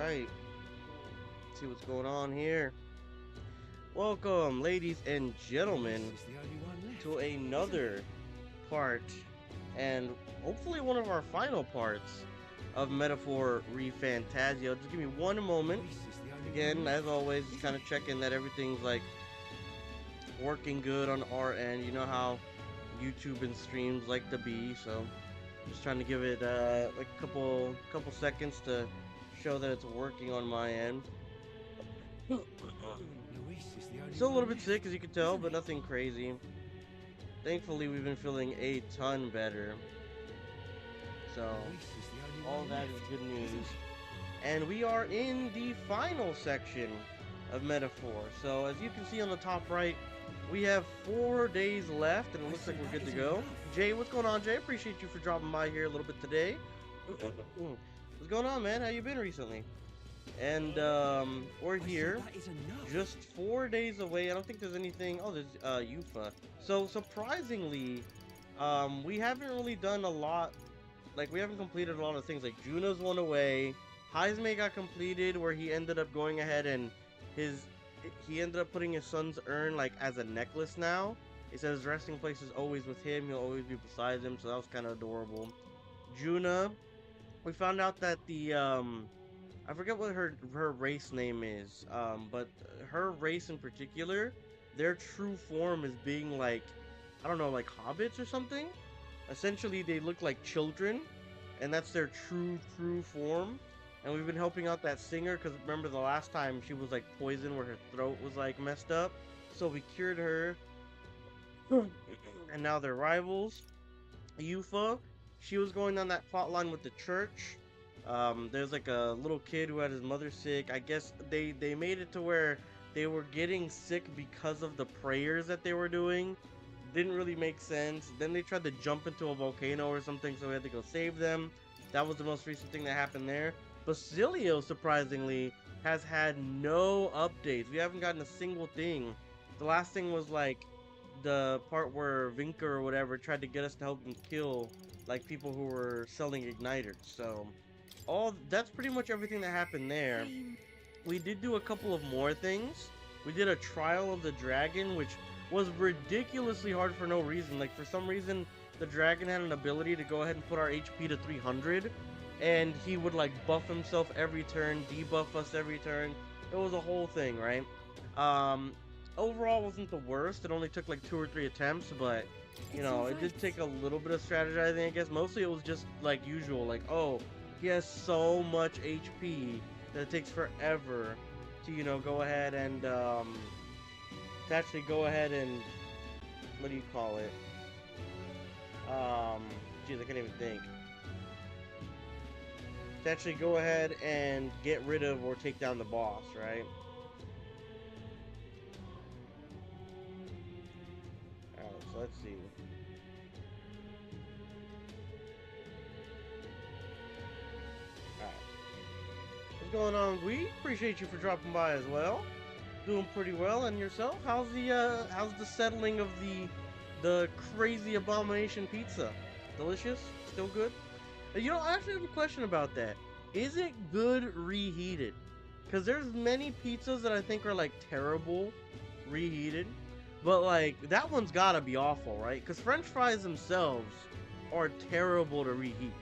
right. Let's see what's going on here. Welcome, ladies and gentlemen, to another part, and hopefully one of our final parts of Metaphor Refantazio. Just give me one moment. Again, as always, just kind of checking that everything's like working good on our end. You know how YouTube and streams like to be, so just trying to give it like a couple seconds to show that it's working on my end. Still a little bit sick, as you can tell, but nothing crazy. Thankfully, we've been feeling a ton better. So, all that is good news. And we are in the final section of Metaphor. So, as you can see on the top right, we have 4 days left, and it looks like we're good to go. Jay, what's going on, Jay? Appreciate you for dropping by here a little bit today. What's going on, man? How you been recently? And we're here just 4 days away. I don't think there's anything. Oh, there's Yufa. So surprisingly, we haven't really done a lot. Like, we haven't completed a lot of things. Like, Juno's one away. Heismay got completed, where he ended up going ahead and he ended up putting his son's urn like as a necklace now. It says his resting place is always with him. He'll always be beside him. So that was kind of adorable. Juna, we found out that the I forget what her race name is, but her race in particular, their true form is being like, I don't know, like hobbits or something. Essentially, they look like children, and that's their true form. And we've been helping out that singer, because remember the last time she was like poisoned where her throat was like messed up. So we cured her, and now they're rivals. Yufa, she was going on that plot line with the church. There's like a little kid who had his mother sick. I guess they made it to where they were getting sick because of the prayers that they were doing. Didn't really make sense. Then they tried to jump into a volcano or something, so we had to go save them. That was the most recent thing that happened there. Basilio, surprisingly, has had no updates. We haven't gotten a single thing. The last thing was like the part where Vinker or whatever tried to get us to help him kill like people who were selling igniters. So that's pretty much everything that happened there. We did do a couple of more things. We did a trial of the dragon, which was ridiculously hard for no reason. Like, for some reason, the dragon had an ability to go ahead and put our HP to 300, and he would like buff himself every turn, debuff us every turn. It was a whole thing, right? Overall wasn't the worst. It only took like 2 or 3 attempts, but you know, it did take a little bit of strategizing, I guess. Mostly it was just like usual, like, oh, he has so much HP that it takes forever to, you know, go ahead and what do you call it? Geez, I can't even think. To actually go ahead and get rid of or take down the boss, right? Alright, so let's see. Alright. What's going on, Gui? Appreciate you for dropping by as well. Doing pretty well, and yourself? How's the settling of the crazy abomination pizza? Delicious? Still good? You know, I actually have a question about that. Is it good reheated? Because there's many pizzas that I think are like terrible reheated, but like that one's gotta be awful, right? Because French fries themselves are terrible to reheat,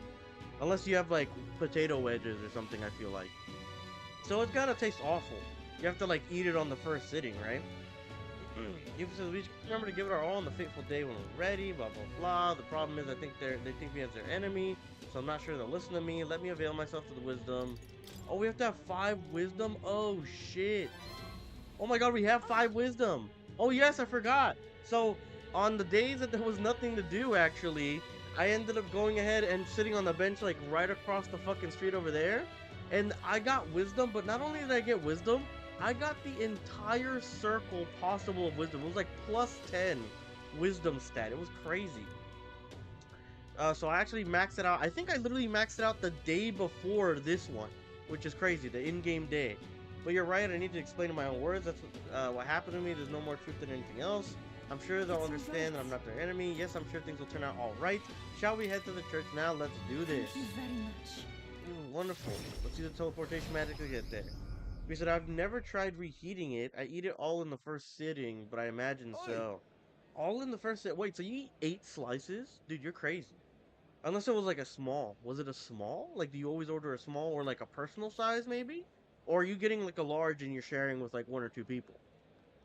unless you have like potato wedges or something, I feel like. So it's gotta taste awful. You have to like eat it on the first sitting, right? He says we remember to give it our all on the fateful day when we're ready, blah blah blah. The problem is I think they think me as their enemy, so I'm not sure they'll listen to me. Let me avail myself to the wisdom. Oh, we have to have 5 wisdom? Oh shit. Oh my god, we have 5 wisdom. Oh yes, I forgot. So on the days that there was nothing to do, actually, I ended up going ahead and sitting on the bench like right across the fucking street over there. And I got wisdom, but not only did I get wisdom, I got the entire circle possible of wisdom. It was like plus 10 wisdom stat. It was crazy. So I actually maxed it out. I think I literally maxed it out the day before this one, which is crazy, the in-game day. But you're right, I need to explain in my own words. That's what happened to me. There's no more truth than anything else. I'm sure they'll understand that I'm not their enemy. Yes, I'm sure things will turn out all right. Shall we head to the church now? Let's do this. Thank you very much. wonderful. Let's see the teleportation magic to get there. He said, I've never tried reheating it. I eat it all in the first sitting, but I imagine so. All in the first sit. Wait, so you eat 8 slices? Dude, you're crazy. Unless it was like a small. Was it a small? Like, do you always order a small or like a personal size, maybe? Or are you getting like a large and you're sharing with like 1 or 2 people?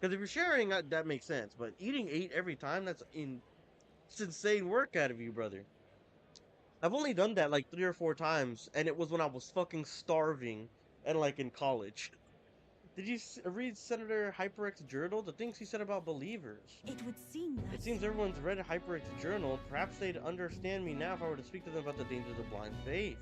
Because if you're sharing, that makes sense. But eating 8 every time, it's insane work out of you, brother. I've only done that like 3 or 4 times, and it was when I was fucking starving and like in college. Did you read Senator Hyperx's journal? The things he said about believers. It would seem that... It seems everyone's read Hyperx's journal. Perhaps they'd understand me now if I were to speak to them about the dangers of blind faith.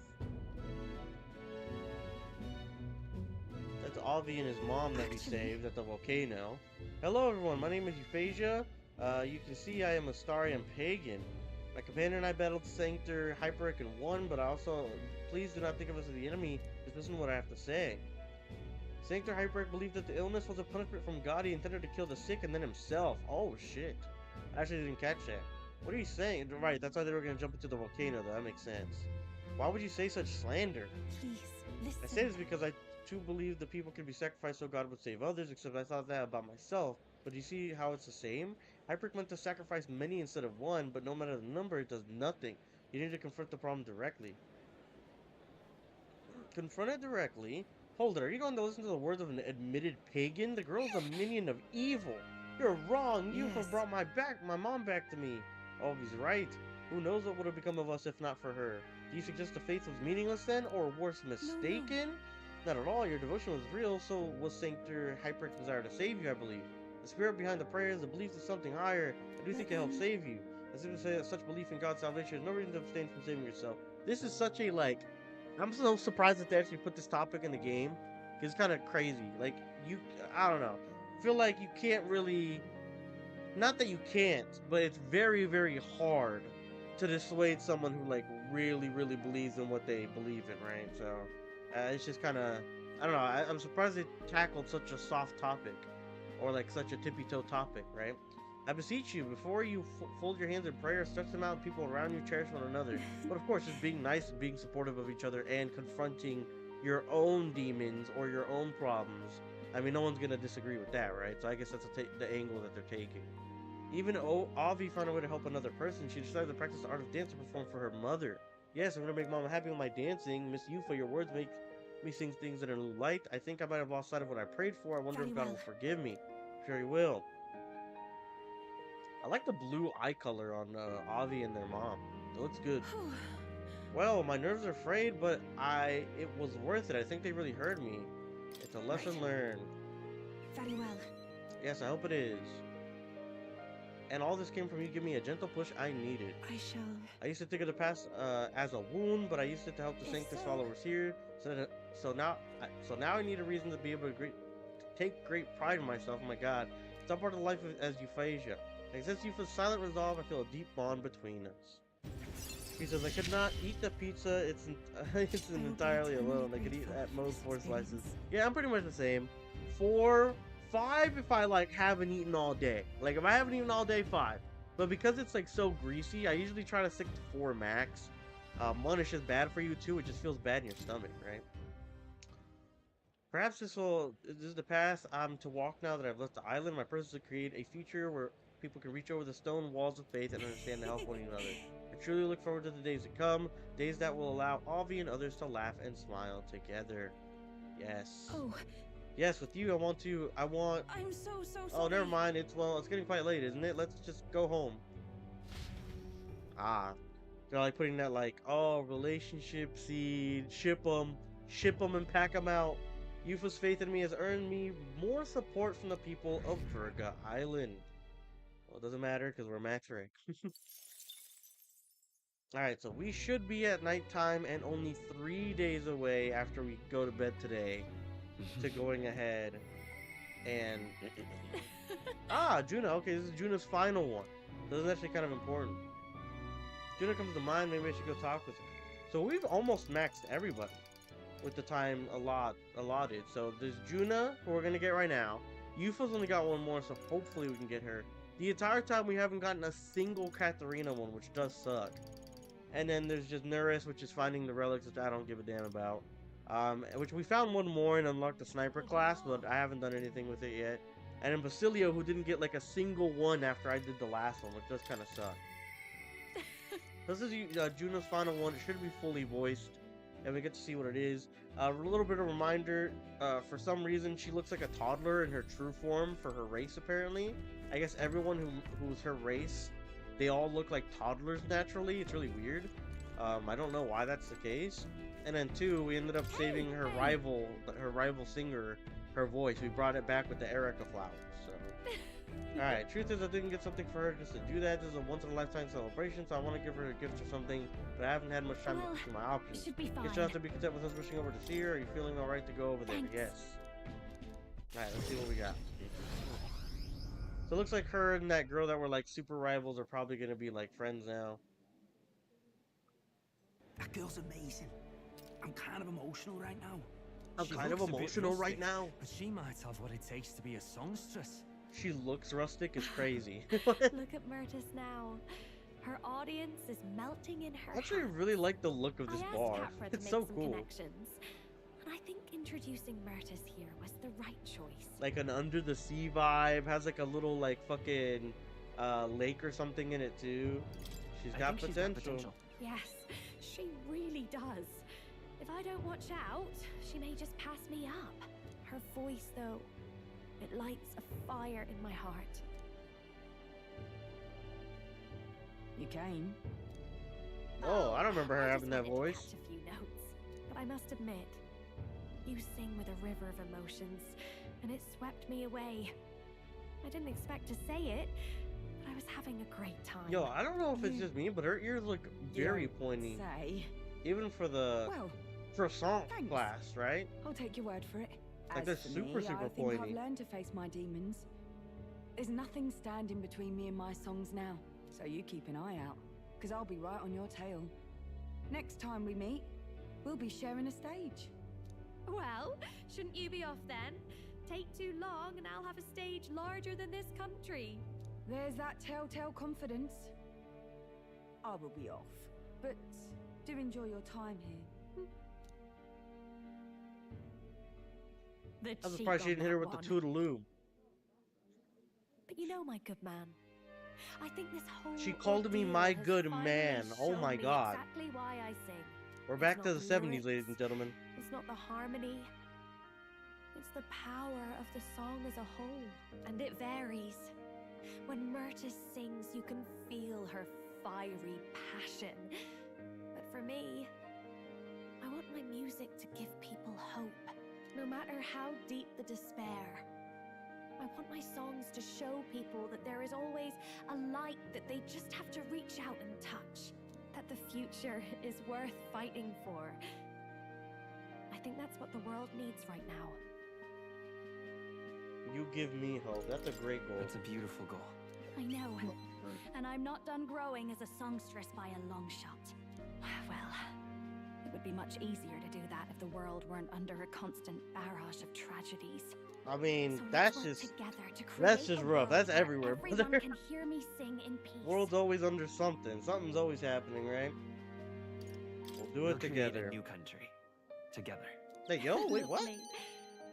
That's Avi and his mom that we saved at the volcano. Hello everyone, my name is Euphrasia. You can see I am a Starian pagan. My companion and I battled Sanctor Hyperx and won, but please do not think of us as the enemy. Just listen to what I have to say. Sanctor Hyperx believed that the illness was a punishment from God. He intended to kill the sick and then himself. Oh shit. I actually didn't catch that. What are you saying? Right, that's why they were gonna jump into the volcano though, that makes sense. Why would you say such slander? Please, listen. I say this because I too believe the people can be sacrificed so God would save others, except I thought that about myself. But you see how it's the same? Hyperx meant to sacrifice many instead of one, but no matter the number, it does nothing. You need to confront the problem directly. Confront it directly? Hold it, are you going to listen to the words of an admitted pagan? The girl's a minion of evil. You're wrong. You have brought my mom back to me. Oh, he's right. Who knows what would have become of us if not for her? Do you suggest the faith was meaningless then, or worse, mistaken? No. Not at all. Your devotion was real, so was Sanctor Hyperx's desire to save you, I believe. The spirit behind the prayers, the belief is something higher. I do think it helps save you. As if to say that such belief in God's salvation is no reason to abstain from saving yourself. This is such a, like... I'm so surprised that they actually put this topic in the game. Cause it's kind of crazy. Like, I don't know. I feel like you can't really... Not that you can't, but it's very, very hard to dissuade someone who, like, really, really believes in what they believe in, right? So, it's just kind of... I don't know. I'm surprised they tackled such a soft topic. Or, like, such a tippy-toe topic, right? I beseech you, before you fold your hands in prayer, stretch them out, and people around you cherish one another. But of course, just being nice and being supportive of each other and confronting your own demons or your own problems. I mean, no one's gonna disagree with that, right? So I guess that's the angle that they're taking. Even Avi found a way to help another person. She decided to practice the art of dance to perform for her mother. Yes, I'm gonna make Mama happy with my dancing. Miss Yufa, your words make me sing things in a new light. I think I might have lost sight of what I prayed for. I wonder if God will forgive me. Sure he will. I like the blue eye color on Avi and their mom. It looks good. Well, my nerves are frayed, but it was worth it. I think they really heard me. It's a lesson learned. Very well. Yes, I hope it is. And all this came from you giving me a gentle push I needed. I used to think of the past as a wound, but I used it to help the Sanctus followers here. So now I need a reason to be able to take great pride in myself. Oh my God, it's not part of life as Euphrasia. And since you feel silent resolve, I feel a deep bond between us. He says, I could not eat the pizza, it's entirely alone. I could eat at most 4 slices. Yeah, I'm pretty much the same. 4, 5 if I like haven't eaten all day. Like if I haven't eaten all day, 5. But because it's like so greasy, I usually try to stick to 4 max. 1 is just bad for you, 2, it just feels bad in your stomach, right? Perhaps this is the path I'm to walk now that I've left the island. My purpose is to create a future where people can reach over the stone walls of faith and understand the help of one another. I truly look forward to the days to come, days that will allow Avi and others to laugh and smile together. Yes. Oh. Yes, with you, I want... I'm so sorry. Oh, never mind. It's getting quite late, isn't it? Let's just go home. Ah. They're like putting that like, oh, relationship seed, ship them and pack them out. Yufa's faith in me has earned me more support from the people of Virga Island. Well, it doesn't matter because we're max rank. Alright, so we should be at nighttime and only 3 days away after we go to bed today to going ahead and... Ah, Januh. Okay, this is Januh's final one. This is actually kind of important. Januh comes to mind, maybe I should go talk with her. So we've almost maxed everybody with the time allotted. So there's Januh, who we're gonna get right now. Yufa's only got 1 more, so hopefully we can get her. The entire time we haven't gotten a single Katarina one, which does suck. And then there's just Nuris, which is finding the relics, which I don't give a damn about. Which we found one more and unlocked the sniper class, but I haven't done anything with it yet. And then Basilio, who didn't get like a single one after I did the last one, which does kind of suck. This is Juno's final one. It should be fully voiced, and we get to see what it is. A little bit of reminder, for some reason, she looks like a toddler in her true form for her race, apparently. I guess everyone who's her race, they all look like toddlers naturally. It's really weird. I don't know why that's the case. And then two, we ended up saving her rival singer, her voice. We brought it back with the Erica flowers. So, all right. Truth is, I didn't get something for her just to do that. This is a once-in-a-lifetime celebration, so I want to give her a gift or something. But I haven't had much time to pursue my options. Should be fine. Guess you'll have to be content with us wishing over to see her. Are you feeling all right to go over there? Thanks. Yes. All right. Let's see what we got. So it looks like her and that girl that were like super rivals are probably gonna be like friends now. That girl's amazing. I'm kind of emotional right now. I'm kind of emotional right now. But she might have what it takes to be a songstress. She looks rustic. It's crazy. Look at Myrtis now. Her audience is melting in her. Actually, I hands. really like the look of this I asked bar. Capra to It's make so some cool. connections, and I think introducing Myrtis here was the right choice. Like an under the sea vibe. Has like a little like fucking lake or something in it too. She's got potential. Yes, she really does. If I don't watch out, she may just pass me up. Her voice, though, it lights a fire in my heart. You came? Oh, I don't remember her I having just that wanted to voice. catch a few notes, but I must admit, you sing with a river of emotions, and it swept me away. I didn't expect to say it, but I was having a great time. Yo, I don't know if it's just me, but her ears look very You pointy. Say. Even for the Well, for a song thanks. class, right? I'll take your word for it. Like, As they're for super, me, super I think pointy. I've learned to face my demons. There's nothing standing between me and my songs now, so you keep an eye out, because I'll be right on your tail. Next time we meet, we'll be sharing a stage. Well, shouldn't you be off then? Take too long and I'll have a stage larger than this country. There's that telltale confidence. I will be off, but do enjoy your time here. The I'm cheek surprised she on didn't hit her that with the one. toodaloo. But you know, my good man, I think this whole She called me ordeal my has good finally man. Oh shown my me God. Exactly why I sing. We're It's back to not the the 70s, ladies lyrics. and gentlemen. It's not the harmony. It's the power of the song as a whole. And it varies. When Myrtis sings, you can feel her fiery passion. But for me, I want my music to give people hope, no matter how deep the despair. I want my songs to show people that there is always a light that they just have to reach out and touch. That the future is worth fighting for. I think that's what the world needs right now. You give me hope. That's a great goal. That's a beautiful goal. I know. And I'm not done growing as a songstress by a long shot. Well, it would be much easier to do that if the world weren't under a constant barrage of tragedies. I mean, So that's let's work just together to that's create just a rough. world That's where everywhere, everyone brother. can hear me sing in peace. World's always under something. Something's always happening, right? We'll do We'll it create together. a new country. Together. Hey, yo, wait, what? Lovely.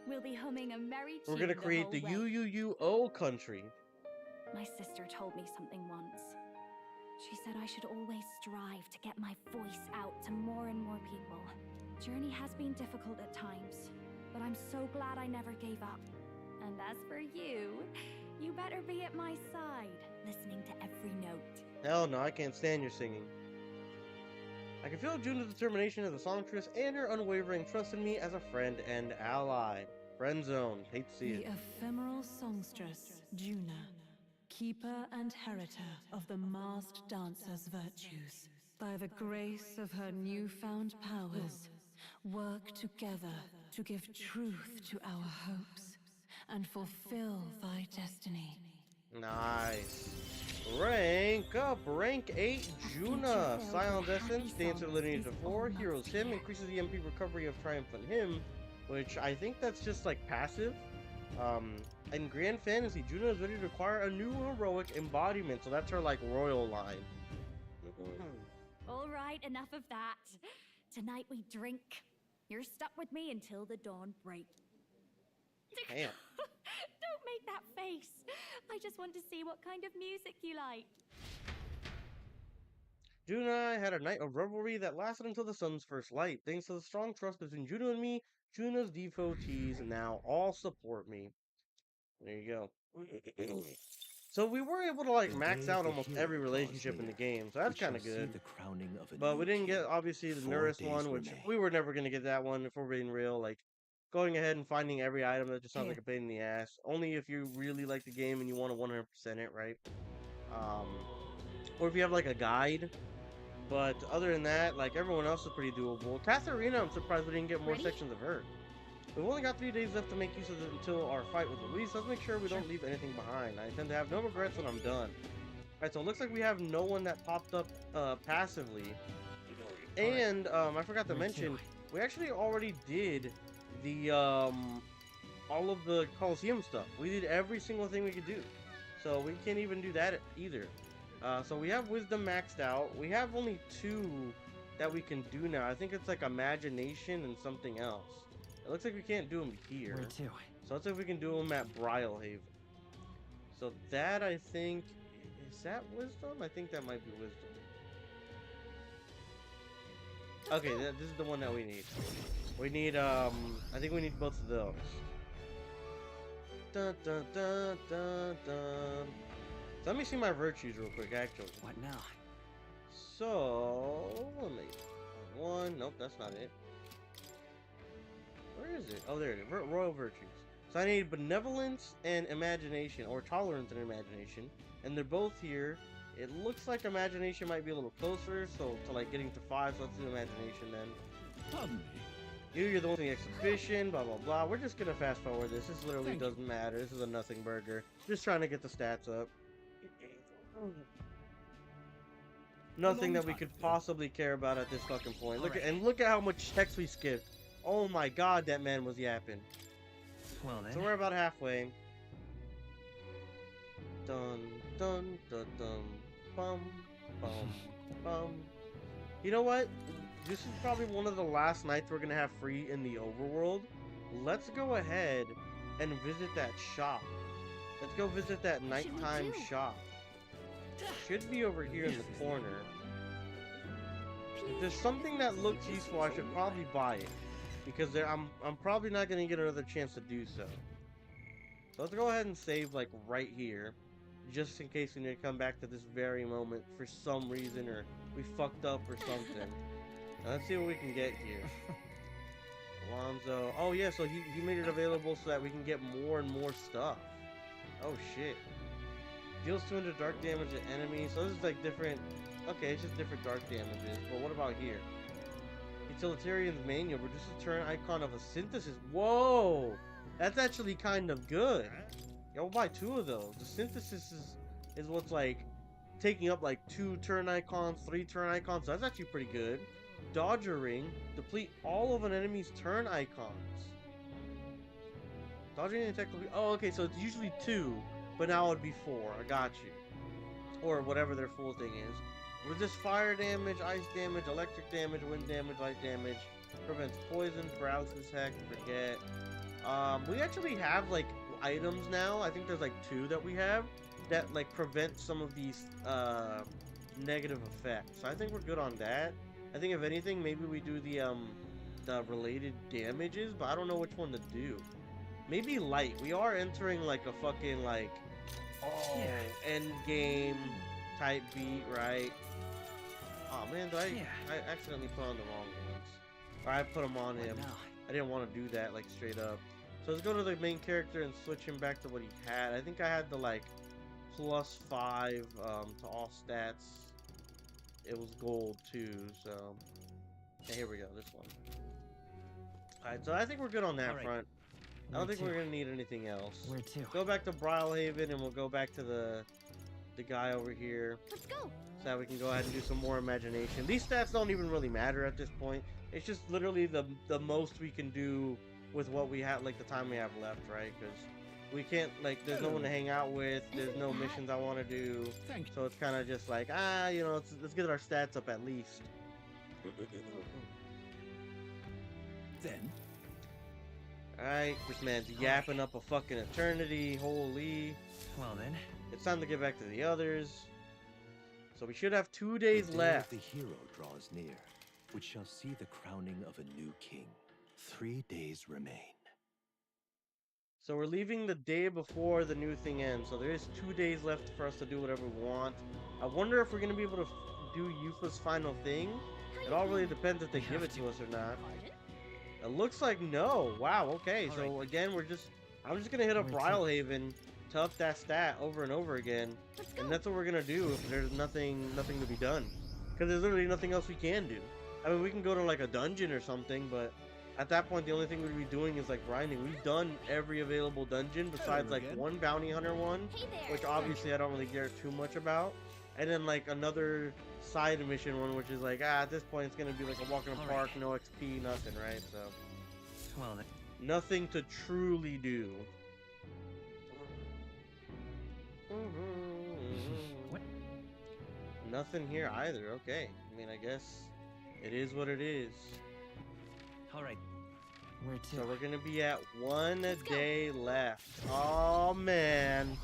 We'll be humming a merry We're tune gonna create the whole way. UUUO country. My sister told me something once. She said I should always strive to get my voice out to more and more people. Journey has been difficult at times, but I'm so glad I never gave up. And as for you, you better be at my side, listening to every note. Hell no, I can't stand your singing. I can feel June's determination as a songstress and her unwavering trust in me as a friend and ally. Friend zone. Hate to see The it. ephemeral songstress, Januh, keeper and heritor of the masked dancer's virtues. By the grace of her newfound powers, work together to give truth to our hopes and fulfill thy destiny. Nice. Rank up. Rank 8, Januh. Silent Essence, Dancer Lineage of 4, Heroes Hymn, increases the MP recovery of Triumphant Hymn, which I think that's just like passive. In Grand Fantasy, Januh is ready to acquire a new heroic embodiment, so that's her like royal line. All right, enough of that. Tonight we drink. You're stuck with me until the dawn break. Damn. Don't make that face. I just want to see what kind of music you like. Januh and I had a night of revelry that lasted until the sun's first light. Thanks to the strong trust between Januh and me, Januh's devotees now all support me. There you go. So we were able to like max out almost every relationship in the game, so that's kind of good. But we didn't get obviously the Nurse one, which we were never gonna get that one if we're being real. Like going ahead and finding every item that just sounds like a pain in the ass. Only if you really like the game and you want to 100% it, right? Or if you have like a guide. But other than that, like everyone else is pretty doable. Katharina, I'm surprised we didn't get more sections of her. We've only got 3 days left to make use of it until our fight with Luis. Let's make sure we don't leave anything behind. I intend to have no regrets when I'm done. Alright, so it looks like we have no one that popped up passively. And I forgot to mention, we actually already did the all of the Coliseum stuff. We did every single thing we could do. So we can't even do that either. So we have Wisdom maxed out. We have only 2 that we can do now. I think it's like Imagination and something else. It looks like we can't do them here. Where to? So let's see if we can do them at Brylehaven. So that I think... Is that Wisdom? I think that might be Wisdom. Okay, this is the one that we need. We need, I think we need both of those. Dun, dun, dun, dun, dun. So let me see my virtues real quick, actually. What now? So, let me... One, nope, that's not it. Where is it? Oh, there it is. Royal virtues. So I need benevolence and imagination, or tolerance and imagination, and they're both here. It looks like imagination might be a little closer, so to like getting to 5, so let's do imagination then. Pardon me. You're the one in the exhibition, blah blah blah. We're just gonna fast forward this. This literally doesn't matter. This is a nothing burger. Just trying to get the stats up. Nothing that we could possibly care about at this fucking point. Look at how much text we skipped. Oh my god, that man was yapping. Well then. So we're about halfway. Dun dun dun dun bum bum bum. You know what? This is probably one of the last nights we're gonna have free in the overworld. Let's go ahead and visit that shop. Let's go visit that nighttime shop. Should be over here in the corner. If there's something that looks useful, I should probably buy it. Because I'm probably not gonna get another chance to do so. So let's go ahead and save like right here. Just in case we need to come back to this very moment for some reason, or we fucked up or something. Now, let's see what we can get here. Alonzo. Oh yeah, so he made it available so that we can get more and more stuff. Oh shit. Deals 200 dark damage to enemies. So this is like different. Okay, it's just different dark damages. But what about here? Utilitarian's manual reduces turn icon of a synthesis. Whoa! That's actually kind of good. Yeah, we'll buy 2 of those. The synthesis is what's like taking up like 2 turn icons, 3 turn icons. So that's actually pretty good. Dodger ring. Deplete all of an enemy's turn icons. Dodging and attack. Oh, okay. So it's usually 2. But now it'd be 4. I got you. Or whatever their full thing is. Resist fire damage, ice damage, electric damage, wind damage, light damage. Prevents poison, paralysis, heck, forget. We actually have like items now. I think there's like 2 that we have that like prevent some of these negative effects. So I think we're good on that. I think if anything, maybe we do the related damages, but I don't know which one to do. Maybe light. We are entering like a fucking like end game type beat, right? Oh man, did I accidentally put on the wrong ones? Or I put them on him. I didn't want to do that like straight up. So let's go to the main character and switch him back to what he had. I think I had the like +5 to all stats. It was gold too, so yeah, here we go, this one. Alright, so I think we're good on that front. I don't think we're gonna need anything else. Where to? Go back to Brylehaven and we'll go back to the guy over here. Let's go. So that we can go ahead and do some more imagination. These stats don't even really matter at this point. It's just literally the most we can do with what we have, like the time we have left, right? Because we can't, like, there's no one to hang out with. There's no missions I want to do. So it's kind of just like, you know, let's get our stats up at least. Then, Alright, this man's yapping up a fucking eternity. Holy. Well then, It's time to get back to the others. So we should have 2 days The day left. of the hero draws near, which shall see the crowning of a new king. 3 days remain. So we're leaving the day before the new thing ends. So there is 2 days left for us to do whatever we want. I wonder if we're going to be able to do Yufa's final thing. It all really depends if they give it to us or not. It looks like no. Wow, okay. So again, I'm just going to hit up Brylehaven to up that stat over and over again. And that's what we're going to do if there's nothing to be done. Because there's literally nothing else we can do. I mean, we can go to like a dungeon or something, but at that point, the only thing we'd be doing is like grinding. We've done every available dungeon besides like one bounty hunter one, which obviously I don't really care too much about. And then like another side mission one, which is like, at this point it's gonna be like a walk in the park, no XP, nothing, right? So, well then. nothing to truly do. What? Nothing here either. Okay. I mean, I guess it is what it is. All right. Where to? So we're gonna be at 1 day left. Oh man,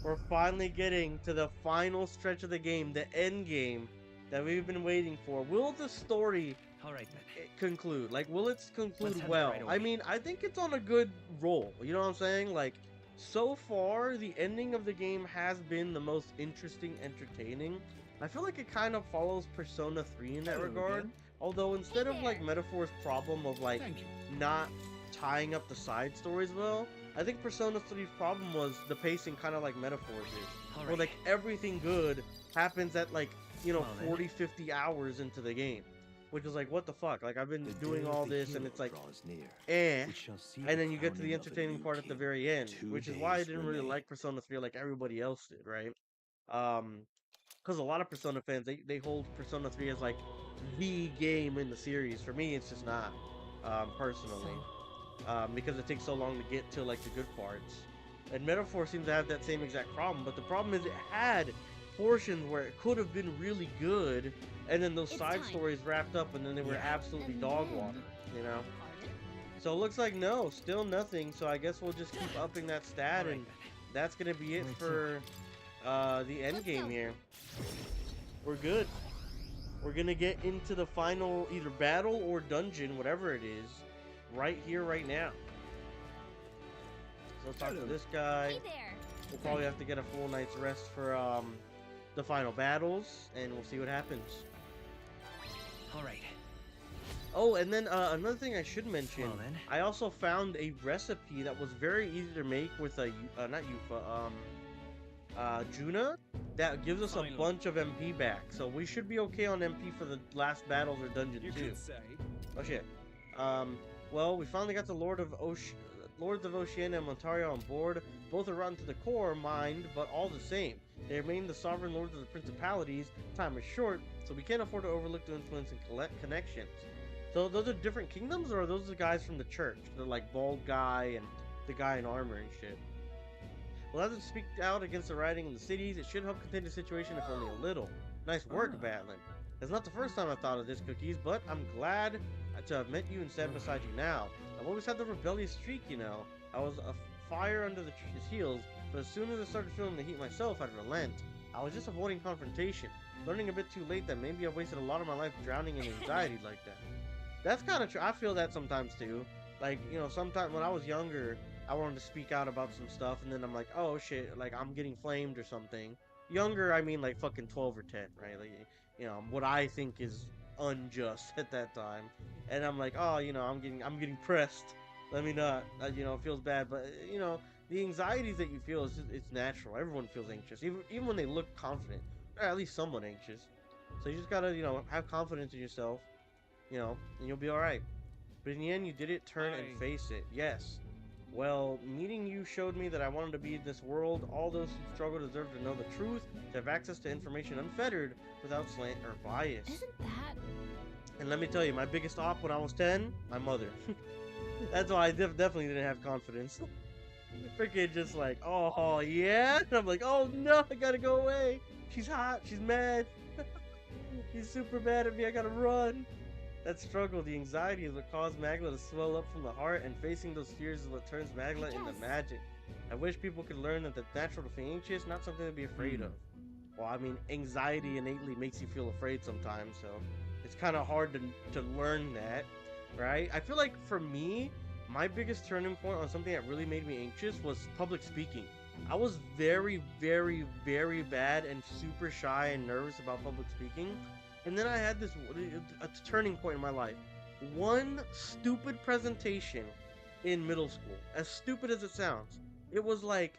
we're finally getting to the final stretch of the game, the end game that we've been waiting for. Will the story All right then. conclude? Like, will it conclude Let's have it well? right away. I mean, I think it's on a good roll. You know what I'm saying? Like, so far, the ending of the game has been the most interesting, entertaining. I feel like it kind of follows Persona 3 in that regard. Although instead of like Metaphor's problem of like not tying up the side stories well, I think Persona 3's problem was the pacing, kind of like Metaphor's is. Where like everything good happens at like, you know, 40, 50 hours into the game. Which is like, what the fuck? Like, I've been doing all this and it's like, and then you get to the entertaining part at the very end. Which is why I didn't really like Persona 3 like everybody else did, right? Because a lot of Persona fans, they hold Persona 3 as like the game in the series. For me, it's just not, personally, because it takes so long to get to like the good parts. And Metaphor seems to have that same exact problem, but the problem is it had portions where it could have been really good, and then those side stories wrapped up, and then they were absolutely dog water, you know? So it looks like no, still nothing, so I guess we'll just keep upping that stat, and that's gonna be it for the end game here. We're good. We're gonna get into the final either battle or dungeon, whatever it is, right here, right now. So let's talk to this guy. We'll probably have to get a full night's rest for the final battles, and we'll see what happens. All right. Oh, and then another thing I should mention, Well, then. I also found a recipe that was very easy to make with a not Yufa, Januh, that gives us a bunch of MP back. So we should be okay on MP for the last battles or dungeon too. Oh shit. Well, we finally got the Lords of Oceania and Montaria on board. Both are rotten to the core, mind, but all the same. They remain the sovereign lords of the principalities. Time is short, so we can't afford to overlook the influence and connections. So those are different kingdoms, or are those the guys from the church? The like bald guy and the guy in armor and shit. Well, as it speak out against the rioting in the cities, it should help contain the situation if only a little. Nice work, Batlin. It's not the first time I've thought of this, Cookies, but I'm glad to have met you and stand beside you now. I've always had the rebellious streak, you know. I was a fire under his heels, but as soon as I started feeling the heat myself, I'd relent. I was just avoiding confrontation, learning a bit too late that maybe I've wasted a lot of my life drowning in anxiety like that. That's kind of true. I feel that sometimes too. Like, you know, sometimes when I was younger, I wanted to speak out about some stuff, and then I'm like, oh shit, like I'm getting flamed or something. Younger, I mean like fucking 12 or 10, right? Like, you know, what I think is unjust at that time. And I'm like, oh, you know, I'm getting pressed. Let me not. You know, it feels bad, but you know, the anxieties that you feel is just, it's natural. Everyone feels anxious, even when they look confident, or at least somewhat anxious. So you just gotta, you know, have confidence in yourself, you know, and you'll be all right. But in the end, you did it. Turn and face it. Yes. Well, meeting you showed me that I wanted to be in this world. All those who struggle deserve to know the truth, to have access to information unfettered, without slant or bias. Isn't that... And let me tell you, my biggest op when I was 10, my mother. That's why I definitely didn't have confidence. Freaking just like, oh yeah? And I'm like, oh no, I gotta go away. She's hot, she's mad. She's super mad at me, I gotta run. That struggle, the anxiety is what caused Magla to swell up from the heart, and facing those fears is what turns Magla into magic. I wish people could learn that it's natural to feel anxious, not something to be afraid of. Well, I mean, anxiety innately makes you feel afraid sometimes, so it's kind of hard to learn that, right? I feel like for me, my biggest turning point on something that really made me anxious was public speaking. I was very, very, very bad and super shy and nervous about public speaking. And then I had a turning point in my life. One stupid presentation in middle school, as stupid as it sounds. It was like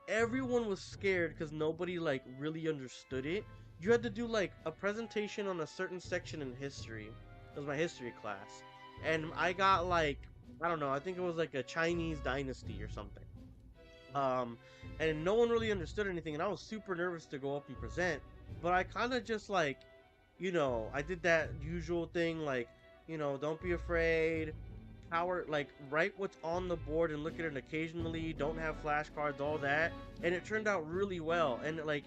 everyone was scared because nobody like really understood it. You had to do like a presentation on a certain section in history. It was my history class. And I got like, I don't know, I think it was like a Chinese dynasty or something. And no one really understood anything, and I was super nervous to go up and present, but I kind of just like, you know, I did that usual thing, like, you know, don't be afraid, like, write what's on the board and look at it occasionally, don't have flashcards, all that, and it turned out really well. And like,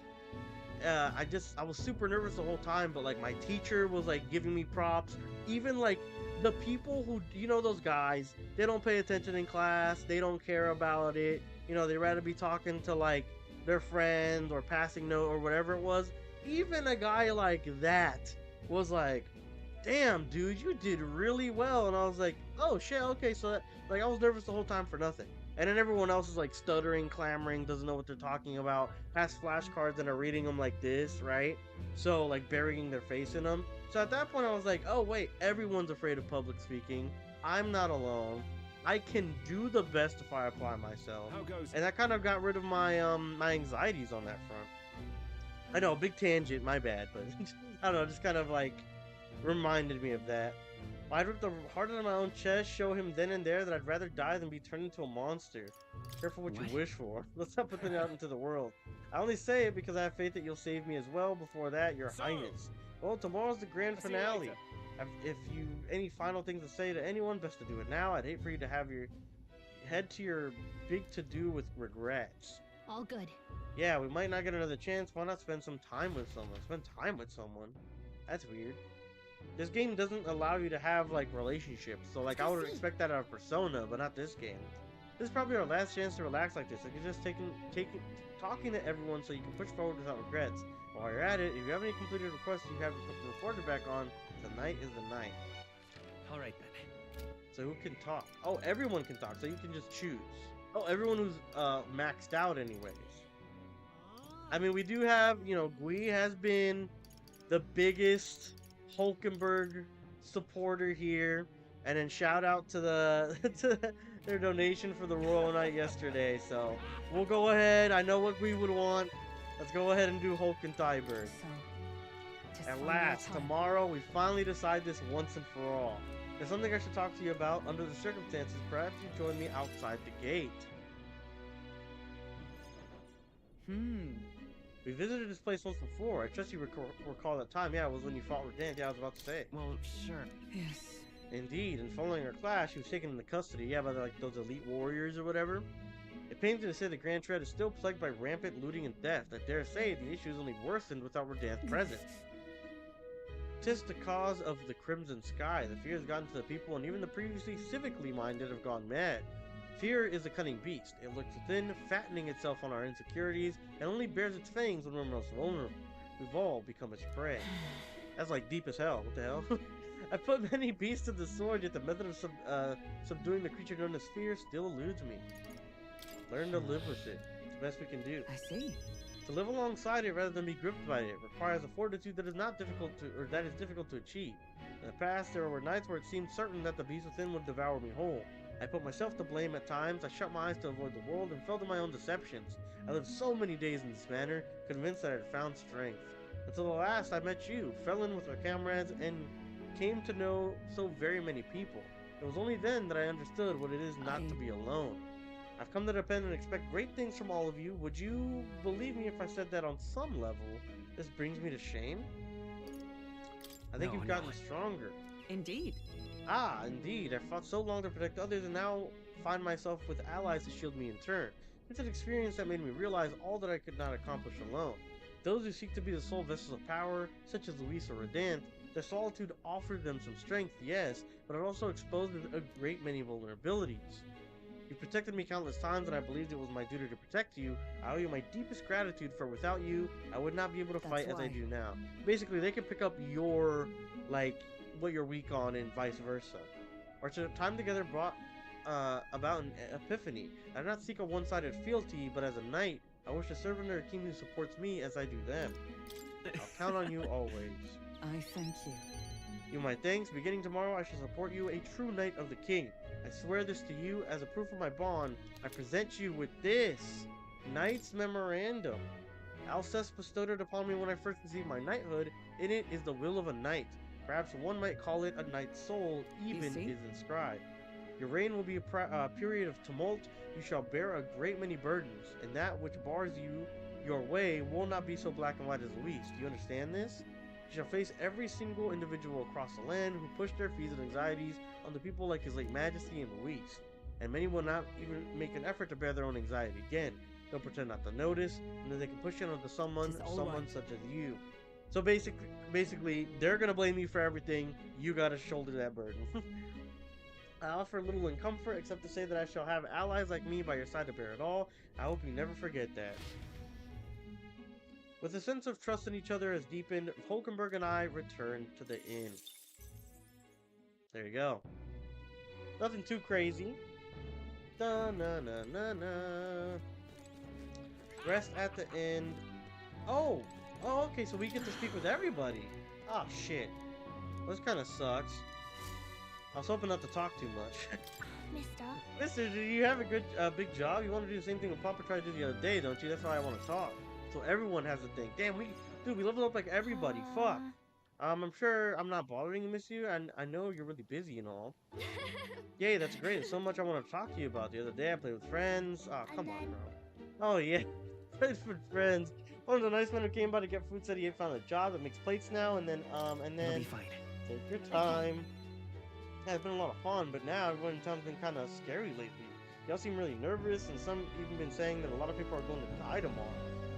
I was super nervous the whole time, but like my teacher was like giving me props. Even like the people who, you know, those guys, they don't pay attention in class, they don't care about it, you know, they'd rather be talking to like their friends or passing note or whatever it was. Even a guy like that was like, damn dude, you did really well. And I was like, oh shit, okay. So that, like, I was nervous the whole time for nothing. And then everyone else is like stuttering, clamoring, doesn't know what they're talking about, has flashcards and are reading them like this, right? So like burying their face in them. So at that point I was like, oh wait, everyone's afraid of public speaking, I'm not alone, I can do the best if I apply myself. And that kind of got rid of my my anxieties on that front. I know, big tangent, my bad, but I don't know, just kind of like reminded me of that. I'd rip the heart out of my own chest, show him then and there that I'd rather die than be turned into a monster. Careful what you wish for. Let's not put that out into the world. I only say it because I have faith that you'll save me as well. Before that, your highness. Well, tomorrow's the grand finale. If you any final things to say to anyone, best to do it now. I'd hate for you to have your head to your big to-do with regrets. All good. Yeah, we might not get another chance. Why not spend some time with someone? Spend time with someone? That's weird. This game doesn't allow you to have like relationships, so like I would expect that out of Persona, but not this game. This is probably our last chance to relax like this. Like you're just talking to everyone so you can push forward without regrets. While you're at it, if you have any completed requests you have to report it back on, tonight is the night. Alright then. So who can talk? Oh, everyone can talk, so you can just choose. Oh, everyone who's maxed out anyways. I mean, we do have, you know, Gui has been the biggest Hulkenberg supporter here, and then shout out to their donation for the Royal Knight yesterday. So we'll go ahead. I know what we would want. Let's go ahead and do Hulkenberg. At last, tomorrow we finally decide this once and for all. There's something I should talk to you about. Under the circumstances, perhaps you join me outside the gate. We visited this place once before. I trust you recall that time. Yeah, it was when you fought Redant. Yeah, I was about to say. Well, sure. Yes. Indeed, and following our clash, she was taken into custody. Yeah, by like those elite warriors or whatever. It pains me to say the Grand Tread is still plagued by rampant looting and theft. I dare say the issue is only worsened without Redant's presence. 'Tis the cause of the Crimson Sky. The fear has gotten to the people, and even the previously civically minded have gone mad. Fear is a cunning beast. It lurks within, fattening itself on our insecurities, and only bears its fangs when we're most vulnerable. We've all become its prey. That's like deep as hell. What the hell? I put many beasts to the sword, yet the method of subduing the creature known as fear still eludes me. Learn to live with it. It's the best we can do. I see. To live alongside it rather than be gripped by it requires a fortitude that is difficult to achieve. In the past, there were nights where it seemed certain that the beast within would devour me whole. I put myself to blame at times. I shut my eyes to avoid the world and fell to my own deceptions. I lived so many days in this manner, convinced that I had found strength. Until the last, I met you, fell in with my comrades, and came to know so very many people. It was only then that I understood what it is not to be alone. I've come to depend and expect great things from all of you. Would you believe me if I said that on some level, this brings me to shame? I think you've gotten stronger. Indeed. Ah, indeed. I fought so long to protect others and now find myself with allies to shield me in turn. It's an experience that made me realize all that I could not accomplish alone. Those who seek to be the sole vessels of power, such as Luis or Redant, Their solitude offered them some strength, yes, but it also exposed a great many vulnerabilities. You protected me countless times, and I believed it was my duty to protect you. I owe you my deepest gratitude, for without you, I would not be able to fight as I do now. Basically, they can pick up your, like, what you're weak on and vice versa. Our time together brought about an epiphany. I do not seek a one-sided fealty, but as a knight, I wish to serve under a king who supports me as I do them. I'll count on you always. I thank you. You my thanks. Beginning tomorrow, I shall support you, a true knight of the king. I swear this to you as a proof of my bond. I present you with this knight's memorandum. Alcest bestowed it upon me when I first received my knighthood. In it is the will of a knight. Perhaps one might call it a knight's soul, even is inscribed. Your reign will be a period of tumult. You shall bear a great many burdens, and that which bars you your way will not be so black and white as Luis. Do you understand this? You shall face every single individual across the land who pushed their fears and anxieties on the people like His late Majesty and Luis. And many will not even make an effort to bear their own anxiety again. They'll pretend not to notice, and then they can push it onto someone such as you. So basically, they're gonna blame you for everything. You gotta shoulder that burden. I offer little in comfort, except to say that I shall have allies like me by your side to bear it all. I hope you never forget that. With a sense of trust in each other as deepened, Hulkenberg and I returned to the inn. There you go. Nothing too crazy. Da-na-na-na-na. Rest at the inn. Oh, okay, so we get to speak with everybody. Oh, shit. Well, this kind of sucks. I was hoping not to talk too much. Mister, do you have a good, big job? You want to do the same thing that Papa tried to do the other day, don't you? That's why I want to talk. So everyone has a thing. Damn, we leveled up like everybody. Fuck. I'm sure I'm not bothering you, miss you, and I know you're really busy and all. Yay, that's great. There's so much I want to talk to you about. The other day I played with friends. Oh, come on, bro. Oh, yeah. Played with friends. One of the nice men who came by to get food said he had found a job that makes plates now, and then, It'll be fine. Take your time. Yeah, it's been a lot of fun, but now everyone in town's been kind of scary lately. Y'all seem really nervous, and some even been saying that a lot of people are going to die tomorrow.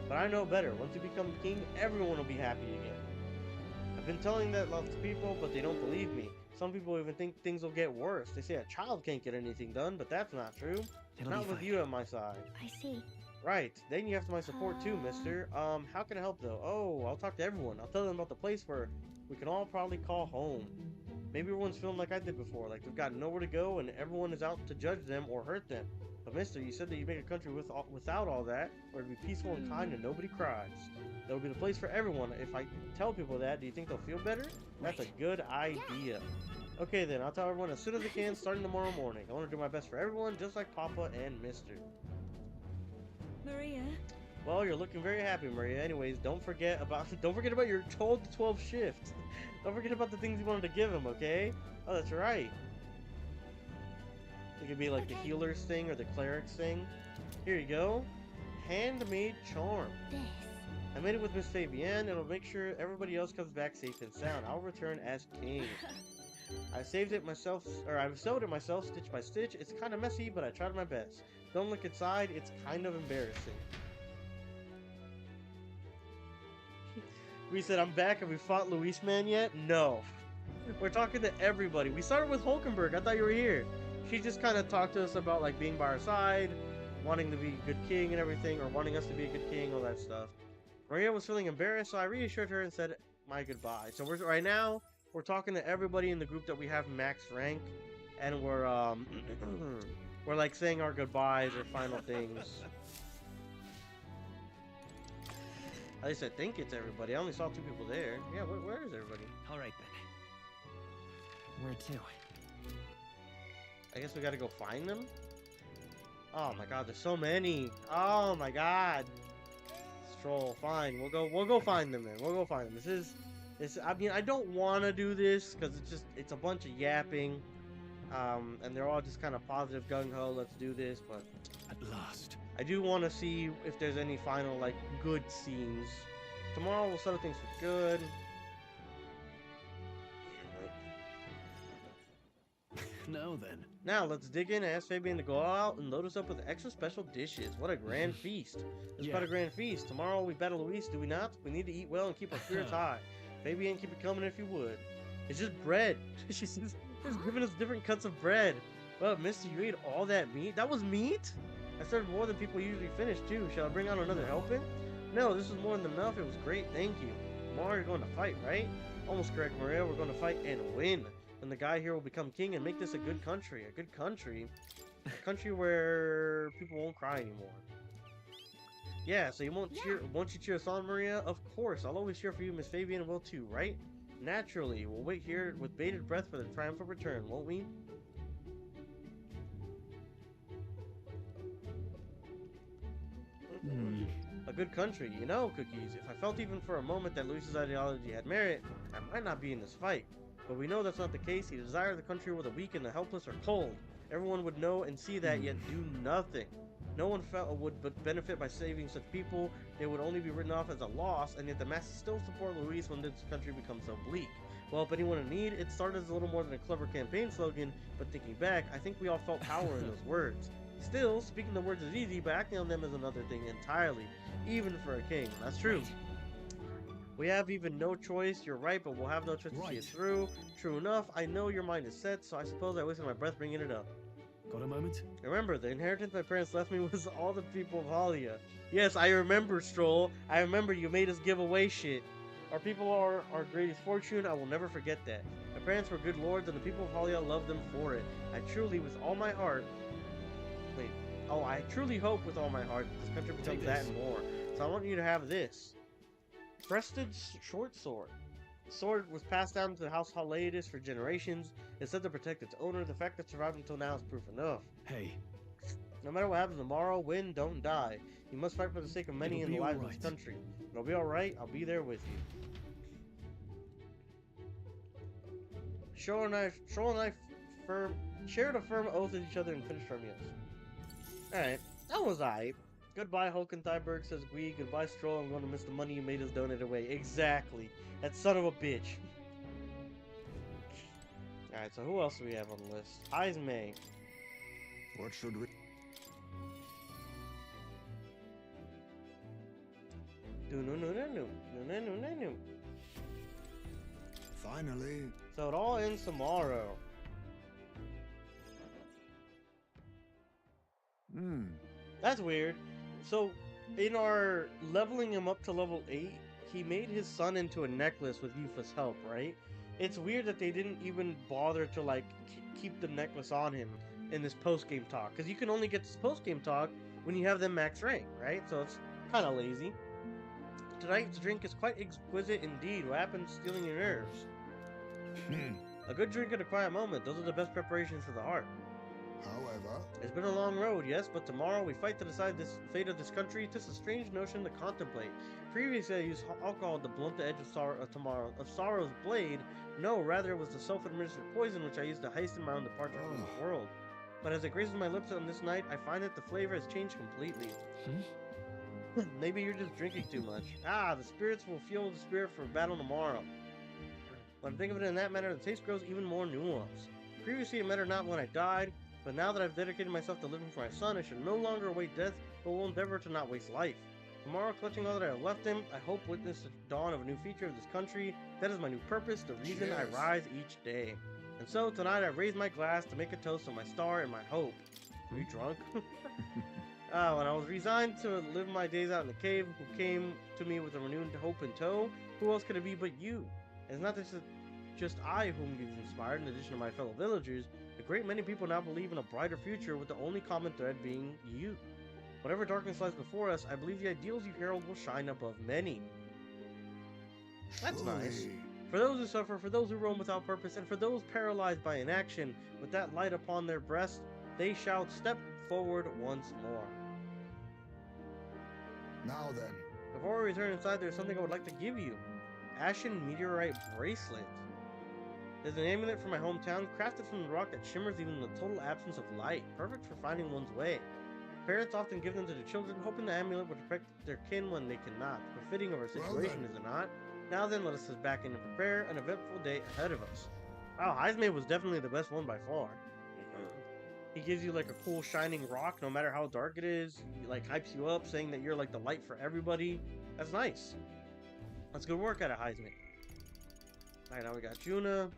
But I know better. Once you become king, everyone will be happy again. I've been telling that lots of people, but they don't believe me. Some people even think things will get worse. They say a child can't get anything done, but that's not true. Not with you at my side. I see. Right. Then you have my support too, mister. How can I help though? Oh, I'll talk to everyone. I'll tell them about the place where we can all probably call home. Maybe everyone's feeling like I did before, like they've got nowhere to go and everyone is out to judge them or hurt them. But mister, you said that you make a country without all that, where it'd be peaceful and kind and nobody cries. That would be the place for everyone. If I tell people that, do you think they'll feel better? That's a good idea. Okay then, I'll tell everyone as soon as I can, starting tomorrow morning. I want to do my best for everyone, just like Papa and mister. Maria? Well, you're looking very happy, Maria. Anyways, don't forget about your 12 to 12 shift. Don't forget about the things you wanted to give him, okay? Oh, that's right. It could be like the healer's thing or the cleric's thing. Here you go. Handmade charm. This. I made it with Miss Fabienne, and it'll make sure everybody else comes back safe and sound. I'll return as king. I sewed it myself, stitch by stitch. It's kind of messy, but I tried my best. Don't look inside, it's kind of embarrassing. We said, I'm back. Have we fought Luis Man yet? No. We're talking to everybody. We started with Hulkenberg. I thought you were here. She just kind of talked to us about like being by our side, wanting to be a good king and everything, or wanting us to be a good king, all that stuff. Maria was feeling embarrassed, so I reassured her and said my goodbye. So right now we're talking to everybody in the group that we have max rank, and we're we're like saying our goodbyes or final things. At least I think it's everybody. I only saw 2 people there. Yeah, where is everybody? All right then. Where to? I guess we gotta go find them? Oh my god, there's so many. Oh my god. Strohl, fine. We'll go find them then. We'll go find them. This I mean, I don't wanna do this because it's a bunch of yapping. And they're all just kind of positive gung-ho, let's do this, but At last. I do want to see if there's any final like good scenes. Tomorrow we'll settle things for good. Now then. Now, let's dig in and ask Fabian to go out and load us up with extra special dishes. What a grand feast. It's quite a grand feast. Tomorrow we battle Luis, do we not? We need to eat well and keep our spirits high. Fabian, keep it coming if you would. It's just bread. She's just giving us different cuts of bread. Well, Misty, you ate all that meat? That was meat? I served more than people usually finish, too. Shall I bring out another helping? No, this was more than enough. It was great, thank you. Tomorrow you're going to fight, right? Almost correct, Maria. We're going to fight and win. And the guy here will become king and make this a good country. A good country? A country where people won't cry anymore. Yeah, so you won't you cheer us on, Maria? Of course, I'll always cheer for you. Miss Fabian will too, right? Naturally, we'll wait here with bated breath for the triumphant return, won't we? A good country, you know, Cookies. If I felt even for a moment that Luis's ideology had merit, I might not be in this fight. But we know that's not the case. He desired the country where the weak and the helpless are cold. Everyone would know and see that, yet do nothing. No one felt would benefit by saving such people. They would only be written off as a loss, and yet the masses still support Luis when this country becomes so bleak. Well, if anyone in need, it started as a little more than a clever campaign slogan, but thinking back, I think we all felt power in those words. Still, speaking the words is easy, but acting on them is another thing entirely, even for a king. That's true. We have even no choice, you're right, but we'll have no choice to see it through. True enough, I know your mind is set, so I suppose I wasted my breath bringing it up. Got a moment? Remember, the inheritance my parents left me was all the people of Halia. Yes, I remember, Strohl. I remember you made us give away shit. Our people are our greatest fortune. I will never forget that. My parents were good lords, and the people of Halia loved them for it. I truly, with all my heart... Wait. Oh, I truly hope with all my heart that this country becomes that and more. So I want you to have this. Breasted short sword. The sword was passed down to the House Halaeus for generations. It's said to protect its owner. The fact that it survived until now is proof enough. Hey. No matter what happens tomorrow, win, don't die. You must fight for the sake of many in the lives of this country. It'll be alright. I'll be there with you. Strohl and I shared a firm oath with each other and finished firm, yes. Alright, that was aight. Goodbye, Hulkenberg, says Gui. Goodbye, Strohl. I'm going to miss the money you made us donate away. Exactly. That son of a bitch. Alright, so who else do we have on the list? Heismay. What should we... Finally. So it all ends tomorrow. That's weird. So, in our leveling him up to level 8, he made his son into a necklace with Yufa's help, right? It's weird that they didn't even bother to, like, keep the necklace on him in this post-game talk. Because you can only get this post-game talk when you have them max rank, right? So it's kind of lazy. Tonight's drink is quite exquisite indeed. What happened to stealing your nerves? A good drink at a quiet moment. Those are the best preparations for the heart. However... It's been a long road, yes, but tomorrow we fight to decide the fate of this country. 'Tis a strange notion to contemplate. Previously I used alcohol to blunt the edge of sorrow's blade. No, rather it was the self-administered poison which I used to hasten my own departure from this world. But as it grazes my lips on this night, I find that the flavor has changed completely. Maybe you're just drinking too much. Ah, the spirits will fuel the spirit for battle tomorrow. When I think of it in that manner, the taste grows even more nuanced. Previously it mattered not when I died, but now that I've dedicated myself to living for my son, I should no longer await death, but will endeavor to not waste life. Tomorrow, clutching all that I have left him, I hope witness the dawn of a new feature of this country. That is my new purpose, the reason I rise each day. And so, tonight I raise my glass to make a toast to my star and my hope. Are you drunk? When I was resigned to live my days out in the cave, who came to me with a renewed hope in tow, who else could it be but you? It's not just I whom you've inspired, in addition to my fellow villagers. A great many people now believe in a brighter future, with the only common thread being you. Whatever darkness lies before us, I believe the ideals you herald will shine above many. That's nice. For those who suffer, for those who roam without purpose, and for those paralyzed by inaction, with that light upon their breast, they shall step forward once more. Now then. Before we return inside, there's something I would like to give you. Ashen Meteorite Bracelet. There's an amulet from my hometown, crafted from the rock that shimmers even in the total absence of light, perfect for finding one's way. Parents often give them to their children, hoping the amulet would protect their kin when they cannot. Befitting of our situation, is it not? Now then, let us sit back and prepare an eventful day ahead of us. Wow, Heismay was definitely the best one by far. He gives you like a cool shining rock, no matter how dark it is. He like hypes you up, saying that you're like the light for everybody. That's nice. That's good work out of Heismay. Alright, now we got Januh.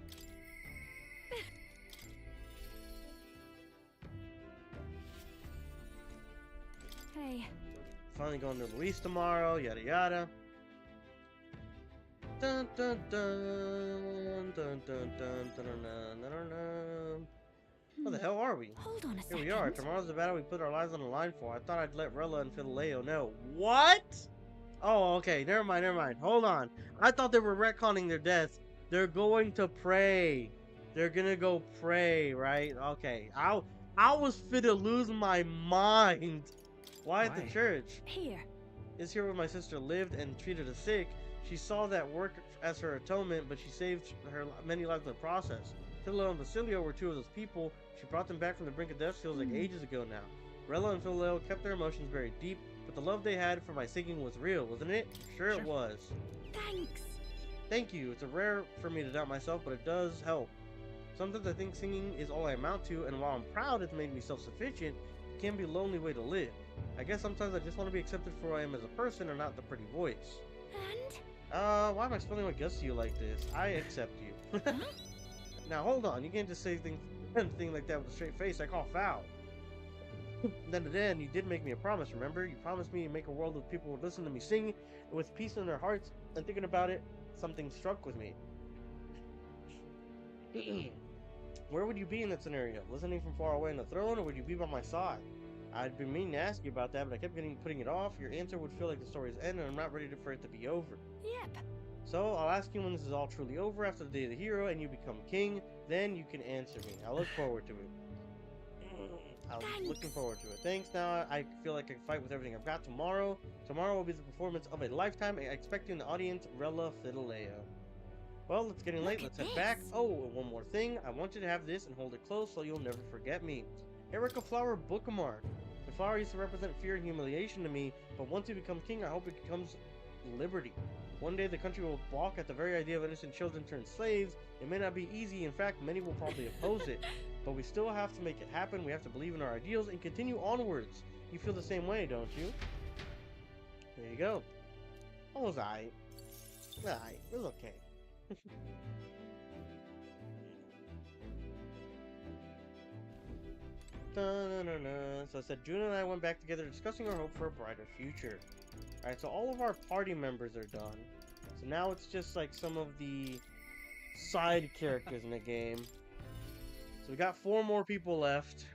Hey. Finally going to Luis tomorrow, yada yada. Dun dun dun dun dun dun dun dun dun dun dun. Where the hell are we? Hold on a Here second. we are. Tomorrow's the battle we put our lives on the line for. I thought I'd let Rella and Fidelio know. What? Oh, okay. Never mind, never mind. Hold on. I thought they were retconning their deaths. They're going to pray. They're gonna go pray, right? Okay. I was fit to lose my mind. Why at the church? Here. Is here where my sister lived and treated the sick. She saw that work as her atonement, but she saved her many lives in the process. Fidelio and Basilio were two of those people. She brought them back from the brink of death feels like ages ago now. Rella and Fidelio kept their emotions very deep, but the love they had for my singing was real, wasn't it? Sure it was. Thanks. Thank you. It's rare for me to doubt myself, but it does help. Sometimes I think singing is all I amount to, and while I'm proud it's made me self-sufficient, it can be a lonely way to live. I guess sometimes I just want to be accepted for who I am as a person and not the pretty voice. And? Why am I spelling my guts to you like this? I accept you. Now hold on, you can't just say thing like that with a straight face. I call foul. Then you did make me a promise, remember? You promised me to make a world with people who listen to me sing with peace in their hearts, and thinking about it, something struck with me. Where would you be in that scenario? Listening from far away on the throne, or would you be by my side? I'd been meaning to ask you about that, but I kept putting it off. Your answer would feel like the story's end, and I'm not ready for it to be over. Yep. So I'll ask you when this is all truly over, after the day of the hero, and you become king. Then you can answer me. I look forward to it. I'm looking forward to it. Thanks. Now I feel like I can fight with everything I've got tomorrow. Tomorrow will be the performance of a lifetime. I expect you in the audience, Rella Fidelio. Well, it's getting late. Let's head back. Oh, one more thing. I want you to have this and hold it close so you'll never forget me. Erica Flower bookmark. The flower used to represent fear and humiliation to me, but once you become king, I hope it becomes liberty. One day the country will balk at the very idea of innocent children turned slaves. It may not be easy. In fact, many will probably oppose it. But we still have to make it happen. We have to believe in our ideals and continue onwards. You feel the same way, don't you? There you go. What was I? It was okay. So I said, Januh and I went back together discussing our hope for a brighter future. Alright, so all of our party members are done. So now it's just like some of the side characters in the game. So we got 4 more people left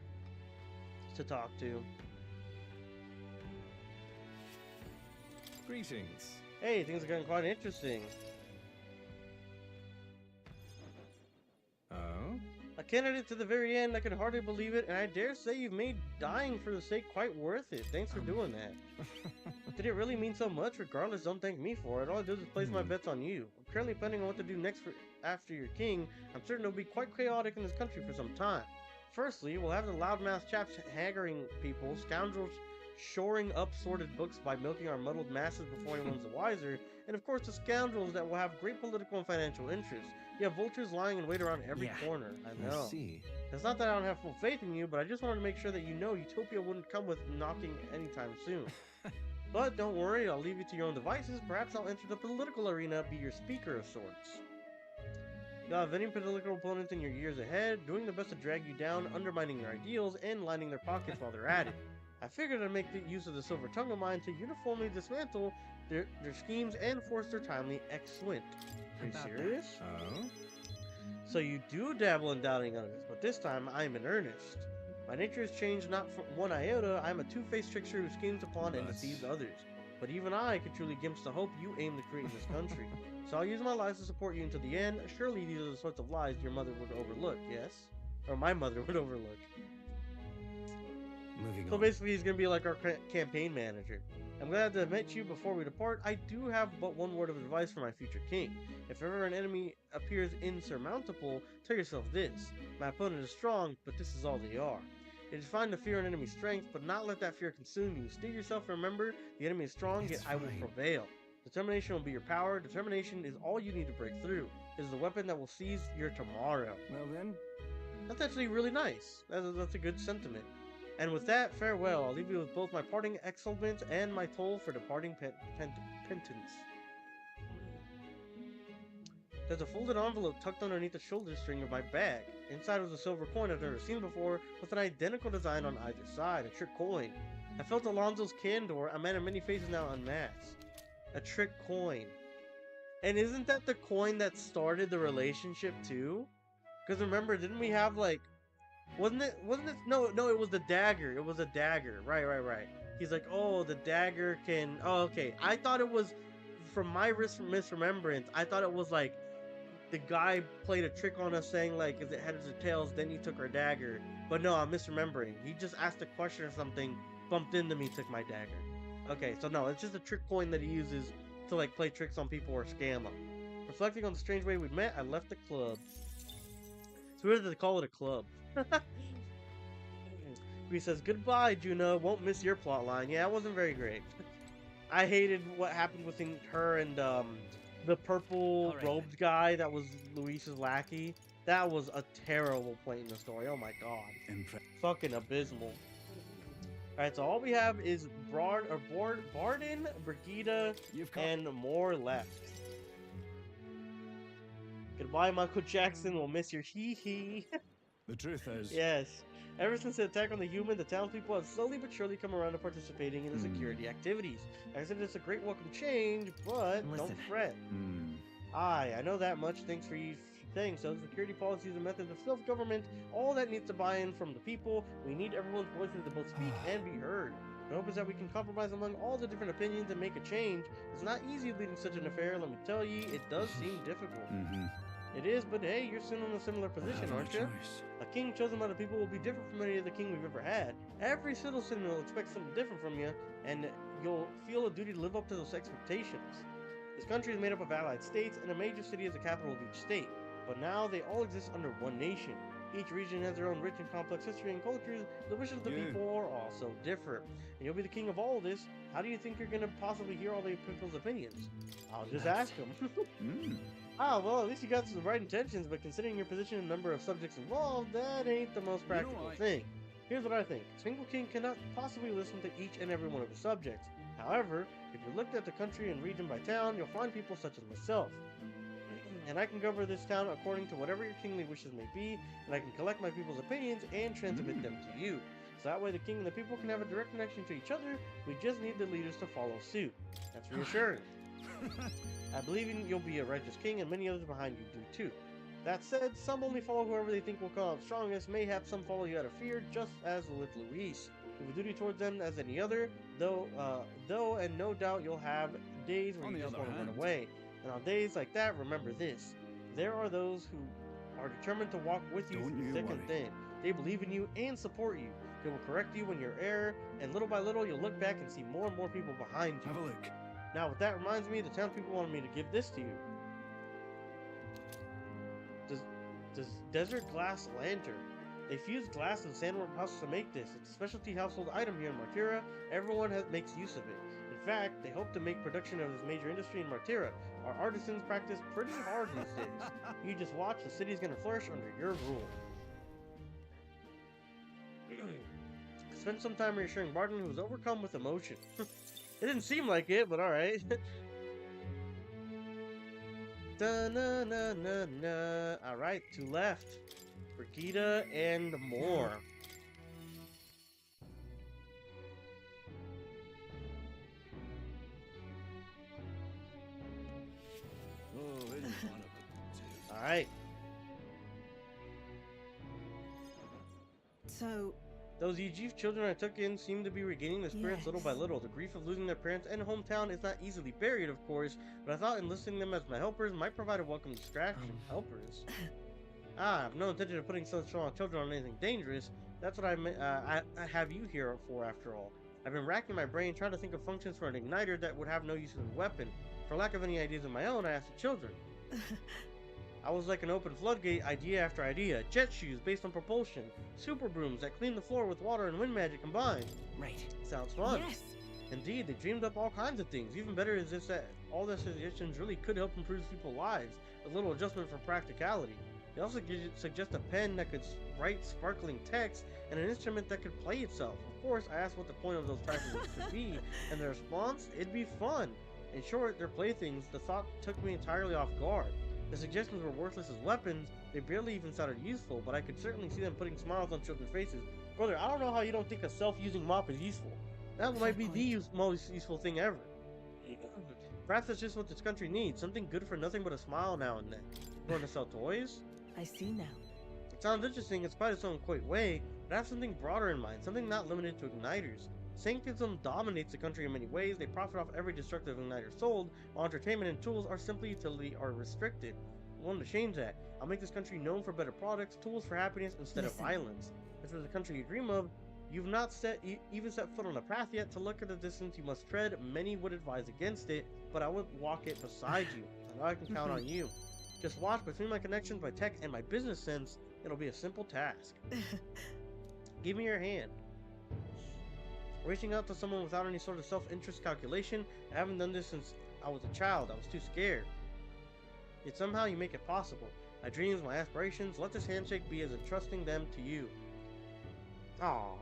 to talk to. Greetings. Hey, things are getting quite interesting. Oh? A candidate to the very end, I can hardly believe it, and I dare say you've made dying for the sake quite worth it. Thanks for doing that. Did it really mean so much? Regardless, don't thank me for it. All I do is place my bets on you. I'm currently planning on what to do next after you're king. I'm certain it'll be quite chaotic in this country for some time. Firstly, we'll have the loudmouth chaps haggling people, scoundrels shoring up sorted books by milking our muddled masses before anyone's the wiser, and of course the scoundrels that will have great political and financial interests. You have vultures lying in wait around every corner. I know. I see. It's not that I don't have full faith in you, but I just wanted to make sure that you know Utopia wouldn't come with knocking anytime soon. But don't worry, I'll leave you to your own devices. Perhaps I'll enter the political arena, be your speaker of sorts. You'll have any political opponents in your years ahead, doing their best to drag you down, undermining your ideals, and lining their pockets while they're at it. I figured I'd make use of the silver tongue of mine to uniformly dismantle their schemes and force their timely excellent. Are you serious? Oh? So you do dabble in doubting others, but this time I'm in earnest. My nature has changed not for one iota. I'm a two-faced trickster who schemes upon and deceives others. But even I could truly glimpse the hope you aim to create in this country. So I'll use my lies to support you until the end. Surely these are the sorts of lies your mother would overlook, yes? Or my mother would overlook. Moving So on. basically he's going to be like our campaign manager. I'm glad to admit you before we depart. I do have but one word of advice for my future king. If ever an enemy appears insurmountable, tell yourself this. My opponent is strong, but this is all they are. It is fine to fear an enemy's strength, but not let that fear consume you. Steel yourself and remember, the enemy is strong, yet I will prevail. Determination will be your power. Determination is all you need to break through. It is the weapon that will seize your tomorrow. Well then, That's actually really nice. That's a good sentiment. And with that, farewell. I'll leave you with both my parting excellence and my toll for departing penance. There's a folded envelope tucked underneath the shoulder string of my bag. Inside was a silver coin I've never seen before, with an identical design on either side, a trick coin. I felt Alonzo's candor, a man of many faces now unmasked. A trick coin. And isn't that the coin that started the relationship too? Because remember, didn't we have like, wasn't it, no, it was the dagger. It was a dagger. Right. He's like, oh, the dagger can, oh, okay. I thought it was, from my misremembrance, I thought it was like, the guy played a trick on us saying like, is it heads or tails? Then he took our dagger. But no, I'm misremembering. He just asked a question or something, bumped into me, took my dagger. Okay, so no, it's just a trick coin that he uses to like play tricks on people or scam them. Reflecting on the strange way we'd met, I left the club. It's weird that they call it a club. He says, goodbye, Januh. Won't miss your plot line. Yeah, it wasn't very great. I hated what happened with her and the purple robed guy that was Luis's lackey. That was a terrible point in the story. Oh my god. Fucking abysmal. Alright, so all we have is Barden, Brigida, and more left. Goodbye, Michael Jackson. We'll miss your hee-hee. The truth is... Yes. Ever since the attack on the human, the townspeople have slowly but surely come around to participating in the security activities. Like I said, it's a great welcome change, but don't fret. I know that much. Thanks for you saying so. Security policies and methods of self-government, all that needs to buy in from the people. We need everyone's voices to both speak and be heard. The hope is that we can compromise among all the different opinions and make a change. It's not easy leading such an affair, let me tell you. It does seem difficult. It is, but hey, you're still in a similar position, aren't you? A king chosen by the people will be different from any other king we've ever had. Every citizen will expect something different from you, and you'll feel a duty to live up to those expectations. This country is made up of allied states, and a major city is the capital of each state. But now they all exist under one nation. Each region has their own rich and complex history and cultures. The wishes of the people are also different. And you'll be the king of all this. How do you think you're going to possibly hear all the people's opinions? I'll just ask them. Well, at least you got some right intentions, but considering your position and number of subjects involved, that ain't the most practical thing. Here's what I think. A single king cannot possibly listen to each and every one of his subjects. However, if you looked at the country and region by town, you'll find people such as myself. And I can govern this town according to whatever your kingly wishes may be, and I can collect my people's opinions and transmit them to you. So that way the king and the people can have a direct connection to each other. We just need the leaders to follow suit. That's reassuring. I believe you'll be a righteous king, and many others behind you do too. That said, some only follow whoever they think will come out strongest. Mayhap some follow you out of fear, just as with Luis. You have a duty towards them as any other, though and no doubt you'll have days where you just want to run away. And on days like that, remember this. There are those who are determined to walk with you through thick and thin. They believe in you and support you. They will correct you when you're error, and little by little you'll look back and see more and more people behind you. Have a look. Now, with that reminds me, the townspeople wanted me to give this to you. Does Desert Glass Lantern. They fused glass and sandworm husks to make this. It's a specialty household item here in Martira. Everyone makes use of it. In fact, they hope to make production of this major industry in Martira. Our artisans practice pretty hard these days. You just watch, the city's gonna flourish under your rule. Spent some time reassuring Barton, who was overcome with emotion. It didn't seem like it, but alright. Alright, to left. Brigida and more. Alright. So... Those Ygif children I took in seem to be regaining their spirits little by little. The grief of losing their parents and hometown is not easily buried, of course, but I thought enlisting them as my helpers might provide a welcome distraction. Helpers? I have no intention of putting such strong children on anything dangerous. That's what I have you here for, after all. I've been racking my brain trying to think of functions for an igniter that would have no use as a weapon. For lack of any ideas of my own, I asked the children. I was like an open floodgate, idea after idea. Jet shoes based on propulsion. Super brooms that clean the floor with water and wind magic combined. Right. Sounds fun. Yes. Indeed, they dreamed up all kinds of things. Even better is this that all their suggestions really could help improve people's lives. A little adjustment for practicality. They also suggest a pen that could write sparkling text and an instrument that could play itself. Of course, I asked what the point of those trifles could be, and their response, it'd be fun. In short, their playthings, the thought took me entirely off guard. The suggestions were worthless as weapons, they barely even sounded useful, but I could certainly see them putting smiles on children's faces. Brother, I don't know how you don't think a self-using mop is useful. That might be the most useful thing ever. Perhaps that's just what this country needs, something good for nothing but a smile now and then. You want to sell toys? I see now. It sounds interesting in spite of its own quaint way, but I have something broader in mind, something not limited to igniters. Sanctism dominates the country in many ways. They profit off every destructive igniter sold, while entertainment and tools are simply utility are restricted. I want to change that. I'll make this country known for better products, tools for happiness instead of violence. As for the country you dream of, you've not even set foot on the path yet. To look at the distance you must tread, many would advise against it, but I would walk it beside you. I know I can count on you. Just watch, between my connections, my tech, and my business sense, it'll be a simple task. Give me your hand. Reaching out to someone without any sort of self-interest calculation, I haven't done this since I was a child. I was too scared. Yet somehow you make it possible. My dreams, my aspirations, let this handshake be as entrusting them to you. Aww.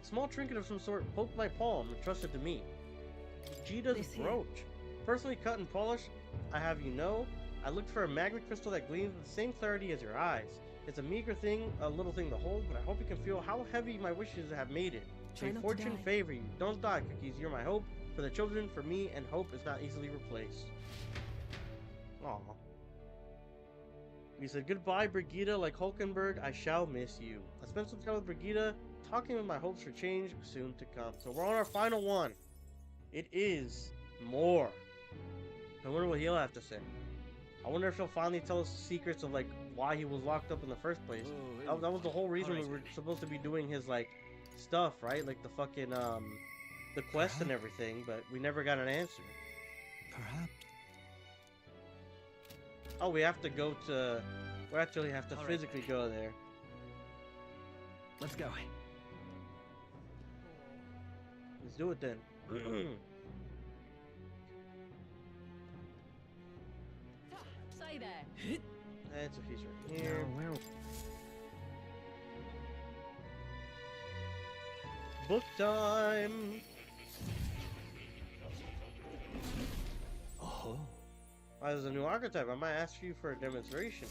Small trinket of some sort poked my palm, entrusted to me. Vegeta's brooch. Personally cut and polished, I have you know. I looked for a magnet crystal that gleams with the same clarity as your eyes. It's a meager thing, a little thing to hold, but I hope you can feel how heavy my wishes have made it. May fortune favor you. Don't die, Cookies. You're my hope. For the children, for me, and hope is not easily replaced. Aww. We said goodbye, Brigida. Like Hulkenberg, I shall miss you. I spent some time with Brigida, talking with my hopes for change soon to come. So we're on our final one. It is more. I wonder what he'll have to say. I wonder if he'll finally tell us the secrets of like why he was locked up in the first place. That was the whole reason we were supposed to be doing his like stuff, right? Like the fucking the quest and everything, but we never got an answer. Perhaps. Oh, we have to go to. We actually have to physically go there. Let's go. Let's do it then. Say there. That's a piece right here. Book time. Oh. There's a new archetype. I might ask you for a demonstration.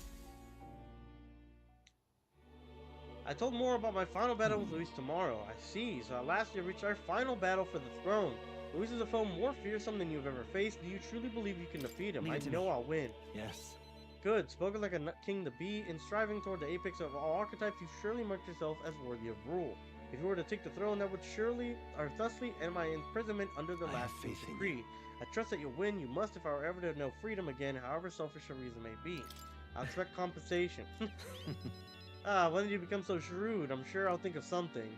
I told more about my final battle with Luis tomorrow. I see. So at last you reached our final battle for the throne. Luis is a foe more fearsome than you've ever faced. Do you truly believe you can defeat him? I know I'll win. Yes. Good. Spoken like a king to be. In striving toward the apex of all archetypes, you surely marked yourself as worthy of rule. If you were to take the throne, that would surely, or thusly, end my imprisonment under the last decree. I trust that you'll win. You must if I were ever to know freedom again, however selfish a reason may be. I'll expect compensation. When did you become so shrewd? I'm sure I'll think of something.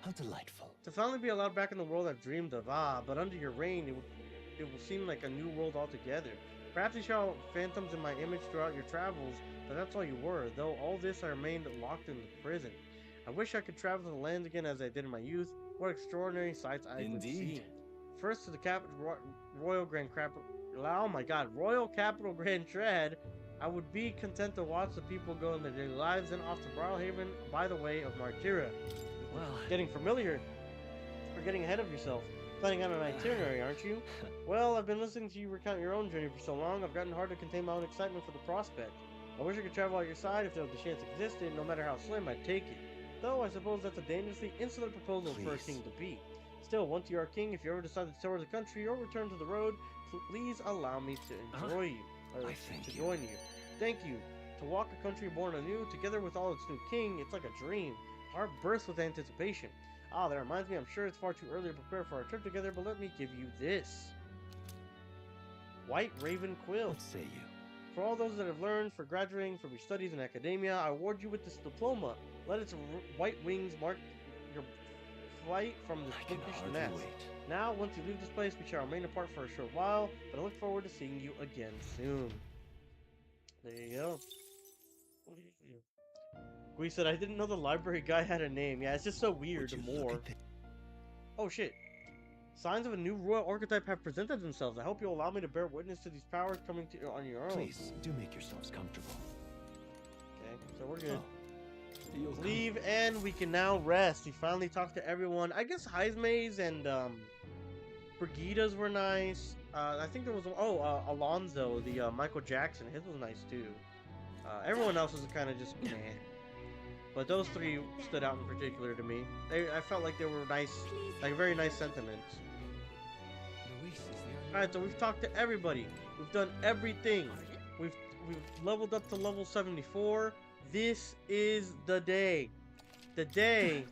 How delightful. To finally be allowed back in the world I've dreamed of. But under your reign, it will seem like a new world altogether. Perhaps you saw phantoms in my image throughout your travels, but that's all you were. Though all this, I remained locked in the prison. I wish I could travel to the land again as I did in my youth. What extraordinary sights I would see. First to the Royal Capital Grand Trad. I would be content to watch the people go in their daily lives, and off to Brawlhaven by the way of Martyra. Well, Getting familiar, or getting ahead of yourself. Planning out an itinerary, aren't you? Well, I've been listening to you recount your own journey for so long, I've gotten hard to contain my own excitement for the prospect. I wish I could travel at your side if the chance existed, no matter how slim, I'd take it. Though, I suppose that's a dangerously insolent proposal for a king to be. Still, once you are king, if you ever decide to tour the country or return to the road, please allow me to enjoy you. To join you. Thank you. To walk a country born anew, together with all its new king, it's like a dream. Heart bursts with anticipation. That reminds me, I'm sure it's far too early to prepare for our trip together, but let me give you this. White Raven Quill. What say you? For all those that have learned, for graduating from your studies in academia, I award you with this diploma. Let its white wings mark your flight from this bookish nest. Now, once you leave this place, we shall remain apart for a short while, but I look forward to seeing you again soon. There you go. We said, I didn't know the library guy had a name. Yeah, it's just so weird. Oh shit. Signs of a new royal archetype have presented themselves. I hope you'll allow me to bear witness to these powers coming to on your own. Please, do make yourselves comfortable. Okay, so we're good. Leave, and we can now rest. We finally talked to everyone. I guess heismays and Brigida's were nice. I think there was Alonzo, the Michael Jackson. His was nice too. Everyone else was kind of just meh. But those three stood out in particular to me. I felt like they were nice, like very nice sentiments. Alright, so we've talked to everybody. We've done everything. We've leveled up to level 74. This is the day. The day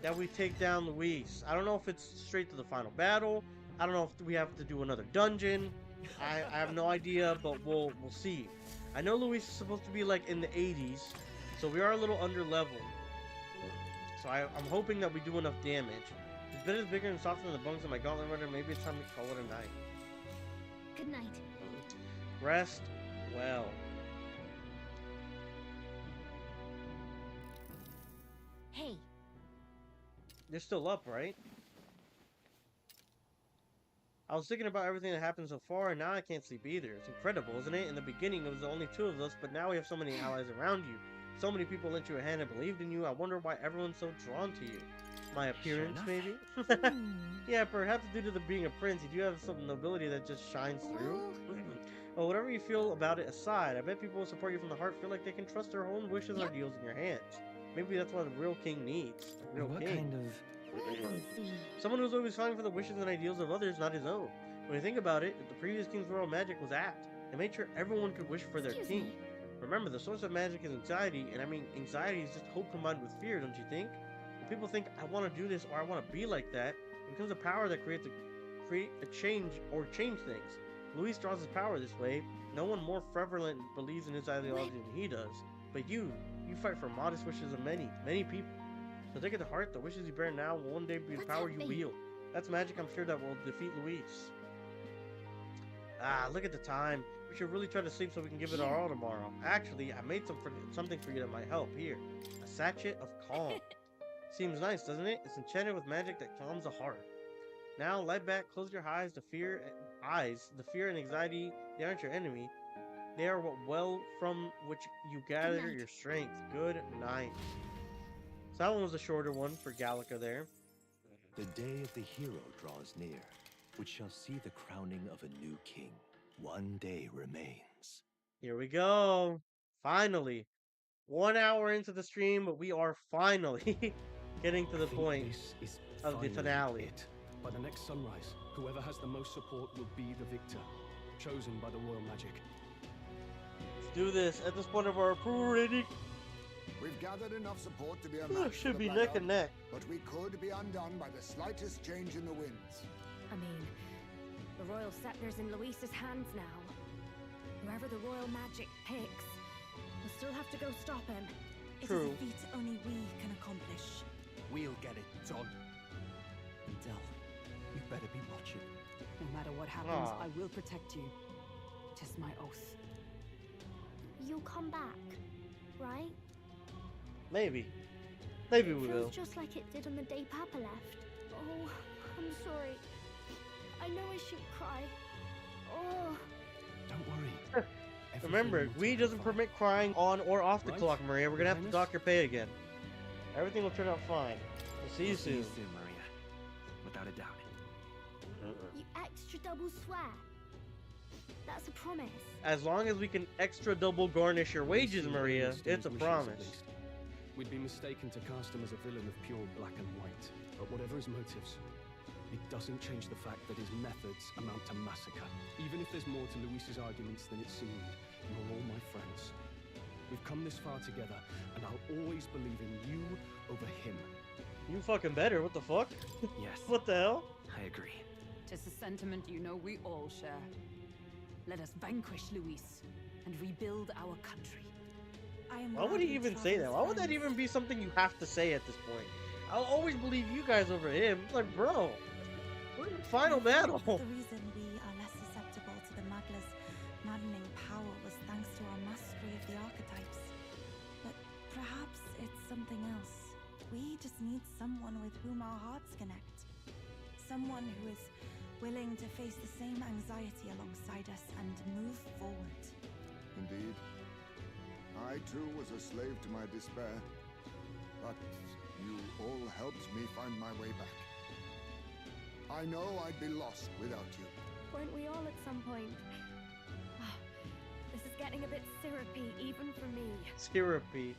that we take down Luis. I don't know if it's straight to the final battle. I don't know if we have to do another dungeon. I have no idea, but we'll see. I know Luis is supposed to be like in the 80s, so we are a little under level. So I'm hoping that we do enough damage. His bit is bigger and softer than the bones in my gauntlet runner. Maybe it's time to call it a night. Good night. Rest well. Hey. You're still up, right? I was thinking about everything that happened so far, and now I can't sleep either. It's incredible, isn't it? In the beginning, it was only two of us, but now we have so many allies around you. So many people lent you a hand and believed in you. I wonder why everyone's so drawn to you. My appearance, maybe? Yeah, perhaps due to the being a prince, you do have some nobility that just shines through. Well, whatever you feel about it aside, I bet people will support you from the heart, feel like they can trust their own wishes and ideals in your hands. Maybe that's what a real king needs. A real king. Kind of... Someone who's always fighting for the wishes and ideals of others, not his own. When you think about it, the previous king's royal magic was apt. It made sure everyone could wish for their king. Remember, the source of magic is anxiety, and I mean, anxiety is just hope combined with fear, don't you think? When people think, I want to do this, or I want to be like that, it becomes a power that create a change, or change things. Luis draws his power this way. No one more prevalent believes in his ideology than he does. But you fight for modest wishes of many people. So take it to heart, the wishes you bear now will one day be the power you wield. That's magic I'm sure that will defeat Luis. Ah, look at the time. We should really try to sleep so we can give it our all tomorrow. Actually, I made something for you that might help. Here, a sachet of calm. Seems nice, doesn't it? It's enchanted with magic that calms the heart. Now, lie back, close your eyes. The fear and anxiety, they aren't your enemy. They are what well from which you gather your strength. Good night. So that one was a shorter one for Gallica there. The day of the hero draws near, which shall see the crowning of a new king. One day remains. Here we go. Finally. 1 hour into the stream, but we are finally getting to the point of the finale. By the next sunrise, whoever has the most support will be the victor, chosen by the royal magic. Let's do this. At this point of our approval rating, we've gathered enough support to be a match. Should be neck and neck. But we could be undone by the slightest change in the winds. I mean, the royal scepter's in Luis's hands now. Whoever the royal magic picks, we'll still have to go stop him. True. It is a feat only we can accomplish. We'll get it done. Del, you better be watching. No matter what happens, I will protect you. 'Tis my oath. You'll come back, right? Maybe. Maybe we will. Feels just like it did on the day Papa left. Oh, I'm sorry. I know I shouldn't cry. Oh. Don't worry. Remember, we doesn't permit crying on or off the clock, Maria. We're gonna have to dock your pay again. Everything will turn out fine. We'll see you soon. Maria. Without a doubt. You extra double swear. That's a promise. As long as we can extra double garnish your wages, Maria, it's a promise. We'd be mistaken to cast him as a villain of pure black and white. But whatever his motives, it doesn't change the fact that his methods amount to massacre. Even if there's more to Luis's arguments than it seemed, you're all my friends. We've come this far together, and I'll always believe in you over him. You fucking better. What the fuck? Yes. What the hell? I agree. 'Tis a sentiment you know we all share. Let us vanquish Luis and rebuild our country. Why would he even say that? Why would that even be something you have to say at this point? I'll always believe you guys over him. It's like, bro, we're in the final battle. The reason we are less susceptible to the Magla's maddening power was thanks to our mastery of the archetypes. But perhaps it's something else. We just need someone with whom our hearts connect. Someone who is willing to face the same anxiety alongside us and move forward. Indeed. I too was a slave to my despair. But you all helped me find my way back. I know I'd be lost without you. Weren't we all at some point? Ah, this is getting a bit syrupy, even for me. Syrupy.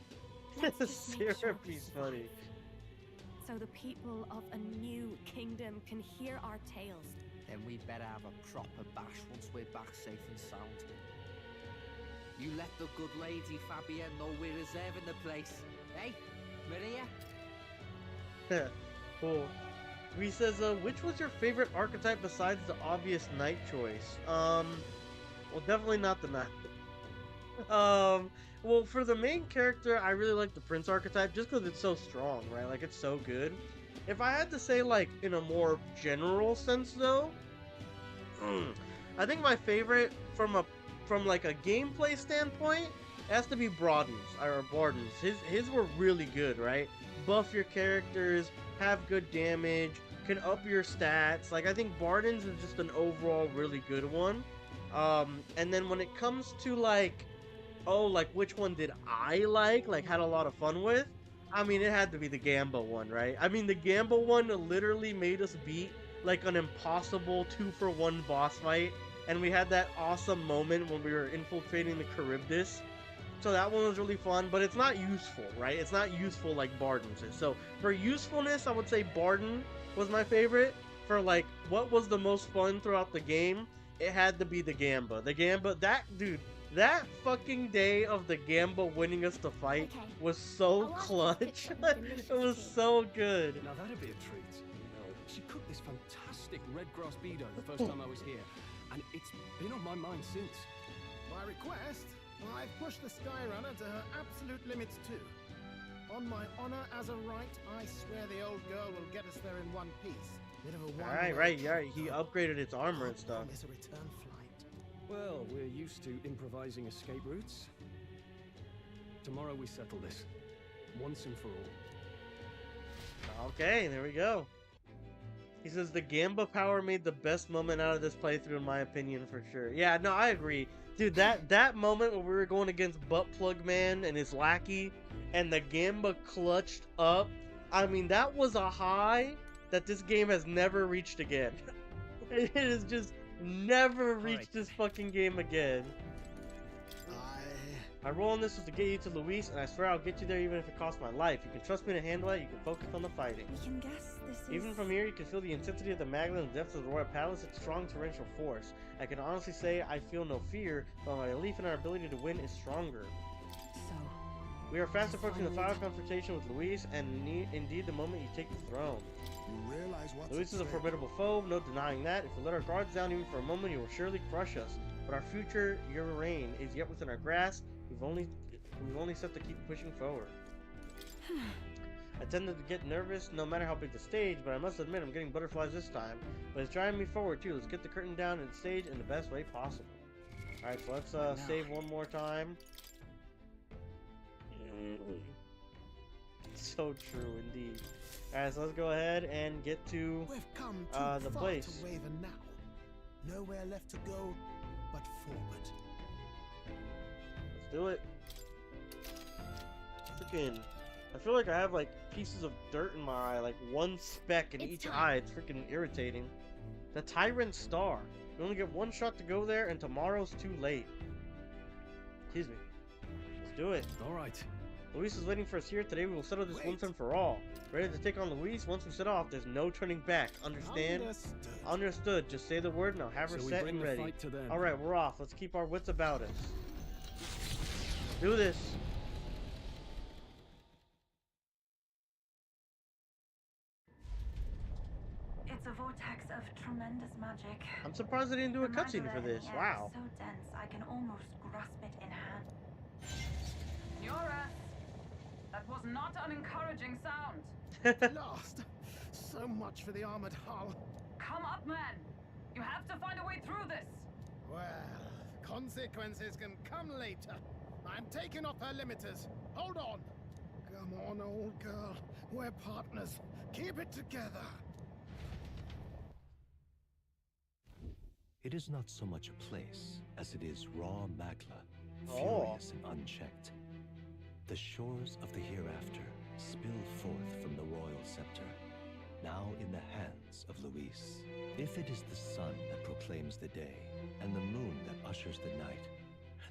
Let's just make sure we Syrupy's survive. funny. So the people of a new kingdom can hear our tales. Then we better have a proper bash once we're back safe and sound. You let the good lady Fabienne know we're reserving the place. Hey, Maria? Cool. He says, which was your favorite archetype besides the obvious knight choice? Well, definitely not the knight. Well, for the main character, I really like the prince archetype just because it's so strong, right? Like, it's so good. If I had to say, like, in a more general sense, though, I think my favorite from like a gameplay standpoint has to be Broden's or Barden's. His were really good, right? Buff your characters, have good damage, can up your stats. Like, I think Barden's is just an overall really good one. And then when it comes to like, oh, like which one did I like had a lot of fun with? I mean, it had to be the Gamba one, right? I mean, the Gamba one literally made us beat like an impossible 2-for-1 boss fight, and we had that awesome moment when we were infiltrating the Charybdis. So that one was really fun, but it's not useful, right? It's not useful like Barden's is. So for usefulness, I would say Barden was my favorite. For like what was the most fun throughout the game, it had to be the Gamba. The Gamba, that fucking day of the Gamba winning us the fight was so clutch. It was so good. Now that'd be a treat. She cooked this fantastic red grass bedo the first time I was here, and it's been on my mind since. By request, I've pushed the skyrunner to her absolute limits too. On my honor as a right, I swear the old girl will get us there in one piece. Bit of a Right. He upgraded its armor and stuff. It's a return flight. Well, we're used to improvising escape routes. Tomorrow we settle this, once and for all. Okay, there we go. He says the Gamba power made the best moment out of this playthrough, in my opinion, for sure. Yeah, no, I agree. Dude, that moment when we were going against Buttplug Man and his lackey, and the Gamba clutched up, I mean, that was a high that this game has never reached again. It has just never reached this fucking game again. My role in this was to get you to Luis, and I swear I'll get you there even if it costs my life. You can trust me to handle it, you can focus on the fighting. We can guess this is... Even from here, you can feel the intensity of the magma and the depths of the Royal Palace, its strong torrential force. I can honestly say I feel no fear, but my belief in our ability to win is stronger. So... We are fast approaching the final confrontation with Luis, and indeed the moment you take the throne. You realize what's Luis is a formidable foe, no denying that. If we let our guards down even for a moment, he will surely crush us. But our future, your reign, is yet within our grasp. We've only set to keep pushing forward. I tend to get nervous no matter how big the stage, but I must admit I'm getting butterflies this time. But it's driving me forward too. Let's get the curtain down and the stage in the best way possible. Alright, so let's save one more time. So true indeed. Alright, so let's go ahead and get to We've come the far place. to waver now. Nowhere left to go but forward. Let's do it. Freaking, I feel like I have like pieces of dirt in my eye, like one speck in each eye. It's freaking irritating. The Tyrant Star. We only get one shot to go there, and tomorrow's too late. Excuse me. Let's do it. All right. Luis is waiting for us here. Today we will settle this once and for all. Ready to take on Luis? Once we set off, there's no turning back. Understand? Understood. Just say the word and I'll have her set and ready. Alright, we're off. Let's keep our wits about us. Do this. It's a vortex of tremendous magic. I'm surprised they didn't do a cutscene for this. Wow. So dense, I can almost grasp it in hand. Yoras! That was not an encouraging sound. Lost. So much for the armored hull. Come up, man. You have to find a way through this. Well, consequences can come later. I'm taking off her limiters. Hold on. Come on, old girl. We're partners. Keep it together. It is not so much a place as it is raw magma, furious and unchecked. The shores of the hereafter spill forth from the royal scepter. now in the hands of Luis. If it is the sun that proclaims the day, and the moon that ushers the night,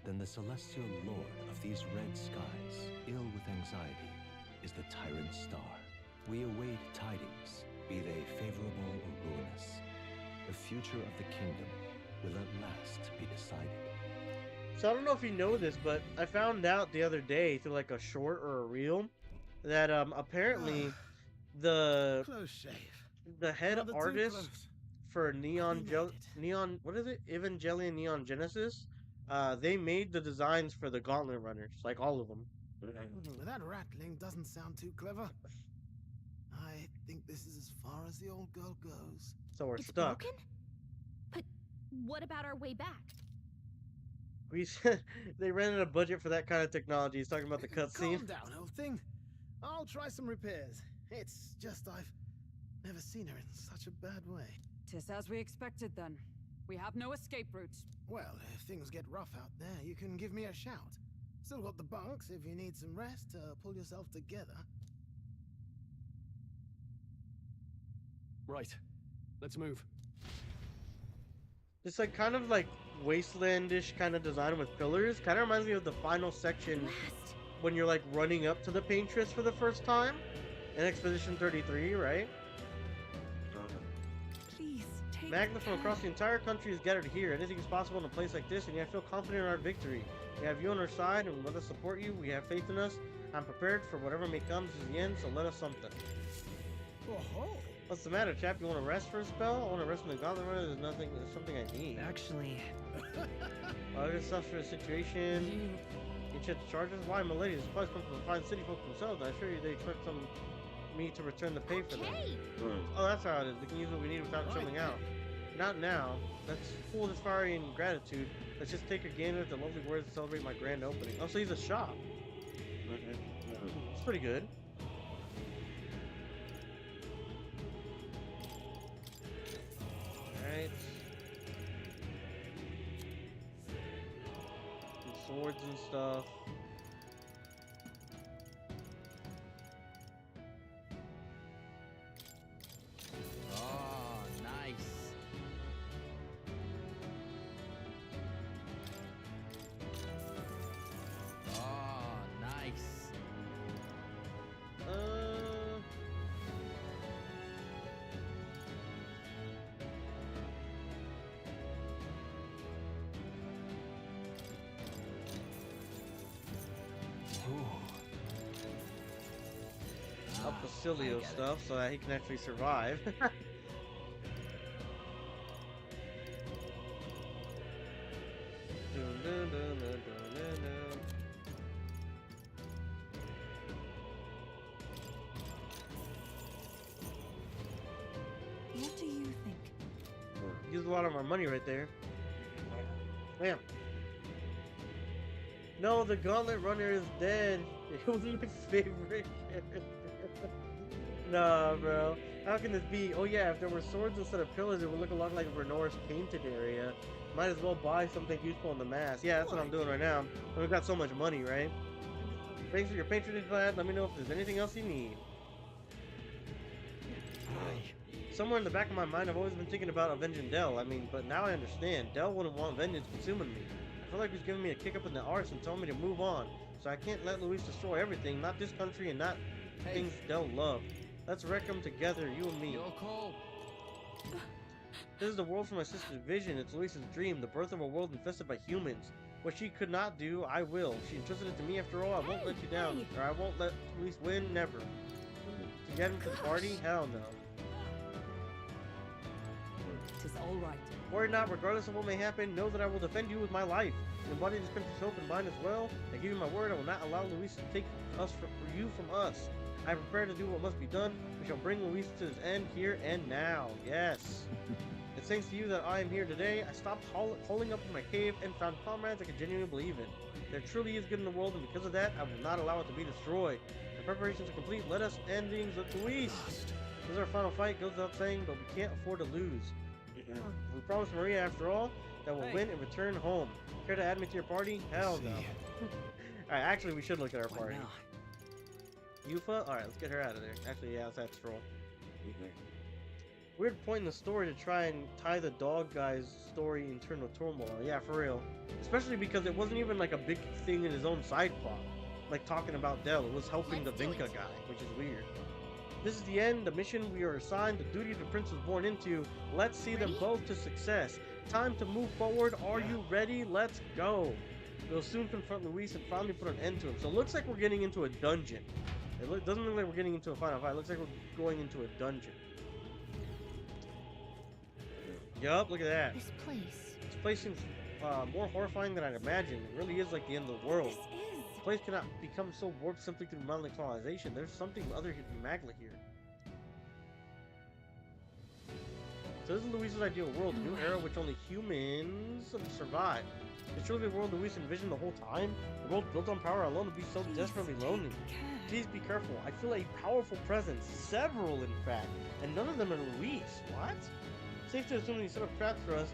then the celestial lord of these red skies, ill with anxiety, is the tyrant star. We await tidings, be they favorable or ruinous. The future of the kingdom will at last be decided. So I don't know if you know this, but I found out the other day through like a short or a reel that apparently the head artist for Neon, what is it? Evangelion Neon Genesis. They made the designs for the Gauntlet Runners, like all of them. That rattling doesn't sound too clever. I think this is as far as the old girl goes. So we're It's stuck. broken? But what about our way back? They ran out of budget for that kind of technology. He's talking about the cutscene. Calm down, old thing. I'll try some repairs. It's just I've never seen her in such a bad way. 'Tis as we expected then. We have no escape route. Well, if things get rough out there, you can give me a shout. Still got the bunks if you need some rest to pull yourself together. Right. Let's move. It's like kind of like wastelandish kind of design with pillars. Kind of reminds me of the final section when you're like running up to the Paintress for the first time in Expedition 33, right? Please take Magna from across the entire country is gathered here. Anything is possible in a place like this, and I feel confident in our victory. We have you on our side, and let us support you. We have faith in us. I'm prepared for whatever may come. This is the end, so let us something. Oh-ho. What's the matter, chap? You want to rest for a spell? I want to rest in the Gauntlet Runner. There's something I need. Actually... Other stuff for the situation. You check the charges? Why, my lady? The supplies come from the fine city folk themselves. I assure you they expect me to return the pay for them. Oh, that's how it is. We can use what we need without shelling out. Not now. That's full of inspiring gratitude. Let's just take a gander at the lovely words to celebrate my grand opening. Oh, so he's a shop. It's pretty good. Alright. Some swords and stuff. Oh, nice. Oh, nice. Up Basilio stuff so that he can actually survive. What do you think? Used a lot of our money right there. Bam. No, the Gauntlet Runner is dead. It was my favorite character. Nah, bro. How can this be? Oh yeah, if there were swords instead of pillars, it would look a lot like Renor's painted area. Might as well buy something useful in the mass. Yeah, that's what I'm doing right now. And we've got so much money, right? Thanks for your patronage, lad. Let me know if there's anything else you need. Somewhere in the back of my mind, I've always been thinking about avenging Del. I mean, but now I understand. Del wouldn't want vengeance consuming me. I feel like he's giving me a kick up in the arse and telling me to move on. So I can't let Luis destroy everything, not this country and not things Del loved. Let's wreck them together, you and me. Your call. This is the world from my sister's vision. It's Luis's dream, the birth of a world infested by humans. What she could not do, I will. She entrusted it to me after all. I won't let you down. Or I won't let Luis win, never. To get him to the party? Hell no. Tis all right. Worry not, regardless of what may happen, know that I will defend you with my life. And embody this country's hope and mine as well. I give you my word, I will not allow Luis to take you from us. I am prepared to do what must be done. We shall bring Luis to his end here and now. Yes. It's thanks to you that I am here today. I stopped holing up in my cave and found comrades I could genuinely believe in. There truly is good in the world, and because of that, I will not allow it to be destroyed. The preparations are complete. Let us end things with Luis. This is our final fight, goes without saying, but we can't afford to lose. We promised Maria, after all, that we'll win and return home. Care to add me to your party? Hell no. Alright, actually, we should look at our party. Yufa? Alright, let's get her out of there. Actually, yeah, let's add Strohl. Weird point in the story to try and tie the dog guy's story internal turmoil. Yeah, for real. Especially because it wasn't even like a big thing in his own side plot. Like talking about Dell. It was helping the Vinca guy, which is weird. This is the end, the mission we are assigned, the duty the prince was born into. Let's see them both to success. Time to move forward. Are you ready? Let's go. We'll soon confront Luis and finally put an end to him. So it looks like we're getting into a dungeon. It doesn't look like we're getting into a final fight. It looks like we're going into a dungeon. Yup, look at that. This place seems more horrifying than I'd imagined. It really is like the end of the world. The place cannot become so warped simply through mountain colonization. There's something other than Magla here. So this is Luis's ideal world, a new era which only humans survive. It's truly the world Luis envisioned the whole time. A world built on power alone to be so desperately lonely. Please be careful. I feel a powerful presence, several in fact, and none of them are Luis. What? Safe to assume he set up traps for us.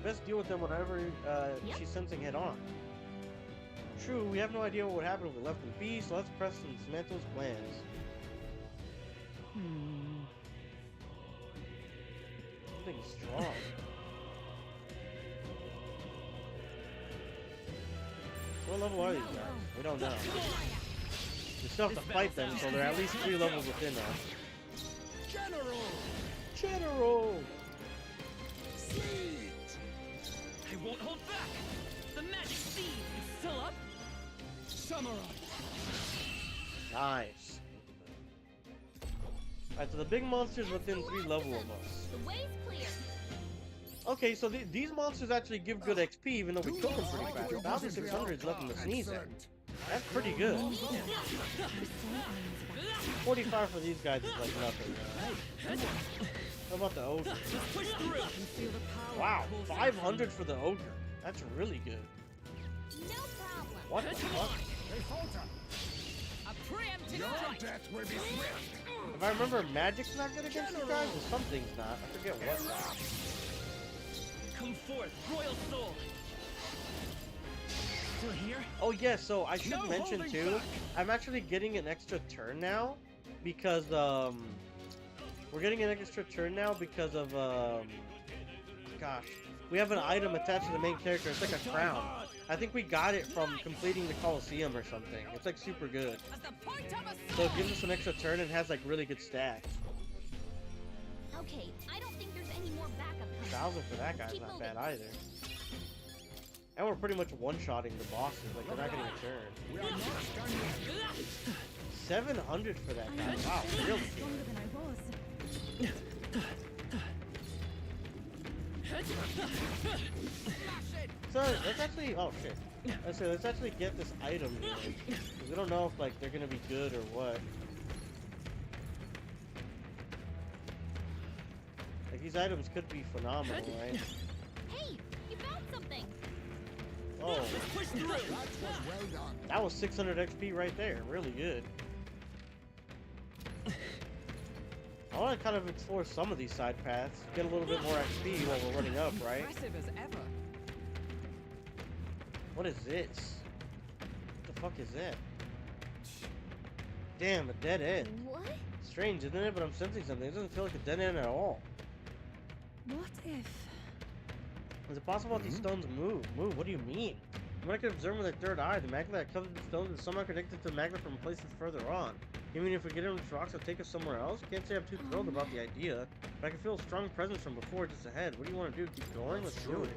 Best deal with them whenever she's sensing head on. True, we have no idea what would happen if we left them be, so let's press and dismantle his plans. Something strong. What level are these guys? We don't know. We still have to fight them, so they're at least 3 levels within us. General! I won't hold back! The magic seed is still up! Samurai! Nice. Alright, so the big monster's within 3 levels of us. The way's clear. Okay, so these monsters actually give good XP, even though we kill them pretty fast. 1,600 is nothing to sneeze at. That's pretty good. 45 for these guys is like nothing. How about the ogre? Wow, 500 for the ogre. That's really good. No problem. What the fuck? A preemptive strike. Will be swift. If I remember, magic's not good against these guys, or something's not. I forget what. Come forth, royal soul. Still here? Oh yeah, so I should mention too, I'm actually getting an extra turn now because we're getting an extra turn now because of gosh, we have an item attached to the main character. It's like a crown. I think we got it from completing the Colosseum or something. It's like super good. So it gives us an extra turn and has like really good stats. Okay, I don't think there's any more backup. 1,000 for that guy's not bad either. And we're pretty much one-shotting the bosses, like they're not getting a turn. 700 for that guy. Wow, really? So let's actually, oh shit. Let's actually get this item here. 'Cause we don't know if like they're gonna be good or what. Like these items could be phenomenal, right? Hey, you found something. Oh, that was 600 XP right there. Really good. I want to kind of explore some of these side paths, get a little bit more XP while we're running up, right? Impressive as ever. What is this? What the fuck is that? Damn, a dead end. What? Strange, isn't it? But I'm sensing something. It doesn't feel like a dead end at all. What if? Is it possible that these stones move? Move? What do you mean? From what I can observe with a third eye, the magma that covers the stones is somehow connected to magma from places further on. You mean if we get on these rocks, it'll take us somewhere else? Can't say I'm too thrilled about the idea, but I can feel a strong presence from before just ahead. What do you want to do? Keep going? Let's do it.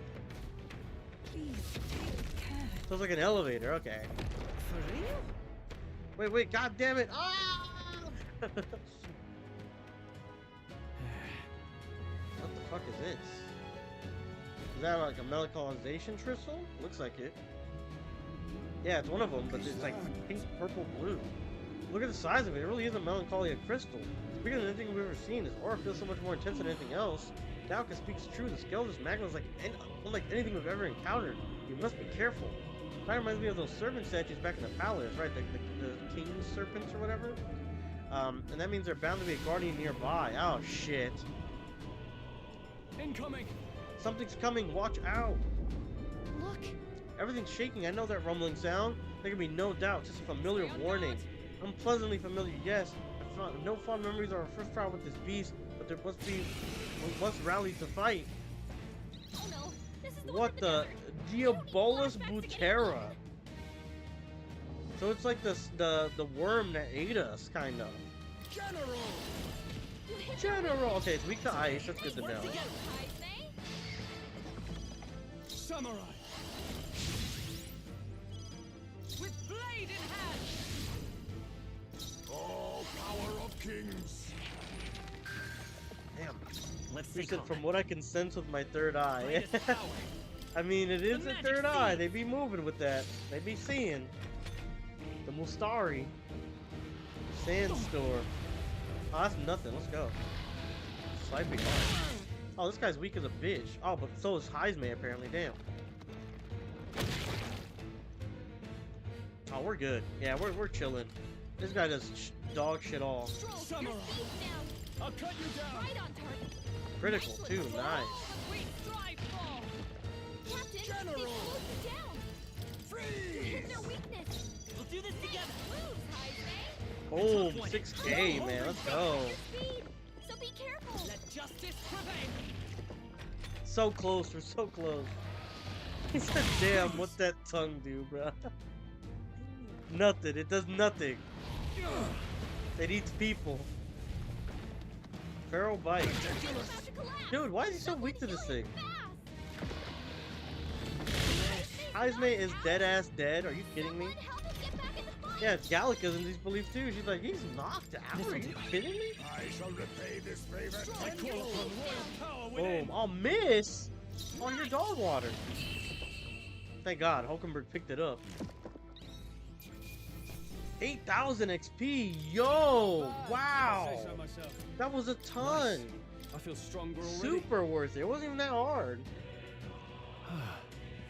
Please take care. Sounds like an elevator. Okay. For real? Wait, god damn it! Ah! What the fuck is this? Is that like a melancolization crystal? Looks like it. Yeah, it's one of them, but it's like pink, purple, blue. Look at the size of it. It really is a melancholia crystal. It's bigger than anything we've ever seen. This aura feels so much more intense than anything else. Dauka speaks true. The scale of this magma is like unlike anything we've ever encountered. You must be careful. Kind of reminds me of those serpent statues back in the palace, right? The king serpents or whatever. And that means there's bound to be a guardian nearby. Oh shit! Incoming! Something's coming. Watch out! Look. Everything's shaking. I know that rumbling sound. There can be no doubt. Just a familiar warning. Unpleasantly familiar, yes. I no fond memories of our first trial with this beast, but we must rally to fight. Oh no, this is What the Diabolus Butera? So it's like the worm that ate us, kind of. General. Okay, it's weak to ice. That's good to know. Samurai. With blade in hand. Oh, power of kings. Damn. Let's He take said, on from what I can sense with my third eye. I mean, it is a third eye. They be moving with that. They be seeing. The Mustari. Sandstorm. Oh, that's nothing. Let's go. Swiping hard. Oh, this guy's weak as a bitch. Oh, but so is heismay apparently. Damn. Oh, we're good. Yeah, we're chilling. This guy does dog shit all. Samurai. I'll cut you down. Right on target. Critical too. Nice. Captain, General. They slowed you down. Freeze. Hit their weakness. We'll do this together. Moves, heismay. Boom. 6K, man. Let's go. Speed. So be careful. Let justice prevail. So close. We're so close. He said, damn, what's that tongue do, bro? Nothing. It does nothing. It eats people. Feral bite. Dude, why is he so weak to this thing? Heismay is dead-ass dead. Are you kidding me? Yeah, Gallica's in these beliefs too. She's like, he's knocked out. Are you kidding me? I shall repay this favor. I call upon royal power Boom. within. I'll miss on your dog water. Thank God, Hulkenberg picked it up. 8,000 XP. Yo, wow. I say so myself. That was a ton. Nice. I feel stronger already. Super worth it. It wasn't even that hard.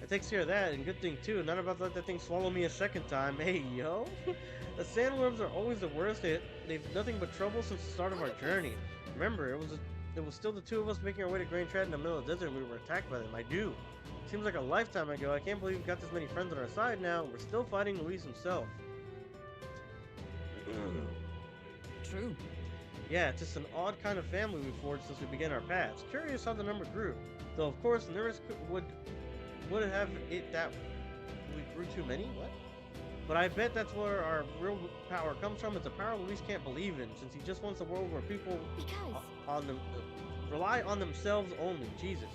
It takes care of that, and good thing too. Not about to let that thing swallow me a second time. Hey, yo. The sandworms are always the worst. They've nothing but trouble since the start of our journey. Remember, it was still the two of us making our way to Grand Trad in the middle of the desert, and we were attacked by them. I do. Seems like a lifetime ago. I can't believe we've got this many friends on our side now. We're still fighting Luis himself. True. Yeah, it's just an odd kind of family we forged since we began our paths. Curious how the number grew. Though, of course, the nearest would have it that we grew too many? What? But I bet that's where our real power comes from. It's a power Luis can't believe in, since he just wants a world where people rely on themselves only. Jesus.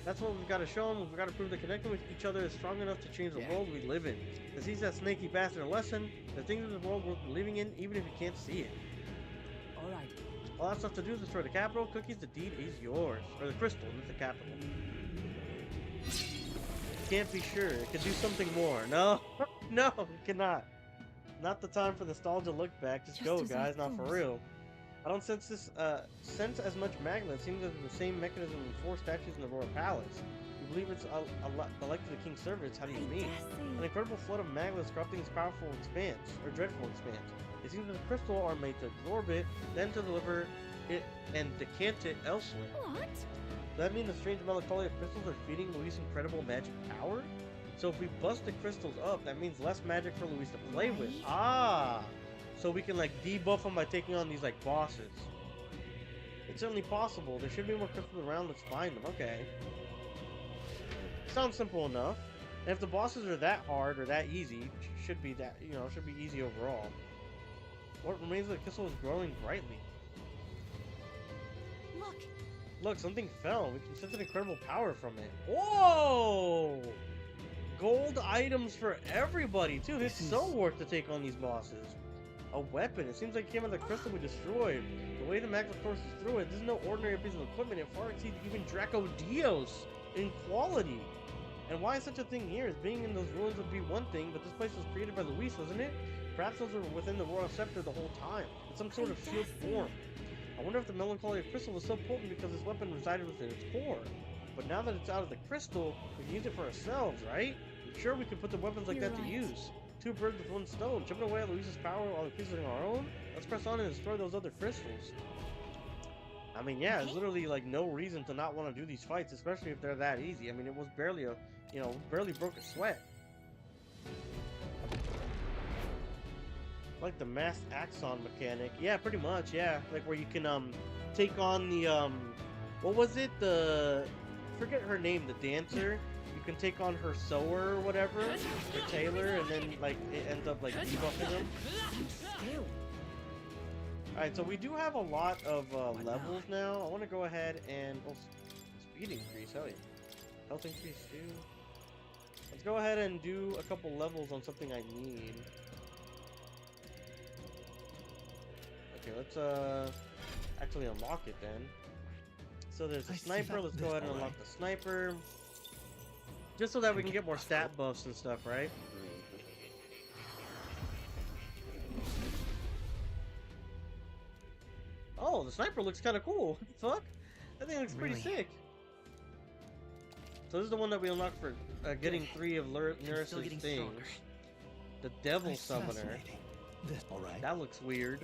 That's what we've got to show him. We've got to prove that connecting with each other is strong enough to change the world we live in. Because he's that snaky bastard a lesson. The things in the world we're living in, even if you can't see it. Alright. All that stuff to do is destroy the capital. Cookies, the deed is yours. Or the crystal, not the capital. Can't be sure. It could do something more. No. No, it cannot. Not the time for nostalgia look back. Just go, guys. Not for real. I don't sense this, sense as much magma. It seems to be the same mechanism in 4 statues in the Royal Palace. You believe it's elected the King's servants? How do you mean? An incredible flood of magma is corrupting this powerful expanse, or dreadful expanse. It seems that the crystal are made to absorb it, then to deliver it and decant it elsewhere. What? Does that mean the strange melancholy of crystals are feeding Luis incredible magic power? So if we bust the crystals up, that means less magic for Luis to play with. Ah! So we can like debuff them by taking on these like bosses. It's certainly possible. There should be more crystals around. Let's find them. Okay. Sounds simple enough. And if the bosses are that hard or that easy, should be that, you know, should be easy overall. What remains of the crystal is growing brightly. Look. Look, something fell. We can sense an incredible power from it. Whoa! Gold items for everybody too. It's so worth to take on these bosses. A weapon. It seems like it came out of the crystal we destroyed. The way the magma courses through it, this is no ordinary piece of equipment. It far exceeds even Draco Dios in quality. And why such a thing here? Is being in those ruins would be one thing, but this place was created by Luis, wasn't it? Perhaps those were within the royal scepter the whole time. It's some sort of sealed form. I wonder if the melancholy of crystal was so potent because this weapon resided within its core. But now that it's out of the crystal, we can use it for ourselves, right? Sure, we could put the weapons like that to use. 2 birds with 1 stone. Chipping away at Luis's power while increasing our own. Let's press on and destroy those other crystals. I mean, yeah, there's literally like no reason to not want to do these fights, especially if they're that easy. I mean, it was barely a, you know, barely broke a sweat. Like the mass axon mechanic. Yeah, pretty much, yeah. Like where you can take on the what was it? The forget her name, the dancer. You can take on her sewer or whatever, or tailor, and then like it ends up like debuffing them. Alright, so we do have a lot of levels now. I want to go ahead and speed increase, hell yeah. Health increase too. Let's go ahead and do a couple levels on something I need. Okay, let's actually unlock it then. So there's a sniper. Let's go ahead and unlock the sniper. Just so that we can get more stat buffs and stuff, right? Oh, the sniper looks kind of cool. What the fuck? That thing looks pretty sick. So this is the one that we unlocked for getting 3 of Nurse's things. The Devil Summoner. That looks weird.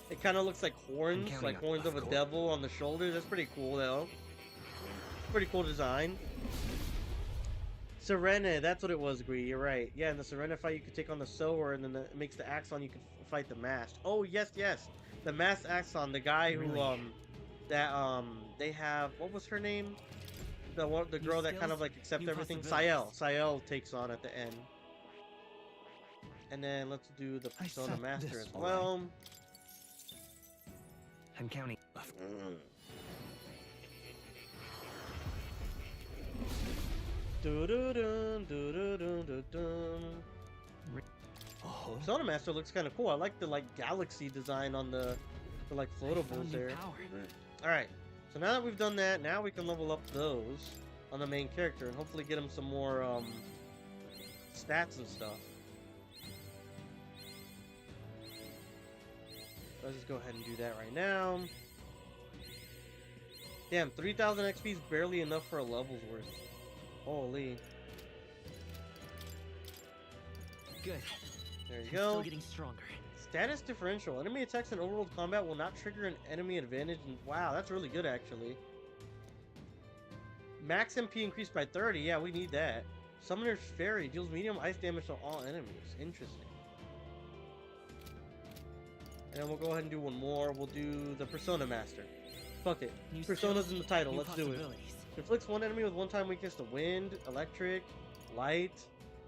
It kind of looks like horns of a devil on the shoulders. That's pretty cool, though. Pretty cool design. Serena, that's what it was, Gree. You're right. Yeah, in the Serena fight, you could take on the Sower, and then it makes the Axon. You can fight the Masked. Oh yes, yes. The Masked Axon, the guy who they have. What was her name? The girl that kind of like accepts everything. Sael takes on at the end. And then let's do the Persona Master as well. I'm counting. Persona Master looks kind of cool. I like the galaxy design on the like floatables there. All right. So now that we've done that, now we can level up those on the main character and hopefully get him some more stats and stuff. Let's just go ahead and do that right now. Damn, 3,000 XP is barely enough for a level's worth. Holy. Good. There you go. Still getting stronger. Status differential. Enemy attacks in overworld combat will not trigger an enemy advantage. And wow, that's really good actually. Max MP increased by 30. Yeah, we need that. Summoner's Fairy deals medium ice damage to all enemies. Interesting. And then we'll go ahead and do one more. We'll do the Persona Master. Fuck it. Persona's in the title. Let's do it. Inflicts one enemy with one-time weakness to wind, electric, light.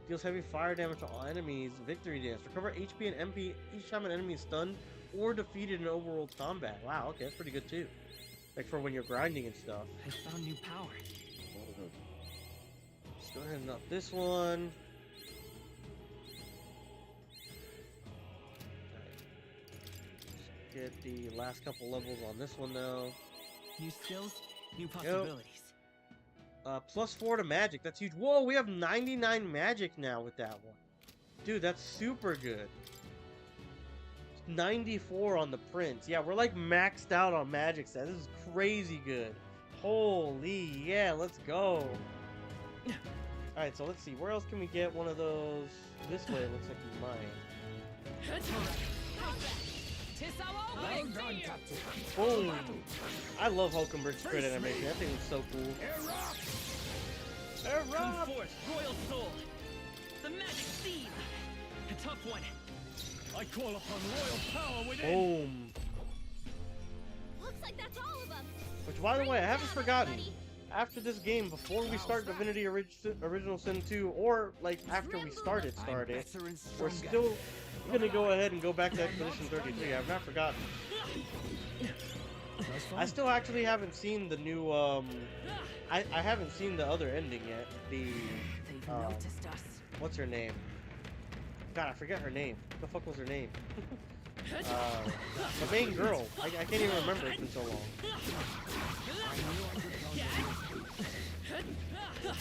Deals heavy fire damage to all enemies. Victory dance. Recover HP and MP each time an enemy is stunned or defeated in overworld combat. Wow, okay, that's pretty good too. Like for when you're grinding and stuff. I found new power. Let's go ahead and up this one. Get the last couple levels on this one though. New skills, new possibilities. +4 to magic. That's huge. Whoa, we have 99 magic now with that one. Dude, that's super good. 94 on the prince. Yeah, we're like maxed out on magic stats. This is crazy good. Holy, yeah, let's go. Alright, so let's see. Where else can we get one of those? This way, it looks like we might. Boom! I love Hulkenberg's crit animation. That thing is so cool. Come forth, Royal Soul! The magic seed! A tough one. I call upon royal power within. Boom! Looks like that's all of them. Which, by the way, I haven't forgotten. After this game, before we start Divinity Original Sin 2, or like after we start it, we're still gonna go ahead and go back to Expedition 33. I've not forgotten. I still actually haven't seen the new I haven't seen the other ending yet. The what's her name? God, I forget her name. What the fuck was her name? The main girl. I can't even remember. It's been so long.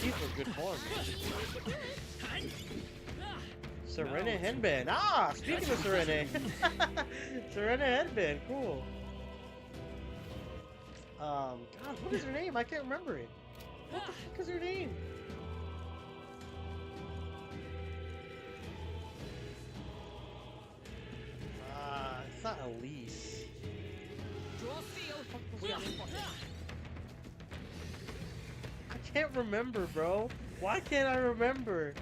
These were good form. Serena Headband. Ah, speaking of Serena. Serena Headband, cool. God, what is her name? I can't remember it. What the fuck is her name? It's not Elise. I can't remember, bro. Why can't I remember?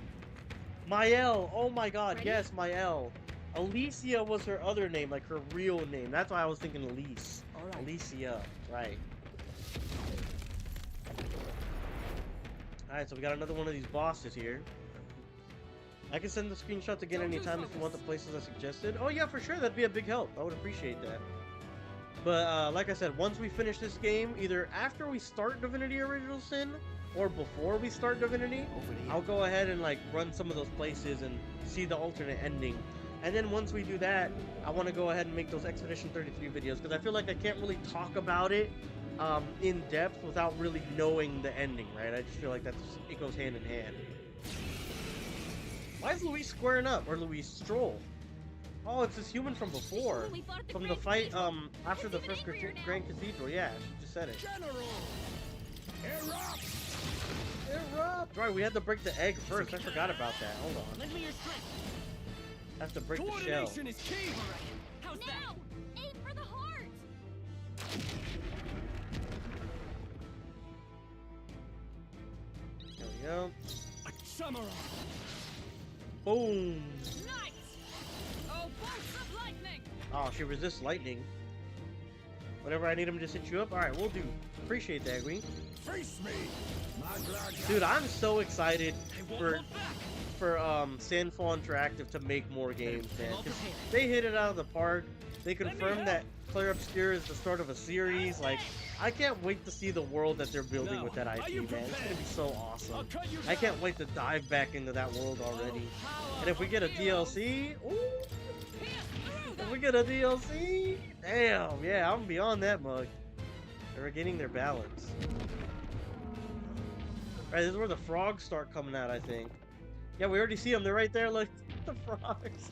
Mael. Oh my god, yes, Mael. Alicia was her other name, like her real name. That's why I was thinking Elise. Alright. Alicia, right. Alright, so we got another one of these bosses here. I can send the screenshot again anytime if you want the places I suggested. Oh yeah, for sure, that'd be a big help. I would appreciate that. But like I said, once we finish this game, either after we start Divinity Original Sin, or before we start Divinity, I'll go ahead and like run some of those places and see the alternate ending. And then once we do that, I want to go ahead and make those Expedition 33 videos, because I feel like I can't really talk about it in depth without really knowing the ending, right? I just feel like it goes hand in hand. Why is Luis squaring up? Or Luis Strohl? Oh, it's this human from before. From the fight after the first Grand Cathedral. Yeah, she just said it. Erupt! Erupt! Right, we had to break the egg first. I forgot about that. Hold on. Lend me your strength. Have to break the shell. Coordination is key. How's that? Aim for the heart. There we go. A samurai. Boom. Nice. Oh, bolts of lightning. Oh, she resists lightning. Whatever I need him to sit you up. Alright, we'll do. Appreciate that, Green. Face me! Dude, I'm so excited for Sandfall Interactive to make more games, man. 'Cause they hit it out of the park. They confirmed that Clair Obscur is the start of a series. Like, I can't wait to see the world that they're building with that IP, man. It's gonna be so awesome. I can't wait to dive back into that world already. And if we get a DLC, ooh, if we get a DLC, damn, yeah, I'm beyond that mug. They're regaining their balance. Alright, this is where the frogs start coming out, I think. Yeah, we already see them. They're right there. Look, the frogs.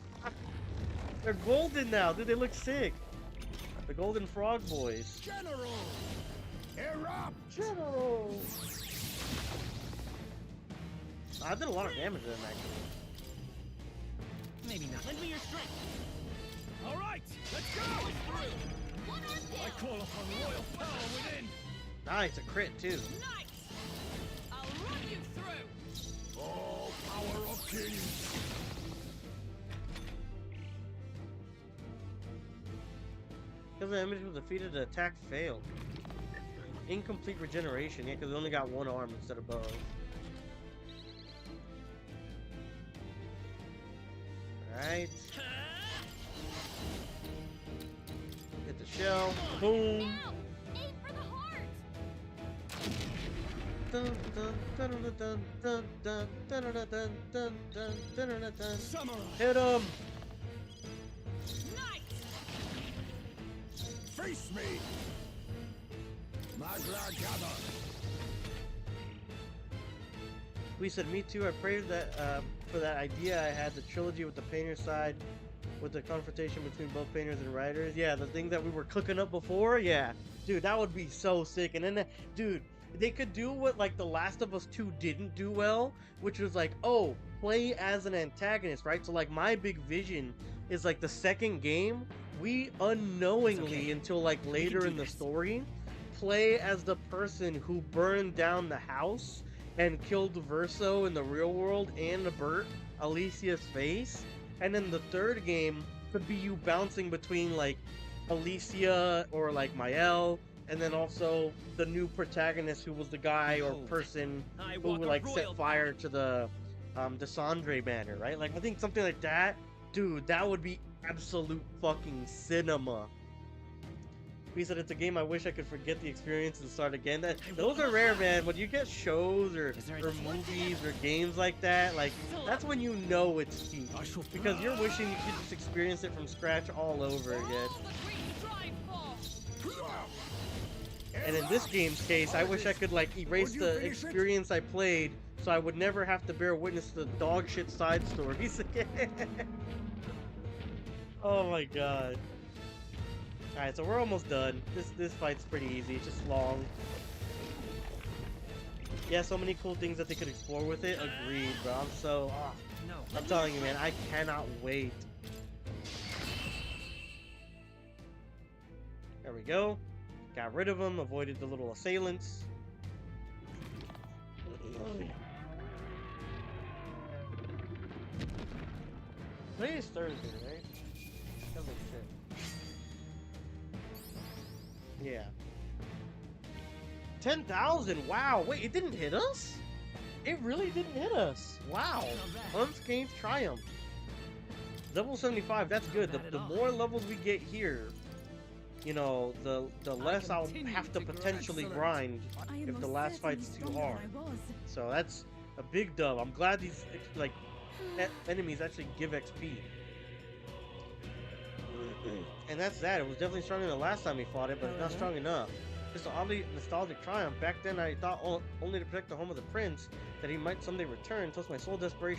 They're golden now, dude. They look sick. The golden frog boys. General! Erupt! General! I did a lot of damage to them, actually. Maybe not. Lend me your strength. All right, let's go. I call upon royal power within. Nice, a crit too. Nice. I'll run you through. All power of kings! Because the image was defeated, the attack failed. Incomplete regeneration, yeah, because they only got one arm instead of both. Alright. Hit the shell. Boom. Now, aim for the heart. Dun, dun, dun, dun, dun, dun, dun, dun, dun, dun, dun, dun, dun, dun, dun. Samurai. Hit him! Face me! Magla gather! We said, me too. I prayed that for that idea I had, the trilogy with the painter side, with the confrontation between both painters and writers. Yeah, the thing that we were cooking up before. Yeah, dude, that would be so sick. And then, dude, they could do what like The Last of Us 2 didn't do well, which was like, oh, play as an antagonist, right? So like my big vision is like the second game, we unknowingly until like later in the story play as the person who burned down the house and killed Verso in the real world and burnt Alicia's face. And then the third game could be you bouncing between like Alicia or like Mael, and then also the new protagonist who was the guy or person who like set fire to the Desandre banner, right? Like I think something like that, dude, that would be absolute fucking cinema. He said it's a game I wish I could forget the experience and start again. Those are rare, man. When you get shows or movies or games like that, like that's when you know it's cheap. Because you're wishing you could just experience it from scratch all over again. And in this game's case, I wish I could like erase the experience I played so I would never have to bear witness to the dog shit side stories again. Oh my god. Alright, so we're almost done. This fight's pretty easy, it's just long. Yeah, so many cool things that they could explore with it. Agreed, bro. I'm so... I'm telling you, man, I cannot wait. There we go. Got rid of them, avoided the little assailants. Today is Thursday, right? Yeah. 10,000. Wow. Wait, it didn't hit us? It really didn't hit us. Wow. Unscathed triumph. Level 75. That's good. The more levels we get here, you know, the less I'll have to potentially grind if the last fight's too hard. So that's a big dub. I'm glad these like enemies actually give XP. And that's that. It was definitely stronger than the last time we fought it, but it's not strong enough. Just an oddly nostalgic triumph. Back then I thought only to protect the home of the prince that he might someday return, thus my sole desperate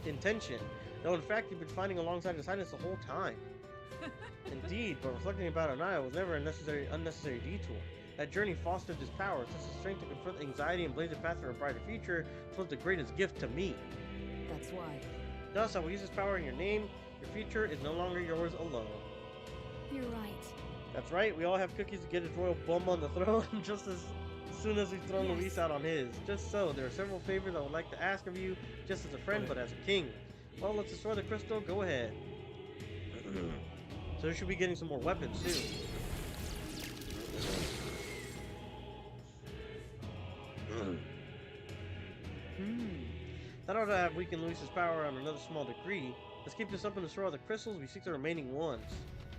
intention. Though in fact he'd been fighting alongside his highness the whole time. Indeed, but reflecting about it now, it was never an unnecessary detour. That journey fostered his power, such as strength to confront anxiety and blaze a path for a brighter future. It was the greatest gift to me. That's why. Thus, I will use this power in your name. Your future is no longer yours alone. You're right. That's right, we all have cookies to get his royal bum on the throne just as soon as we've thrown Luis out on his. Just so, there are several favors I would like to ask of you, just as a friend, but as a king. Well, let's destroy the crystal, go ahead. So we should be getting some more weapons, too. Thought I would have weakened Luis's power on another small degree. Let's keep this up and destroy all the crystals. We seek the remaining ones.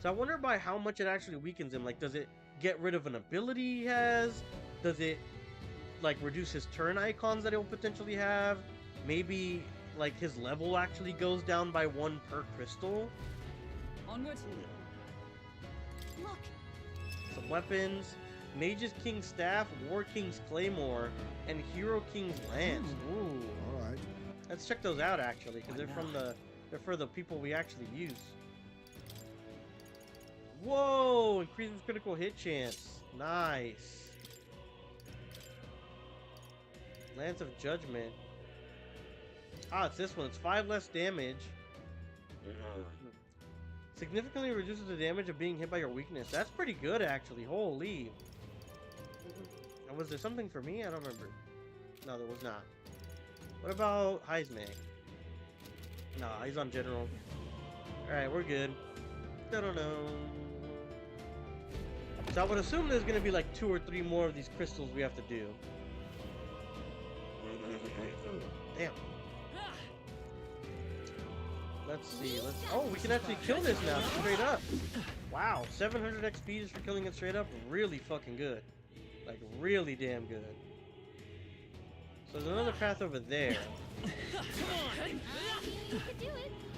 So I wonder by how much it actually weakens him. Like, does it get rid of an ability he has? Does it, like, reduce his turn icons that he'll potentially have? Maybe, like, his level actually goes down by 1 per crystal? Onward. Look. Some weapons. Mage's King's Staff, War King's Claymore, and Hero King's Lance. Ooh. Alright. Let's check those out, actually, because they're for the people we actually use. Whoa! Increases critical hit chance. Nice. Lance of Judgment. Ah, it's this one. It's 5 less damage. Significantly reduces the damage of being hit by your weakness. That's pretty good, actually. Holy. Was there something for me? I don't remember. No, there was not. What about heismay? No, he's on general. Alright, we're good. I don't know. So I would assume there's gonna be like 2 or 3 more of these crystals we have to do. Damn. Let's see. Oh, we can actually kill this now, straight up. Wow, 700 XP just for killing it straight up. Really fucking good. Like, really damn good. So there's another path over there.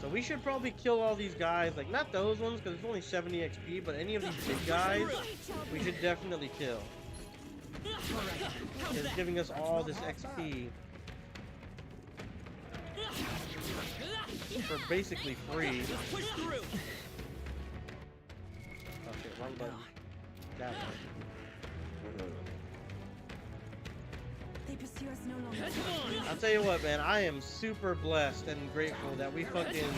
So we should probably kill all these guys. Like, not those ones, because it's only 70 XP, but any of these big guys, we should definitely kill. It's giving us all this XP. For basically free. Okay, wrong button. That one. They pursue us no longer. I'll tell you what, man, I am super blessed and grateful that we fucking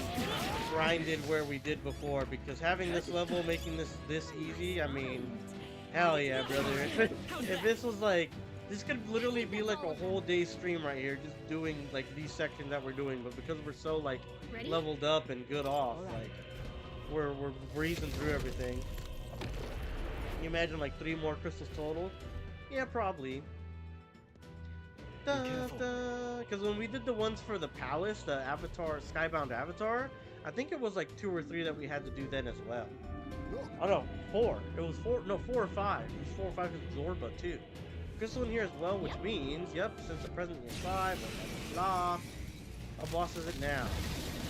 grinded where we did before, because having this level, making this easy, I mean, hell yeah, brother. If this was like, this could literally be like a whole day stream right here, just doing like these sections that we're doing, but because we're so like leveled up and good off, like we're breezing through everything. Can you imagine like 3 more crystals total? Yeah, probably. Because when we did the ones for the palace, the Avatar, Skybound Avatar, I think it was like 2 or 3 that we had to do then as well. Oh no, 4. It was 4, no, 4 or 5. It was 4 or 5 because Zorba too. Crystal in here as well, which means, yep, since the present is 5, blah, blah, blah. How boss is it now?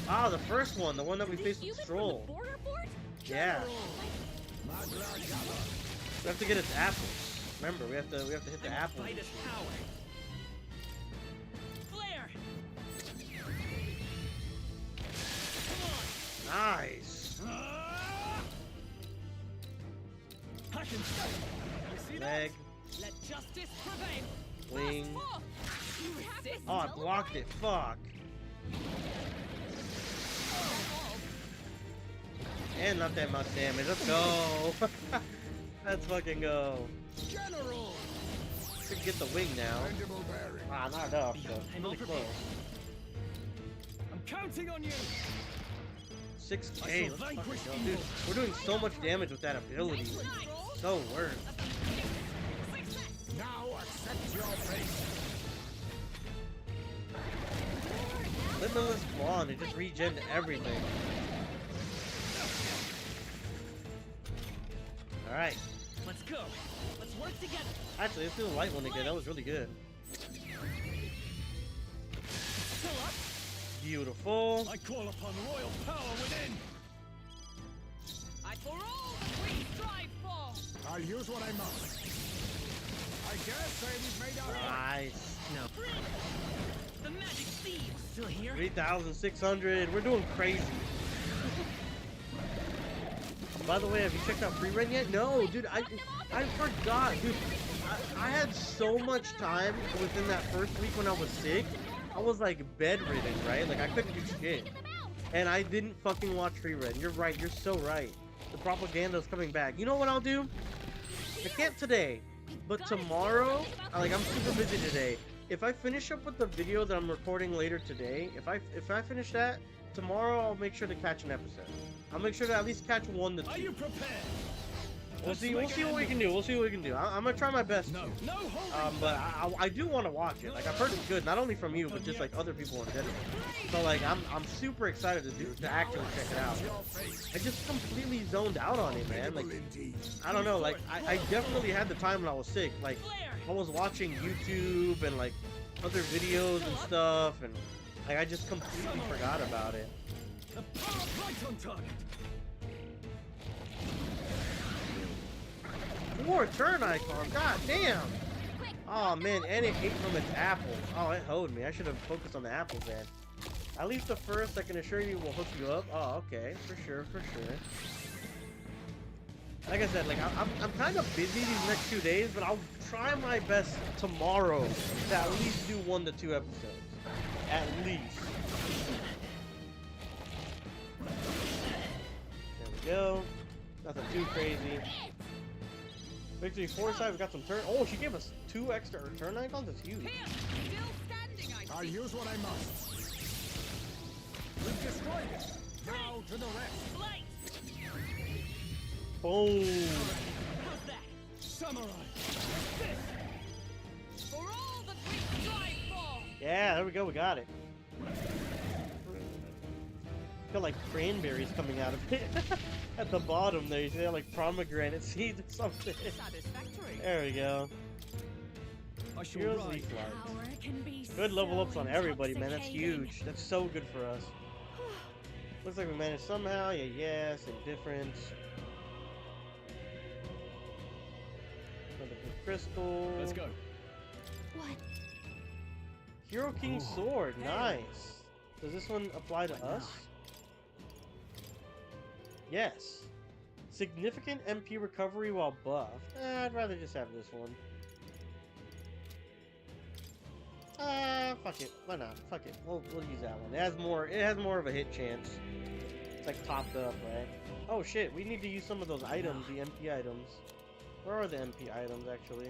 Ah, the first one, the one that we faced with Strohl. Yeah. We have to get its apples. Remember, we have to hit the apples. Nice. Leg. Let justice prevail. Wing. Oh, I blocked it. Fuck. And not that much damage. Let's go. Let's fucking go. General. Should get the wing now. Ah, not enough. But really close. I'm counting on you. 6K. Let's fucking go. Dude, we're doing so much damage with that ability. So worth. Now accept your fate. Limitless Bond, it just regen everything. Alright. Let's go. Let's work together. Actually, let's do the light one again. That was really good. Still up? Beautiful. I call upon royal power within. I for all that we strive for. I'll use what I must. I guess we've made our Nice. No. The magic seed still here. 3,600. We're doing crazy. By the way, have you checked out free run yet? No, dude. I forgot, dude. I had so much time within that first week when I was sick. I was like bedridden, right? Like I couldn't do shit. And I didn't fucking watch free run. You're right. You're so right. The propaganda's coming back. You know what I'll do? I can't today, but tomorrow, like I'm super busy today. If I finish up with the video that I'm recording later today, if I finish that, tomorrow I'll make sure to catch an episode. I'll make sure to at least catch 1 to 2. Are you prepared? We'll see what we can do. We'll see what we can do. I'm gonna try my best. No, no but I do want to watch it. Like I've heard it's good, not only from you, but just like other people in general. So like I'm super excited to actually check it out. I just completely zoned out on it, man. Like I don't know. Like I definitely had the time when I was sick. Like I was watching YouTube and like other videos and stuff, and like I just completely forgot about it. The power of light on target. 4 turn icon, god damn! Oh man, and it ate from its apples. Oh, it hoed me. I should have focused on the apples then. At least the first, I can assure you, will hook you up. Oh, okay, for sure, for sure. Like I said, like I'm kind of busy these next 2 days, but I'll try my best tomorrow to at least do 1 to 2 episodes. At least. There we go. Nothing too crazy. Victory foresight, we got some turn. Oh, she gave us 2 extra turn icons. That's huge. I'll use what I must. We've destroyed it. Now to the rest. Boom. How's that? Samurai. For all that we strive for. Yeah, there we go. We got it. Got like cranberries coming out of it. At the bottom there, you see like pomegranate seeds or something. There we go. Here's leaf light. Good level ups on everybody, man. That's huge. That's so good for us. Looks like we managed somehow. Yeah, yes, indifference. Another good crystal. Let's go. What? Hero King Sword. Nice. Does this one apply to us? Yes. Significant MP recovery while buffed. I'd rather just have this one. Fuck it. Why not? Fuck it. We'll use that one. It has more of a hit chance. It's like topped up, right? Oh shit, we need to use some of those items, the MP items. Where are the MP items actually?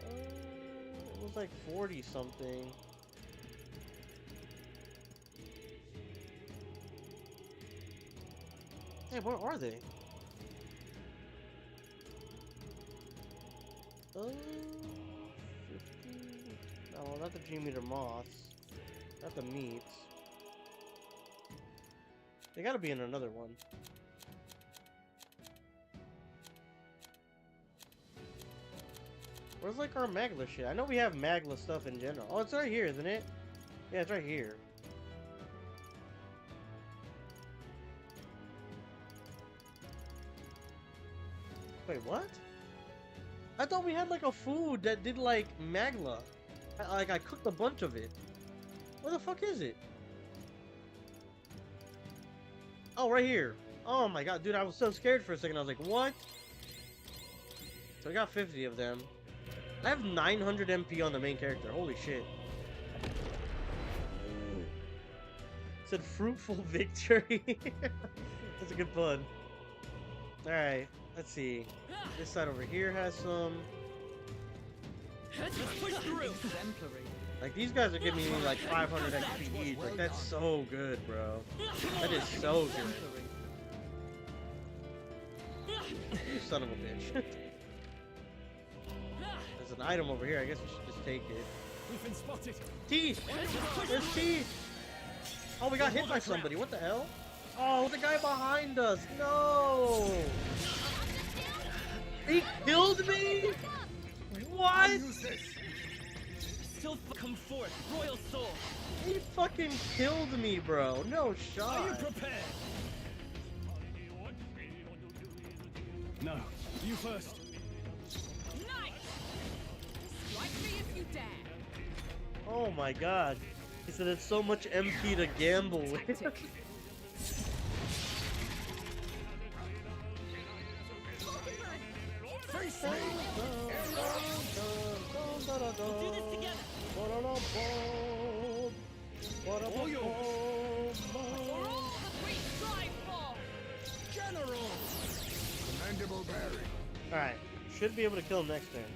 It was like 40 something. Hey, where are they? 50. No, not the G-meter moths. Not the meats. They gotta be in another one. Where's like our Magla shit? I know we have Magla stuff in general. Oh, it's right here, isn't it? Yeah, it's right here. Wait, what? I thought we had like a food that did like Magla. I cooked a bunch of it. Where the fuck is it? Oh, right here. Oh my god, dude, I was so scared for a second. I was like, what? So I got 50 of them. I have 900 MP on the main character. Holy shit. It said fruitful victory. That's a good pun. Alright, let's see. This side over here has some. Let's push through. Exemplary. Like, these guys are giving me like 500 XP each. Like, that's so good, bro. That is so good. You son of a bitch. There's an item over here. I guess we should just take it. We've been spotted. Teeth! There's teeth! Oh, we got hit by somebody. What the hell? Oh, the guy behind us. No! He killed me? What? Still come forth, royal soul. He fucking killed me, bro. No shot. Are you prepared? No, you first. Nice! Strike me if you dare. Oh my god. He said it's so much MP to gamble with. Face me! We'll do this together. All yours. For all that we strive for! General! Commendable bearing. Alright, should be able to kill him next turn.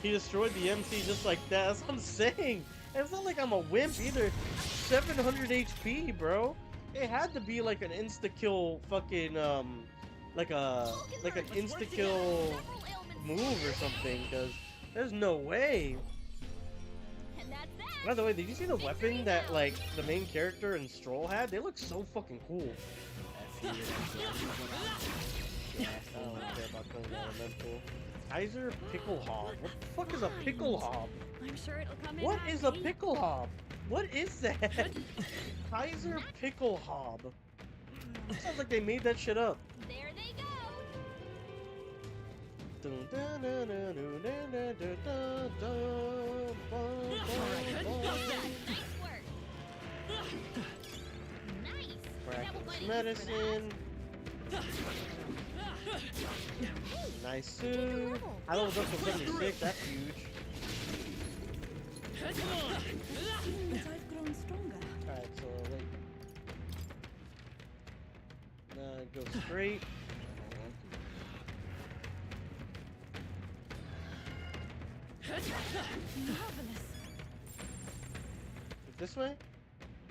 He destroyed the MC just like that. That's what I'm saying. And it's not like I'm a wimp either. 700 HP, bro. It had to be like an insta-kill fucking, like an insta-kill move or something, because there's no way. By the way, did you see the weapon that, like, the main character and Strohl had? They look so fucking cool. Yeah, I don't care about killing elemental. Kaiser Pickle Hob. What the fuck is a pickle hob? I'm sure it'll come in. What is a pickle hob? What is that? Kaiser Pickle Hob. Sounds like they made that shit up. There they go. Nice work. Nice. Miraculous medicine. Nice suit. I leveled up to 76. That's huge. But I've grown stronger. Alright, so wait. Go straight. Marvelous. This way?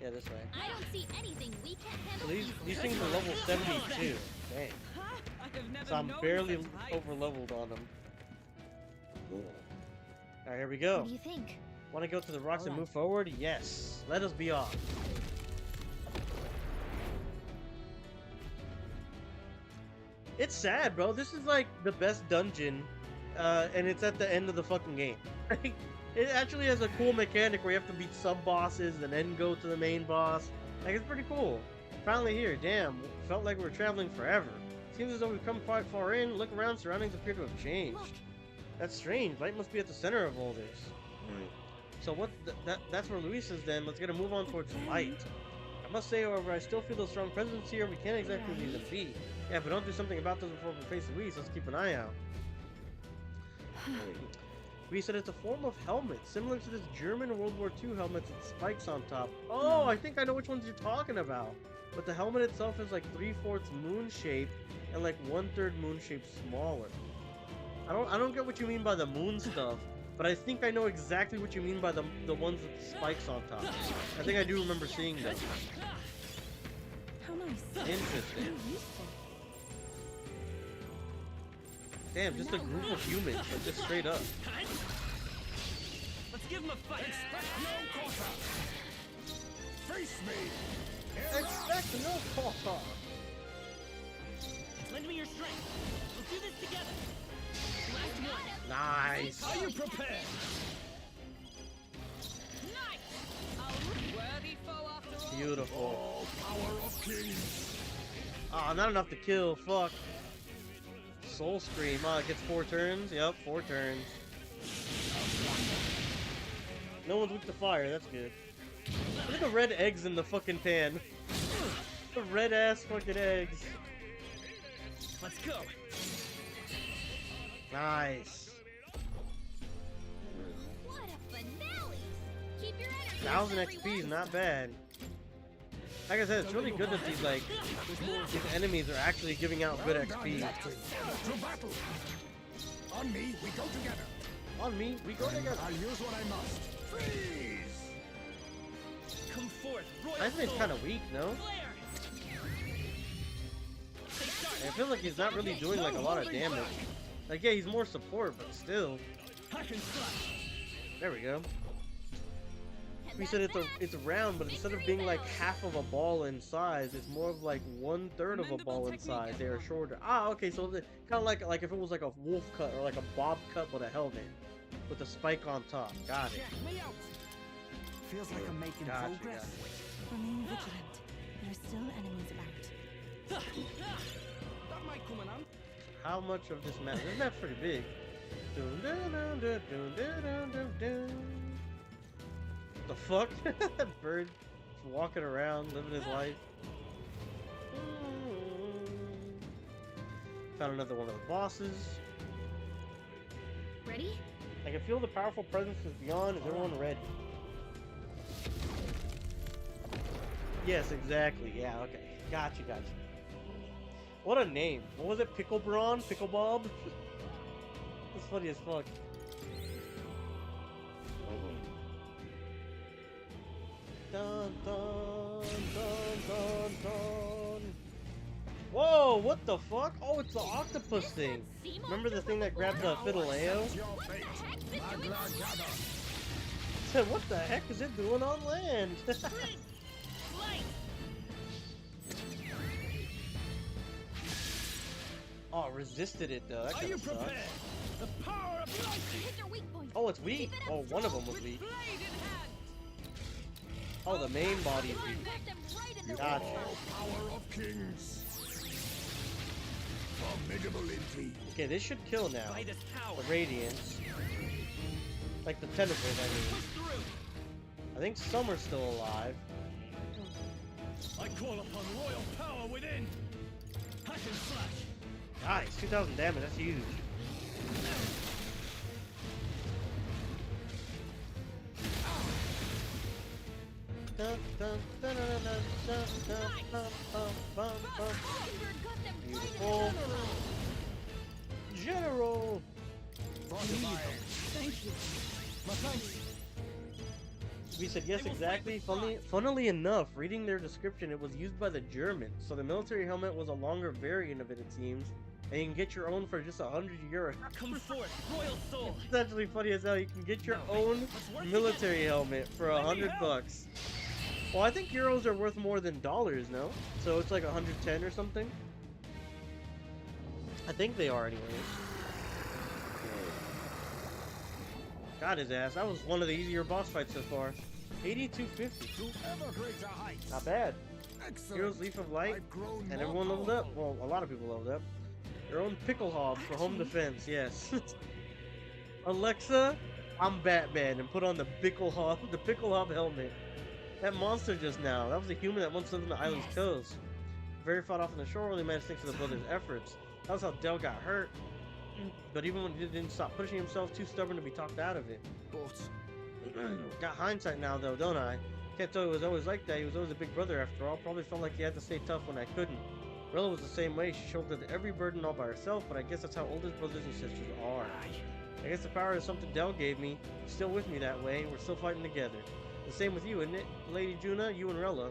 Yeah, this way. I don't see anything we can't handle. So these things are level 72. Dang. So I'm barely over leveled on them. Alright, here we go. What do you think? Want to go to the rocks and move forward? Yes. Let us be off. It's sad, bro. This is like the best dungeon, and it's at the end of the fucking game. It actually has a cool mechanic where you have to beat sub-bosses and then go to the main boss. Like, it's pretty cool. Finally here. Damn. Felt like we were traveling forever. Seems as though we've come quite far in. Look around. Surroundings appear to have changed. That's strange. Light must be at the center of all this. So what? That's where Luis is then. Let's get a move on towards light. I must say, however, I still feel a strong presence here. We can't exactly leave the feet. Yeah, if we don't do something about this before we face Luis, let's keep an eye out. We said it's a form of helmet, similar to this German World War II helmet with spikes on top. Oh, I think I know which ones you're talking about. But the helmet itself is like 3/4 moon shape and like 1/3 moon shape smaller. I don't get what you mean by the moon stuff, but I think I know exactly what you mean by the ones with the spikes on top. I think I do remember seeing them. How nice. Interesting. Damn, just a group of humans, like just straight up. Let's give him a fight. Expect no quarter. Face me. Expect no quarter. Lend me your strength. We'll do this together. Last one. Nice. Are you prepared? Nice. Worthy foe after all. Beautiful. All power of kings. Ah, not enough to kill. Fuck. Soul Scream. Ah, it gets 4 turns. Yep, 4 turns. No one's weak to fire. That's good. Look at the red eggs in the fucking pan. The red ass fucking eggs. Let's go. Nice. What a finale. Keep your energy. 1000 XP is not bad. Like I said, it's really good that these enemies are actually giving out good XP. To battle. On me, we go together. On me, we go together. I'll use what I must. Freeze! forth, royal Heismay's sword. kind of weak, no? I feel like he's not really doing like a lot of damage. Like, yeah, he's more support, but still. There we go. We said it's round, but instead of being like half of a ball in size, it's more of like 1/3 of a ball in size. They are shorter. Ah, okay, so kind of like if it was like a wolf cut or like a bob cut with a helmet with a spike on top. Got it. Feels like I'm making progress. Remain vigilant. There are still enemies about. That might come in handy. How much of this map? This map's pretty big. Dun, dun, dun, dun, dun, dun, dun, dun. The fuck? That bird just walking around, living his life. Found another one of the bosses. Ready? I can feel the powerful presence is beyond. Is everyone ready? Yes, exactly. Yeah, okay. Gotcha. What a name. What was it? Pickle Brawn? Pickle Bob? That's funny as fuck. Dun, dun, dun, dun, dun. Whoa, what the fuck? Oh, it's the octopus thing. Remember the thing that grabbed the Fiddle-Ao? What the heck is it doing on land? Oh, resisted it though. That kind of sucks. The power of light. Oh, it's weak. Oh, one of them was weak. Oh, the main body is weak. Gotcha. Power of kings. Formidable indeed. Okay, this should kill now. The radiance. Like the tentacles, I mean. I think some are still alive. I call upon royal power within. Hack and slash. Nice, 2,000 damage, that's huge. Beautiful. General! Thank you. My thanks. We said yes, exactly. Funnily enough, reading their description, it was used by the Germans, so the military helmet was a longer variant of it, it seems. And you can get your own for just 100 euros. Come forth, royal soul. It's actually funny as hell. You can get your own military helmet for 100 bucks. Well, I think euros are worth more than dollars, no? So it's like 110 or something. I think they are, anyways. Got his ass. That was one of the easier boss fights so far. 8250. Not bad. Heroes Leaf of Light, and everyone leveled up. Well, a lot of people leveled up. Your own pickle hob for home defense, yes. Alexa, I'm Batman, and put on the pickle hob helmet. That monster just now, that was a human that once lived in the island's coast. Very fought off on the shore, only managed thanks to the brothers' efforts. That was how Del got hurt. But even when he didn't stop pushing himself, too stubborn to be talked out of it. Got hindsight now, though, don't I? Can't tell he was always like that. He was always a big brother after all. Probably felt like he had to stay tough when I couldn't. Rilla was the same way. She shouldered every burden all by herself, but I guess that's how oldest brothers and sisters are. I guess the power is something Del gave me. He's still with me that way. We're still fighting together. The same with you, isn't it? Lady Januh, you and Rilla.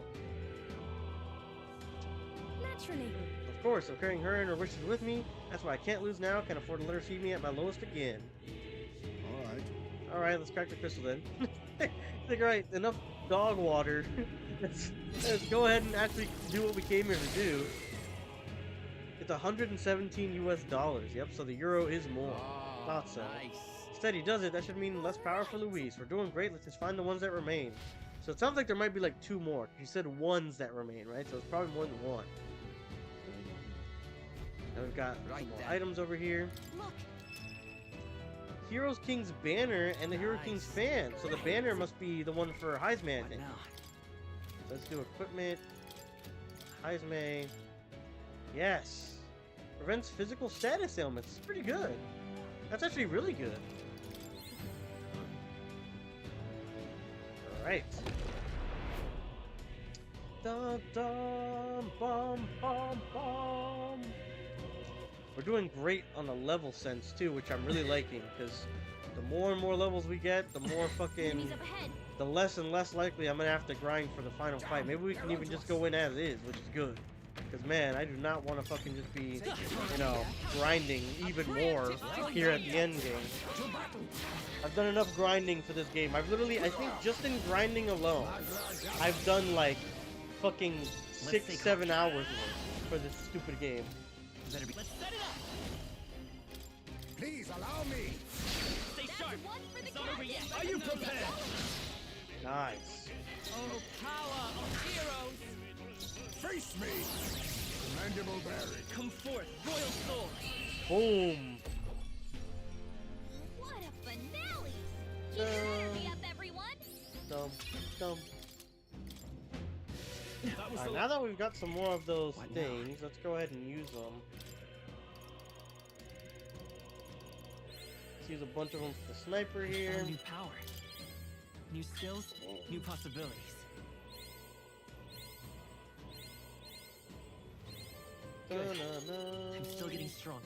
Naturally. Of course, I'm carrying her and her wishes with me. That's why I can't lose now. Can't afford to let her see me at my lowest again. Alright, let's crack the crystal then. I think, alright, enough dog water. let's go ahead and actually do what we came here to do. It's 117 US dollars. Yep, so the euro is more. Thought so. Nice. Instead, he does it. That should mean less power for Luis. We're doing great. Let's just find the ones that remain. So it sounds like there might be like 2 more. You said ones that remain, right? So it's probably more than 1. Now we've got some more items over here. Look. Heroes King's banner and the Hero King's fan. So the banner must be the one for Heismay, I think. Let's do equipment. Heismay. Yes. Prevents physical status ailments. It's pretty good. That's actually really good. Alright. Dun dun bum bum bum. We're doing great on the level sense too, which I'm really liking, because the more and more levels we get, the more fucking the less and less likely I'm gonna have to grind for the final fight. Maybe we can even just go in as is, which is good. Because, man, I do not want to fucking just be, you know, grinding even more here at the end game. I've done enough grinding for this game. I've literally, I think just in grinding alone, I've done like fucking 6-7 hours worth for this stupid game. Let's set it up. Please allow me. Stay sharp. It's not over yet. Are you prepared? Nice. Oh, power of heroes. Face me. Commendable bearing. Come forth, royal soul. Boom. What a finale! Keep your energy up, everyone! Dumb. Alright, now that we've got some more of those things, let's go ahead and use them. Let's use a bunch of them for the sniper here. New power, new skills, new possibilities. I'm still getting stronger.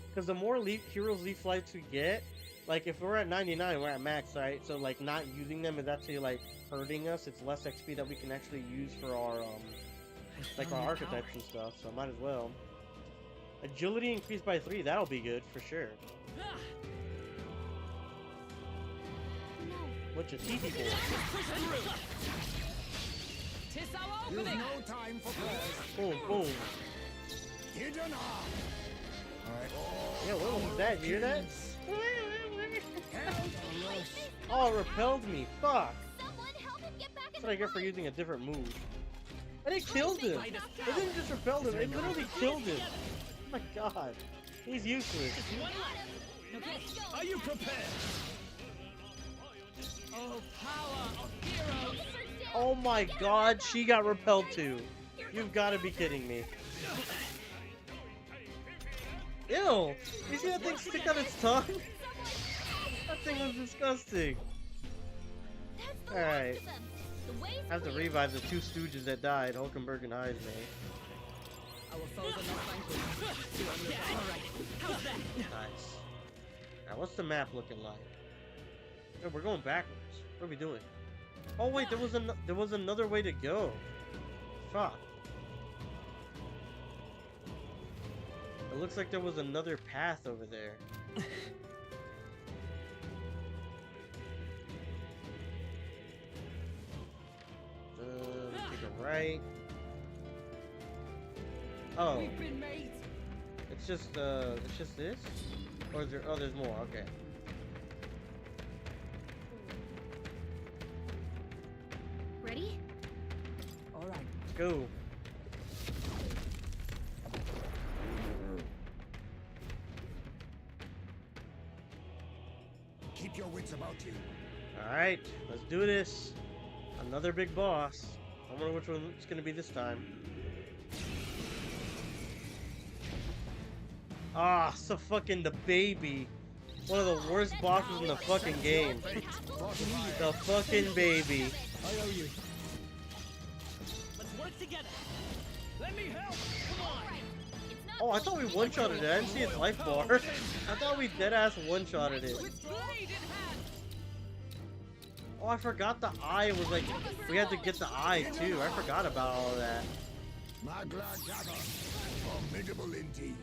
Because the more heroes leaf flights we get, like if we're at 99, we're at max, right? So like not using them is actually like hurting us. It's less XP that we can actually use for our like our archetypes and stuff. So might as well. Agility increased by 3. That'll be good for sure. What's your TV board? There's no time for prayers. Boom, boom. Hidden arm. Yeah, what was that? You hear that? Oh, it repelled me. Fuck. That's what I get for using a different move. And it killed him. It didn't just repel him. It literally killed him. Oh my god. He's useless. Are you prepared? Oh, power of heroes. Oh my god, she got repelled too. You've got to be kidding me. Ew! You see that thing stick out its tongue? That thing was disgusting. Alright. I have to revive the 2 stooges that died, Hulkenberg and heismay. Our foes are not vanquished. Alright, how's that? Nice. Now, what's the map looking like? Oh, we're going backwards. What are we doing? Oh wait, there was another way to go. Fuck. It looks like there was another path over there. Take a right. Oh. It's just this? Or is there, oh, there's more, okay. Ready? Alright. Let's go. Keep your wits about you. Alright, let's do this. Another big boss. I wonder which one it's gonna be this time. Ah, so fucking the baby. One of the worst bosses in the fucking game. The fucking baby. I owe you. Let's work together. Let me help. Come on. Oh, I thought we one-shotted it. I didn't see its life bar. I thought we dead-ass one-shotted it. Oh, I forgot the eye was like, we had to get the eye too. I forgot about all of that. My glad gather. Formidable indeed.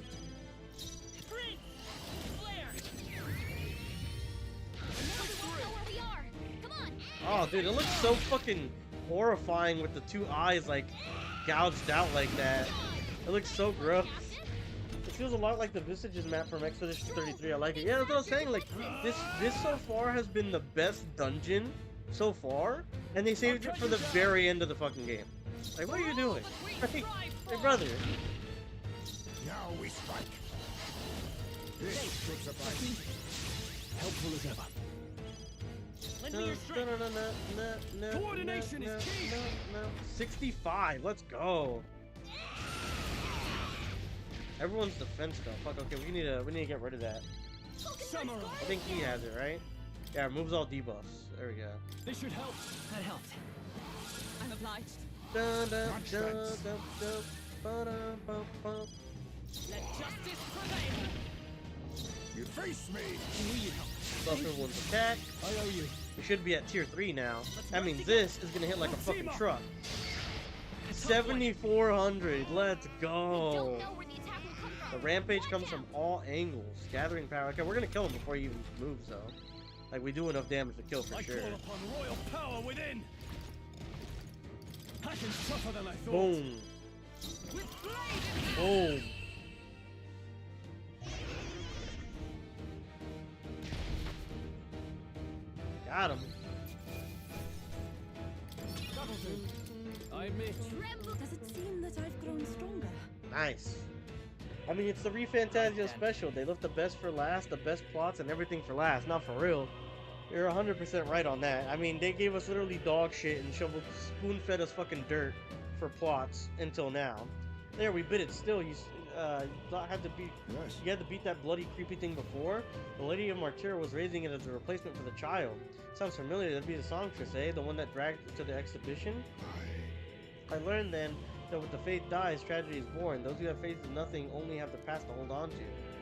Oh, dude, it looks so fucking horrifying with the 2 eyes like gouged out like that. It looks so gross. It feels a lot like the Visages map from Expedition 33. I like it. Yeah, that's what I was saying. Like this so far has been the best dungeon so far, and they saved it for the very end of the fucking game. Like, what are you doing? Hey, brother. Now we strike. This looks surprising. Helpful as ever. Lend me your strength. Coordination is key. 65. Let's go. Everyone's defense though. Fuck. Okay, we need to get rid of that. I think he has it, right? Yeah, it removes all debuffs. There we go. This should help. That helped. I'm obliged. Let justice prevail. You face me. Buffer one's attack. I owe you. We should be at tier 3 now. That means this is gonna hit like a fucking truck. 7,400. Let's go. The rampage comes from all angles. Gathering power. Okay, we're gonna kill him before he even moves, though. Like, we do enough damage to kill for sure. I call upon royal power within. Passion's tougher than I thought. Boom. Boom. Got him. I admit. Does it seem that I've grown stronger? Nice. I mean, it's the Refantazio special. They left the best for last, the best plots, and everything for last. Not for real. You're 100% right on that. I mean, they gave us literally dog shit and spoon-fed us fucking dirt for plots until now. There, we bit it still. You had to beat. Yes. You had to beat that bloody creepy thing before. The Lady of Martyr was raising it as a replacement for the child. Sounds familiar. That'd be the songstress, eh? The one that dragged to the exhibition. I learned then that with the faith dies, tragedy is born. Those who have faith in nothing only have the past to hold on to.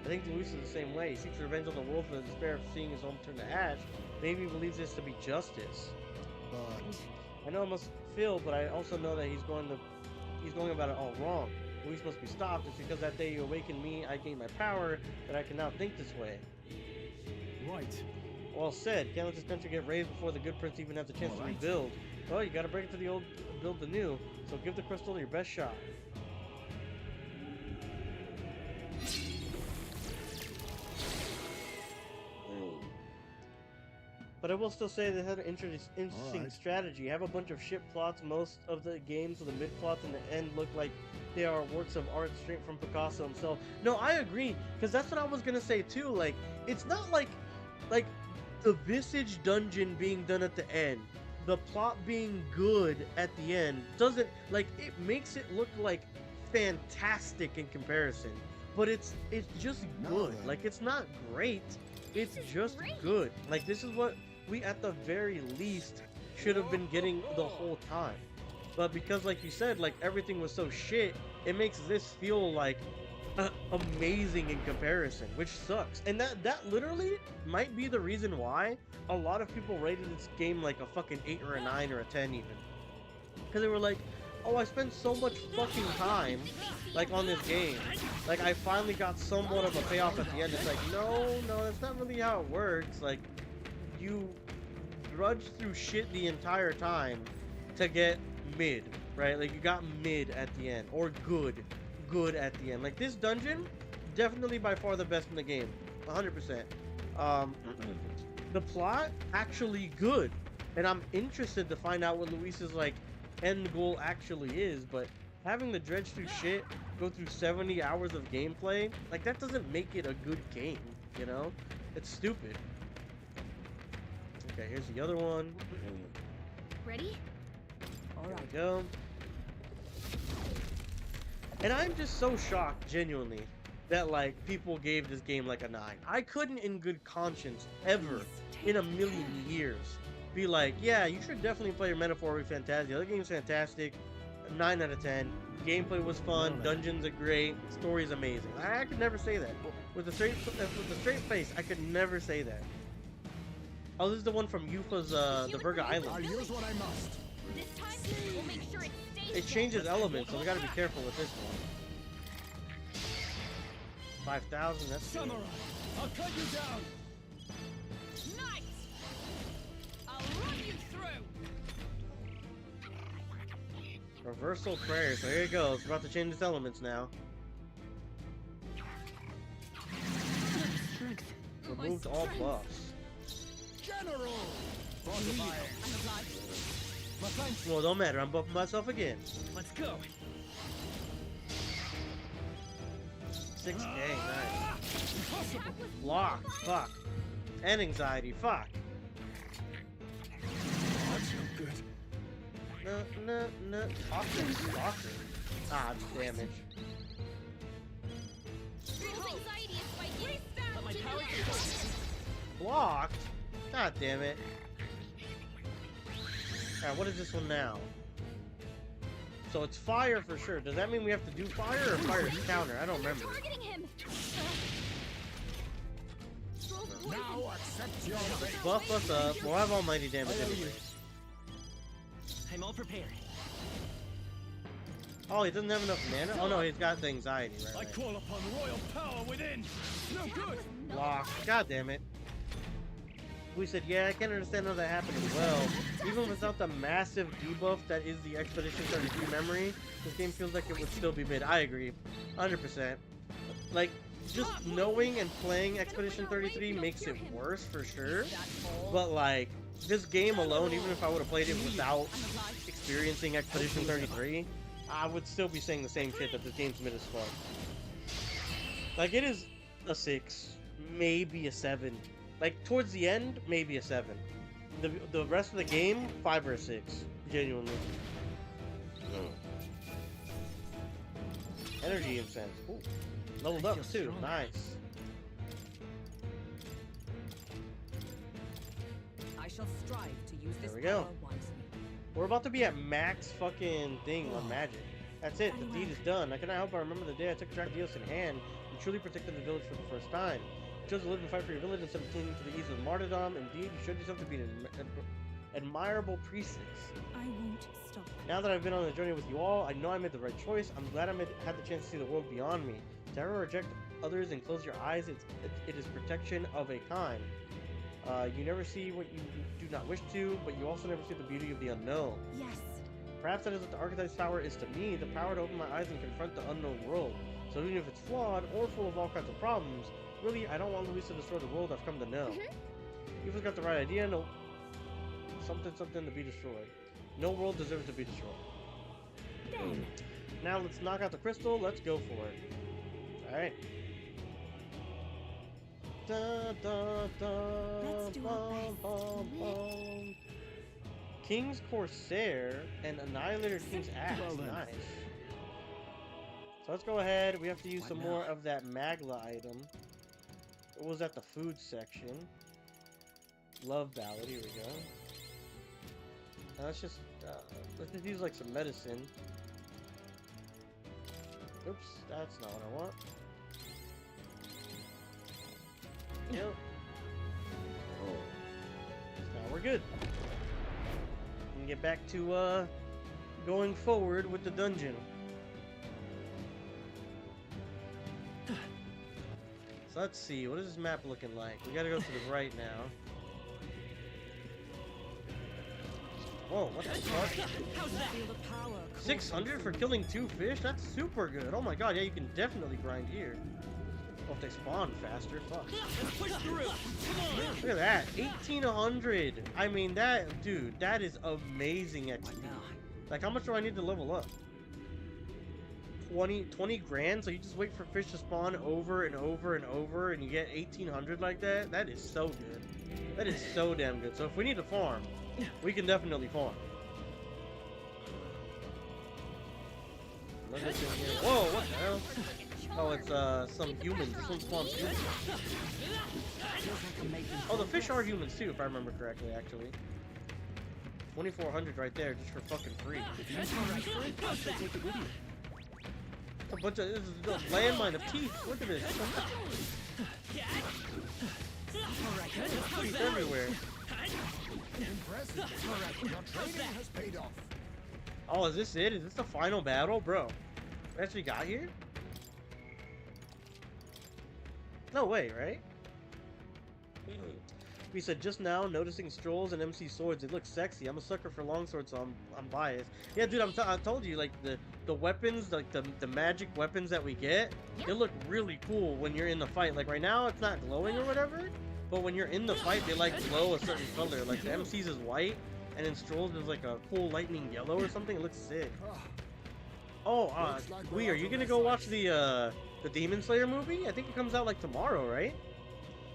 I think Luis is the same way. He seeks revenge on the world for the despair of seeing his home turn to ash. Maybe he believes this to be justice. But I know it must feel, but I also know that he's going about it all wrong. Luis must be stopped. It's because that day you awakened me, I gained my power, that I can now think this way. Right. Well said. Can't let this country get raised before the good prince even has a chance to rebuild. Well, you gotta break it to the old, build the new. So give the crystal your best shot. But I will still say they had an interesting strategy. Have a bunch of shit plots most of the game, so the mid plots in the end look like they are works of art straight from Picasso himself. No, I agree, because that's what I was gonna say too. Like, it's not like the Visage dungeon being done at the end, the plot being good at the end doesn't, like, it makes it look like fantastic in comparison, but it's just good. Like, it's not great, it's just good. Like, this is what we at the very least should have been getting the whole time. But because, like you said, like, everything was so shit, it makes this feel like amazing in comparison, which sucks. And that literally might be the reason why a lot of people rated this game like a fucking 8 or a 9 or a 10 even. Because they were like, oh, I spent so much fucking time like on this game, like I finally got somewhat of a payoff at the end. It's like, no, that's not really how it works. Like, you grudged through shit the entire time to get mid, right? Like, you got mid at the end, or good at the end. Like, this dungeon, definitely by far the best in the game, 100%. The plot, actually good, and I'm interested to find out what Luis's, like, end goal actually is. But having to dredge through shit, go through 70 hours of gameplay, like, that doesn't make it a good game, you know? It's stupid. Okay, here's the other one. Ready? There we go. And I'm just so shocked, genuinely, that, like, people gave this game like a 9. I couldn't in good conscience ever in a million years be like, yeah, you should definitely play your Metaphor Refantazio. The game's fantastic. 9 out of 10. Gameplay was fun. Dungeons are great. Story's amazing. I could never say that. With a straight face, I could never say that. Oh, this is the one from Yufa's, the Virga Island. I'll use what I must. This time, we'll make sure it stays. It changes elements, so we gotta be careful with this one. 5,000, that's good. Samurai, I'll cut you down. Nice! I'll run you through. Reversal prayer, so here it goes. We're about to change its elements now. Removed all buffs. General! Well, don't matter, I'm buffing myself again. Let's go. 6k, nice. Block, fuck. And anxiety, fuck. That's no good. No. Talker. Ah, damage. Blocked? God damn it. Alright, what is this one now? So it's fire for sure. Does that mean we have to do fire or fire's counter? I don't remember. Now accept your fate. Buff us up. We'll have almighty damage anyways. I'm all prepared. Oh, he doesn't have enough mana? Oh no, he's got the anxiety, right? I call upon royal power within. No good. Block. God damn it. We said, yeah, I can understand how that happened as well. Even without the massive debuff that is the Expedition 33 memory, this game feels like it would still be mid. I agree. 100%. Like, just knowing and playing Expedition 33 makes it worse for sure. But like, this game alone, even if I would have played it without experiencing Expedition 33, I would still be saying the same shit, that this game's mid as fuck. Like, it is a 6, maybe a 7. Like, towards the end, maybe a 7. The rest of the game, 5 or a 6. Genuinely. Energy incense. Ooh. Leveled up too. Nice. I shall strive to use this There we go. power wisely. We're about to be at max fucking thing on magic. That's it. The deed is done. I cannot help but remember the day I took charadrius in hand and truly protected the village for the first time. You chose to live and fight for your village instead of clinging to the ease of martyrdom. Indeed, you showed yourself to be an admirable priestess. I won't stop. Now that I've been on the journey with you all, I know I made the right choice. I'm glad I had the chance to see the world beyond me. To ever reject others and close your eyes, it is protection of a kind. You never see what you do not wish to, but you also never see the beauty of the unknown. Yes. Perhaps that is what the archetype's power is to me, the power to open my eyes and confront the unknown world. So even if it's flawed or full of all kinds of problems, really, I don't want Luis to destroy the world I've come to know. You've got the right idea, no... Something to be destroyed. No world deserves to be destroyed. Now let's knock out the crystal, let's go for it. Alright. Da, da, da, Let's do our best. King's Corsair and Annihilator King's Axe. Nice. So let's go ahead. We have to use some more of that Magla item. It was at the food section. Love Ballad. Here we go. Now let's just use like some medicine. Oops, that's not what I want. Yep. Now we're good. We can get back to going forward with the dungeon. So let's see, what is this map looking like? We gotta go to the right now. Whoa, what the fuck? 600 for killing 2 fish? That's super good. Oh my god, yeah, you can definitely grind here. Oh, if they spawn faster, fuck. Look at that, 1800. I mean, that, dude, that is amazing XP. Like, how much do I need to level up? 20 grand? So you just wait for fish to spawn over and over and over and you get 1800 like that? That is so good. That is so damn good. So if we need to farm, we can definitely farm. Whoa, what the hell? Oh, it's some humans. Some spawn humans. Oh, the fish are humans too, if I remember correctly, actually. 2400 right there, just for fucking free. A bunch of, this is a landmine of teeth. Look at this. Teeth everywhere. Impressive. Your training has paid off. Oh, is this it? Is this the final battle? Bro, we actually got here? No way, right? We said just now, noticing strolls and MC swords. It looks sexy. I'm a sucker for longswords, so I'm biased. Yeah, dude, I told you, like, the weapons, like, the magic weapons that we get, they look really cool when you're in the fight. Like, right now, it's not glowing or whatever, but when you're in the fight, they, like, glow a certain color. Like, the MC's is white, and then strolls is, like, a cool lightning yellow or something. It looks sick. Oh, Wee, are you gonna go watch the Demon Slayer movie? I think it comes out, like, tomorrow, right?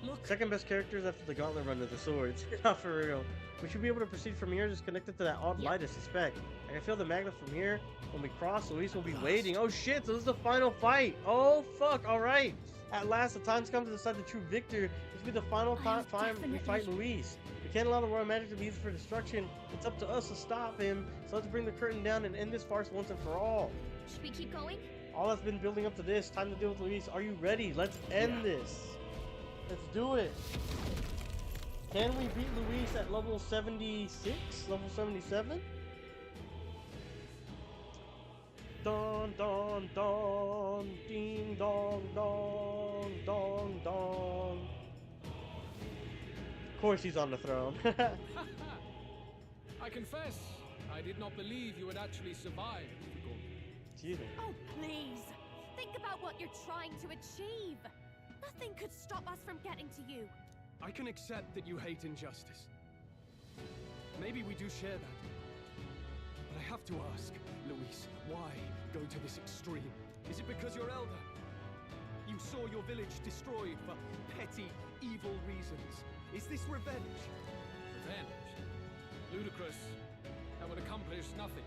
Look. Second best characters after the gauntlet run of the swords. Not for real. We should be able to proceed from here, just connected to that odd light, I suspect. I can feel the magnet from here. When we cross, Luis will be waiting. Oh shit, so this is the final fight. Oh fuck, alright. At last, the time's come to decide the true victor. This will be the final time we fight Luis. We can't allow the royal magic to be used for destruction. It's up to us to stop him. So let's bring the curtain down and end this farce once and for all. Should we keep going? All that's been building up to this. Time to deal with Luis. Are you ready? Let's end this. Let's do it. Can we beat Luis at level 76? Level 77? Don don don, ding dong dong, dong dong. Of course he's on the throne. I confess, I did not believe you would actually survive. Oh, please. Think about what you're trying to achieve. Nothing could stop us from getting to you. I can accept that you hate injustice. Maybe we do share that. But I have to ask, Luis, why go to this extreme? Is it because you're elder? You saw your village destroyed for petty, evil reasons. Is this revenge? Revenge? Ludicrous. That would accomplish nothing.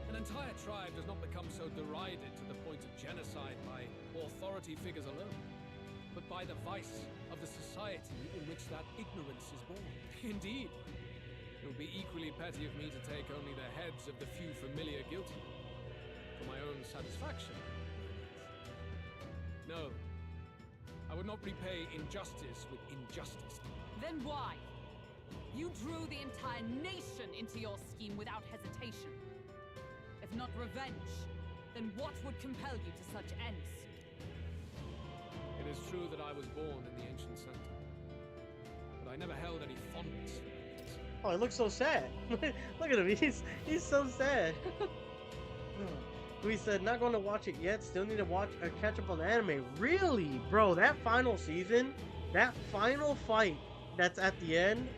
An entire tribe does not become so derided to the point of genocide by authority figures alone, but by the vice of the society in which that ignorance is born. Indeed, it would be equally petty of me to take only the heads of the few familiar guilty, for my own satisfaction. No, I would not repay injustice with injustice. Then why? You drew the entire nation into your scheme without hesitation. If not revenge, then what would compel you to such ends? It is true that I was born in the ancient center, but I never held any fondness for it. Oh, he looks so sad. Look at him, he's so sad. We said not going to watch it yet. Still need to watch or catch up on the anime. Really, bro? That final season, that final fight that's at the end,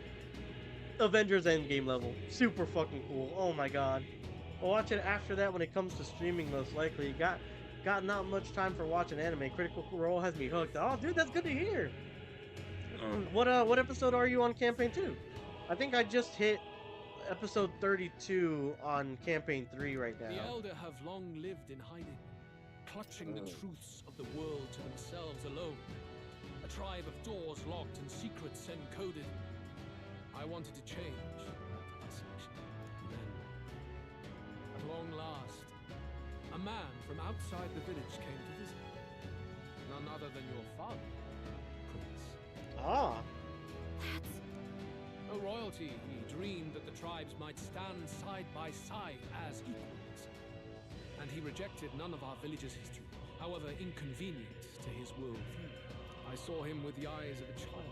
Avengers Endgame level, super fucking cool. Oh my god. I'll watch it after that when it comes to streaming, most likely. Got not much time for watching anime. Critical Role has me hooked. Oh, dude, that's good to hear. What episode are you on campaign 2? I think I just hit episode 32 on campaign 3 right now. The Elder have long lived in hiding, clutching the truths of the world to themselves alone. A tribe of doors locked and secrets encoded. I wanted to change that isolation. Then, at long last, a man from outside the village came to visit. None other than your father, Prince. Ah. That's... No royalty, he dreamed that the tribes might stand side by side as equals. And he rejected none of our village's history, however inconvenient to his worldview. I saw him with the eyes of a child.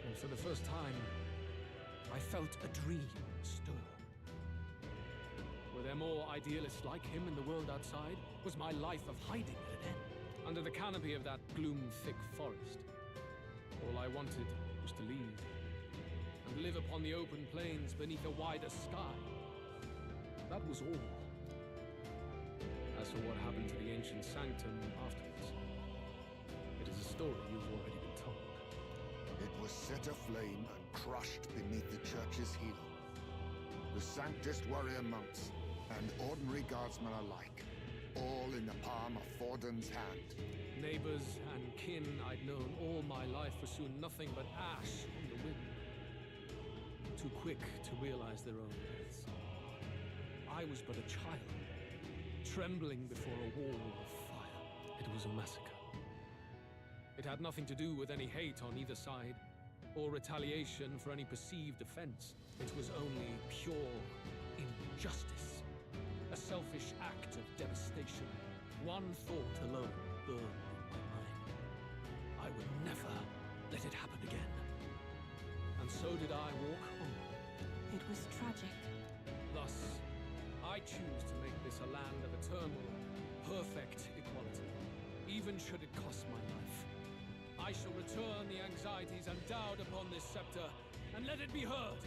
And for the first time, I felt a dream stir. Were there more idealists like him in the world outside? Was my life of hiding at an end? Under the canopy of that gloom-thick forest, all I wanted was to leave and live upon the open plains beneath a wider sky. That was all. As for what happened to the ancient sanctum afterwards, it is a story you've already been told. It was set aflame and crushed beneath the church's heel. The Sanctist warrior monks and ordinary guardsmen alike, all in the palm of Forden's hand. Neighbors and kin I'd known all my life were soon nothing but ash on the wind. Too quick to realize their own deaths. I was but a child, trembling before a wall of fire. It was a massacre. It had nothing to do with any hate on either side, or retaliation for any perceived offense. It was only pure injustice. A selfish act of devastation. One thought alone burned in my mind. I would never let it happen again. And so did I walk onward. It was tragic. Thus, I choose to make this a land of eternal, perfect equality, even should it cost my life. I shall return the anxieties endowed upon this scepter, and let it be heard.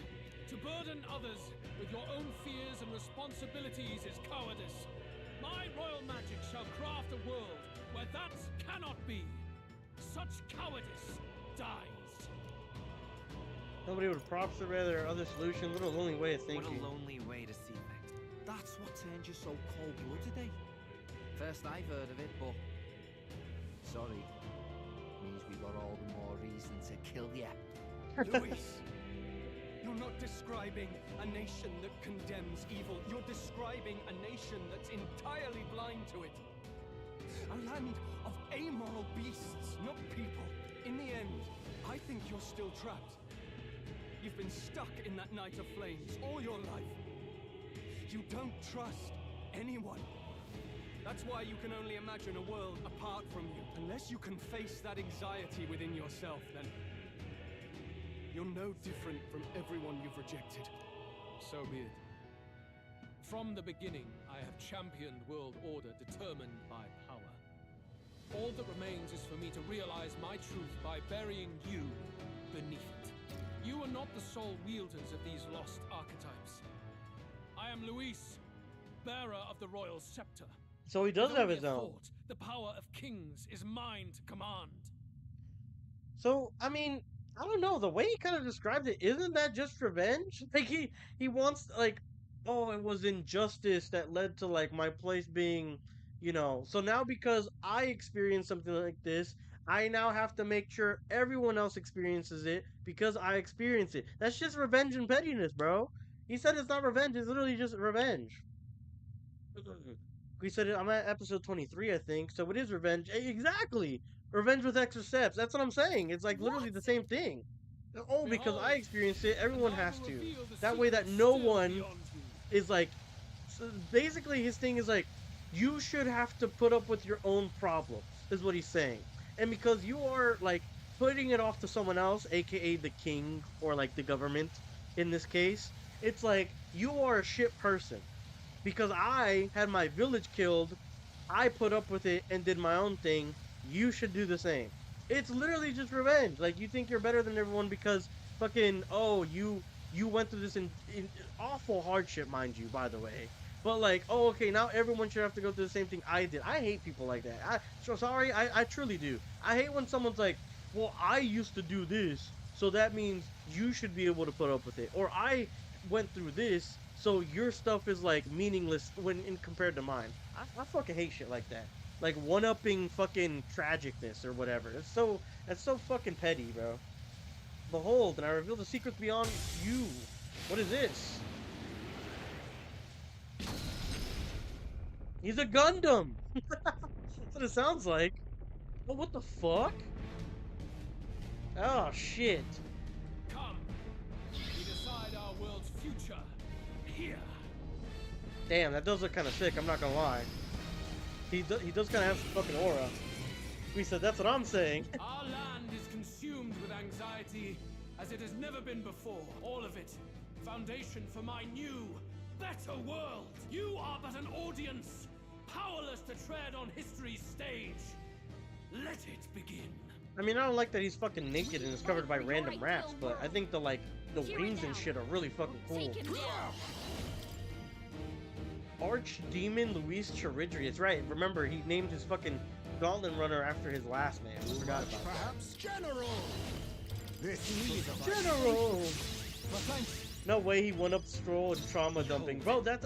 To burden others with your own fears and responsibilities is cowardice. My royal magic shall craft a world where that cannot be. Such cowardice dies. Nobody would props to rather other solution. What a lonely way of thinking. What a lonely way to see things. That's what turned you so cold-blooded, eh? First I've heard of it, but... sorry. Means we got all the more reason to kill you. Luis, you're not describing a nation that condemns evil. You're describing a nation that's entirely blind to it. A land of amoral beasts, not people. in the end, I think you're still trapped. You've been stuck in that night of flames all your life. You don't trust anyone. That's why you can only imagine a world apart from you. Unless you can face that anxiety within yourself, then you're no different from everyone you've rejected. So be it. From the beginning, I have championed world order determined by power. All that remains is for me to realize my truth by burying you beneath it. You are not the sole wielders of these lost archetypes. I am Luis, bearer of the royal scepter. So he does With have only his a own. thought, the power of kings is mine to command. So, I mean, I don't know, the way he kind of described it, isn't that just revenge? Like, he wants, like, oh, it was injustice that led to, like, my place being, you know, so now because I experienced something like this, I now have to make sure everyone else experiences it because I experienced it. That's just revenge and pettiness, bro. He said it's not revenge, it's literally just revenge. We said it, I'm at episode 23, I think, so it is revenge. Exactly! Revenge with extra steps. That's what I'm saying. It's like literally the same thing. Oh, because I experienced it, everyone has to. That way that no one is like... So basically, his thing is like, you should have to put up with your own problems, is what he's saying. And because you are, like, putting it off to someone else, aka the king, or, like, the government, in this case, it's like, you are a shit person. Because I had my village killed, I put up with it and did my own thing, you should do the same. It's literally just revenge. Like, you think you're better than everyone because fucking, oh, you went through this in awful hardship, mind you, by the way. But like, oh, okay, now everyone should have to go through the same thing I did. I hate people like that. I truly do. I hate when someone's like, well, I used to do this, so that means you should be able to put up with it. Or I went through this, so your stuff is like meaningless when compared to mine. I fucking hate shit like that. Like one-upping fucking tragicness or whatever. That's so fucking petty, bro. Behold, and I reveal the secrets beyond you. What is this? He's a Gundam! That's what it sounds like. Oh, what the fuck? Oh, shit. Come, we decide our world's future here. Damn, that does look kind of sick, I'm not gonna lie. He does kind of have some fucking aura. We said, that's what I'm saying. Our land is consumed with anxiety as it has never been before. All of it. Foundation for my new, better world. You are but an audience, powerless to tread on history's stage. Let it begin. I mean, I don't like that he's fucking naked and is covered by random rats, but I think the wings and shit are really fucking cool. Archdemon Luis Charadrius. Right, remember, he named his fucking gauntlet runner after his last name. I forgot about that. Perhaps General! This General! No way he one-up strohl and trauma dumping. Bro, that's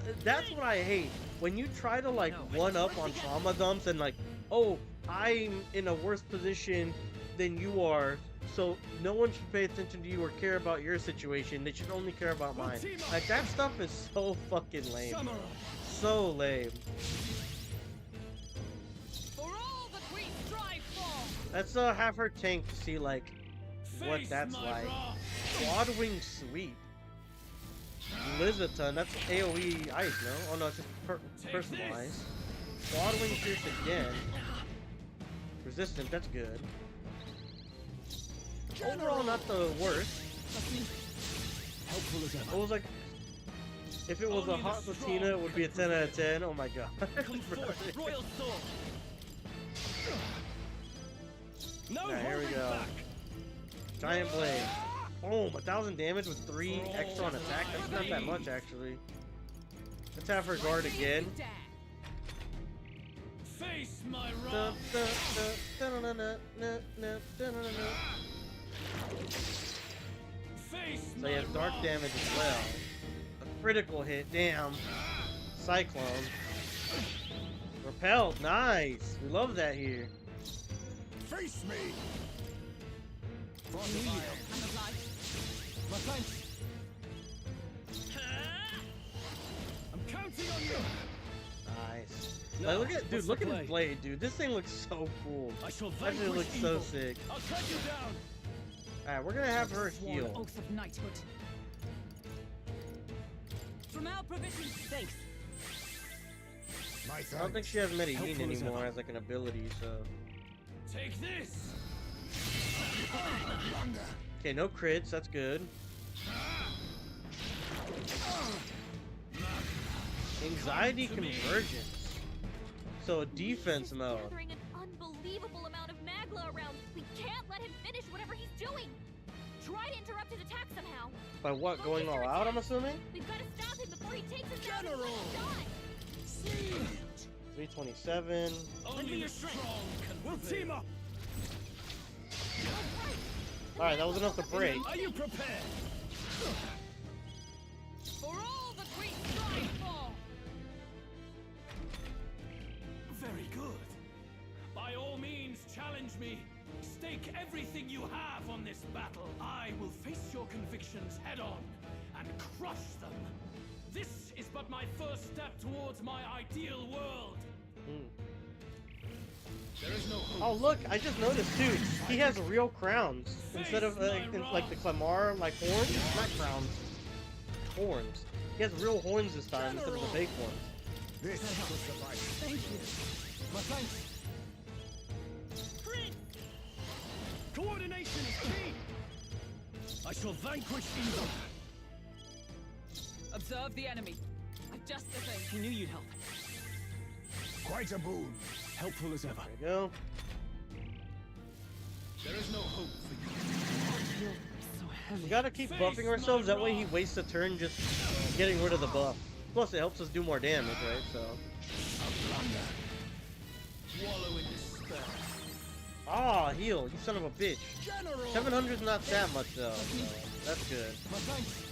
what I hate. When you try to, like, one-up on trauma dumps and, like, oh, I'm in a worse position than you are, so no one should pay attention to you or care about your situation. They should only care about mine. Like, that stuff is so fucking lame. So lame. For all that we strive for. Let's have her tank to see, like, what that's like. Quad wing sweep. Blizaton, that's AoE ice, no? Oh no, it's just personalized. Quad wing pierce again. Resistant, that's good. Overall, not the worst. Helpful as ever. It was like, if it was a hot Latina, it would be a 10 out of 10. Oh my god. Royal sword. Alright, here we go. Giant blade. Boom, 1,000 damage with 3 extra on attack. That's not that much, actually. Let's have her guard again. Face my wrath. So you have dark damage as well. A critical hit, damn. Cyclone. Repelled, nice. We love that here. Face me! I'm counting on you. Nice. Now, Like, look at, dude, what's look the at his play? blade, dude. This thing looks so cool. I shall That shit vanquish looks evil. so sick. I'll cut you down. Alright, we're gonna have her Sworn heal. oath of knighthood. From our provisions, thanks. I don't think she has Medellin anymore as like an ability, so. Take this. Okay, no crits, that's good. Anxiety convergence. So a defense mode. Gathering an unbelievable amount of magla around. We can't let him finish whatever he's doing. Try to interrupt his attack somehow. By what, going all out, I'm assuming? We've got to stop him before he takes us down in one shot. 327. Only the strong can we'll team up. Alright, that was enough to break. Are you prepared? For all that we strive for. Very good. By all means, challenge me. Stake everything you have on this battle. I will face your convictions head on and crush them. This is but my first step towards my ideal world. There is no hope. Oh look, I just noticed too. He has real crowns instead of like the Clamar like horns. Not crowns, horns. He has real horns this time instead of the fake ones. This will suffice. Thank you. My thanks. Coordination is key. I shall vanquish evil. Observe the enemy. I've just the thing. He knew you'd help. Quite a boon. Helpful as ever. There you go. There is no hope for you. We gotta keep buffing ourselves. That way he wastes a turn just getting rid of the buff. Plus it helps us do more damage, right? So. Wallow in despair. Ah, heal, you son of a bitch. 700's not that much though. So that's good. My thanks.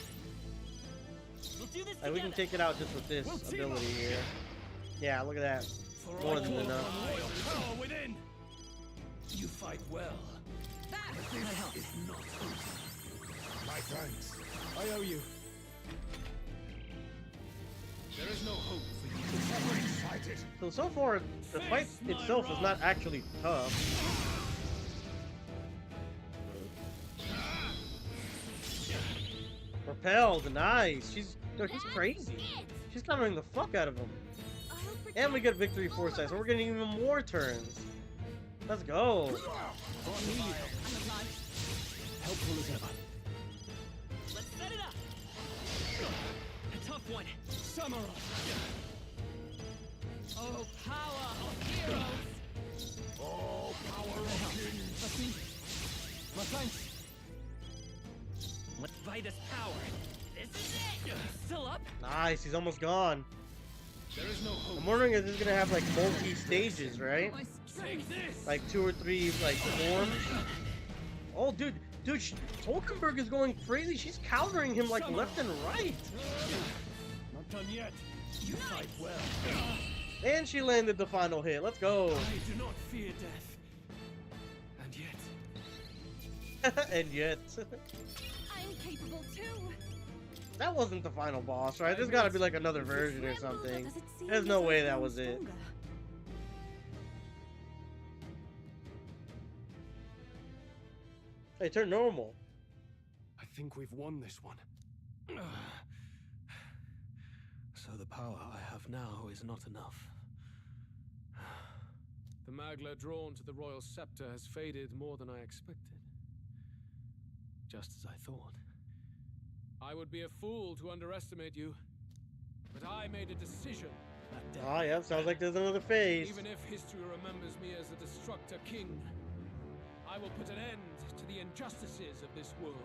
We'll do this Like, we can take it out just with this ability here. Yeah, look at that. More than enough. Power within. You fight well. This is not hope. My thanks. I owe you. There is no hope for you. I'm excited. So far, the fight itself is not actually tough. Repelled, nice. She's crazy. She's countering the fuck out of him. And we get victory foresight, so we're getting even more turns. Let's go. Helpful as ever. Let's set it up. A tough one. Samurai. Oh, power of heroes. Oh, power of kings. That's me. My thanks. Let's Vitus power. This is it. Still up? Nice, he's almost gone. There is no hope. I'm wondering if this is gonna have like multi-stages, right? Take this. Like 2 or 3 like forms. Oh, dude, Hulkenberg is going crazy. She's countering him like left and right. Not done yet. You fight well. And she landed the final hit. Let's go. I do not fear death. And yet. And yet. I'm capable too. That wasn't the final boss, right? There's gotta be like another version or something. There's no way that was it. Hey, turn normal. I think we've won this one. So the power I have now is not enough. The magla drawn to the royal scepter has faded more than I expected. Just as I thought. I would be a fool to underestimate you, but I made a decision that day. Ah, yeah, sounds like there's another phase. Even if history remembers me as the Destructor King, I will put an end to the injustices of this world.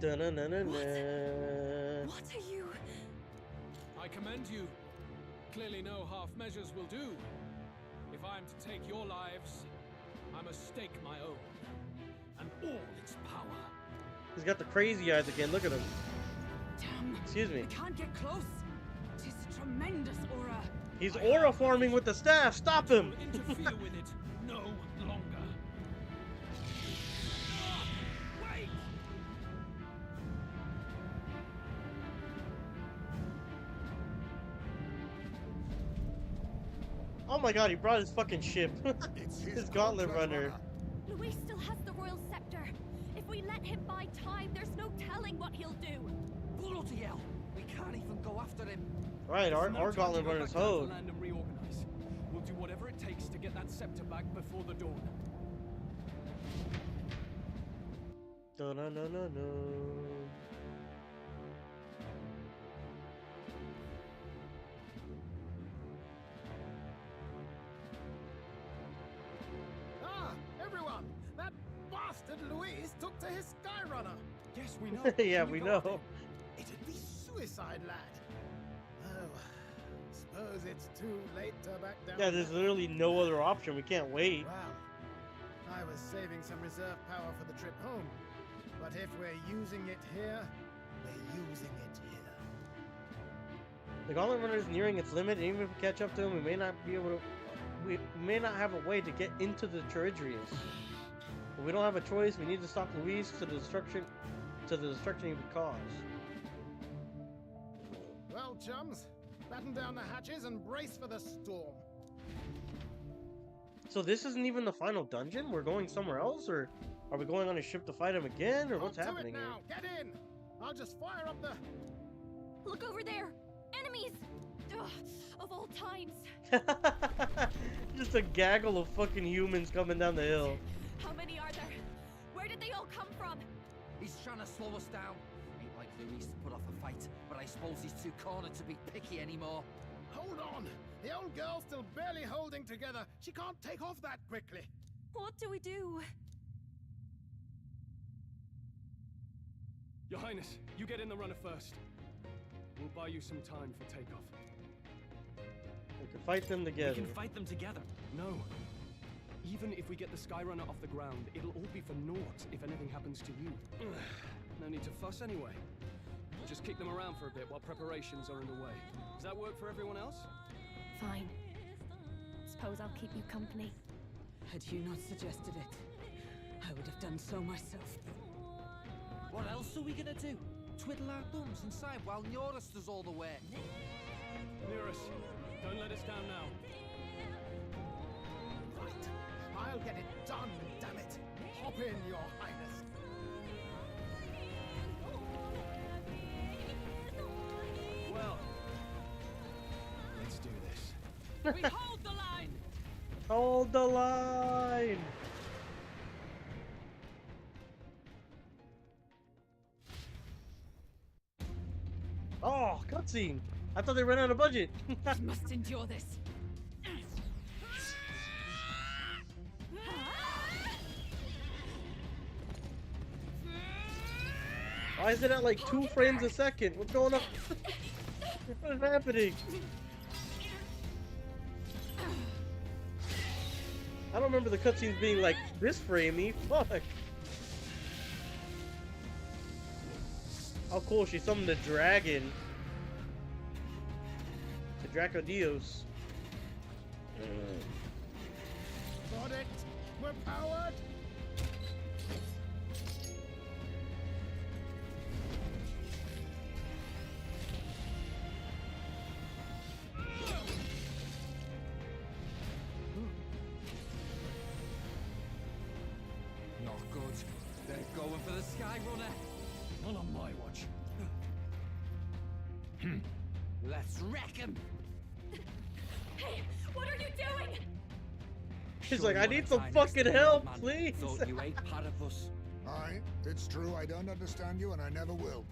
Da-na-na-na-na. What are you? I commend you. Clearly no half measures will do. If I am to take your lives, I must stake my own, and all its power. He's got the crazy eyes again. Look at him. Damn. Excuse me. We can't get close. Tis a tremendous aura. He's aura forming with the staff. Stop him. Interfere with it no longer. Wait! Oh my god, he brought his fucking ship. his gauntlet runner. Luis still has the royal scepter. If we let him buy time, there's no telling what he'll do. Bloody hell! We can't even go after him. Right, our gauntlet runner's hoed. We'll do whatever it takes to get that scepter back before the dawn. Da-na-na-na-na. Ah, everyone! That bastard Luis took to his skyrunner. Yes, we know. Yeah, we know. It'd be suicide, lad. Oh, suppose it's too late to back down. Yeah, there's literally no other option. We can't wait. Well, I was saving some reserve power for the trip home. But if we're using it here, we're using it here. The gauntlet runner is nearing its limit, and even if we catch up to him, we may not be able to. We may not have a way to get into the charadrius. But we don't have a choice. We need to stop Luis to the destruction he would cause. Well, chums, batten down the hatches and brace for the storm. So this isn't even the final dungeon? We're going somewhere else, or are we going on a ship to fight him again, or what's happening now. Get in! I'll just fire up the... Look over there! Enemies! Ugh, of all times. Just a gaggle of fucking humans coming down the hill. How many are there? Where did they all come from? He's trying to slow us down. Ain't like Luis to put off a fight, but I suppose he's too cornered to be picky anymore. Hold on! The old girl's still barely holding together. She can't take off that quickly. What do we do? Your Highness, you get in the runner first. We'll buy you some time for takeoff. We can fight them together. We can fight them together. No. Even if we get the skyrunner off the ground, it'll all be for naught if anything happens to you. No need to fuss anyway. Just kick them around for a bit while preparations are underway. Does that work for everyone else? Fine. Suppose I'll keep you company. Had you not suggested it, I would have done so myself. What else are we gonna do? Twiddle our thumbs inside while Norris does all the work? Nearus, don't let us down now. Right. I'll get it done, damn it. Hop in, Your Highness. Well, let's do this. We hold the line! Hold the line! Oh, cutscene! I thought they ran out of budget. We must endure this. Why is it at like 2 frames a second? What's going on? What is happening? I don't remember the cutscenes being like this framey. Fuck. Oh cool, she summoned the dragon. The Dracodios. Got it. We're powered. Not good. They're going for the skyrunner. Not on my watch. Let's wreck him. Hey, what are you doing? She's like, I need some fucking help, please. Thought you ate platypus. Aye, it's true, I don't understand you and I never will.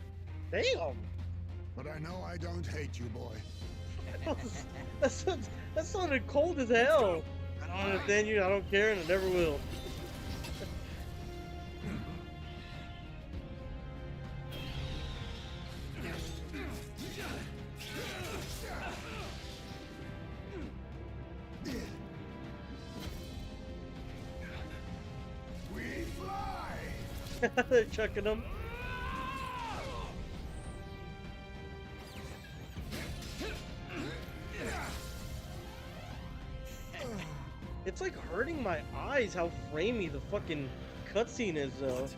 Damn. But I know I don't hate you, boy. that sounded cold as hell. I don't understand you, I don't care, and I never will. We fly! They're chucking them. It's like hurting my eyes how framey the fucking cutscene is, though.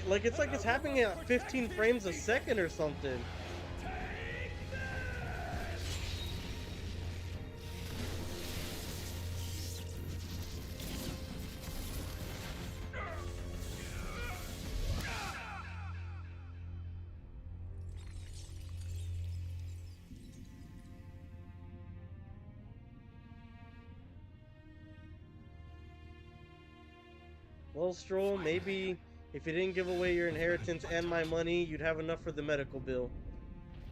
Like it's like it's happening at 15 frames a second or something. Take them! Well, Stroll, maybe if you didn't give away your inheritance and my money, you'd have enough for the medical bill.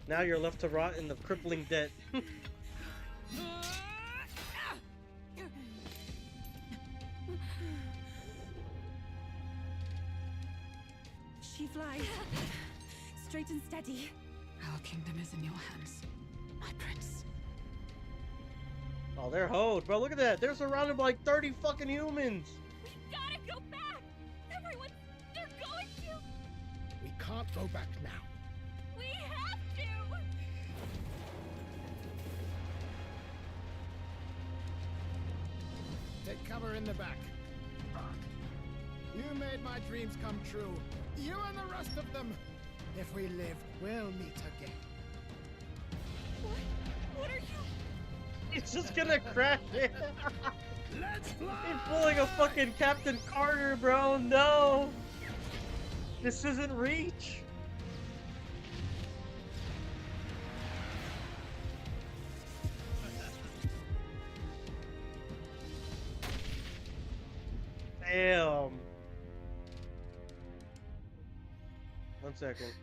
Now you're left to rot in the crippling debt. She flies. Straight and steady. Our kingdom is in your hands, my prince. Oh, they're hoed, bro. Look at that. They're surrounded by like 30 fucking humans. We gotta go back! Everyone, they're going to! We can't go back now. We have to! Take cover in the back. You made my dreams come true. You and the rest of them. If we live, we'll meet again. What are you? He's just gonna crash it. Let's fly! He's pulling a fucking Captain Carter, bro. No. This isn't Reach. Damn. 1 second.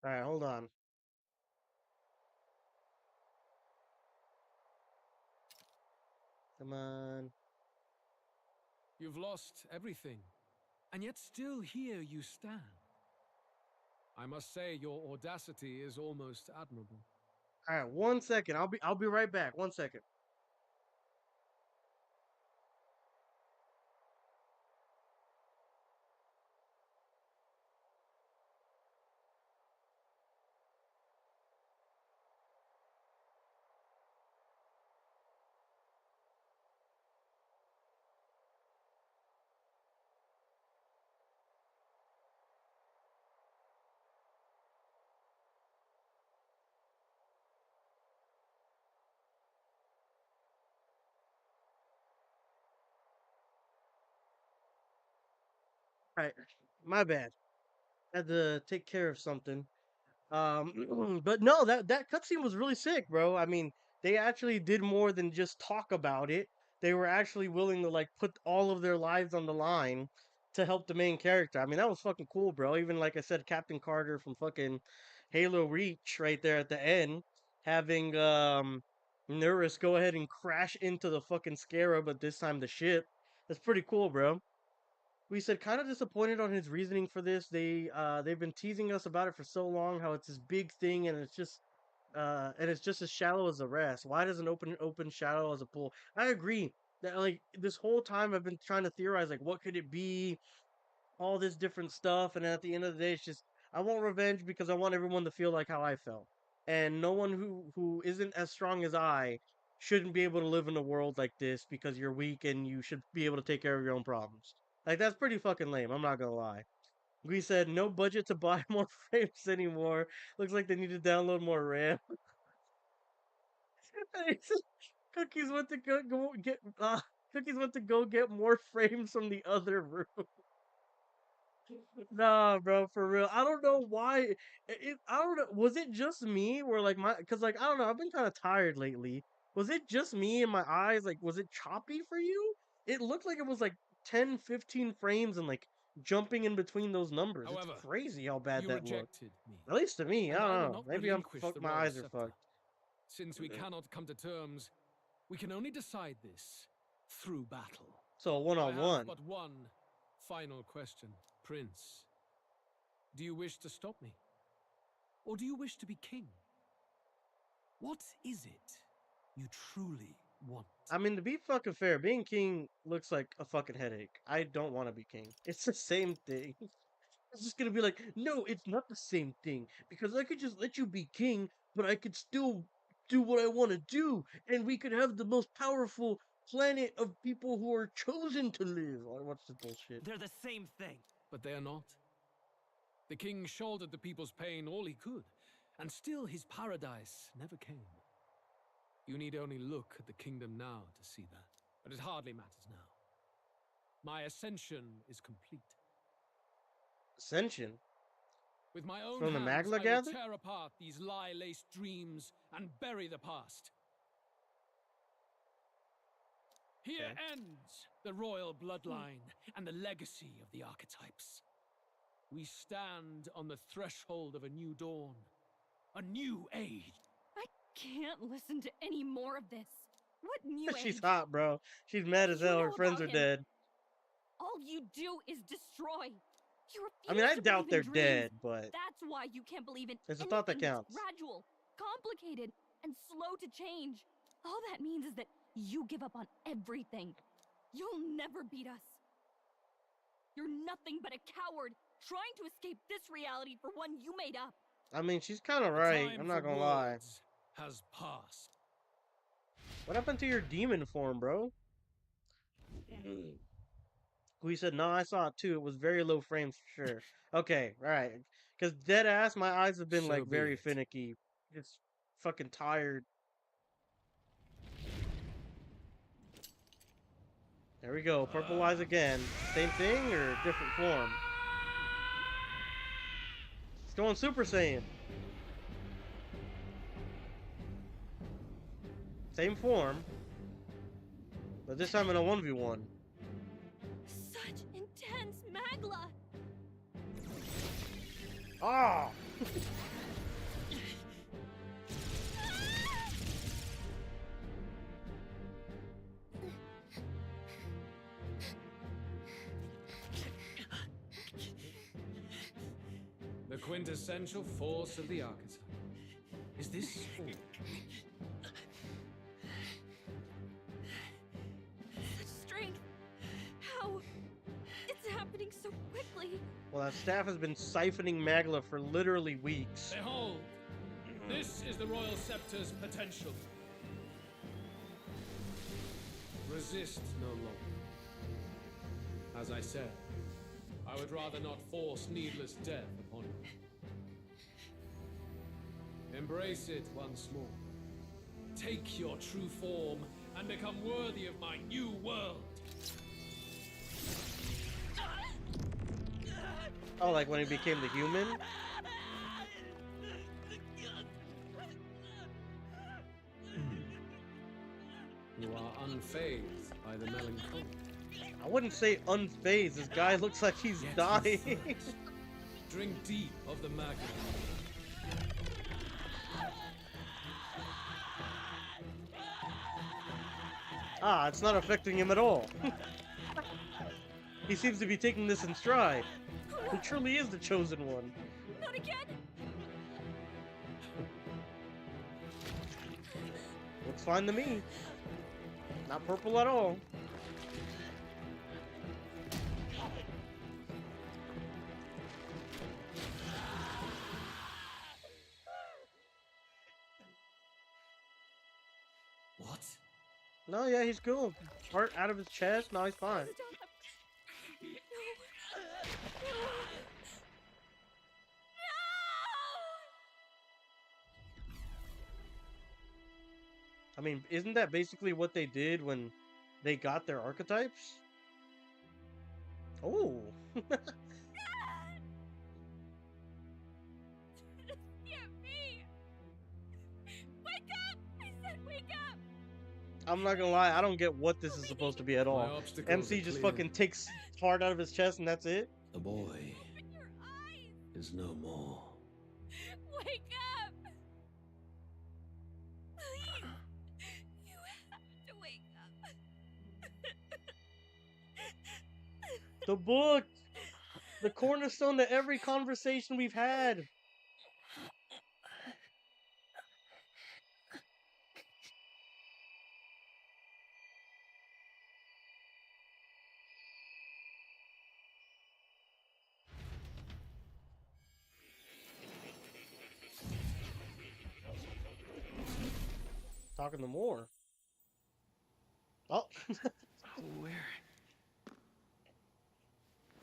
All right, hold on. Come on. You've lost everything, and yet still here you stand. I must say your audacity is almost admirable. All right, 1 second. I'll be right back. 1 second. All right, my bad. Had to take care of something. But no, that cutscene was really sick, bro. I mean, they actually did more than just talk about it. They were actually willing to like put all of their lives on the line to help the main character. I mean, that was fucking cool, bro. Even like I said, Captain Carter from fucking Halo Reach right there at the end, having Nurus go ahead and crash into the fucking Scarab, but this time the ship. That's pretty cool, bro. We said kind of disappointed on his reasoning for this. They've been teasing us about it for so long, how it's this big thing and it's just as shallow as the rest. Why does an open shallow as a pool? I agree that like this whole time I've been trying to theorize like what could it be, all this different stuff, and at the end of the day, it's just I want revenge because I want everyone to feel like how I felt, and no one who isn't as strong as I shouldn't be able to live in a world like this because you're weak and you should be able to take care of your own problems. Like that's pretty fucking lame. I'm not gonna lie. We said no budget to buy more frames anymore. Looks like they need to download more RAM. Cookies went to go get Cookies went to go get more frames from the other room. Nah, bro, for real. I don't know why. I don't know. Was it just me, or like Cause like I don't know. I've been kind of tired lately. Was it just me and my eyes? Like, was it choppy for you? It looked like it was like 10, 15 frames and like jumping in between those numbers. However, it's crazy how bad you that looked. rejected me. At least to me. I And I don't will know. not Maybe I'm relinquish fucked. the My royal eyes are scepter. fucked. Since we cannot come to terms, we can only decide this through battle. So one on I one. have but one final question, Prince. Do you wish to stop me? Or do you wish to be king? What is it you truly want? I mean, to be fucking fair, being king looks like a fucking headache. I don't want to be king. It's the same thing. It's just gonna be like, no, it's not the same thing because I could just let you be king, but I could still do what I want to do, and we could have the most powerful planet of people who are chosen to live. Oh, what's this bullshit? They're the same thing. But they are not. The king shouldered the people's pain all he could, And still his paradise never came. You need only look at the kingdom now to see that. But it hardly matters now. My ascension is complete. Ascension? With my own From the hands, Magla I will Gather? tear apart these lie-laced dreams and bury the past. Here ends the royal bloodline and the legacy of the archetypes. We stand on the threshold of a new dawn, a new age. I can't listen to any more of this. What new She's age? hot, bro. She's mad as You hell. know Her friends about are him. dead. All you do is destroy. You refuse I mean, I to doubt believe they're in dreams. dead, but That's why you can't believe in it's a anything thought that that's counts. gradual, complicated, and slow to change. All that means is that you give up on everything. You'll never beat us. You're nothing but a coward trying to escape this reality for one you made up. I mean, she's kind of The right. time I'm not for gonna lie. words has passed. What happened to your demon form, bro? We said, no, I saw it too. It was very low frames for sure. Okay, alright. Because dead ass, my eyes have been So like be very it. finicky. It's fucking tired. There we go. Purple eyes again. Same thing or different form? It's going Super Saiyan. Same form. But this time in a 1v1. Such intense magla. Ah! The quintessential force of the archetype. Is this all? Such strength. How? It's happening so quickly. Well, that staff has been siphoning Magla for literally weeks. Behold, this is the Royal Scepter's potential. Resist no longer. As I said, I would rather not force needless death upon you. Embrace it once more. Take your true form and become worthy of my new world. Oh, like when he became the human? You are unfazed by the melancholy. I wouldn't say unfazed. This guy looks like he's Yet dying. reflect. Drink deep of the magma. Ah, it's not affecting him at all. He seems to be taking this in stride. He truly is the chosen one. Not again. Looks fine to me. Not purple at all. What? No, yeah, he's cool. Heart out of his chest. No, he's fine. I mean, isn't that basically what they did when they got their archetypes? Oh. Get me. Wake up! I said wake up. I'm not gonna lie, I don't get what this is supposed to be at all. MC just fucking takes heart out of his chest and that's it? The boy is no more. Wake up! Please! You have to wake up. The book! The cornerstone to every conversation we've had! Talking to more. Oh. Where?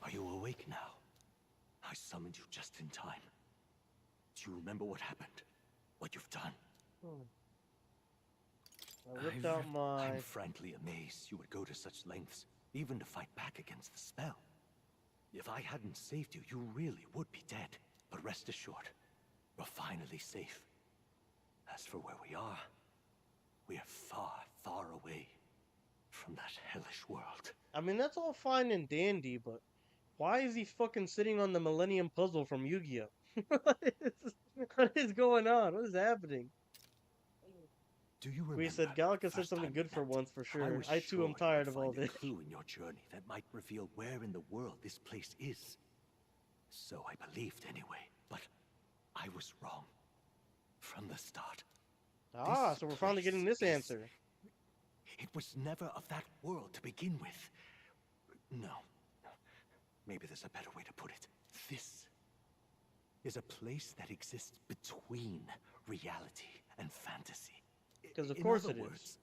Are you awake now? I summoned you just in time. you remember what happened? What you've done? I ripped out my... I'm frankly amazed you would go to such lengths, even to fight back against the spell. If I hadn't saved you, you really would be dead. But rest assured, we're finally safe. As for where we are far, far away from that hellish world. I mean, that's all fine and dandy, but why is he fucking sitting on the Millennium Puzzle from Yu-Gi-Oh? What is going on? What is happening? Do you remember? We said Gallica said something good for once, for sure. I too am tired of all this. A clue in your journey that might reveal where in the world this place is. So I believed anyway, but I was wrong from the start. Ah, so we're finally getting this answer. It was never of that world to begin with. No. Maybe there's a better way to put it. This is a place that exists between reality and fantasy. Because of course it is.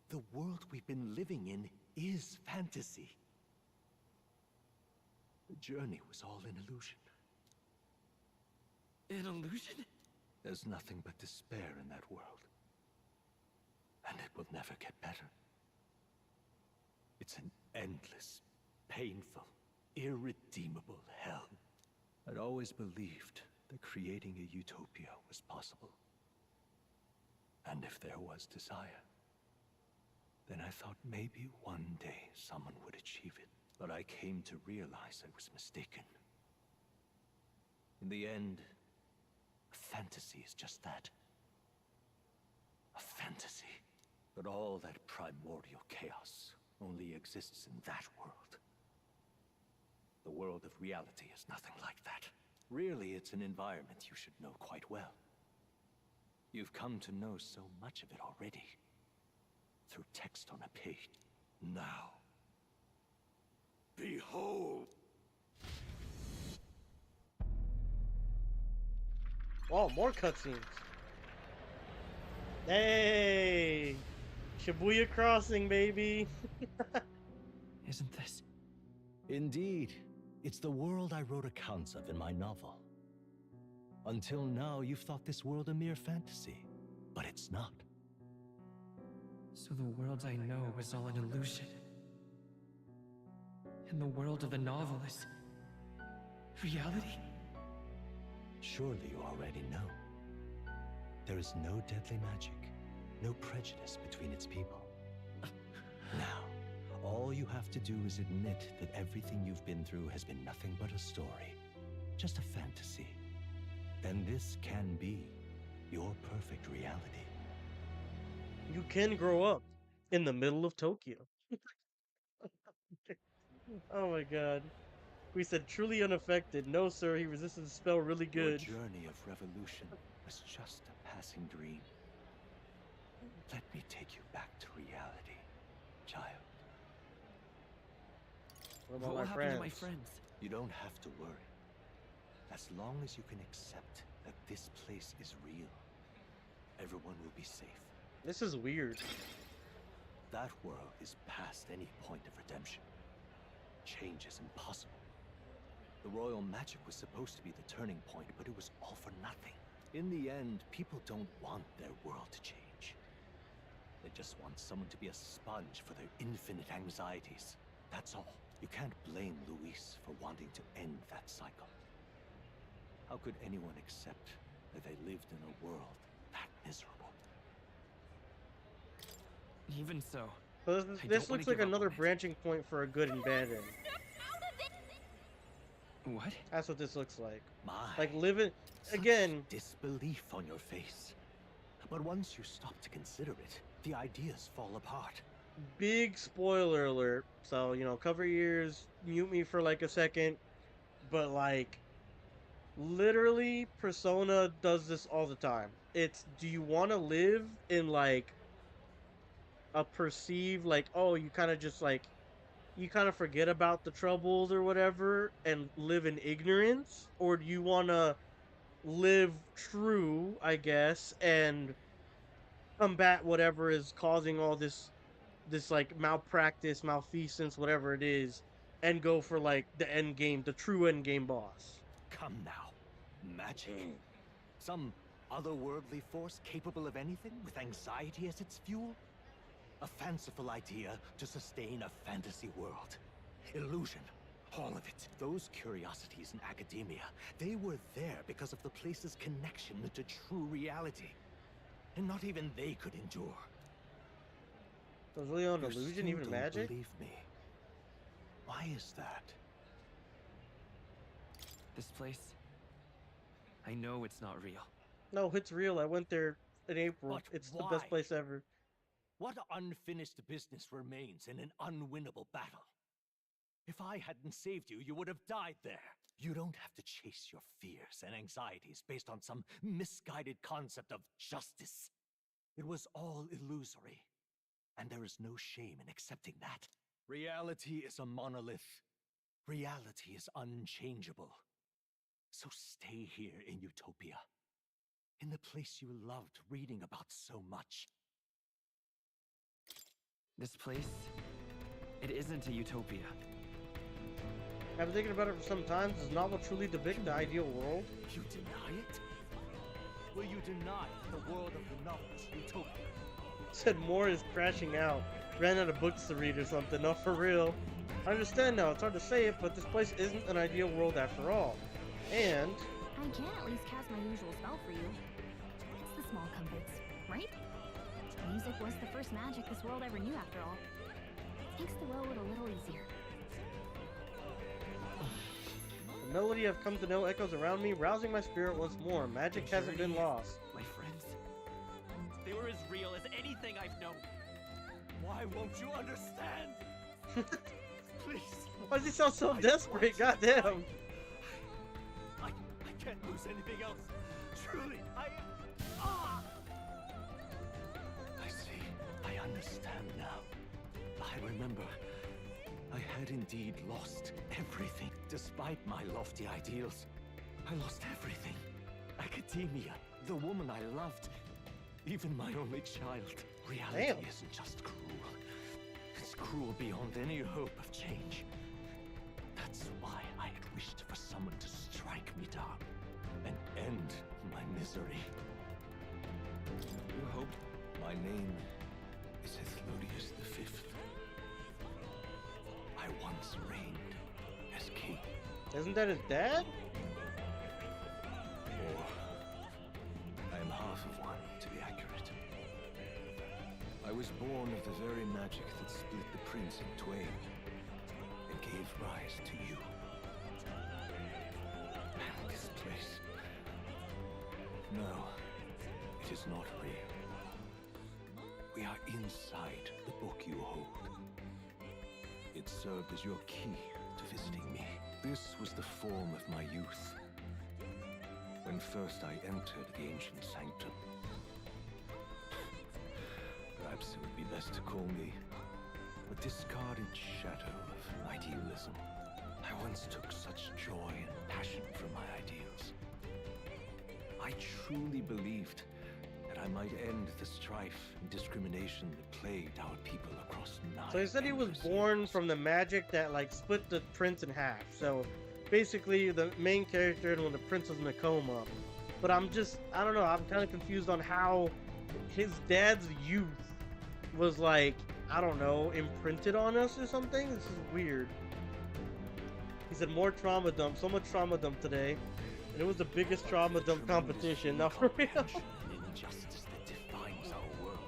The world we've been living in is fantasy. The journey was all an illusion. An illusion? There's nothing but despair in that world. And it will never get better. It's an endless, painful, irredeemable hell. I'd always believed that creating a utopia was possible. And if there was desire, then I thought maybe one day someone would achieve it. But I came to realize I was mistaken. In the end, a fantasy is just that. A fantasy. But all that primordial chaos only exists in that world. The world of reality is nothing like that. Really, it's an environment you should know quite well. You've come to know so much of it already. Through text on a page. Now, behold! Oh, more cutscenes. Hey! Shibuya Crossing, baby! Isn't this? Indeed. It's the world I wrote accounts of in my novel. Until now, you've thought this world a mere fantasy. But it's not. So the world I know is all an illusion. And the world of the novel is... reality? Surely you already know. There is no deadly magic, no prejudice between its people. Now, all you have to do is admit that everything you've been through has been nothing but a story. Just a fantasy. Then this can be your perfect reality. You can grow up in the middle of Tokyo. Oh my god. We said truly unaffected. No, sir, he resisted the spell really good. Your journey of revolution was just a passing dream. Let me take you back to reality, child. What happened to my friends? You don't have to worry. As long as you can accept that this place is real, everyone will be safe. This is weird. That world is past any point of redemption. Change is impossible. The royal magic was supposed to be the turning point, but it was all for nothing. In the end, people don't want their world to change. They just want someone to be a sponge for their infinite anxieties. That's all. You can't blame Luis for wanting to end that cycle. How could anyone accept that they lived in a world that miserable? Even so, So this looks like another branching point for a good and bad end. What? That's what this looks like. My, like living again. Disbelief on your face. But once you stop to consider it, the ideas fall apart. Big spoiler alert. So, you know, cover your ears, mute me for like a second. But like, literally, Persona does this all the time. It's, do you want to live in like a perceived, like, oh, you kind of just like, you kind of forget about the troubles or whatever and live in ignorance? Or do you want to live true, I guess, and combat whatever is causing all this like malpractice, malfeasance, whatever it is, and go for like the end game, the true end game boss? Come now. Magic. Some otherworldly force capable of anything with anxiety as its fuel? A fanciful idea to sustain a fantasy world. Illusion. All of it. Those curiosities in academia, they were there because of the place's connection to true reality. And not even they could endure. Was really an You illusion, still even don't magic? believe me. Why is that? This place, I know it's not real. No, it's real. I went there in April. But It's the why? best place ever. What unfinished business remains in an unwinnable battle? If I hadn't saved you, you would have died there. You don't have to chase your fears and anxieties based on some misguided concept of justice. It was all illusory, and there is no shame in accepting that. Reality is a monolith. Reality is unchangeable. So stay here in Utopia, in the place you loved reading about so much. This place, it isn't a utopia. I've been thinking about it for some time. Does novel truly depict the ideal world? You deny it? Will you deny the world of the novels, Utopia? Said more is crashing out. Ran out of books to read or something. No, for real. I understand now. It's hard to say it, but this place isn't an ideal world after all. And I can at least cast my usual spell for you. It's the small comforts, right? Music was the first magic this world ever knew after all. Makes the road a little easier. the melody I've come to know echoes around me, rousing my spirit once more. Magic hasn't been lost. My friends, they were as real as anything I've known. Why won't you understand? Please. Why does he sound so desperate? Goddamn. I can't lose anything else. Truly, I see. I understand now. I remember. I had indeed lost everything. Despite my lofty ideals, I lost everything. Academia, the woman I loved, even my only child. Reality isn't just cruel. It's cruel beyond any hope of change. That's why I had wished for someone to strike me down and end my misery. You hoped? My name is Ethludius V. I once reigned as king. Isn't that his dad? Or I am half of one, to be accurate. I was born of the very magic that split the prince in twain and gave rise to you. And this place. No, it is not real. We are inside the book you hold. It served as your key to visiting me. This was the form of my youth, when first I entered the ancient sanctum. Perhaps it would be best to call me a discarded shadow of idealism. I once took such joy and passion from my ideals. I truly believed that I might end the strife and discrimination that plagued our people across 9. So he said he was born from the magic that like split the prince in half. So basically the main character when the prince was in a coma. But I don't know, I'm kind of confused on how his dad's youth was like, I don't know, imprinted on us or something. This is weird. He said more trauma dump, so much trauma dump today. And it was the biggest trauma dump competition. Now for real. Injustice that defines our world.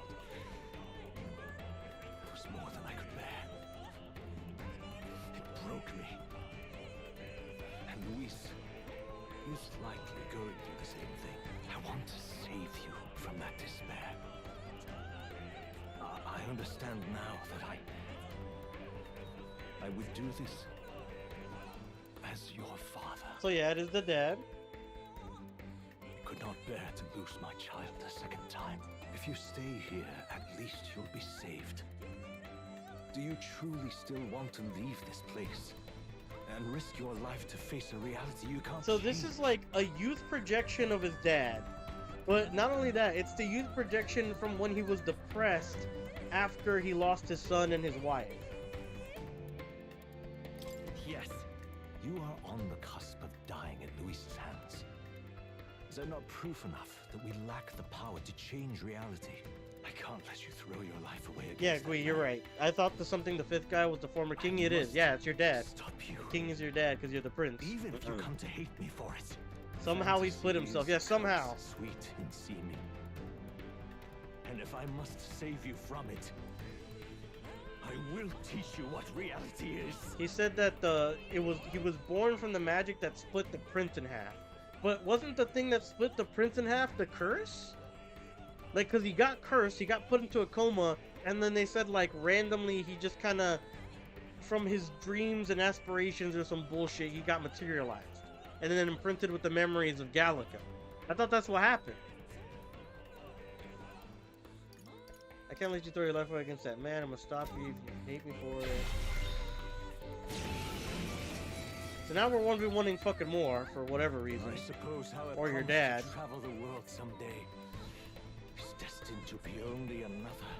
It was more than I could bear. It broke me. And Luis is likely going through the same thing. I want to save you from that despair. I understand now that I would do this as your father. So yeah, it is the dad. Could not bear to lose my child a second time. If you stay here, at least you'll be saved. Do you truly still want to leave this place and risk your life to face a reality you can't So this is like a youth projection of his dad. But not only that, it's the youth projection from when he was depressed after he lost his son and his wife. Yes. You are on the cusp of dying at Luis's hands. Is that not proof enough that we lack the power to change reality? I can't let you throw your life away against Yeah, Gui, you're right. I thought the something the fifth guy was the former king. It is. Yeah, it's your dad. Stop you. The king is your dad because you're the prince. Even if you come to hate me for it. Somehow he split himself. Yeah, somehow. Sweet in seeming. And if I must save you from it, I will teach you what reality is. He said that he was born from the magic that split the prince in half. But wasn't the thing that split the prince in half the curse? Like, cause he got cursed, he got put into a coma, and then they said like randomly he just kind of, from his dreams and aspirations or some bullshit, he got materialized. And then imprinted with the memories of Gallica. I thought that's what happened. I can't let you throw your life away against that man. I'm gonna stop you if you hate me for it. So now we're 1v1ing fucking more for whatever reason. I suppose how or your dad. To travel the world someday is destined to be only another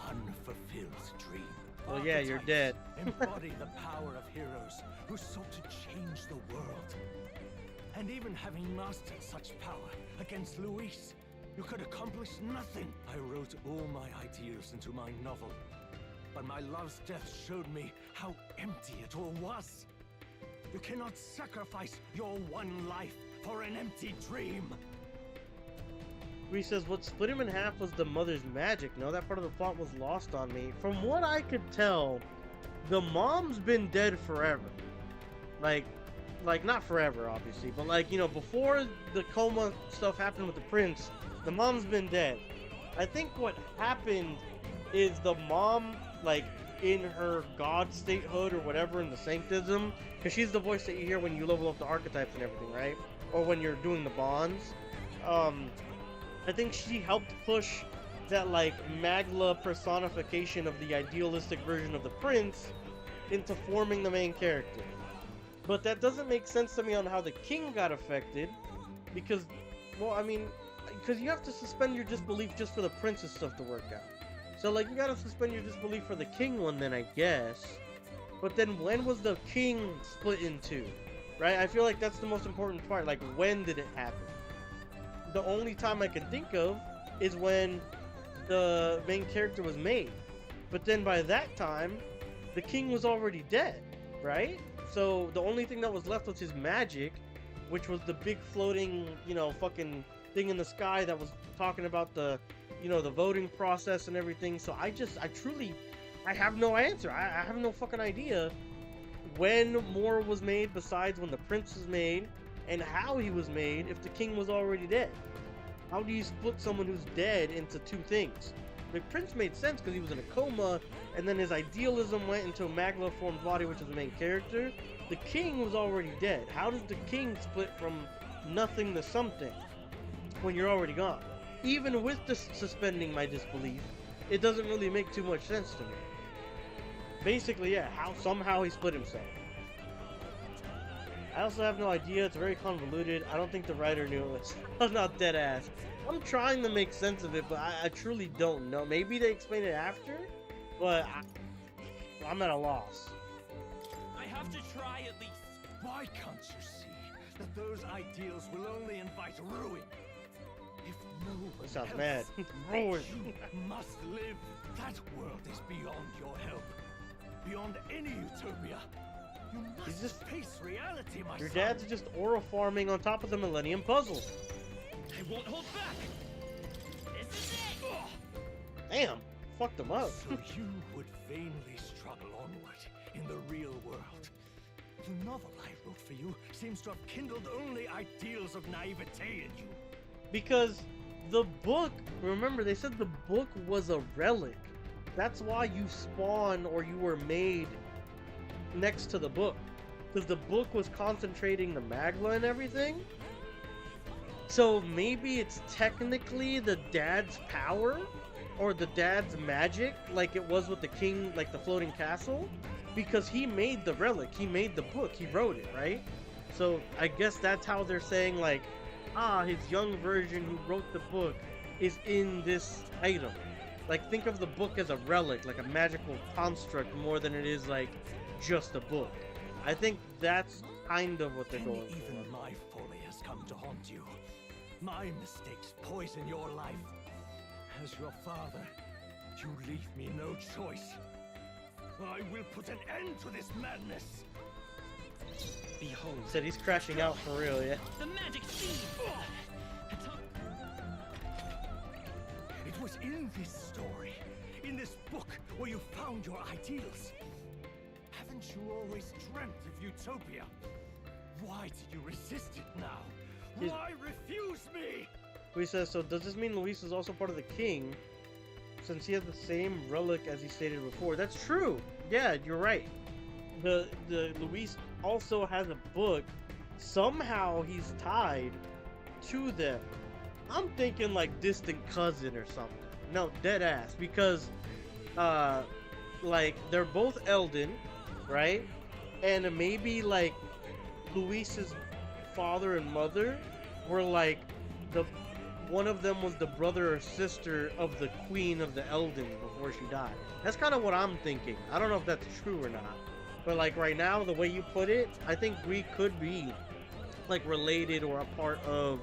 unfulfilled dream. Well, yeah, you're dead. Embody the power of heroes who sought to change the world. And even having mastered such power against Luis, you could accomplish nothing. I wrote all my ideals into my novel, but my love's death showed me how empty it all was. You cannot sacrifice your one life for an empty dream. He says what split him in half was the mother's magic. No, that part of the plot was lost on me. From what I could tell, the mom's been dead forever. Like not forever, obviously, but like, you know, before the coma stuff happened with the prince, the mom's been dead. I think what happened is the mom, like, in her god statehood or whatever in the sanctism, because she's the voice that you hear when you level up the archetypes and everything, right? Or when you're doing the bonds. I think she helped push that, like, Magla personification of the idealistic version of the prince into forming the main character. But that doesn't make sense to me on how the king got affected, because, well, I mean, because you have to suspend your disbelief just for the prince's stuff to work out. So, like, you gotta suspend your disbelief for the king one then, I guess. But then when was the king split in two? Right? I feel like that's the most important part. Like, when did it happen? The only time I can think of is when the main character was made. But then by that time, the king was already dead, right? So the only thing that was left was his magic, which was the big floating, you know, fucking thing in the sky that was talking about the, you know, the voting process and everything. So I have no answer. I have no fucking idea when more was made besides when the prince was made, and how he was made if the king was already dead. How do you split someone who's dead into two things? The prince made sense because he was in a coma, and then his idealism went into a Magla formed body, which is the main character. The king was already dead. How does the king split from nothing to something when you're already gone? Even with the suspending my disbelief, it doesn't really make too much sense to me. Basically, yeah, somehow he split himself. I also have no idea. It's very convoluted. I don't think the writer knew it. I'm not dead ass. I'm trying to make sense of it, but I truly don't know. Maybe they explain it after, but I'm at a loss. I have to try at least. Why can't you see that those ideals will only invite ruin? If no one sounds helps, mad. Ruin. You must live. That world is beyond your help. Beyond any utopia. You must just face reality, my Your son. dad's just aura farming on top of the Millennium Puzzle. I won't hold back. This is it. Damn, fucked him up. So you would vainly struggle onward in the real world. The novel I wrote for you seems to have kindled only ideals of naivete in you. Because the book, remember, they said the book was a relic. That's why you spawn or you were made next to the book. Because the book was concentrating the Magla and everything. So maybe it's technically the dad's power or the dad's magic, like it was with the king, like the floating castle, because he made the relic, he made the book, he wrote it, right? So I guess that's how they're saying, like, his young version who wrote the book is in this item. Like, think of the book as a relic, like a magical construct, more than it is like just a book. I think that's kind of what they're going for. Even my folly has come to haunt you. My mistakes poison your life. As your father, you leave me no choice. I will put an end to this madness. Behold. Said he's crashing out for real, yeah. The magic seed! It was in this story, in this book, where you found your ideals. Haven't you always dreamt of utopia? Why did you resist it now? Why refuse me? He says, so does this mean Luis is also part of the king? Since he has the same relic as he stated before. That's true. Yeah, you're right. The Luis also has a book. Somehow he's tied to them. I'm thinking like distant cousin or something. No, dead ass. Because like they're both Elden, right? And maybe like Luis's father and mother were like one of them was the brother or sister of the queen of the Elden before she died. That's kind of what I'm thinking. I don't know if that's true or not. But like right now, the way you put it, I think we could be like related or a part of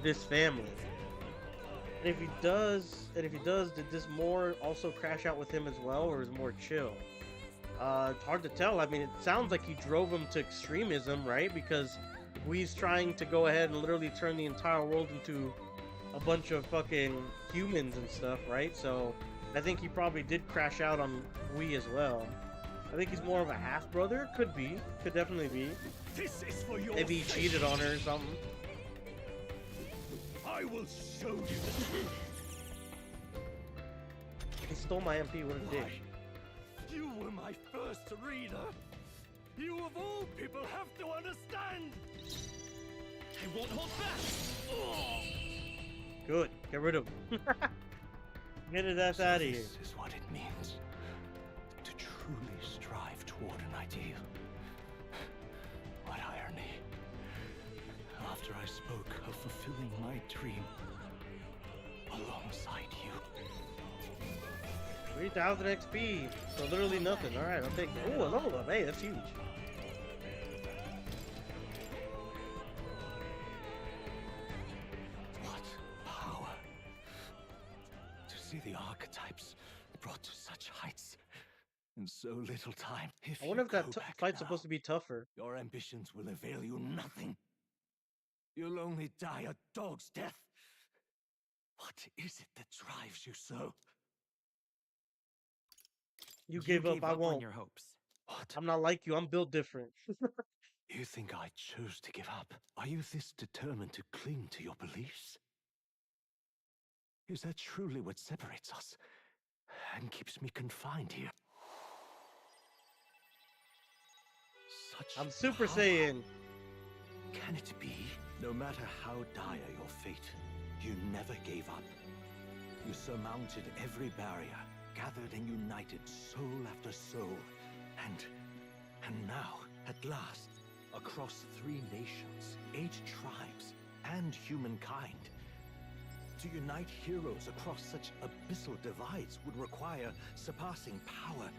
this family. And if he does, did this more also crash out with him as well, or is more chill? It's hard to tell. I mean, it sounds like he drove him to extremism, right? Because he's trying to go ahead and literally turn the entire world into a bunch of fucking humans and stuff, right? So I think he probably did crash out on Wii as well. I think he's more of a half-brother. Could be. Could definitely be. This is for your Maybe he cheated on her or something. I will show you the truth. He stole my MP. What a dick. You were my first reader. You of all people have to understand. I won't hold back. Good. Get rid of him. Get his ass out of here. This is what it means to truly strive toward an ideal. What irony. After I spoke of fulfilling my dream alongside you. 3,000 XP for literally nothing. Alright, I'll take it. Ooh, a level up. Hey, that's huge. What power. To see the archetypes brought to such heights in so little time. If I wonder if that fight's now, supposed to be tougher. Your ambitions will avail you nothing. You'll only die a dog's death. What is it that drives you so? You gave up, I won't. On your hopes. What? I'm not like you, I'm built different. You think I chose to give up? Are you this determined to cling to your beliefs? Is that truly what separates us and keeps me confined here? Such I'm Super power. Saiyan. Can it be? No matter how dire your fate, you never gave up. You surmounted every barrier, gathered and united soul after soul, and now, at last, across 3 nations, 8 tribes, and humankind. To unite heroes across such abyssal divides would require surpassing power.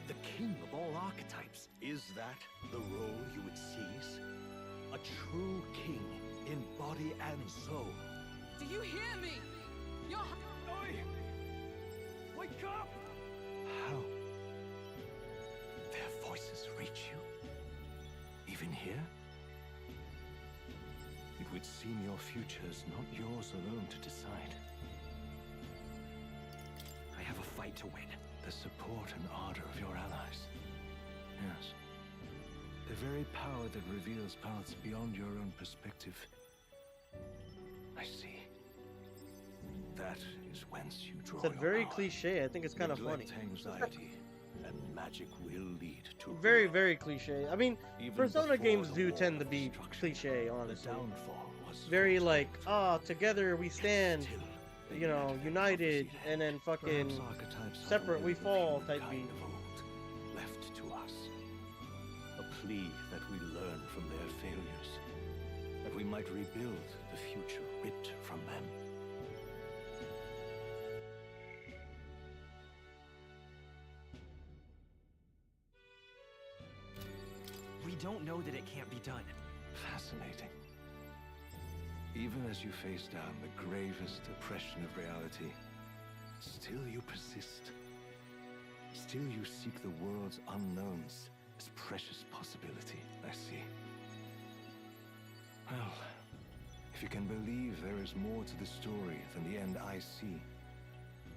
The king of all archetypes. Is that the role you would seize? A true king in body and soul. Do you hear me? You're... Oi! Wake up! How? Their voices reach you? Even here? It would seem your future is not yours alone to decide. I have a fight to win. The support and ardor of your allies. Yes. The very power that reveals paths beyond your own perspective. I see. That is whence you draw It's a very power. cliche. I think it's kind of funny. Neglect anxiety, and magic will lead to Very, very cliche. I mean, Even Persona before games the do war tend to of be destruction, cliche, the honestly. downfall was Very like, together we stand, you know, united, and then fucking Perhaps archetypes are separate the we will of fall type humankind beat. of old, left to us. A plea that we learn from their failures, that we might rebuild the future ripped from them. We don't know that it can't be done. Fascinating. Even as you face down the gravest oppression of reality, still you persist. Still you seek the world's unknowns as precious possibility, I see. Well, if you can believe there is more to the story than the end I see,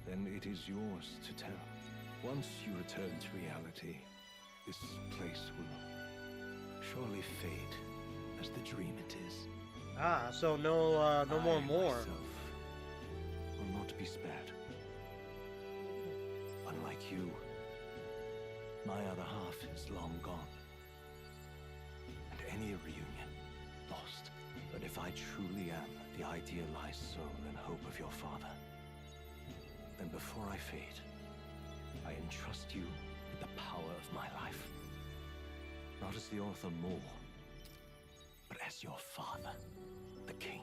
then it is yours to tell. Once you return to reality, this place will surely fade as the dream it is. Ah, so no more. Myself will not be spared. Unlike you, my other half is long gone. And any reunion, lost. But if I truly am the idealized soul and hope of your father, then before I fade, I entrust you with the power of my life. Not as the author more, but as your father, the king.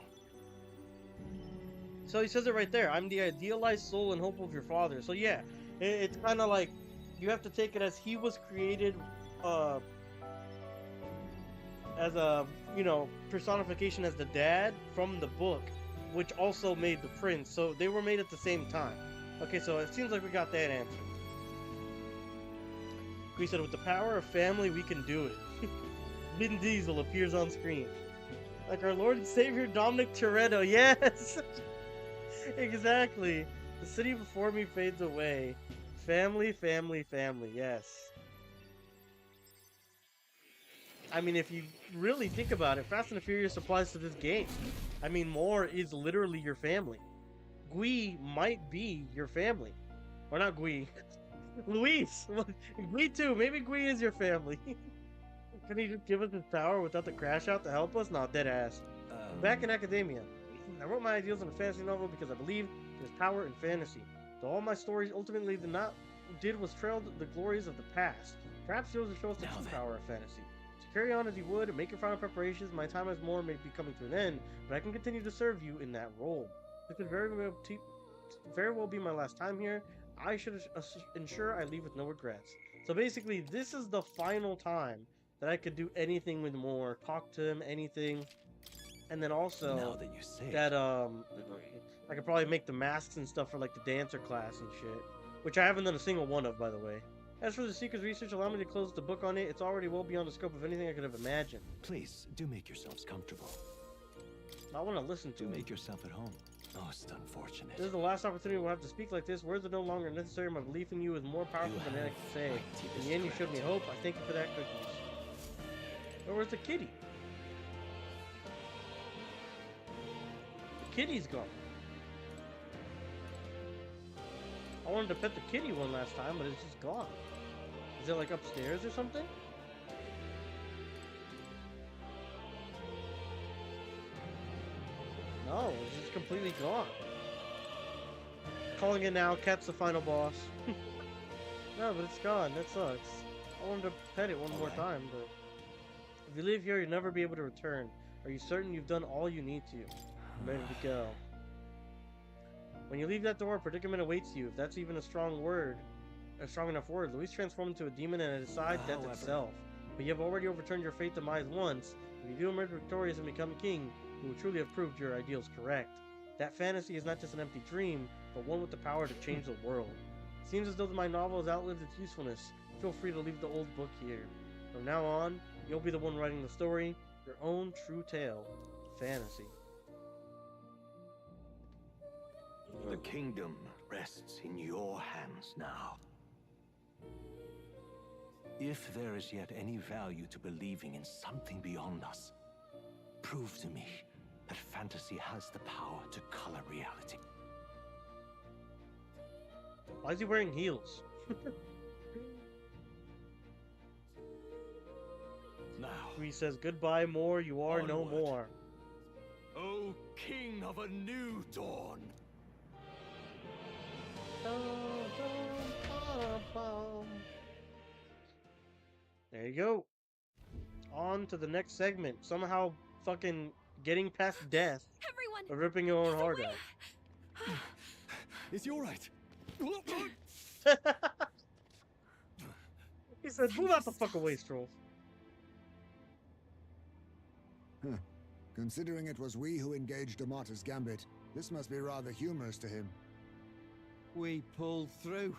So he says it right there. I'm the idealized soul and hope of your father. So yeah, it's kind of like you have to take it as he was created as a, you know, personification as the dad from the book, which also made the prince. So they were made at the same time. Okay, so it seems like we got that answer. We said with the power of family, we can do it. Vin Diesel appears on screen. Like our Lord and Savior Dominic Toretto, yes! Exactly. The city before me fades away. Family, family, family, yes. I mean, if you really think about it, Fast and the Furious applies to this game. I mean, more is literally your family. Gui might be your family. Or not Gui. Luis! Gui too. Maybe Gui is your family. Can he just give us his power without the crash out to help us? No, dead ass. Back in academia, I wrote my ideals in a fantasy novel because I believe there's power in fantasy. So all my stories ultimately was trail the glories of the past. Perhaps yours will show us the true power of fantasy. So carry on as you would and make your final preparations. My time as more may be coming to an end, but I can continue to serve you in that role. This could very well be my last time here. I should ensure I leave with no regrets. So basically, this is the final time that I could do anything with more, talk to him, anything. And then also now that you say that I could probably make the masks and stuff for like the dancer class and shit, which I haven't done a single one of, by the way. As for the Seeker's research, allow me to close the book on it. It's already well beyond the scope of anything I could have imagined. Please, do make yourselves comfortable. I want to listen to Do make yourself at home. Most unfortunate. This is the last opportunity we'll have to speak like this. Words are no longer necessary. My belief in you is more powerful than I can say. In the end, you showed me hope. I thank you for that, cookies. But where's the kitty? The kitty's gone. I wanted to pet the kitty one last time, but it's just gone. Is it like upstairs or something? No, it's just completely gone. Calling it now, cat's the final boss. No, but it's gone, that sucks. I wanted to pet it one more time, but... If you leave here, you'll never be able to return. Are you certain you've done all you need to? I'm ready to go. When you leave that door, a predicament awaits you. If that's even a strong enough word. Luis transformed into a demon and decide death itself. But you have already overturned your fate demise once. If you do emerge victorious and become king, you will truly have proved your ideals correct. That fantasy is not just an empty dream, but one with the power to change the world. It seems as though my novel has outlived its usefulness. Feel free to leave the old book here. From now on, you'll be the one writing the story, your own true tale, fantasy. The kingdom rests in your hands now. If there is yet any value to believing in something beyond us, prove to me that fantasy has the power to color reality. Why is he wearing heels? Now, he says, goodbye more, you are no more. O king of a new dawn! There you go. On to the next segment. Somehow fucking getting past death. Everyone, or ripping your own heart out. Is he alright? He said, move out the fuck away, Strohl. Considering it was we who engaged Amata's gambit, this must be rather humorous to him. We pulled through,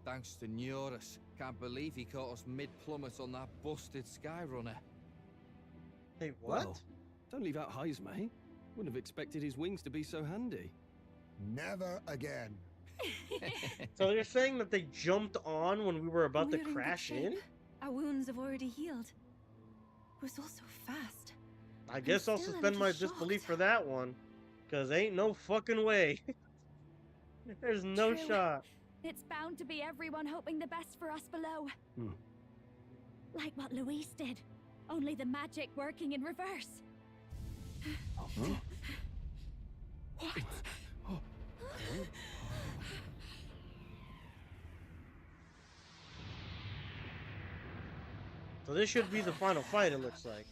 thanks to Neurus. Can't believe he caught us mid-plummet on that busted skyrunner. Hey, what? Well, don't leave out heismay. Wouldn't have expected his wings to be so handy. Never again. So you're saying that they jumped on when we were about to We're in good crash shape. in? Our wounds have already healed. It was all so fast. I guess I'll still a suspend my little disbelief for that one. Cause ain't no fucking way. There's no True. shot. It's bound to be everyone hoping the best for us below. Like what Luis did. Only the magic working in reverse. Huh? What? So this should be the final fight, it looks like.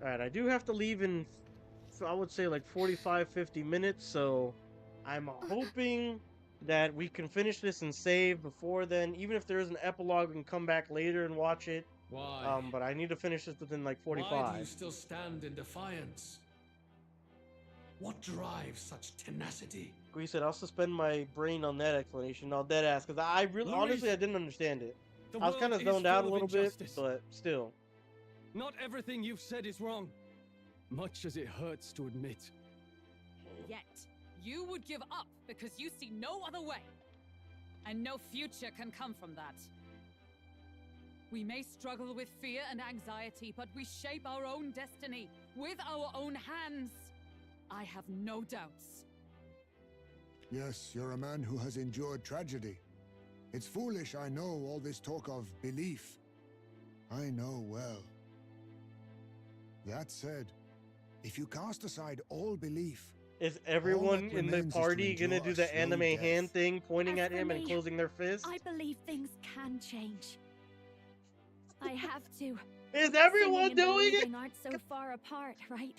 Alright, I do have to leave in, I would say, like 45-50 minutes, so I'm hoping that we can finish this and save before then, even if there is an epilogue and come back later and watch it. Why? But I need to finish this within like 45. Why do you still stand in defiance? What drives such tenacity? He said, I'll suspend my brain on that explanation. No, dead ass, because I really, Luis, honestly, I didn't understand it. The I was kind of world is zoned out a full of little bit, injustice. but still. Not everything you've said is wrong, much as it hurts to admit. Yet, you would give up because you see no other way. And no future can come from that. We may struggle with fear and anxiety, but we shape our own destiny with our own hands. I have no doubts. Yes, you're a man who has endured tragedy. It's foolish, I know, all this talk of belief. I know well. That said, if you cast aside all belief, Is everyone that in the remains is to party gonna endure do a the slow anime death. hand thing, pointing As at for him and me, closing their fist? I believe things can change. I have to. Is everyone Singing and doing it? believing aren't so far apart, right?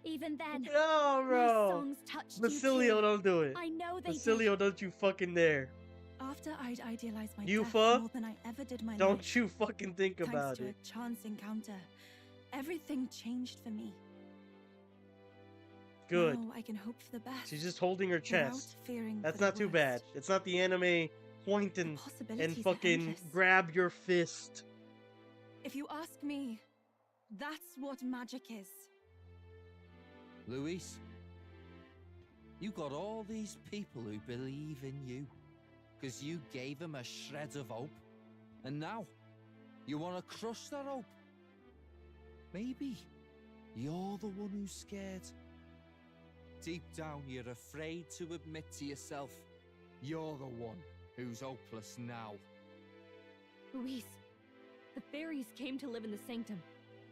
Even then, No, my bro. songs touched Basilio, you too. don't do it. I know they Basilio, don't you fucking dare. After I'd idealized my Yufa, death more than I ever did my Don't life, you fucking think thanks about to it. a chance encounter, everything changed for me. Good. Now I can hope for the best. She's just holding her without chest. fearing That's for the not too worst. bad. It's not the anime point and possibilities are fucking endless. grab your fist. If you ask me, that's what magic is. Luis, you got all these people who believe in you, because you gave them a shred of hope, and now you want to crush that hope. Maybe you're the one who's scared. Deep down, you're afraid to admit to yourself you're the one who's hopeless now. Luis, the fairies came to live in the sanctum.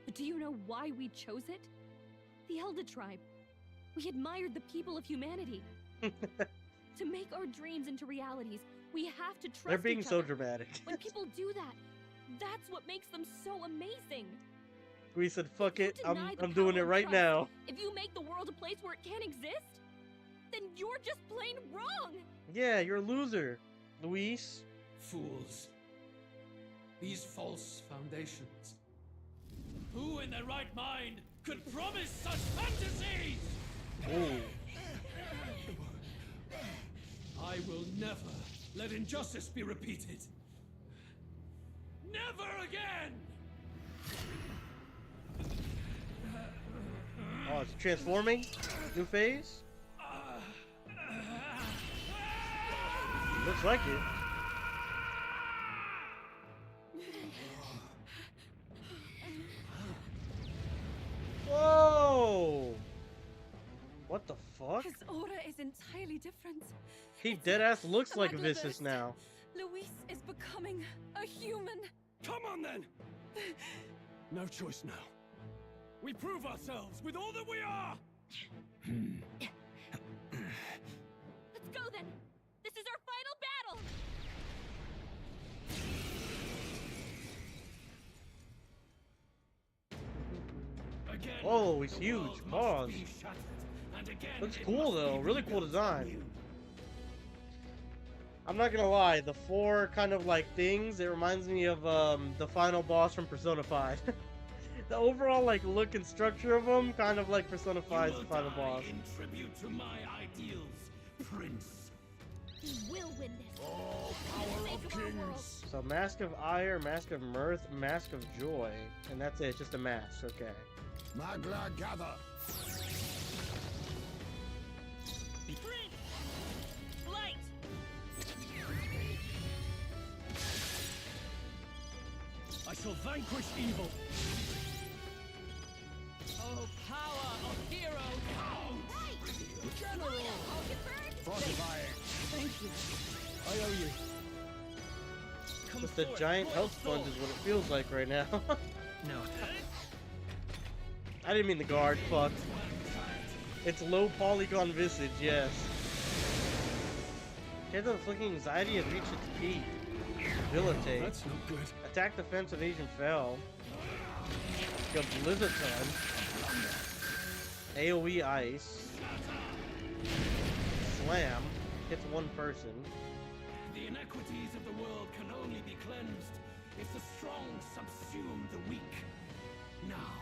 But do you know why we chose it? The Elder tribe. We admired the people of humanity. To make our dreams into realities, we have to trust They're being each so other. dramatic. When people do that, that's what makes them so amazing. We said, fuck it, Deny the I'm doing it power of right trust. now. If you make the world a place where it can't exist, then you're just plain wrong. Yeah, you're a loser, Luis. Fools. These false foundations. Who in their right mind could promise such fantasies? Oh. I will never let injustice be repeated. Never again! Oh, it's transforming? New phase? Looks like it. Whoa! What the fuck? His aura is entirely different. He deadass looks like Magla Vissus burst. now. Luis is becoming a human. Come on then! No choice now. We prove ourselves with all that we are! Let's go then. This is our final battle. Again, Oh, he's the huge. world must Pause. be shattered, and again Looks it cool must though. be Really cool rebuilt design. anew. I'm not gonna lie, the 4 kind of like things, it reminds me of the final boss from Persona 5. The overall like look and structure of them kind of like Persona 5's final boss. In tribute to my ideals, Prince. We will win this. All power of kings. So Mask of Ire, Mask of Mirth, Mask of Joy, and that's it, just a mask, okay. Magla gather. Light! I shall vanquish evil. Oh, power of heroes! General. Hulkenberg! Fortifying. Thank you. I owe you. Just a giant health sponge is what it feels like right now. No. I didn't mean the guard, fuck. It's low polygon visage, yes. Get the flicking anxiety has reached its peak. Debilitate. That's no good. Attack, defense, evasion fell. Got Blizzard Ton. AoE ice. Slam. Hits one person. The inequities of the world can only be cleansed if the strong subsume the weak. Now,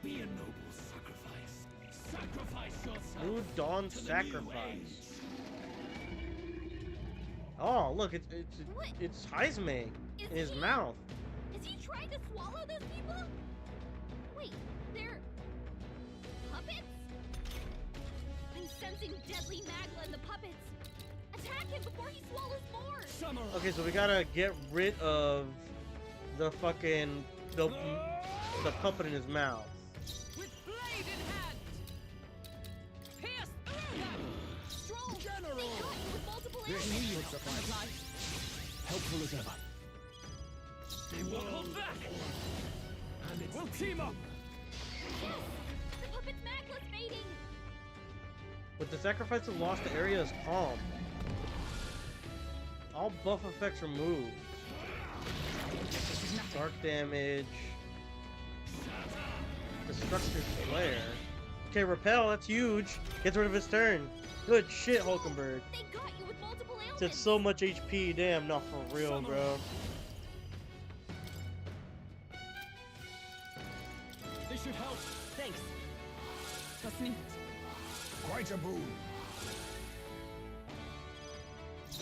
be a noble sacrifice. Sacrifice yourself. New Dawn to the Sacrifice. Oh, look, it's heismay in his mouth. Is he trying to swallow those people? Wait, they're puppets? I'm sensing deadly magla in the puppets. Attack him before he swallows more. Okay, so we gotta get rid of the fucking the puppet in his mouth. With blade in hand! Pierce through them! Strohl, General! they got you with multiple This arrows. needs suffice. Helpful as ever. They will hold back. And it's we'll team up. The puppet's magla's fading. With the sacrifice of lost, the area is calm. All buff effects removed. Dark damage. Destructive flare. Okay, repel, that's huge. Gets rid of his turn. Good shit, Hulkenberg. They got you with multiple ailments. Did so much HP, damn, not for real, bro. This should help. Thanks. That's neat. Quite a boon.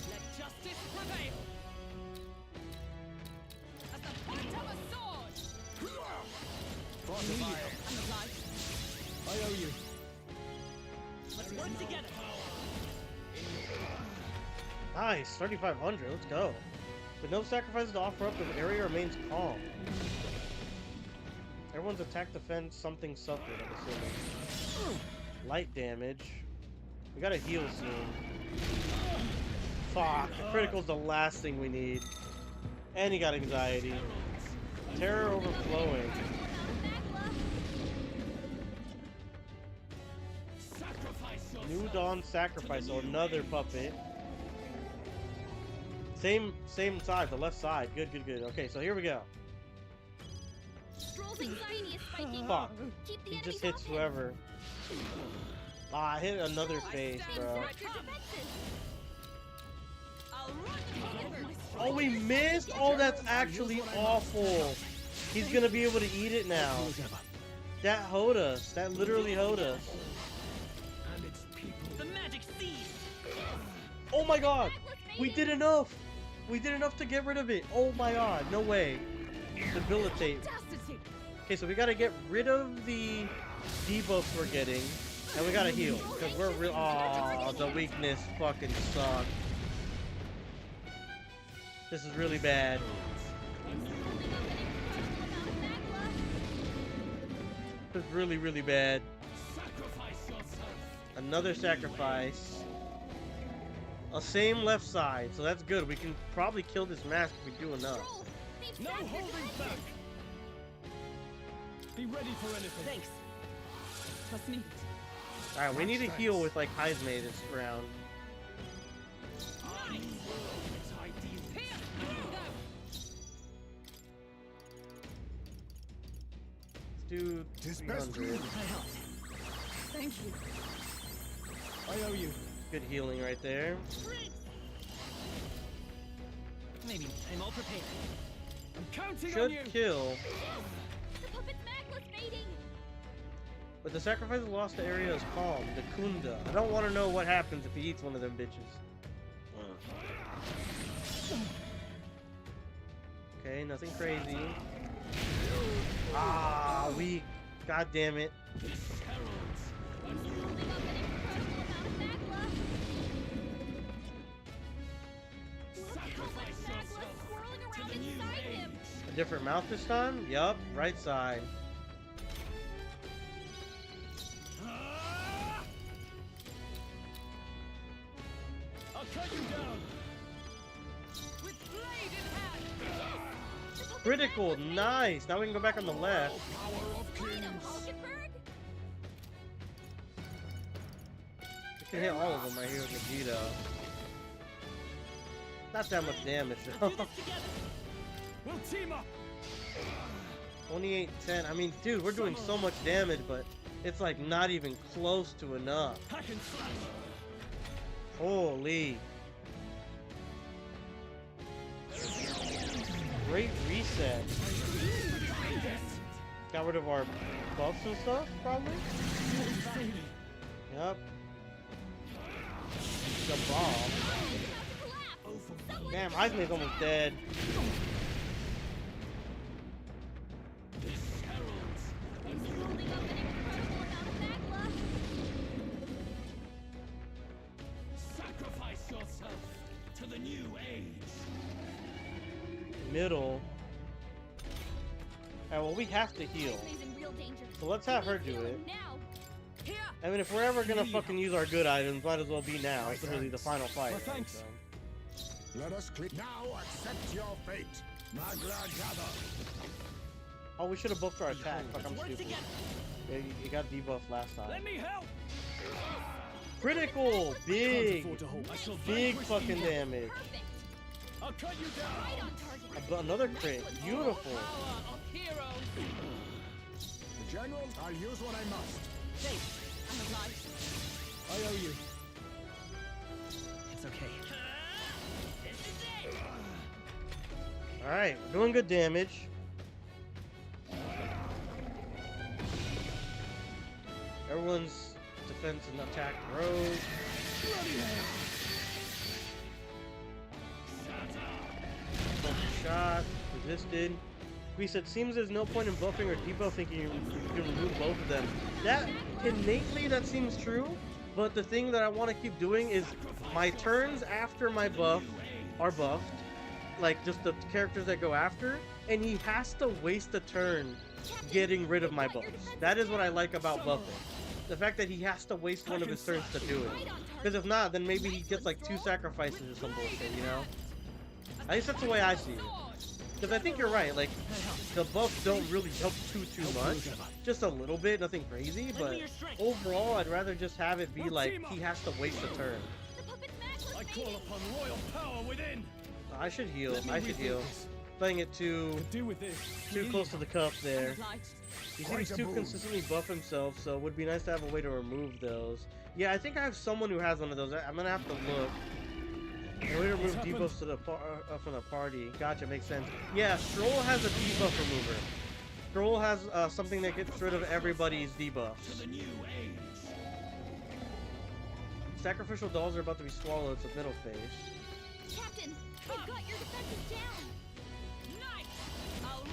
Let justice prevail! As the point of a sword! Fortifying. And the light. I owe you. Let's work together! Nice, 3,500, let's go. With no sacrifices to offer up, the area remains calm. Everyone's attack, defense, something suffered, I'm assuming. Light damage. We gotta heal soon. Fuck, the critical's the last thing we need. And he got anxiety. Terror overflowing. New Dawn Sacrifice, so another puppet. Same side, the left side. Good. Okay, so here we go. Strohl's anxiety is spiking. Fuck. Keep the He enemies just hits off him. whoever. Ah, I hit another face, bro. Exert your defenses. I'll run Oh, we missed? Oh, that's actually awful. He's gonna be able to eat it now. That hoed us. That literally hoed us. the magic seed! Oh my god! We did enough! We did enough to get rid of it. Oh my god, no way. Debilitate. Okay, so we gotta get rid of the debuffs we're getting. And we gotta heal. Because we're real. Oh, the weakness fucking sucks. This is really bad. This is really bad. Another sacrifice. A same left side, so that's good. We can probably kill this mask if we do enough. No holding back. Be ready for anything. Thanks. That's neat. Alright, we need to heal with like heismay this round. Let's do 300. Thank you. I owe you. Good healing right there. Maybe I'm all prepared. I'm counting on Should you. kill. The puppet's magla's fading. But the sacrifice lost the area is calm. The Kunda. I don't want to know what happens if he eats one of them bitches. Okay, nothing crazy. Ah, weak. God damn it. A different mouth this time? Yup, right side. I'll cut you down. With blade in hand. Critical, nice. Now we can go back on the left. Power of kings. We can hit all of them right here with Vegeta. Not that much damage though. We'll team up. 28-10. I mean, dude, we're doing so much damage, but it's like not even close to enough. Hack and slash. Holy. Great reset. Got rid of our buffs and stuff, probably? Yep. The bomb. Damn, Heismay's almost dead. Sacrifice yourself to the new age. Middle. Alright, well, we have to heal. So let's have her do it. I mean, if we're ever gonna fucking use our good items, might as well be now. It's literally the final fight. Right, so. Let us click now. Accept your fate, Magla gather. Oh, we should have buffed our attack. Fuck, I'm stupid. Yeah, you got debuffed last time. Let me help. Critical, big fucking damage. I'll cut you down. Another crit, beautiful. The general, I'll use what I must. Hey, I'm obliged. I owe you. It's okay. Alright, we're doing good damage. Everyone's defense and attack grows. Shot, resisted. We said, seems there's no point in buffing or debuffing, you can remove both of them. That, innately, that seems true, but the thing that I want to keep doing is my turns after my buff are buffed, like just the characters that go after, and he has to waste a turn getting rid of my buffs. That is what I like about buffing. The fact that he has to waste one of his turns to do it. Because if not, then maybe he gets like 2 sacrifices or some bullshit, you know? At least that's the way I see it. Because I think you're right, like, the buffs don't really help too much. Just a little bit, nothing crazy, but overall, I'd rather just have it be like, he has to waste a turn. I call upon royal power within. I should heal, Playing it too close to the cup there. He seems to consistently buff himself, so it would be nice to have a way to remove those. Yeah, I think I have someone who has one of those. I'm gonna have to look. A way to remove debuffs to the from the party. Gotcha, makes sense. Yeah, Strohl has a debuff remover. Strohl has something that gets rid of everybody's debuffs. Sacrificial dolls are about to be swallowed, so middle phase. Captain, we've got your defenses down. Nice. I'll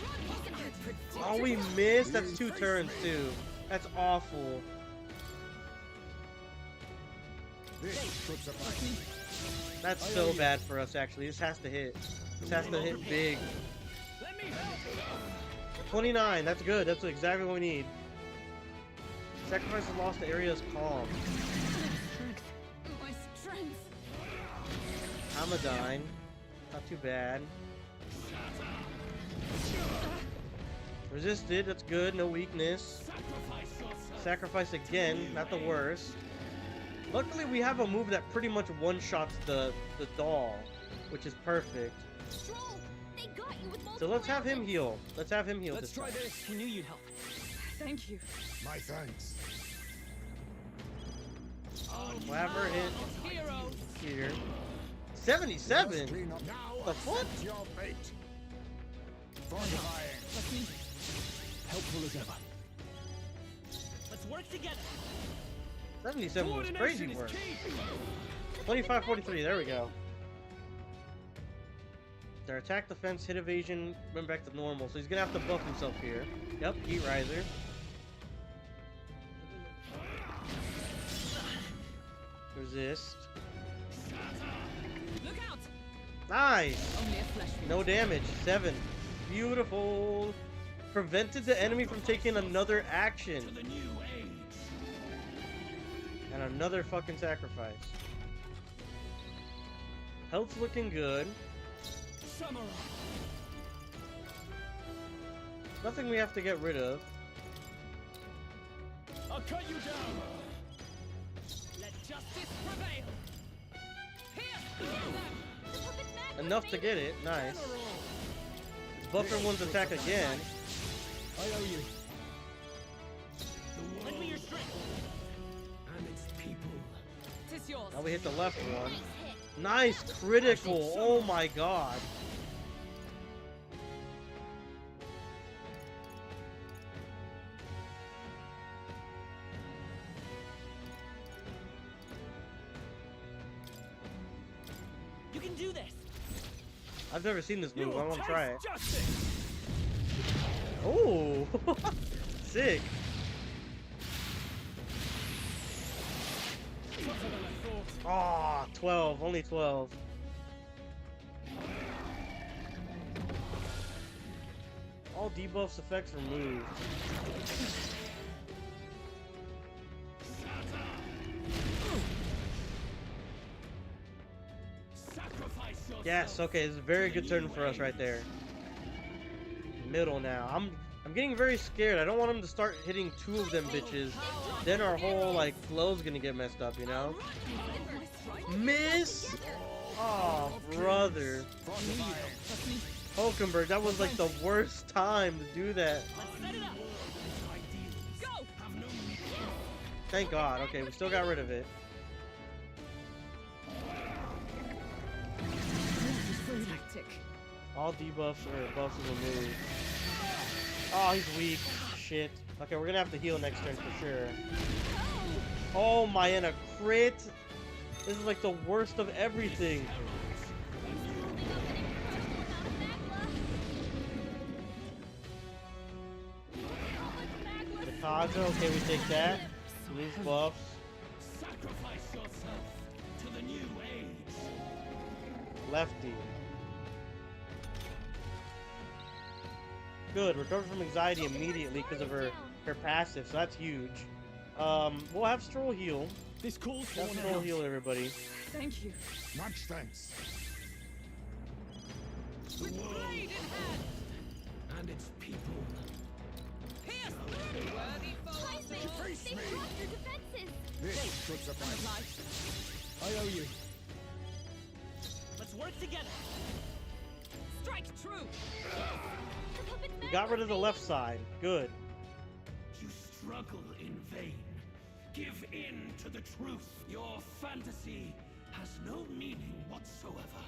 run. Oh, we missed. That's 2 turns too. That's awful. That's so bad for us, actually. This has to hit. This has to hit big. 29, that's good. That's exactly what we need. Sacrifice has lost, the area is calm. My strength. Amadine. Not too bad. Resisted, that's good. No weakness. Sacrifice again, not the worst. Luckily, we have a move that pretty much one-shots the doll, which is perfect. So let's have him heal. Let's have him heal. Let's try this. We knew you'd help. Thank you. My thanks. We'll have her hit here. 77? The fuck? Your fate. Fortifying. Helpful as ever. Let's work together. 77 was crazy work. 25-43, there we go. Their attack, defense, hit evasion went back to normal, so he's gonna have to buff himself here. Yep, Heat Riser. Resist. Look out! Nice! Only a flesh wound. No damage. 7. Beautiful. Prevented the enemy from taking another action. To the new age. And another fucking sacrifice. Health's looking good. Samurai. Nothing we have to get rid of. I'll cut you down. Let justice prevail. Here, Enough to get it. Nice. Buffing one's attack again. I owe you. Lend me your strength. And its people. Tis yours. Now we hit the left one. Nice critical. Oh my god. You can do this. I've never seen this move. I want to try it. Justice. Oh, sick. Ah, 12. Only 12. All debuffs effects removed. Yes, okay, it's a very good turn for us right there. Middle now. I'm getting very scared. I don't want him to start hitting 2 of them bitches. Then our whole like flow's gonna get messed up, you know? Miss! Oh, brother. Hulkenberg, that was like the worst time to do that. Thank God. Okay, we still got rid of it. All debuffs or buffs are removed. Oh, he's weak. Shit. Okay, we're gonna have to heal next turn for sure. Oh my, and a crit. This is like the worst of everything. The Kaza, okay, we take that. Lose buffs. Sacrifice yourself to the new age. Lefty. Good, recover from anxiety immediately because of her passive, so that's huge. We'll have Strohl heal. This calls for have Strohl heal everybody. Thank you. Much thanks. The world and its people. Pierce through! Worthy foes. Face me. Your defenses. This should suffice. I owe you. Let's work together. Strike true. We got rid of the left side. Good. You struggle in vain. Give in to the truth. Your fantasy has no meaning whatsoever.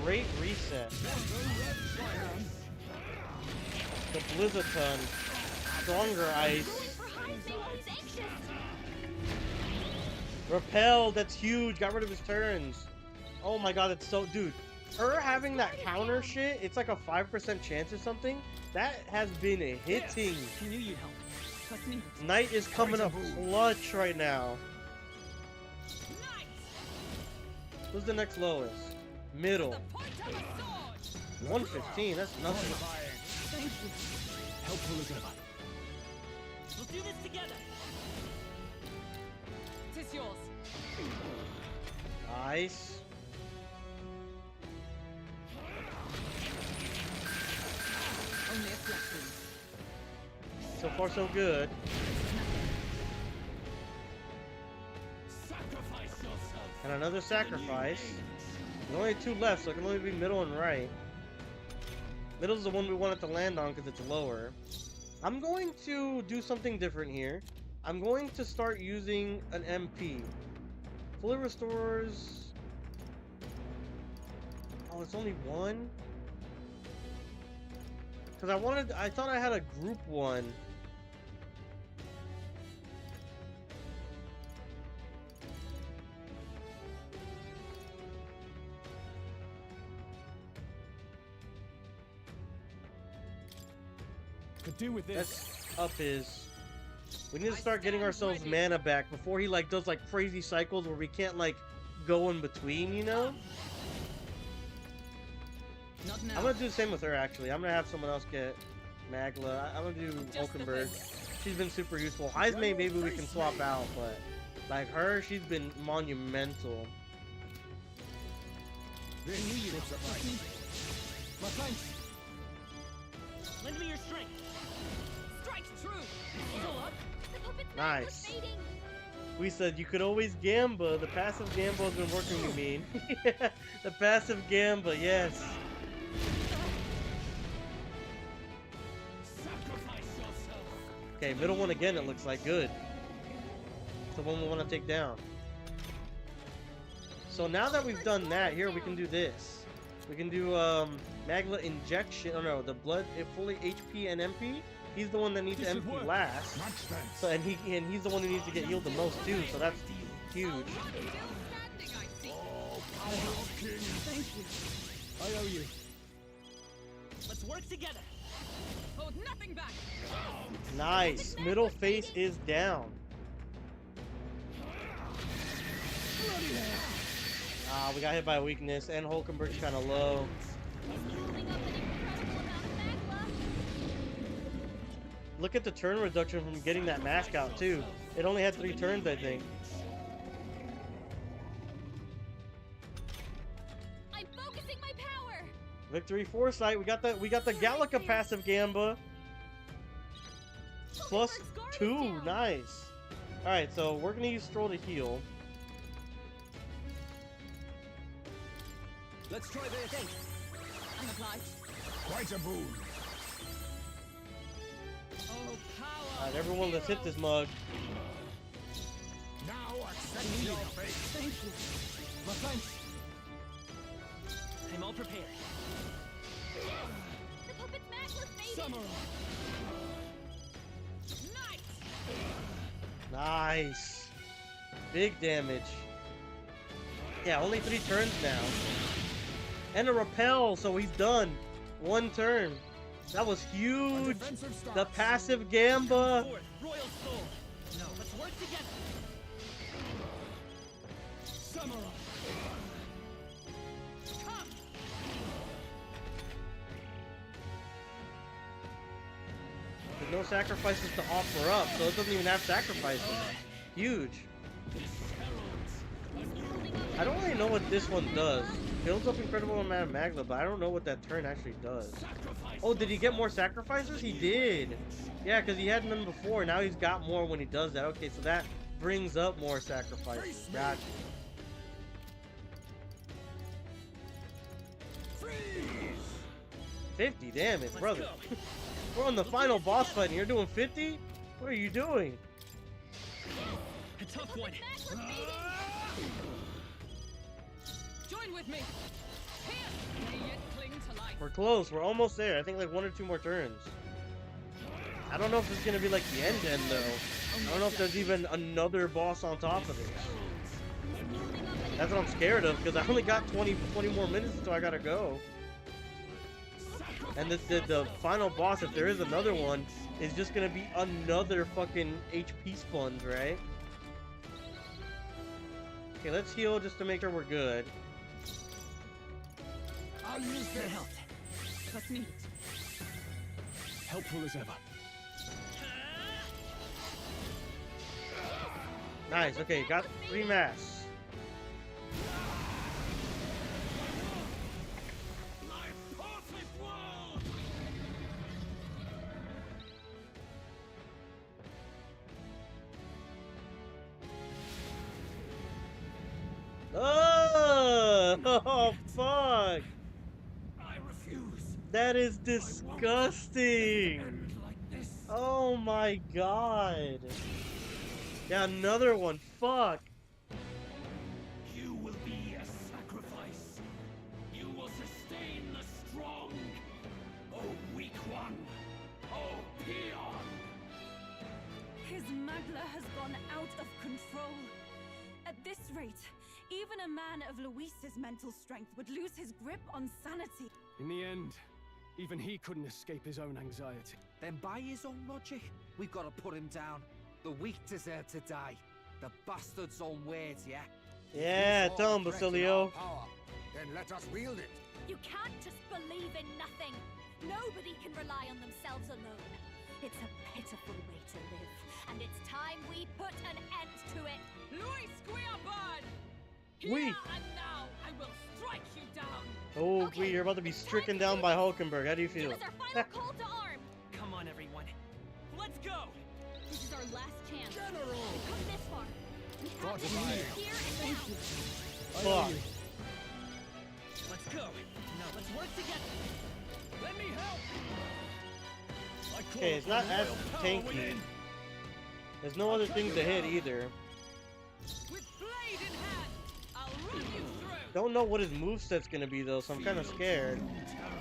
Great reset. The Blizzardton. Stronger ice. Repel, that's huge. Got rid of his turns. Oh my god, that's so... Dude, her having that counter shit, it's like a 5% chance or something. That has been hitting. I knew you'd help. Trust me. Knight is coming up clutch right now. Who's the next lowest? Middle. 115, that's nothing. Thank you. Helpful as ever. We'll do this together. Tis yours. Nice. Only a flesh wound. So far, so good. Sacrifice yourself. And another sacrifice. There's only 2 left, so it can only be middle and right. Middle's the one we wanted to land on because it's lower. I'm going to do something different here. I'm going to start using an MP. Fully restores Oh, it's only one? Because I thought I had a group one. Could do with this. Let's up his. We need to start getting ourselves mana back before he like does like crazy cycles where we can't like go in between, you know? Not now. I'm gonna do the same with her actually. I'm gonna have someone else get Magla. I'm gonna do Hulkenberg. She's been super useful. Heismay maybe we can swap out, but like her, she's been monumental. Lend me your strength. Strike true. Still up. Nice. We said you could always gamba. The passive gamba has been working, you mean? Yeah, the passive gamba, yes. Okay, middle one again, it looks like. Good. It's the one we want to take down. So now that we've done that, here we can do this. We can do Magla injection. Oh no, the blood fully HP and MP. He's the one that needs to MP last. So and he's the one who needs to get healed the most too. So that's huge. Thank you. I owe you. Let's work together. Hold nothing back. Nice. Middle face is down. Ah, we got hit by a weakness, and Hulkenberg's kind of low. Look at the turn reduction from getting that mask out too. It only had 3 turns, I think. I'm focusing my power. Victory foresight. We got the Gallica passive gamba. +2. Nice. All right, so we're gonna use Strohl to heal. Let's try this. I'm obliged. Quite a boon. Oh, power. All right, everyone, let's hit this mug. Now accept your fate. Thank you. My thanks. I'm all prepared. The puppet's Magla's fading. Samurai. Nice. Big damage. Yeah, only 3 turns now. And a repel, so he's done. 1 turn. That was huge. The passive gamba. Royal Soul. No, let's work together. Samurai. Come. There's no sacrifices to offer up, so it doesn't even have sacrifices. Huge. I don't really know what this one does. Builds up incredible amount of Magla, but I don't know what that turn actually does. Oh, did he get more sacrifices? He did. Yeah, because he had none before. Now he's got more when he does that. Okay, so that brings up more sacrifices. Gotcha. Freeze. 50 damage, brother. We're on the final boss fight and you're doing 50? What are you doing? A tough one. Join with me. Here. May yet cling to life. We're close. We're almost there. I think like 1 or 2 more turns. I don't know if it's gonna be like the end though. I don't know if there's even another boss on top of it. That's what I'm scared of because I only got 20 more minutes until I gotta go. And the final boss, if there is another one, is just gonna be another fucking HP sponge, right? Okay, let's heal just to make sure we're good. I'll use their help. Trust me. Helpful as ever. Nice, okay, got 3 masks. Oh, fuck! I refuse. That is disgusting! Oh my god! Yeah, another one. Fuck! You will be a sacrifice. You will strohl. At this rate, even a man of Luis's mental strength would lose his grip on sanity. In the end, even he couldn't escape his own anxiety. Then by his own logic, we've got to put him down. The weak deserve to die. The bastard's own words, yeah? Yeah, tell him, Basilio. Then let us wield it. You can't just believe in nothing. Nobody can rely on themselves alone. It's a pitiful way to live, and it's time we put an end to it. Luis, we are born! Oui. Here and now, I will strike you down! Oh, okay, you're about to be stricken down by Hulkenberg. How do you feel? Give us our final call to arm. Come on, everyone. Let's go! This is our last chance. General! We've come this far. We have to Fortify. leave here and now. Fuck. Let's go. Now let's work together. Let me help. Okay, it's not as tanky. There's no other things to hit either. With blade in hand, I'll run you through! Don't know what his moveset's gonna be though, so I'm kind of scared.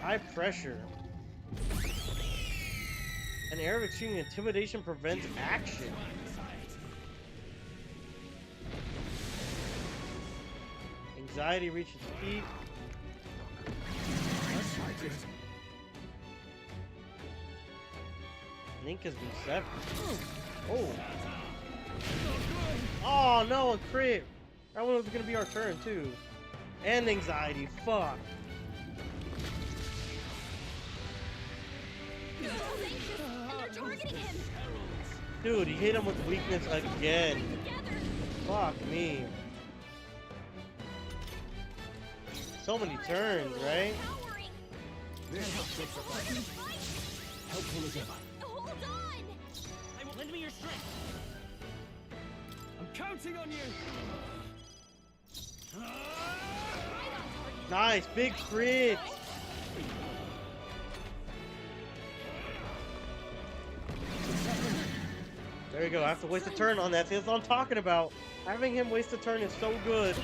High pressure. An air of extreme intimidation prevents action. Anxiety reaches peak. Link has been severed. Oh. Oh no, a crit. That one was gonna be our turn too. And anxiety. Fuck. Dude, he hit him with weakness again. Fuck me. So many turns, right? Helpful as ever. Hold on! Lend me your strength. I'm counting on you. Nice, big crit. There you go. I have to waste a turn on that. That's what I'm talking about. Having him waste a turn is so good.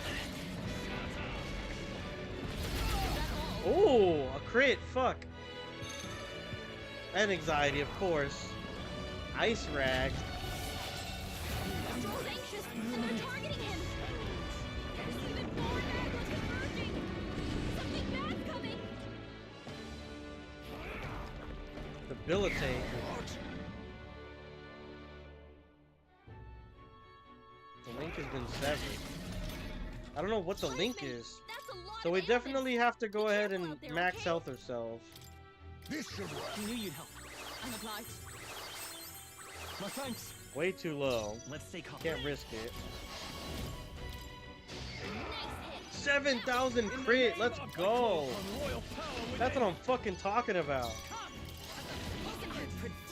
Oh, a crit. Fuck. And anxiety, of course. Ice rag. Strohl's anxious, and they're targeting him. There's even more maggots emerging. Something bad's coming. Debilitate. The link has been severed. I don't know what the link is. So we definitely have to go ahead and max health ourselves. This should work. You knew you'd help. I'm obliged. My thanks. Way too low. Let's stay calm. Can't risk it. 7,000 crit. Let's go. That's what I'm fucking talking about.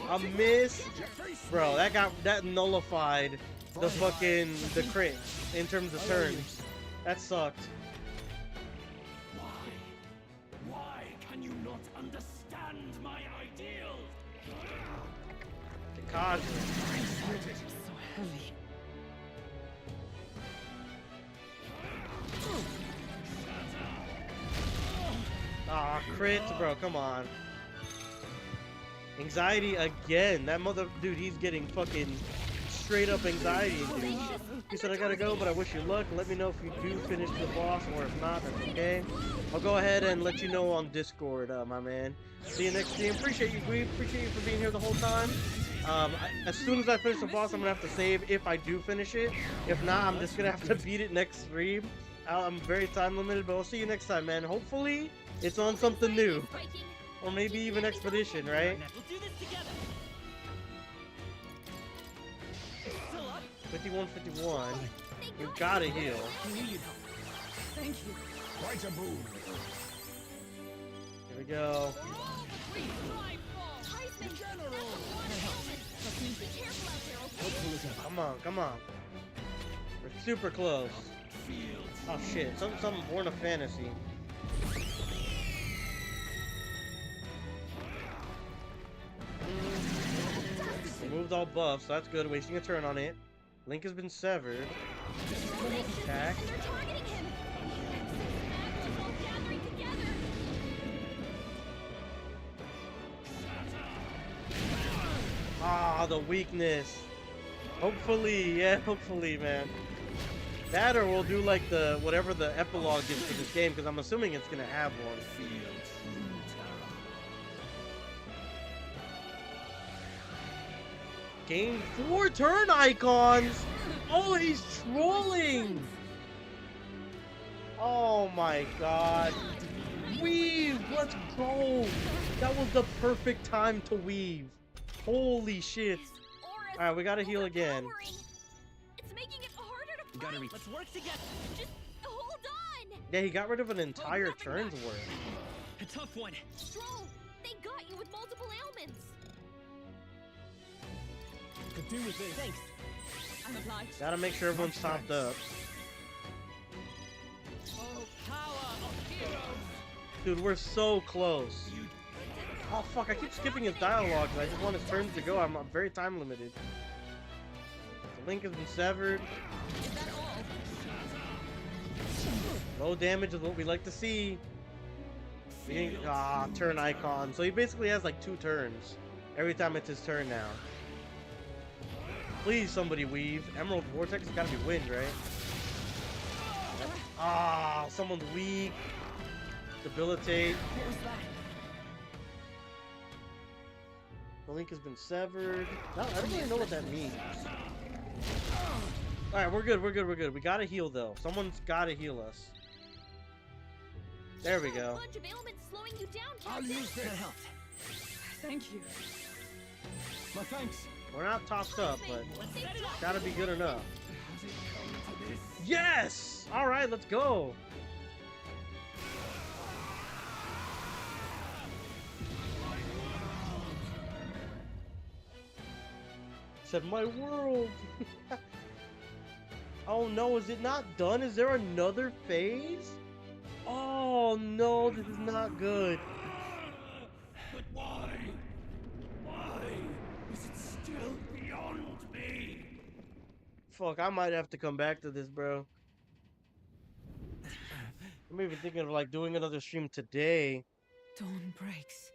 A miss, bro. That nullified the the crit in terms of turns. That sucked. Why can you not understand my ideal? The cause. So heavy. Ah, crits, bro. Come on. Anxiety again. That dude, he's getting fucking straight up anxiety. Dude. He said, I gotta go, but I wish you luck. Let me know if you do finish the boss, or if not, that's okay. I'll go ahead and let you know on Discord, my man. See you next stream. Appreciate you, Gree. Appreciate you for being here the whole time. As soon as I finish the boss, I'm gonna have to save if I do finish it. If not, I'm just gonna have to beat it next stream. I'm very time limited, but I'll see you next time, man. Hopefully, it's on something new. Or maybe even Expedition, right? We'll do this together. 51-51. You gotta heal. You knew you'd help. Thank you. Quite a boon. Here we go. Come on, come on. We're super close. Oh shit, something born of fantasy. Removed all buffs, so that's good. Wasting a turn on it. Link has been severed. Attack. Ah, the weakness. Hopefully, yeah, hopefully, man. That or we'll do like the whatever the epilogue is for this game, because I'm assuming it's gonna have one. Gain 4 turn icons. Oh, he's trolling. Oh my god. Weave, let's go. That was the perfect time to weave. Holy shit. All right, we gotta heal again. It's making it harder to We gotta fight. let's work together. Just hold on. Yeah, he got rid of an entire turn's worth. A tough one. Strohl, they got you with multiple ailments. Could do with this. Thanks. I'm obliged. Gotta make sure everyone's topped up. Oh, power of heroes. Dude, we're so close. Oh fuck, I keep skipping his dialogue because I just want his turns to go. I'm very time limited. The link has been severed. Low damage is what we like to see. Turn icon. So he basically has like 2 turns every time it's his turn now. Please, somebody weave. Emerald Vortex has got to be wind, right? Ah, someone's weak. Debilitate. What was that? The link has been severed. No, I don't really know what that means. Alright, we're good, we're good, we're good. We gotta heal, though. Someone's gotta heal us. There we go. A bunch of ailments slowing you down, I'll Captain. use this. Thank you. My thanks. We're not topped up, but gotta be good enough. Yes! Alright, let's go. Said my world. Oh no, is it not done? Is there another phase? Oh no, this is not good. But why? Why is it still beyond me? Fuck, I might have to come back to this, bro. I'm even thinking of like doing another stream today. Dawn breaks.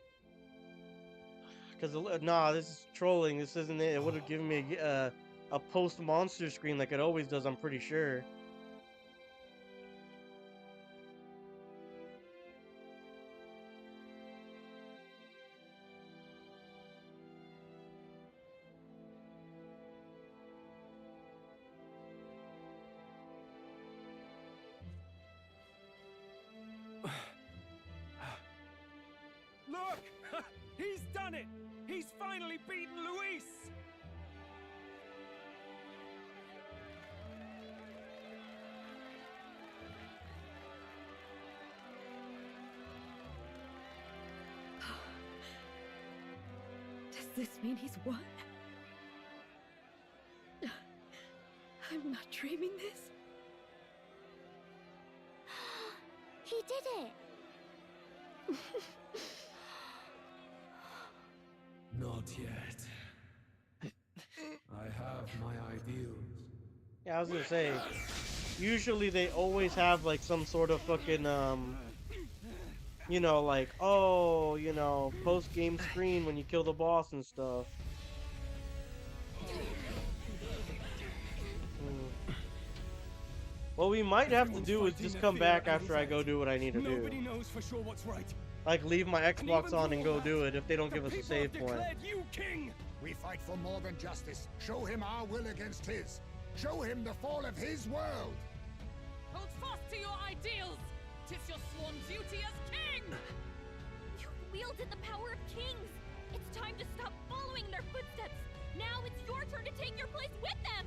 Cause nah, this is trolling. This isn't it. It would have given me a post monster screen like it always does. I'm pretty sure. Look! He's done it! He's finally beaten Luis! Does this mean he's won? I'm not dreaming this. He did it! Not yet. I have my ideals. Yeah, I was gonna say. Usually they always have like some sort of fucking you know, like, oh, you know, post game screen when you kill the boss and stuff. What we might have to do is just come back after I go do what I need to do. Nobody knows for sure what's right. Like, leave my Xbox on and go do it if they don't give us a save point. You king! We fight for more than justice. Show him our will against his. Show him the fall of his world. Hold fast to your ideals. 'Tis your sworn duty as king. You wielded the power of kings. It's time to stop following in their footsteps. Now it's your turn to take your place with them.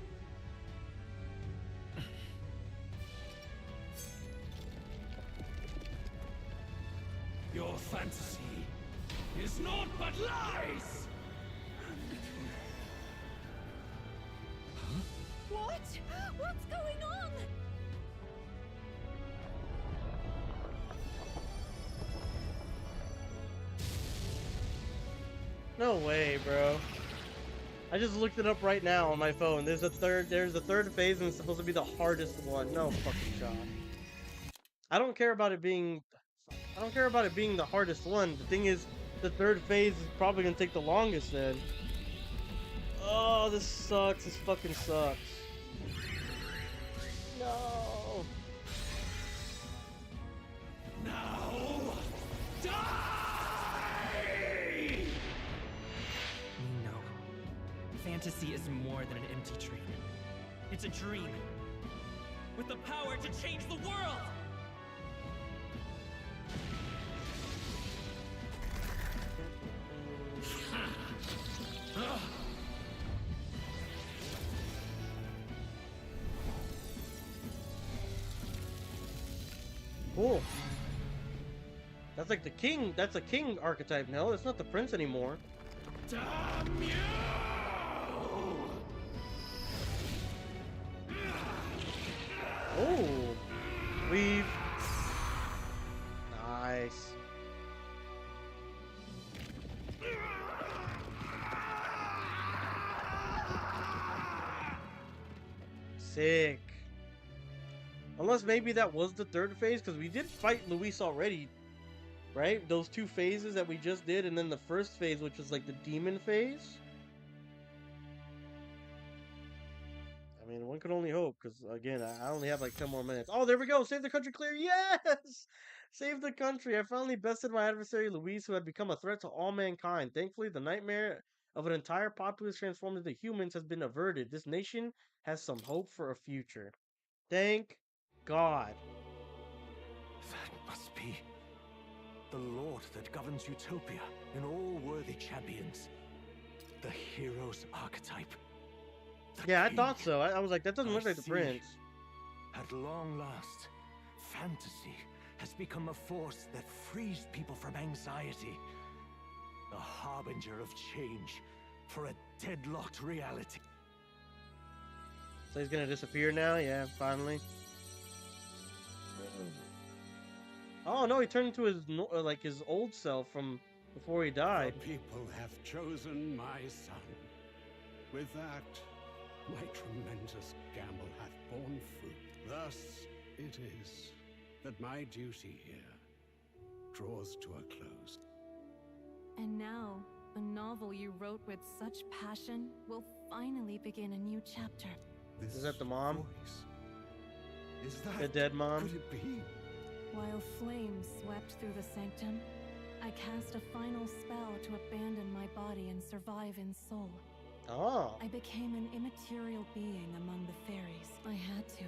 Your fantasy is naught but lies! What? What's going on? No way, bro. I just looked it up right now on my phone. There's a third phase and it's supposed to be the hardest one. No fucking shot. I don't care about it being the hardest one. The thing is, the third phase is probably gonna take the longest then. Oh, this sucks. This fucking sucks. No. Now, die! No. Fantasy is more than an empty dream. It's a dream with the power to change the world! Cool. That's like the king. That's a king archetype now. It's not the prince anymore. Damn you! Oh, weave. Nice. Sick. Unless maybe that was the third phase, because we did fight Luis already, right? Those two phases that we just did, and then the first phase, which was like the demon phase. I mean, one could only hope, because again, I only have like 10 more minutes. Oh, there we go! Save the country clear! Yes! Save the country! I finally bested my adversary Luis, who had become a threat to all mankind. Thankfully, the nightmare of an entire populace transformed into humans has been averted. This nation has some hope for a future. Thank God. That must be the Lord that governs Utopia in all worthy champions. The hero's archetype. Yeah, I thought so. I was like, that doesn't look like the prince. At long last, fantasy has become a force that frees people from anxiety. A harbinger of change for a deadlocked reality. So he's gonna disappear now? Yeah, finally. Oh no, he turned into his like his old self from before he died. The people have chosen my son. With that, my tremendous gamble hath borne fruit. Thus it is that my duty here draws to a close. And now, a novel you wrote with such passion will finally begin a new chapter. Is that the mom? Voice. Is that the dead mom? Could it be? While flames swept through the sanctum, I cast a final spell to abandon my body and survive in soul. Oh. I became an immaterial being among the fairies. I had to,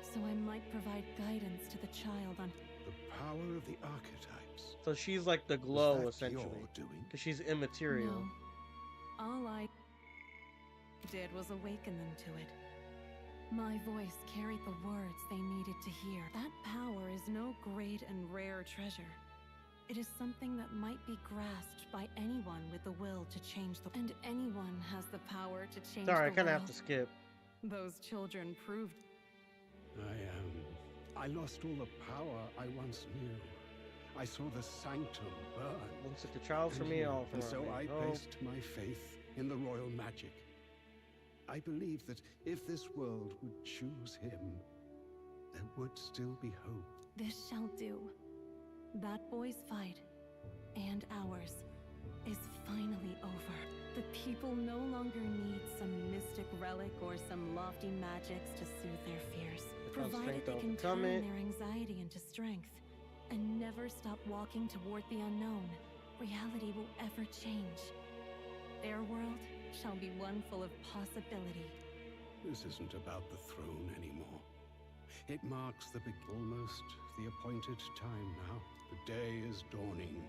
so I might provide guidance to the child on the power of the archetypes. So she's like the glow, Was that essentially, your doing? because she's immaterial. No. All I did was awaken them to it. My voice carried the words they needed to hear. That power is no great and rare treasure. It is something that might be grasped by anyone with the will to change the... And anyone has the power to change the world. Sorry, I kind of have to skip. Those children proved... I lost all the power I once knew. I saw the sanctum burn. Looks like the child's for me, all for And so me. I Oh. placed my faith in the royal magic. I believed that if this world would choose him, there would still be hope. This shall do. That boy's fight, and ours, is finally over. The people no longer need some mystic relic or some lofty magics to soothe their fears. Provided they can turn their anxiety into strength, and never stop walking toward the unknown, reality will ever change. Their world shall be one full of possibility. This isn't about the throne anymore. It marks almost the appointed time now. The day is dawning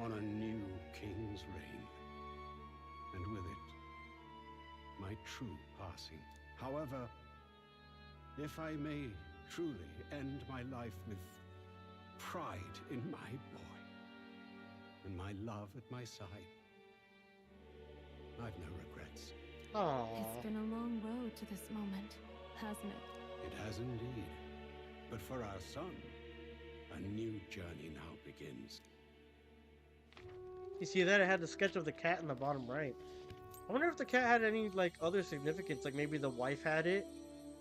on a new king's reign. And with it, my true passing. However, if I may truly end my life with pride in my boy, and my love at my side, I've no regrets. Aww. It's been a long road to this moment, hasn't it? It has indeed. But for our son, a new journey now begins. You see that? It had the sketch of the cat in the bottom right. I wonder if the cat had any, like, other significance. Like, maybe the wife had it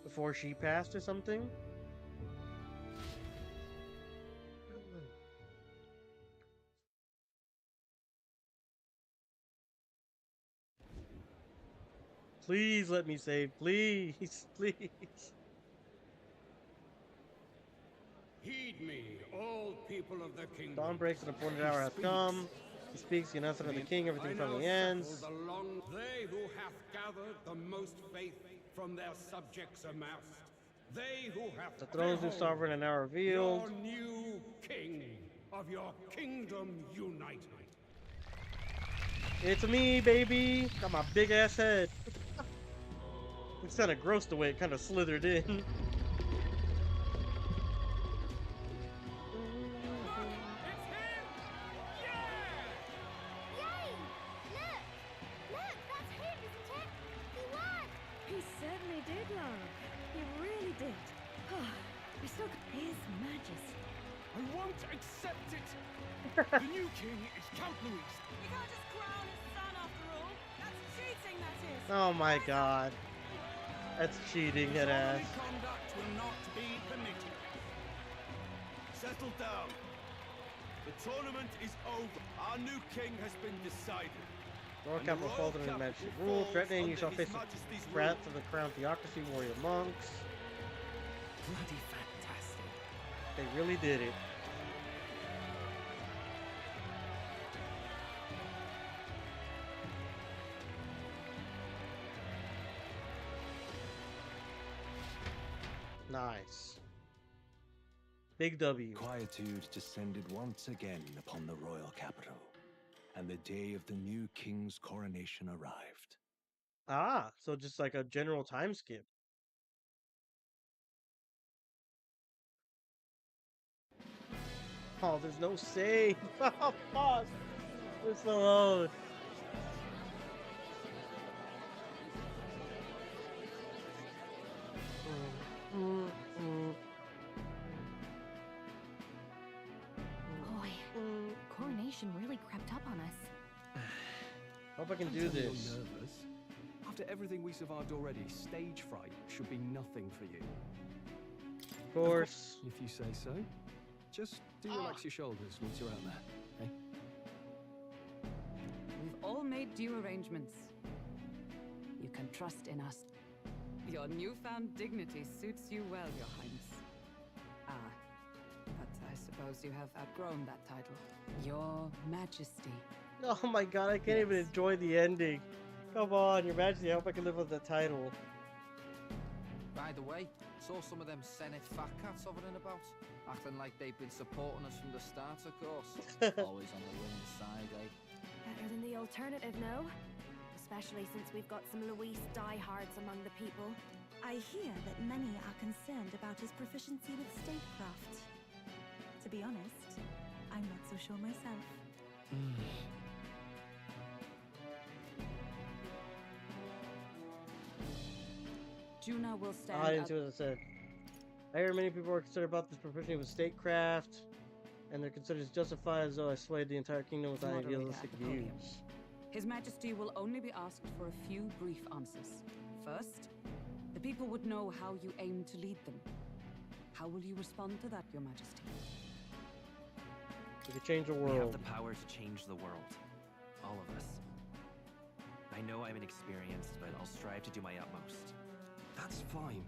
before she passed or something. Please let me save. Please. Please. Heed me, all people of the kingdom. Dawn breaks, and the appointed hour has come. He speaks, the announcement of the king, everything finally ends. They who hath gathered the most faith from their subjects amassed. They who have The throne's new sovereign are now revealed. Your new king of your kingdom unite. It's me, baby. Got my big ass head. It's kind of gross the way it kind of slithered in. The new king is Count Louis. You can't just crown his son after all. That's cheating, that is. Oh my god. That's cheating, that ass. Conduct will not be permitted. Settle down. The tournament is over. Our new king has been decided. Royal capital falls under His Majesty's rule. Threatening, you shall face the wrath of the crown theocracy warrior monks. Bloody fantastic. They really did it. Nice. Big W. Quietude descended once again upon the royal capital, and the day of the new king's coronation arrived. Ah, so just like a general time skip. Oh, there's no save. Oh, fuck. It's the load. Boy, coronation really crept up on us. Hope I can Don't do tell me you're this. nervous. After everything we survived already, stage fright should be nothing for you. Of course. If you say so. Just do relax your shoulders once you're out there, okay? We've all made due arrangements. You can trust in us. Your newfound dignity suits you well, Your Highness. Ah, but I suppose you have outgrown that title. Your Majesty. Oh my god, I can't even enjoy the ending. Come on, Your Majesty, I hope I can live with the title. By the way, saw some of them Senate fat cats hovering about, acting like they've been supporting us from the start, of course. Always on the winning side, eh? Better than the alternative, no? Especially since we've got some Luis diehards among the people. I hear that many are concerned about his proficiency with statecraft. To be honest, I'm not so sure myself. Januh will stand I didn't see what it said. I hear many people are concerned about this proficiency with statecraft, and they're considered as justified as though I swayed the entire kingdom without any realistic views. His Majesty will only be asked for a few brief answers. First, the people would know how you aim to lead them. How will you respond to that, Your Majesty? We could change the We have world. the power to change the world. All of us. I know I'm inexperienced, but I'll strive to do my utmost. That's fine.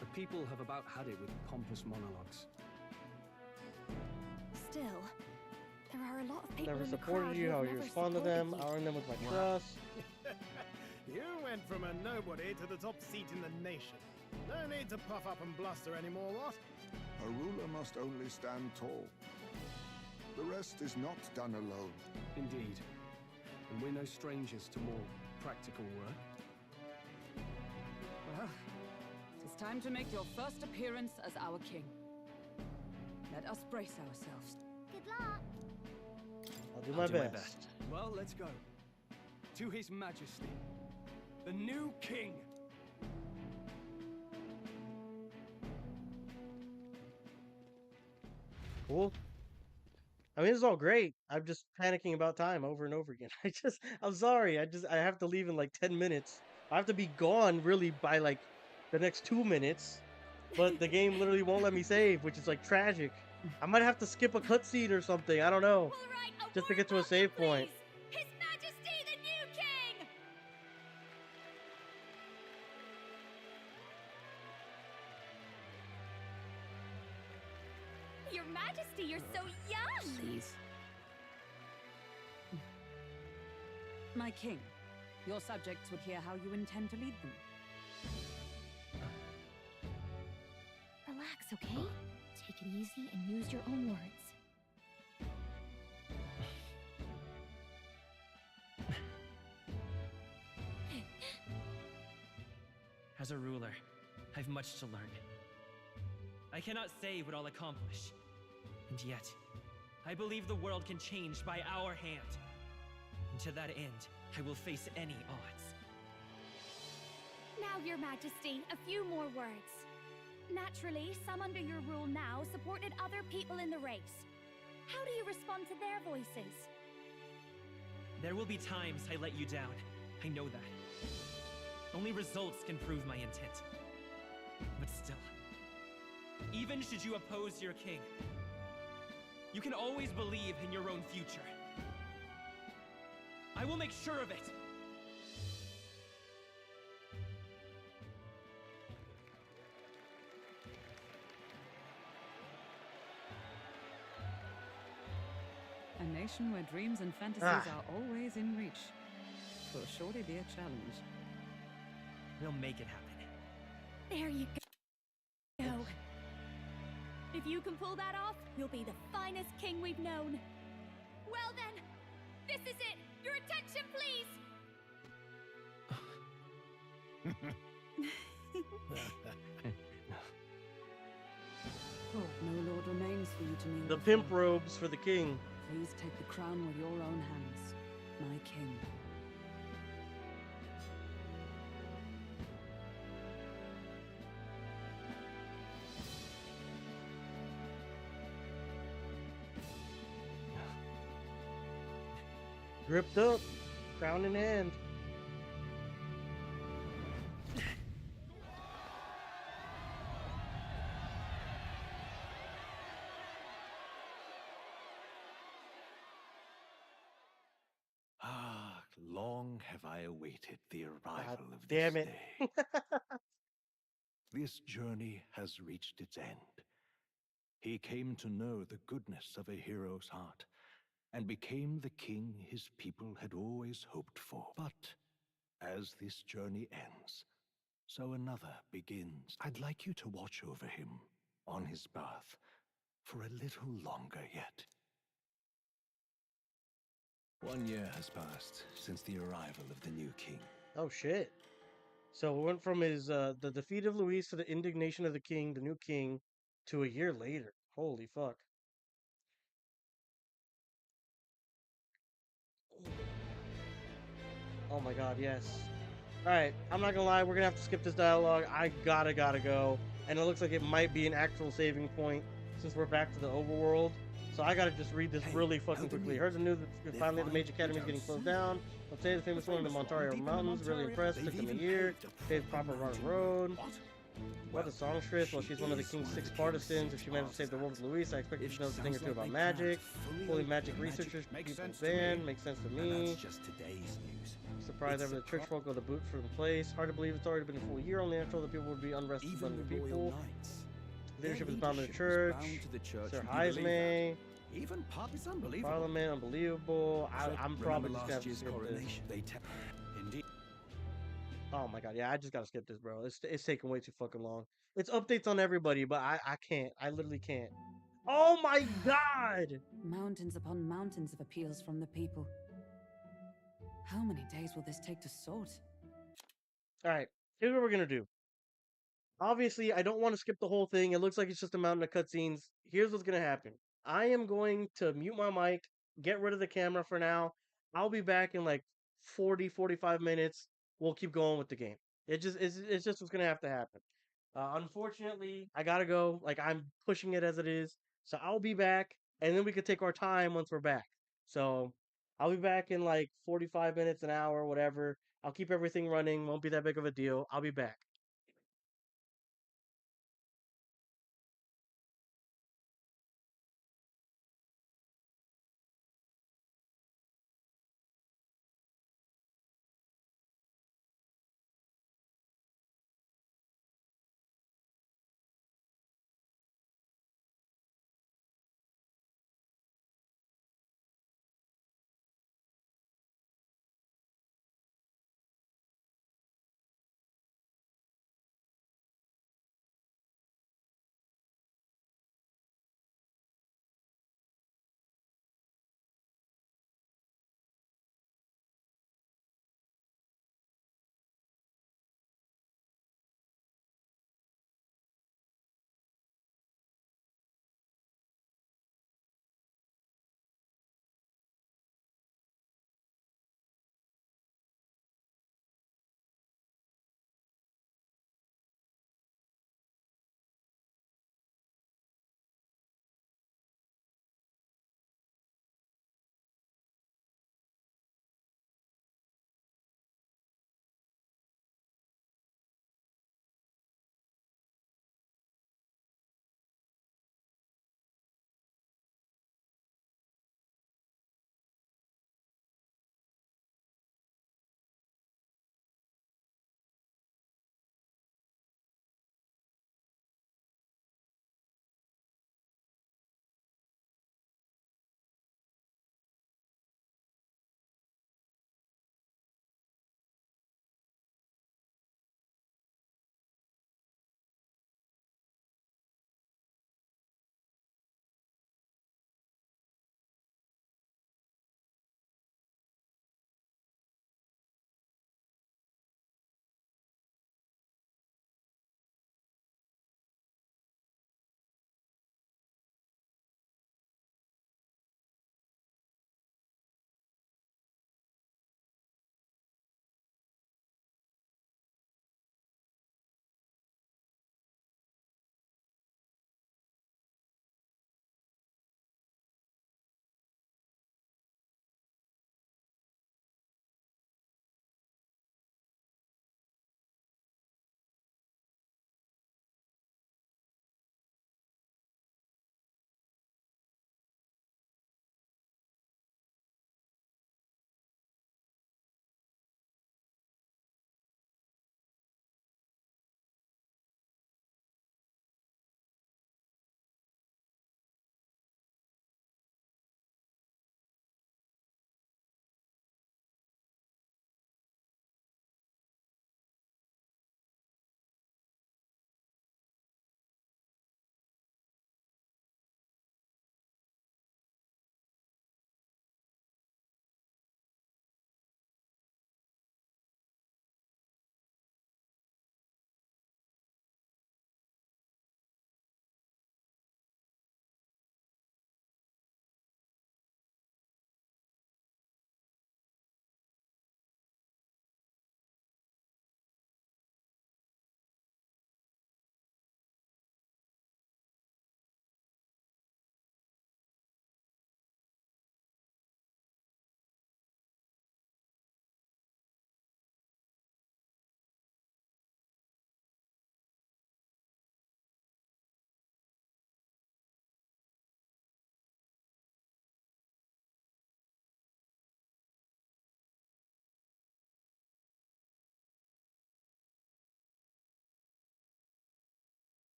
The people have about had it with pompous monologues. Still, there are a lot of people Never in the supported crowd you, who how have you never respond to them, supported I'll earn them with my you. trust. You went from a nobody to the top seat in the nation. No need to puff up and bluster anymore, what? A ruler must only stand tall. The rest is not done alone. Indeed. And we're no strangers to more practical work. Well, it is time to make your first appearance as our king. Let us brace ourselves. Good luck. I'll do I'll my do my best. best. Well, let's go. To His Majesty, the new king. Cool. I mean, this is all great. I'm just panicking about time over and over again. I'm sorry. I have to leave in like 10 minutes. I have to be gone really by like the next 2 minutes. But the game literally won't let me save, which is like tragic. I might have to skip a cutscene or something. I don't know. Just to get to a save point. His Majesty the new king! Your Majesty, you're so young! Please. My king, your subjects would hear how you intend to lead them. Relax, okay? Take it easy and use your own words. As a ruler, I've much to learn. I cannot say what I'll accomplish. And yet, I believe the world can change by our hand. And to that end, I will face any odds. Now, Your Majesty, a few more words. Naturally, some under your rule now supported other people in the race. How do you respond to their voices? There will be times I let you down. I know that. Only results can prove my intent. But still, even should you oppose your king, you can always believe in your own future. I will make sure of it! A nation where dreams and fantasies are always in reach. Will surely be a challenge. We'll make it happen. There you go. If you can pull that off, you'll be the finest king we've known. Well then, this is it. Your attention, please. No lord remains for you to kneel The before. pimp robes for the king. Please take the crown with your own hands, my king. Gripped up, crown in hand. Ah, long have I awaited the arrival of damn this it. day. This journey has reached its end. He came to know the goodness of a hero's heart, and became the king his people had always hoped for. But as this journey ends, so another begins. I'd like you to watch over him on his path for a little longer yet. 1 year has passed since the arrival of the new king. Oh shit. So we went from his the defeat of Luis to the indignation of the king, the new king, to a year later. Holy fuck. Oh my god, yes. Alright, I'm not gonna lie, we're gonna have to skip this dialogue. I gotta go. And it looks like it might be an actual saving point since we're back to the overworld. So I gotta just read this really fucking quickly. Heard the news that finally the major academy is getting closed down. I'll say the famous one in the Montario Mountains. Really impressed. Took them a year. Paved proper road. What a songstress. Well, she's one of the king's 6 partisans. If she managed to save the world with Luis, I expect she knows a thing or two about magic. Fully magic researchers, people banned. Makes sense to me. Just today's news. Surprised ever the church folk go the boot from place. Hard to believe it's already been a full year. Only natural that people would be unrested Even among the the people. royal knights. Leadership is Their bound to the leadership church. is bound to the church. Sir Would you believe Heismay. that? Even Pop is unbelievable. Parliament, unbelievable. I'm probably just gonna have to year's skip this. coronation. They Indeed. Oh my god, yeah, I just gotta skip this, bro. It's taking way too fucking long. It's updates on everybody, but I can't. I literally can't. Oh my god! Mountains upon mountains of appeals from the people. How many days will this take to sort? Alright, here's what we're gonna do. Obviously, I don't want to skip the whole thing. It looks like it's just a mountain of cutscenes. Here's what's gonna happen. I am going to mute my mic, get rid of the camera for now. I'll be back in like 45 minutes. We'll keep going with the game. It's just what's gonna have to happen. Unfortunately, I gotta go. Like, I'm pushing it as it is. So I'll be back, and then we could take our time once we're back. So I'll be back in like 45 minutes, an hour, whatever. I'll keep everything running. Won't be that big of a deal. I'll be back.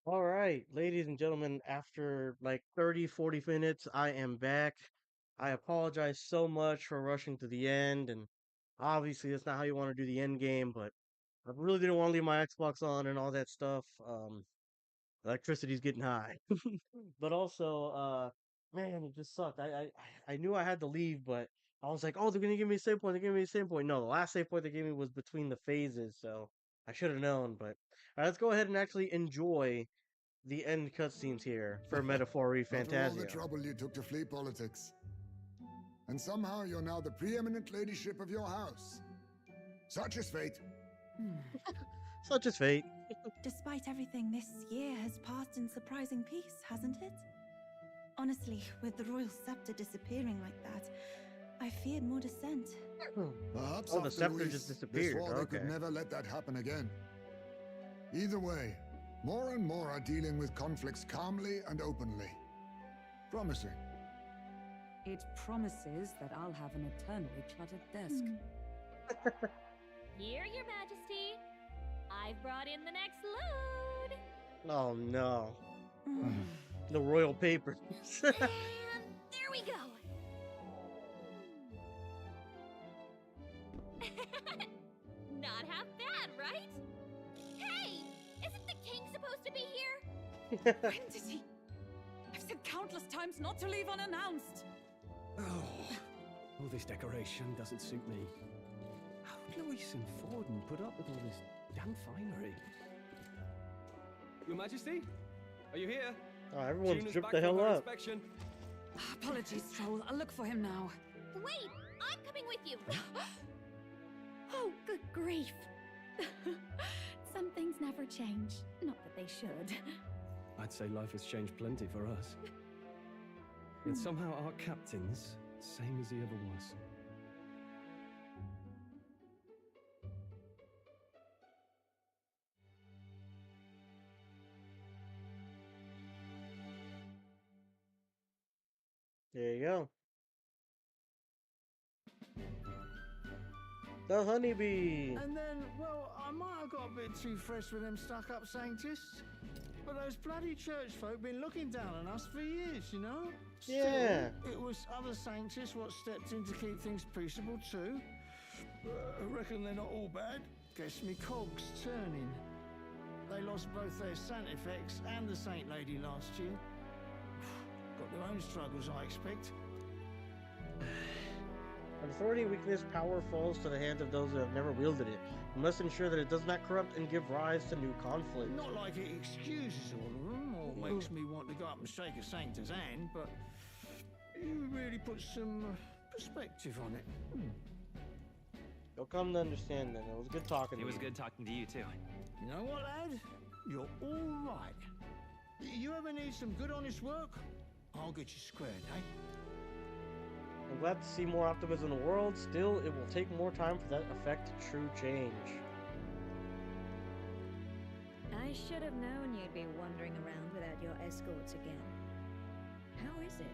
All right, ladies and gentlemen, after like 30, 40 minutes, I am back. I apologize so much for rushing to the end, and obviously that's not how you want to do the end game, but I really didn't want to leave my Xbox on and all that stuff. Electricity's getting high. But also, man, it just sucked. I knew I had to leave, but I was like, oh, they're gonna give me a save point. They're giving me a save point. No, the last save point they gave me was between the phases, so I should have known. But all right, let's go ahead and actually enjoy the end cutscenes here for Metaphor After all the Refantazio. trouble you took to flee politics. And somehow you're now the preeminent ladyship of your house. Such is fate. Such is fate. Despite everything, this year has passed in surprising peace, hasn't it? Honestly, with the royal scepter disappearing like that, I feared more dissent. Perhaps Oh, the after scepter Luis, just they disappeared. swore they Okay. could never let that happen again. Either way, more and more are dealing with conflicts calmly and openly. Promising. It promises that I'll have an eternally cluttered desk. Here, Your Majesty. I've brought in the next load. Oh no. The royal papers. And there we go. Not half bad, right? Hey, isn't the king supposed to be here? When did he? I've said countless times not to leave unannounced. All this decoration doesn't suit me. How would Luis and Forden put up with all this damn finery? Your Majesty? Are you here? Oh, everyone's Januh's stripped back the from hell her up. inspection. Apologies, Strohl. I'll look for him now. Wait, I'm coming with you. Oh, good grief. Some things never change. Not that they should. I'd say life has changed plenty for us. Yet somehow our captain's same as he ever was. There you go. The honeybee. And then, well, I might have got a bit too fresh with them stuck-up sanctists. But those bloody church folk been looking down on us for years, you know? Yeah. Still, it was other sanctists what stepped in to keep things peaceable too. I reckon they're not all bad. Guess me cogs turning. They lost both their Santifex and the Saint Lady last year. Got their own struggles, I expect. When authority weakness, power falls to the hands of those who have never wielded it. We must ensure that it does not corrupt and give rise to new conflict. Not like it excuses all of them or makes me want to go up and shake a sanctor's hand, but you really put some perspective on it. You'll come to understand then. It was good talking to you. It was good talking to you, too. You know what, lad? You're all right. You ever need some good, honest work? I'll get you squared, eh? I'm glad to see more optimism in the world. Still, it will take more time for that effect to true change. I should have known you'd be wandering around without your escorts again. How is it,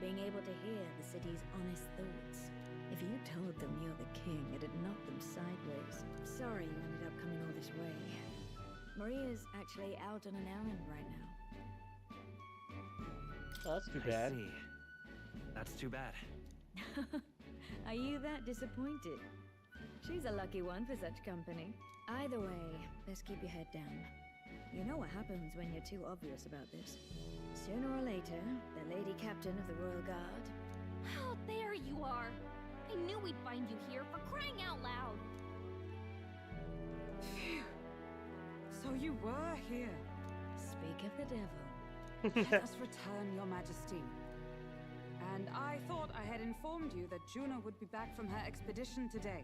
being able to hear the city's honest thoughts? If you told them you're the king, it'd knock them sideways. Sorry you ended up coming all this way. Maria's actually out on an errand right now. Oh, that's too bad. I see. That's too bad. Are you that disappointed? She's a lucky one for such company. Either way, best keep your head down. You know what happens when you're too obvious about this. Sooner or later, the lady captain of the Royal Guard... Oh, there you are. I knew we'd find you here, for crying out loud. Phew. So you were here. Speak of the devil. Let us return, Your Majesty. And I thought I had informed you that Januh would be back from her expedition today.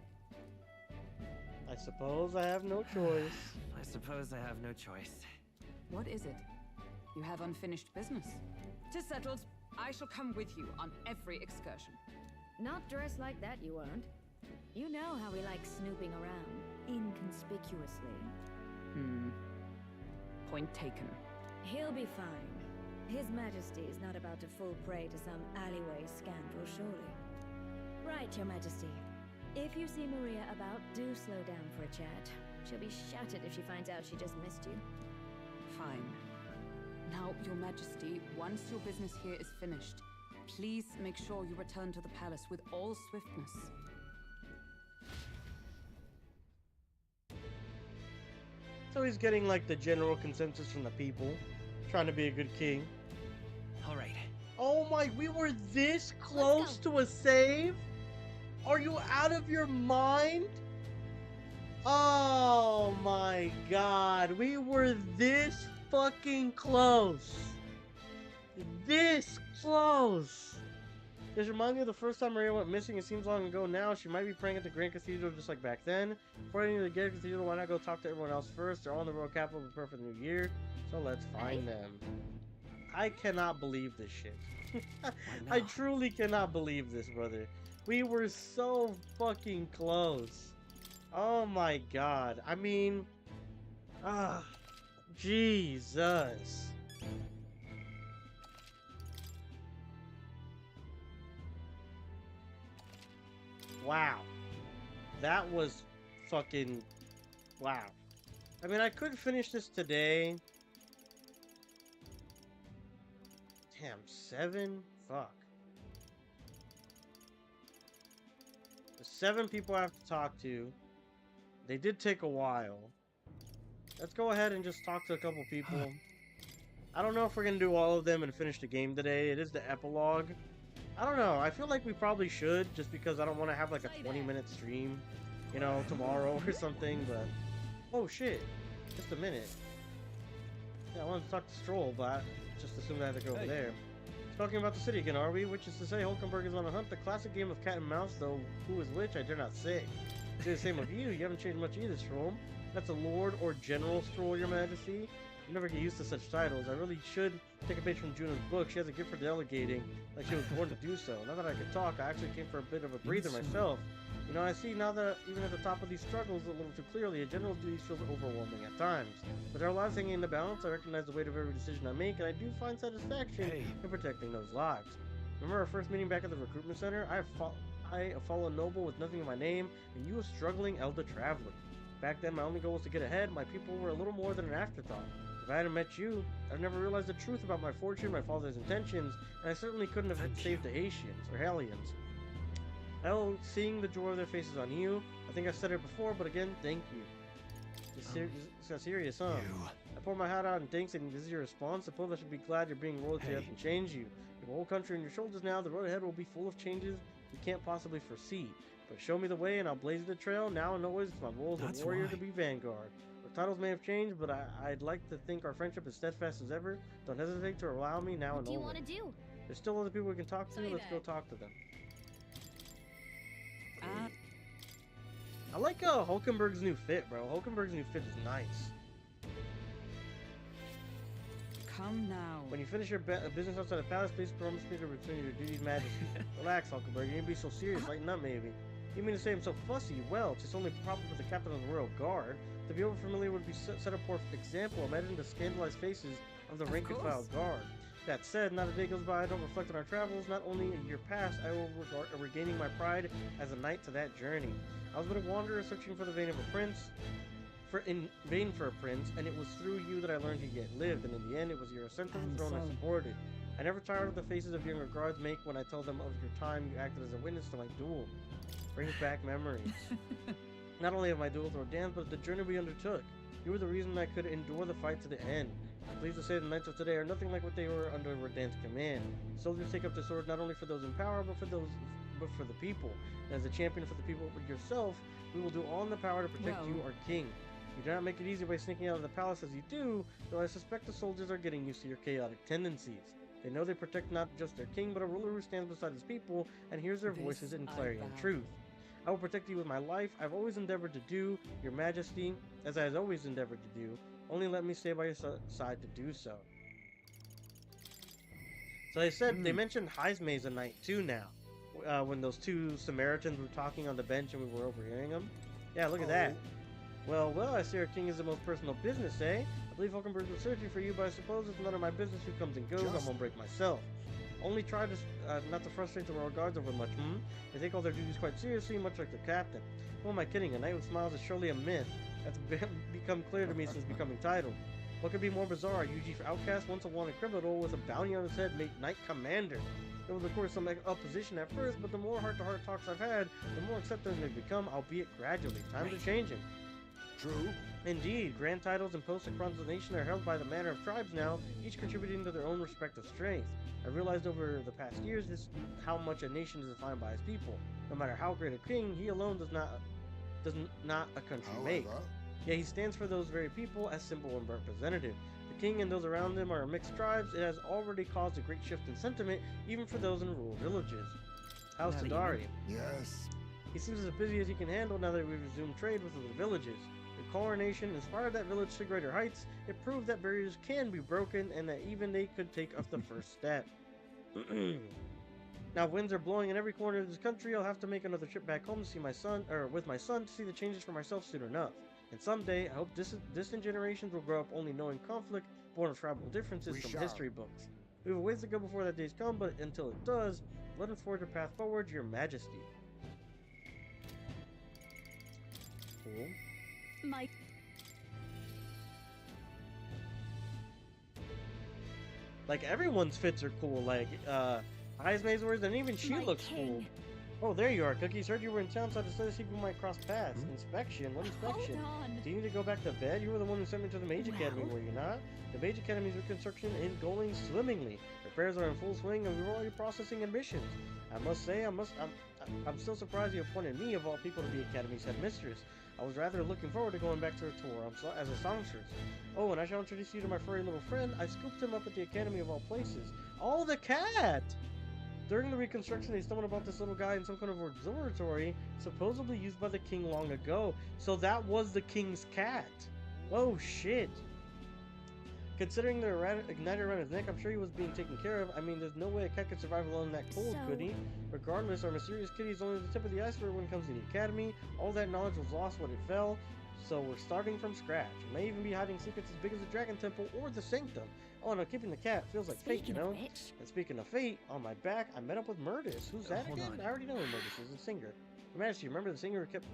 I suppose I have no choice. I suppose I have no choice. What is it? You have unfinished business. 'Tis settled. I shall come with you on every excursion. Not dressed like that, you won't. You know how we like snooping around, inconspicuously. Point taken. He'll be fine. His Majesty is not about to fall prey to some alleyway scandal, surely. Right, Your Majesty. If you see Maria about, do slow down for a chat. She'll be shattered if she finds out she just missed you. Fine. help your majesty once your business here is finished. Please make sure you return to the palace with all swiftness. So he's getting like the general consensus from the people, trying to be a good king. All right. Oh my, we were this close to a save? Are you out of your mind? Oh my god, we were this fucking close. This close. This reminds me of the first time Maria went missing. It seems long ago now. She might be praying at the Grand Cathedral just like back then. Before I need to get to the Cathedral, why not go talk to everyone else first? They're all in the royal capital of the perfect new year. So let's find them. I cannot believe this shit. I truly cannot believe this, brother. We were so fucking close. Oh my god. I mean... Jesus. Wow. That was fucking... Wow. I mean, I could finish this today. Damn, 7? Fuck. There's 7 people I have to talk to. They did take a while. Let's go ahead and just talk to a couple people. I don't know if we're gonna do all of them and finish the game today. It is the epilogue. I don't know. I feel like we probably should, just because I don't want to have like a 20-minute stream, you know, tomorrow or something, but... Oh shit. Just a minute. Yeah, I wanted to talk to Strohl, but I just assumed I had to go over there. Talking about the city again, are we? Which is to say, Hulkenberg is on a hunt. The classic game of cat and mouse, though who is which, I dare not say. Say the same of you. You haven't changed much either, Strohl. That's a Lord or General Strohl, Your Majesty. You never get used to such titles. I really should take a page from Juno's book. She has a gift for delegating, like she was born to do so. Now that I can talk, I actually came for a bit of a breather myself. You know, I see now that even at the top of these struggles a little too clearly, a general's duties feels overwhelming at times. With our lives hanging in the balance, I recognize the weight of every decision I make, and I do find satisfaction in protecting those lives. Remember our first meeting back at the recruitment center? I, a fallen noble with nothing in my name, and you a struggling elder traveler. Back then, my only goal was to get ahead. My people were a little more than an afterthought. If I hadn't met you, I'd never realized the truth about my fortune, my father's intentions, and I certainly couldn't have saved the Haitians, or Hellions. Oh, seeing the joy of their faces on you. I think I've said it before, but again, thank you. It's serious, huh? I pour my hat out and thanks, and this is your response. Suppose I should be glad you're being royalty hasn't changed you. You have a whole country on your shoulders now. The road ahead will be full of changes we can't possibly foresee. But show me the way, and I'll blaze the trail. Now and always, it's my role as a warrior to be vanguard. Our titles may have changed, but I'd like to think our friendship is steadfast as ever. Don't hesitate to allow me now and always. What do you want to do? There's still other people we can talk to. Let's go talk to them. I like Hulkenberg's new fit, bro. Hulkenberg's new fit is nice. Come now. When you finish your business outside the palace, please promise me to return your duties, Majesty. Relax, Hulkenberg. You need to be so serious. Lighten up, maybe. You mean to say I'm so fussy? Well, it's only proper for the captain of the royal guard. To be overfamiliar would be set a poor example. Imagine the scandalized faces of the rank-and-file guard. That said, not a day goes by I don't reflect on our travels. Not only a year past, I will regard regaining my pride as a knight to that journey. I was but a wanderer searching for the vein of a prince, in vain for a prince, and it was through you that I learned he yet lived, and in the end it was your ascent to the throne I supported. I never tired of the faces of younger guards make when I tell them of your time you acted as a witness to my duel. Brings back memories. Not only of my duel with Rodan, but the journey we undertook. You were the reason I could endure the fight to the end. I'm pleased to say the knights of today are nothing like what they were under Rodan's command. Soldiers take up the sword not only for those in power, but for the people. And as a champion for the people yourself, we will do all in the power to protect you, our king. You do not make it easy by sneaking out of the palace as you do, though I suspect the soldiers are getting used to your chaotic tendencies. They know they protect not just their king, but a ruler who stands beside his people and hears their voices in clarity and truth. I will protect you with my life. I've always endeavored to do, your majesty, as I have always endeavored to do. Only let me stay by your side to do so. So they said, they mentioned heismay as a knight too now. When those two Samaritans were talking on the bench and we were overhearing them. Yeah, look at that. Well, I see our king is the most personal business, eh? I believe Hulkenberg was searching for you, but I suppose it's none of my business who comes and goes. I won't break myself. Only try to not to frustrate the royal guards over much, They take all their duties quite seriously, much like the captain. Who am I kidding? A knight with smiles is surely a myth. That's become clear to me since becoming titled. What could be more bizarre? A UG for outcast, once a wanted criminal with a bounty on his head, made Knight Commander. There was of course some opposition at first, but the more heart-to-heart talks I've had, the more accepting they've become, albeit gradually. Times are changing. True. Indeed, grand titles and posts across the nation are held by the manner of tribes now, each contributing to their own respective strength. I realized over the past years how much a nation is defined by its people. No matter how great a king, he alone does not a country make. Yet he stands for those very people as symbol and representative. The king and those around him are mixed tribes. It has already caused a great shift in sentiment, even for those in rural villages. How's Tadari? Yes. He seems as busy as he can handle now that we've resumed trade with other villages. The coronation inspired that village to greater heights. It proved that barriers can be broken and that even they could take up the first step. Now winds are blowing in every corner of this country. I'll have to make another trip back home to see my son, or with my son, to see the changes for myself soon enough. And someday, I hope distant generations will grow up only knowing conflict born of tribal differences from history books. We have a ways to go before that day's come, but until it does, let us forge a path forward, Your Majesty. Cool. My... Like, everyone's fits are cool. Like, heismay's words, and even she looks cool. Oh, there you are, Cookies. Heard you were in town, so I decided to see if we might cross paths. Inspection? What inspection? Do you need to go back to bed? You were the one who sent me to the Mage Academy, were you not? The Mage Academy's reconstruction is going swimmingly. Repairs are in full swing, and we're already processing admissions. I must say, I'm still surprised you appointed me, of all people, to be Academy's headmistress. I was rather looking forward to going back to her tour as a songstress. Oh, and I shall introduce you to my furry little friend. I scooped him up at the Academy of all places. Oh, the cat! During the reconstruction, they stumbled about this little guy in some kind of observatory, supposedly used by the king long ago. So that was the king's cat. Oh, shit. Considering the igniter around his neck, I'm sure he was being taken care of. I mean, there's no way a cat could survive alone in that cold, could he? Regardless, our mysterious kitty is only the tip of the iceberg when it comes to the academy. All that knowledge was lost when it fell, so we're starting from scratch. We may even be hiding secrets as big as the Dragon Temple or the Sanctum. Oh no, keeping the cat feels like fate, you know? And speaking of fate, on my back, I met up with Murtis. Who's that again? I already know who Murtis is, a singer. Your Majesty, remember the singer who kept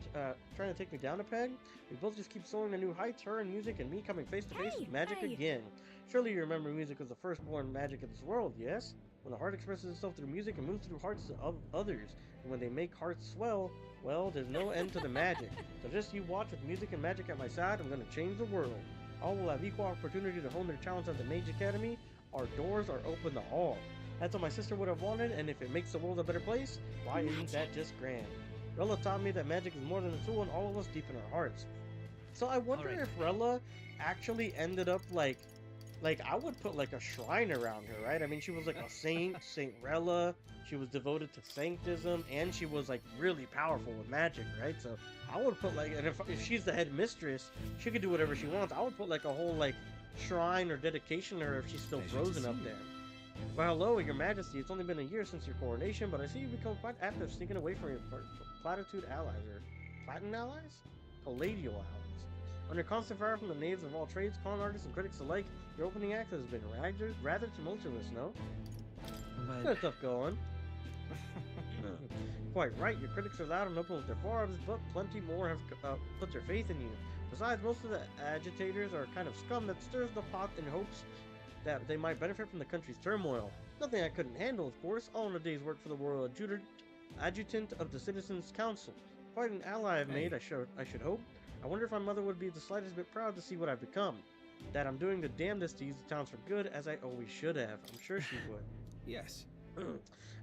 trying to take me down a peg? We both just keep soaring to new heights, her and music, and me coming face to face with magic again. Surely you remember music was the firstborn magic of this world, yes? When the heart expresses itself through music and moves through hearts of others, and when they make hearts swell, well, there's no end to the magic. So just you watch with music and magic at my side, I'm gonna change the world. All will have equal opportunity to hone their talents at the Mage Academy. Our doors are open to all. That's what my sister would have wanted, and if it makes the world a better place, why isn't that just grand? Rella taught me that magic is more than a tool in all of us deep in our hearts. So I wonder if Rella actually ended up like I would put like a shrine around her, right? I mean, she was like a saint, Saint Rella. She was devoted to sanctism, and she was like really powerful with magic, right? So I would put like, and if she's the head mistress, she could do whatever she wants. I would put like a whole like shrine or dedication to her if she's still frozen up there. Well, hello, Your Majesty. It's only been a year since your coronation, but I see you've become quite active sneaking away from your platitude allies, or platin allies? Palladial allies. Under constant fire from the knaves of all trades, con artists, and critics alike, your opening act has been rather tumultuous, no? Good stuff going. Quite right, your critics are loud and open with their barbs, but plenty more have put their faith in you. Besides, most of the agitators are kind of scum that stirs the pot in hopes that they might benefit from the country's turmoil. Nothing I couldn't handle, of course, all in a day's work for the royal adjutant of the Citizens' Council. Quite an ally I've made, I should hope. I wonder if my mother would be the slightest bit proud to see what I've become. That I'm doing the damnedest to use the towns for good, as I always should have. I'm sure she would. Yes.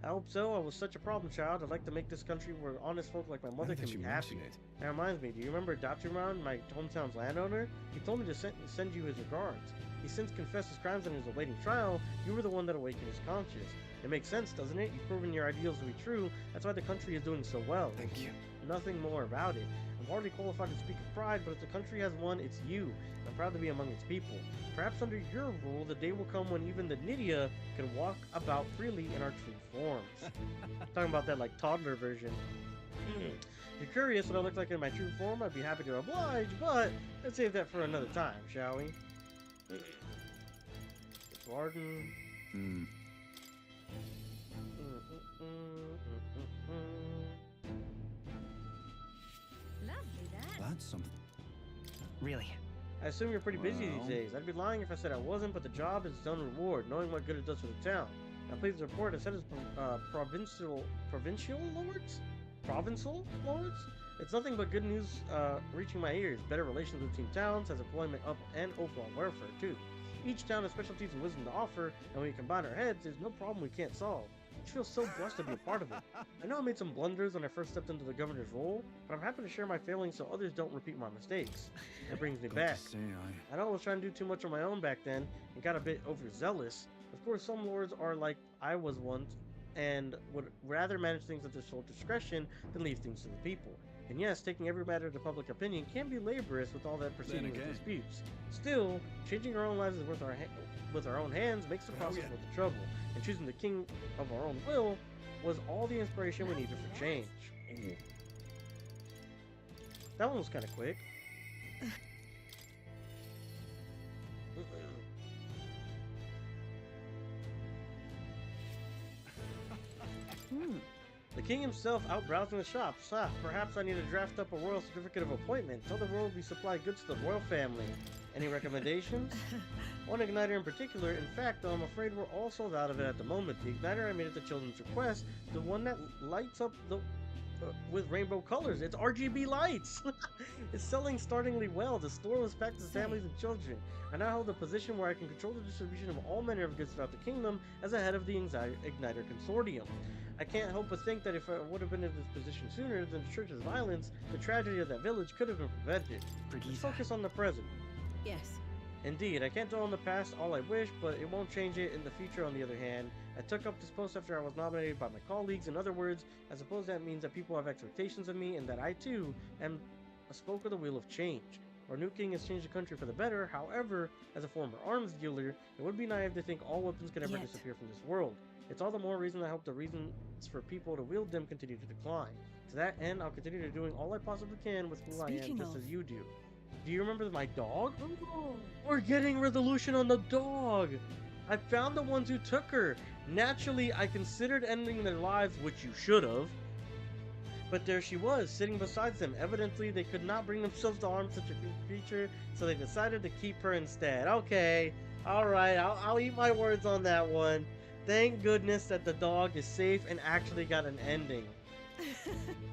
I hope so. I was such a problem child. I'd like to make this country where honest folk like my mother can be happy. That reminds me, do you remember Daturan, my hometown's landowner? He told me to send you his regards. He since confessed his crimes and is awaiting trial. You were the one that awakened his conscience. It makes sense, doesn't it? You've proven your ideals to be true. That's why the country is doing so well. Thank you. Nothing more about it. I'm hardly qualified to speak of pride, but if the country has one, it's you. I'm proud to be among its people. Perhaps under your rule, the day will come when even the Nydia can walk about freely in our true forms. Talking about that like toddler version. If you're curious what I look like in my true form, I'd be happy to oblige, but let's save that for another time, shall we? Warden. Lovely, that. That's something. Really, I assume you're pretty busy these days. I'd be lying if I said I wasn't, but the job is its own reward, knowing what good it does for the town. Now please report, I said it's provincial lords? Provincial lords? It's nothing but good news reaching my ears. Better relations between towns, has employment up, and overall welfare too. Each town has specialties and wisdom to offer, and when we combine our heads, there's no problem we can't solve. I feel so blessed to be a part of it. I know I made some blunders when I first stepped into the governor's role, but I'm happy to share my failings so others don't repeat my mistakes. That brings me back. I know I was trying to do too much on my own back then, and got a bit overzealous. Of course, some lords are like I was once, and would rather manage things at their sole discretion than leave things to the people. And yes, taking every matter to public opinion can be laborious with all that proceeding with disputes. Still, changing our own lives with our own hands makes the process worth the trouble, and choosing the king of our own will was all the inspiration we needed for change. That one was kind of quick. The king himself out browsing the shops. Perhaps I need to draft up a royal certificate of appointment. Tell the world we supply goods to the royal family. Any recommendations? One igniter in particular. In fact, though, I'm afraid we're all sold out of it at the moment. The igniter I made at the children's request, the one that lights up the with rainbow colors. It's RGB lights. It's selling startlingly well. The store was packed with families and children. I now hold a position where I can control the distribution of all manner of goods throughout the kingdom as a head of the Igniter Consortium. I can't help but think that if I would have been in this position sooner than the church's violence, the tragedy of that village could have been prevented. Let's focus on the present. Yes. Indeed, I can't dwell on the past all I wish, but it won't change it in the future. On the other hand, I took up this post after I was nominated by my colleagues. In other words, I suppose that means that people have expectations of me and that I too am a spoke of the wheel of change. Our new king has changed the country for the better. However, as a former arms dealer, it would be naive to think all weapons could ever disappear from this world. It's all the more reason I hope the reasons for people to wield them continue to decline. To that end, I'll continue to doing all I possibly can with who I am, just as you do. Do you remember my dog? Oh, we're getting resolution on the dog! I found the ones who took her. Naturally, I considered ending their lives, which you should have. But there she was, sitting beside them. Evidently, they could not bring themselves to harm such a creature, so they decided to keep her instead. Okay, alright, I'll eat my words on that one. Thank goodness that the dog is safe and actually got an ending.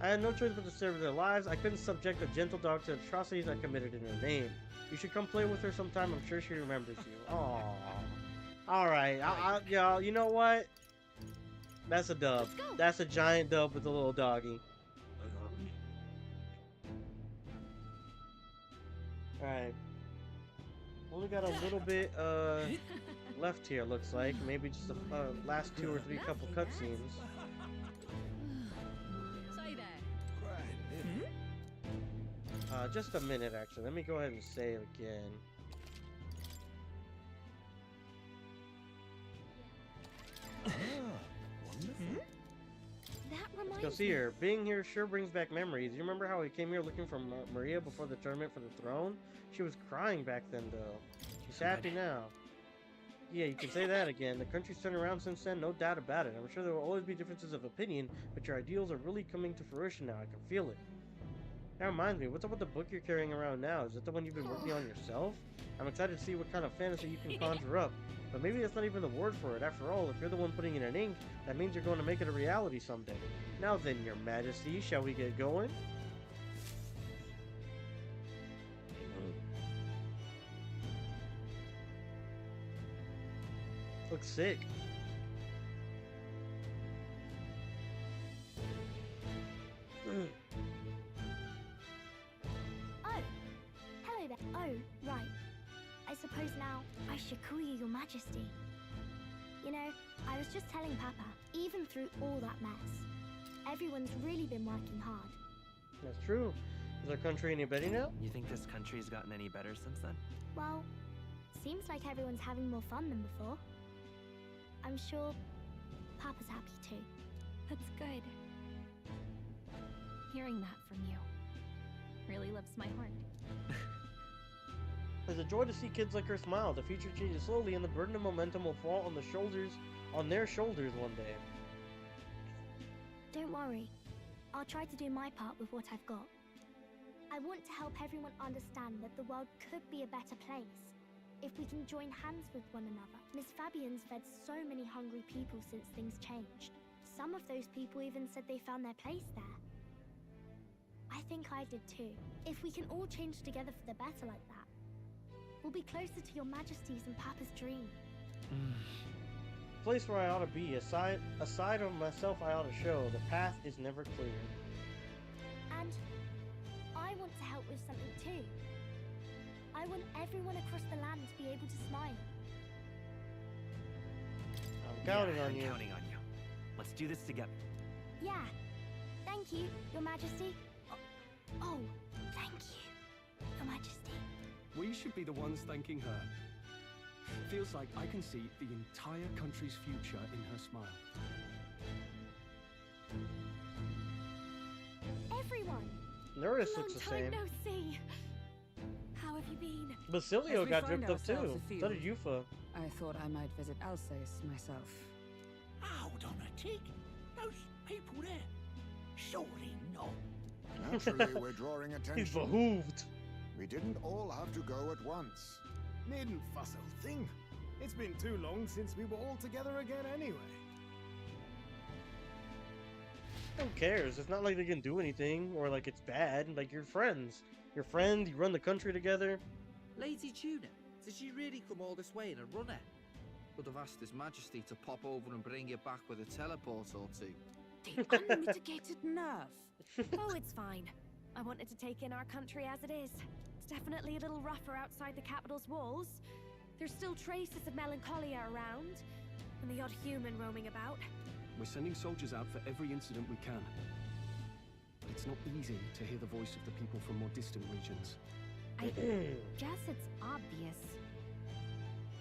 I had no choice but to serve their lives. I couldn't subject a gentle dog to atrocities I committed in her name. You should come play with her sometime. I'm sure she remembers you. Aww. Alright, y'all, you know what? That's a dub. That's a giant dub with a little doggy. Alright. Only got a little bit, left here, looks like. Maybe just the last 2 or 3 couple cutscenes. Just a minute, actually. Let me go ahead and save again. That reminds Go see her. Being here sure brings back memories. You remember how we came here looking for Maria before the tournament for the throne? She was crying back then, though. She's happy now. Yeah, you can say that again. The country's turned around since then, no doubt about it. I'm sure there will always be differences of opinion, but your ideals are really coming to fruition now. I can feel it. That reminds me, what's up with the book you're carrying around now? Is that the one you've been working on yourself? I'm excited to see what kind of fantasy you can conjure up. But maybe that's not even the word for it. After all, if you're the one putting it in ink, that means you're going to make it a reality someday. Now then, your majesty, shall we get going? Looks sick. Hello there. Oh, right. I suppose now I should call you Your Majesty. You know, I was just telling Papa, even through all that mess, everyone's really been working hard. That's true. Is our country any better now? You think this country's gotten any better since then? Well, seems like everyone's having more fun than before. I'm sure Papa's happy too. That's good. Hearing that from you really lifts my heart. It's a joy to see kids like her smile. The future changes slowly, and the burden of momentum will fall on their shoulders one day. Don't worry. I'll try to do my part with what I've got. I want to help everyone understand that the world could be a better place if we can join hands with one another. Miss Fabian's fed so many hungry people since things changed. Some of those people even said they found their place there. I think I did too. If we can all change together for the better like that, we'll be closer to your Majesty's and Papa's dream. Place where I ought to be. A side of myself I ought to show. The path is never clear. And I want to help with something too. I want everyone across the land to be able to smile. I'm counting on you. I'm counting on you. Let's do this together. Yeah. Thank you, Your Majesty. Oh, thank you, Your Majesty. We should be the ones thanking her. Feels like I can see the entire country's future in her smile. Everyone! Nerys looks the same. Long time no see. How have you been? Basilio As we got find dripped up too. ourselves So afield, did Yufa. I thought I might visit Alsace myself. Hold on a tick. Those people there. Surely not. Naturally, we're drawing attention. He's behooved. We didn't all have to go at once. Needn't fuss a thing. It's been too long since we were all together again anyway. Who cares? It's not like they can do anything or like it's bad. Like you're friends. You're friends, you run the country together. Lady Tuna, did she really come all this way in a runner? Would have asked His Majesty to pop over and bring you back with a teleport or two. The unmitigated nerve. Oh, it's fine. I wanted to take in our country as it is. It's definitely a little rougher outside the capital's walls. There's still traces of melancholia around, and the odd human roaming about. We're sending soldiers out for every incident we can. It's not easy to hear the voice of the people from more distant regions. I guess it's obvious.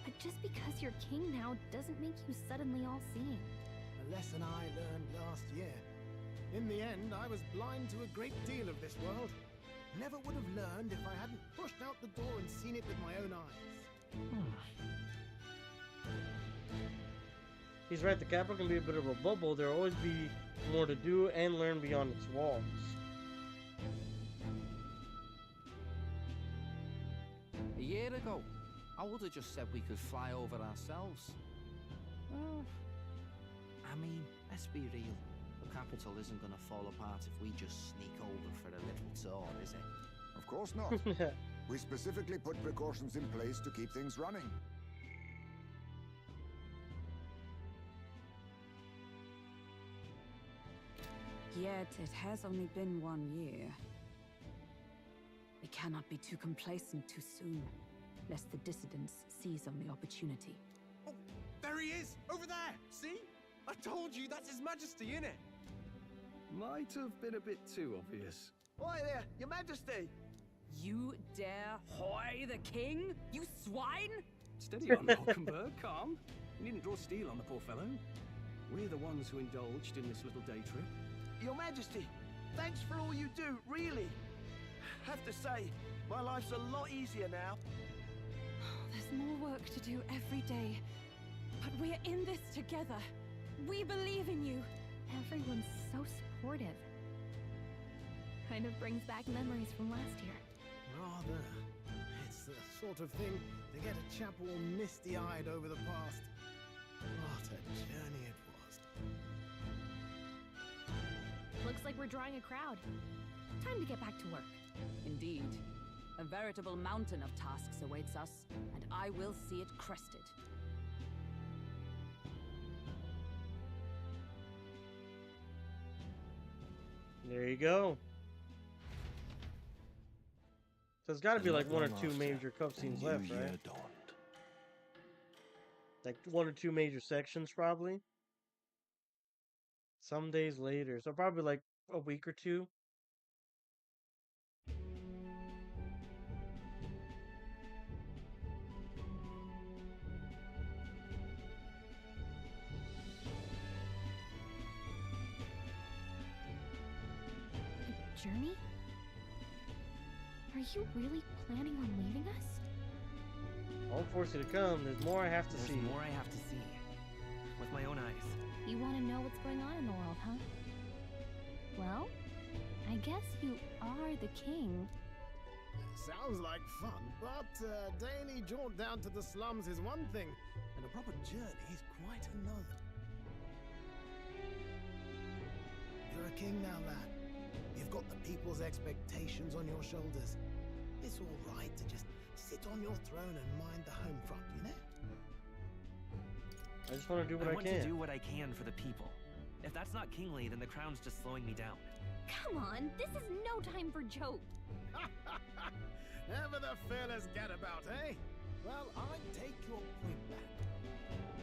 But just because you're king now doesn't make you suddenly all-seeing. A lesson I learned last year. In the end, I was blind to a great deal of this world. Never would have learned if I hadn't pushed out the door and seen it with my own eyes. He's right, the capital can be a bit of a bubble. There'll always be more to do and learn beyond its walls. A year ago, I would have just said we could fly over ourselves. I mean, let's be real. The capital isn't going to fall apart if we just sneak over for a little tour, is it? Of course not. We specifically put precautions in place to keep things running. Yet it has only been 1 year. We cannot be too complacent too soon, lest the dissidents seize on the opportunity. Oh, there he is! Over there! See? I told you, that's His Majesty, innit? Might have been a bit too obvious. Oi there, Your Majesty! You dare hoy the king? You swine! Steady on, Hulkenberg, calm. You needn't draw steel on the poor fellow. We're the ones who indulged in this little day trip. Your Majesty, thanks for all you do, really. Have to say, my life's a lot easier now. There's more work to do every day. But we're in this together. We believe in you. Everyone's so supportive. Kind of brings back memories from last year. Rather. It's the sort of thing to get a chap all misty-eyed over the past. What a journey it was. Looks like we're drawing a crowd. Time to get back to work. Indeed. A veritable mountain of tasks awaits us, and I will see it crested. There you go. So there's got to be like 1 or 2 major cutscenes left, right? Like 1 or 2 major sections, probably. Some days later, so probably like a week or 2. Journey? Are you really planning on leaving us? I won't force you to come. There's more I have to see. There's more I have to see. With my own eyes. You want to know what's going on in the world, huh? Well, I guess you are the king, Sounds like fun, but a daily jaunt down to the slums is one thing, and a proper journey is quite another. You're a king now, lad. You've got the people's expectations on your shoulders. It's all right to just sit on your throne and mind the home front, you know? I just want to do what I want can. to do what I can for the people. If that's not kingly, then the crown's just slowing me down. Come on, this is no time for jokes. Ever the fearless gadabout, eh? Well, I take your point back.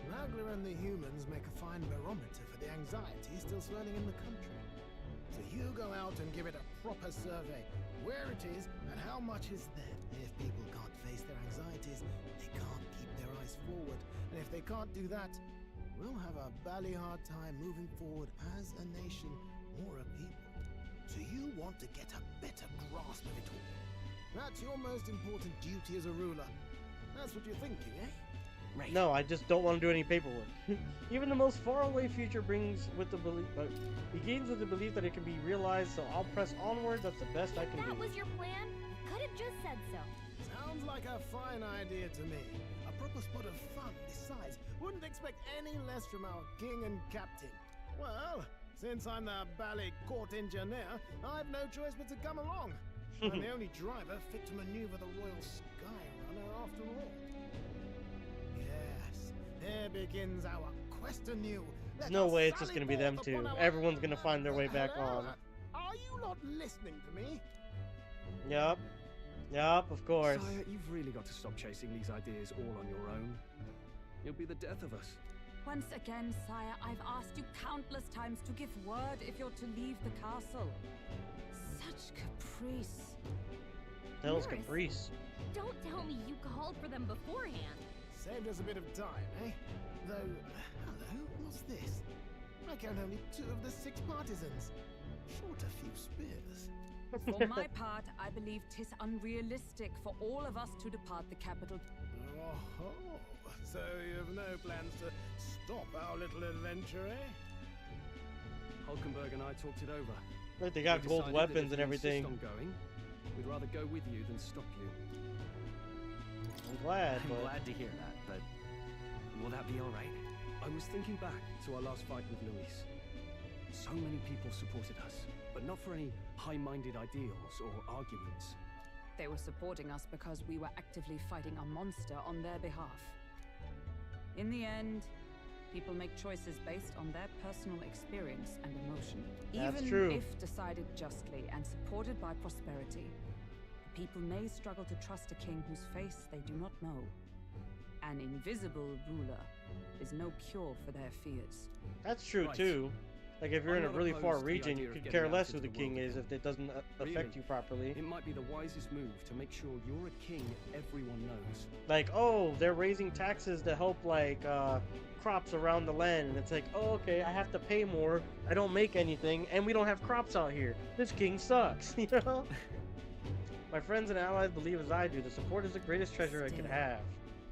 Magla and the humans make a fine barometer for the anxiety still swirling in the country. So you go out and give it a proper survey. Where it is and how much is there. If people can't face their anxieties, they can't keep their eyes forward. And if they can't do that, we'll have a bally hard time moving forward as a nation or a people. So you want to get a better grasp of it all. That's your most important duty as a ruler. That's what you're thinking, eh? Right. No, I just don't want to do any paperwork. Even the most faraway future begins with the belief that it can be realized, so I'll press onward. That's the best I can do. If that was your plan, you could have just said so. Sounds like a fine idea to me. A proper spot of fun, besides. Wouldn't expect any less from our king and captain. Well, since I'm the bally court engineer, I've no choice but to come along. I'm the only driver fit to maneuver the royal skyrunner after all. Yes, there begins our quest anew. There's no way it's just gonna be them two. Everyone's gonna find their way back on. Are you not listening to me? Yup. Yup, of course. Sire, you've really got to stop chasing these ideas all on your own. You'll be the death of us. Once again, sire, I've asked you countless times to give word if you're to leave the castle. Such caprice. Hell's Maris, caprice. Don't tell me you called for them beforehand. Saved us a bit of time, eh? Though, hello, what's this? I count only 2 of the 6 partisans. Short a few spears. For my part, I believe 'tis unrealistic for all of us to depart the capital. Oh, so you have no plans to stop our little adventure, eh? Hulkenberg and I talked it over. Look, they got We gold decided weapons that and if you insist everything. on going, we'd rather go with you than stop you. I'm glad, I'm but... glad to hear that, but will that be all right? I was thinking back to our last fight with Luis. So many people supported us, but not for any high-minded ideals or arguments. They were supporting us because we were actively fighting a monster on their behalf. In the end, people make choices based on their personal experience and emotion. That's Even true. if decided justly and supported by prosperity, people may struggle to trust a king whose face they do not know. An invisible ruler is no cure for their fears. That's true, Right. too. Like, if you're I'm in a not really opposed far to the region, idea you of could getting care out less into who the the king world is if it doesn't affect Really, you properly. It might be the wisest move to make sure you're a king everyone knows. Like, oh, they're raising taxes to help, like, crops around the land. And it's like, oh, okay, I have to pay more. I don't make anything, and we don't have crops out here. This king sucks, you know? My friends and allies believe as I do. The support is the greatest treasure I could Still. have.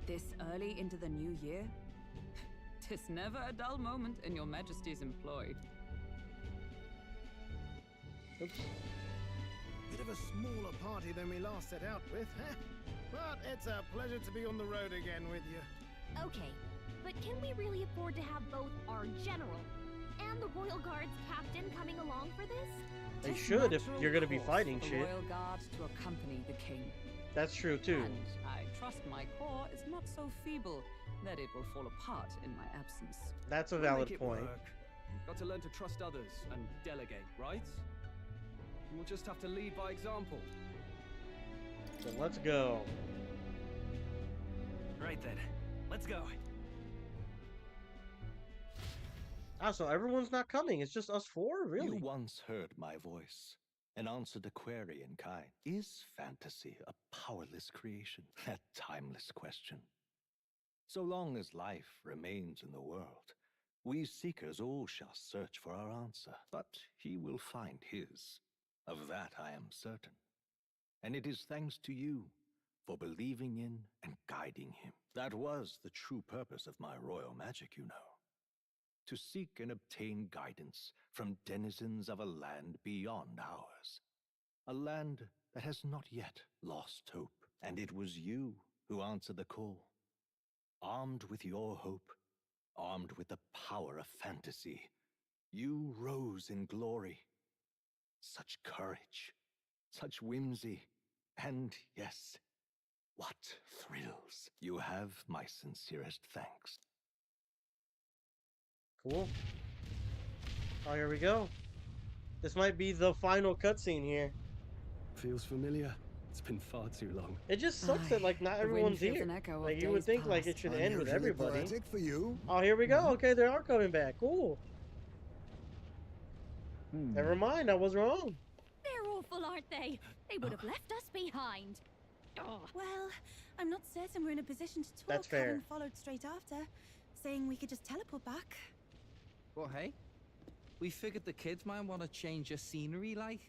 This early into the new year? 'Tis never a dull moment in your majesty's employ. Oops. Bit of a smaller party than we last set out with, huh? But it's a pleasure to be on the road again with you. Okay, but can we really afford to have both our general and the Royal Guard's captain coming along for this? They 'Tis should if natural you're gonna be course fighting for the shit. Royal Guard to accompany the king. That's true, too. And I trust my corps is not so feeble that it will fall apart in my absence. That's a We'll valid make it point. work. Got to learn to trust others and delegate, right? We'll just have to lead by example. So let's go. Right then, let's go. Ah, so everyone's not coming. It's just us 4? Really? You once heard my voice and answered a query in kind. Is fantasy a powerless creation? That timeless question. So long as life remains in the world, we seekers all shall search for our answer. But he will find his. Of that I am certain. And it is thanks to you for believing in and guiding him. That was the true purpose of my royal magic, you know. To seek and obtain guidance from denizens of a land beyond ours. A land that has not yet lost hope. And it was you who answered the call. Armed with your hope, armed with the power of fantasy, you rose in glory. Such courage, such whimsy, and yes, what thrills. You have my sincerest thanks. Cool. Oh, here we go. This might be the final cutscene here. Feels familiar. It's been far too long. It just sucks that like not everyone's here. Like you would think like it should end with everybody. For you. Oh, here we go. Okay, they are coming back. Cool. Never mind, I was wrong. They're awful, aren't they? They would have left us behind. Oh. Well, I'm not certain we're in a position to talk. That's fair. Having followed straight after, saying we could just teleport back. Well, hey, we figured the kids might want to change your scenery, like.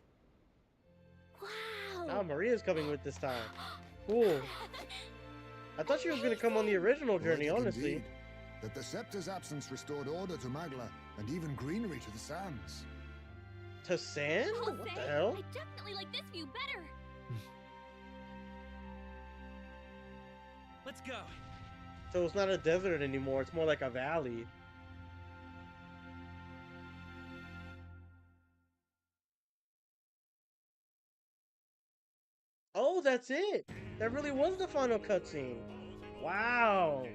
Wow. Oh, Maria's coming with this time. Cool. I thought she was going to come on the original journey, honestly. Indeed. That the scepter's absence restored order to Magla, and even greenery to the sands. To sand? I'll What say, the hell? I definitely like this view better. Let's go. So it's not a desert anymore, it's more like a valley. Oh, that's it! That really was the final cutscene. Wow.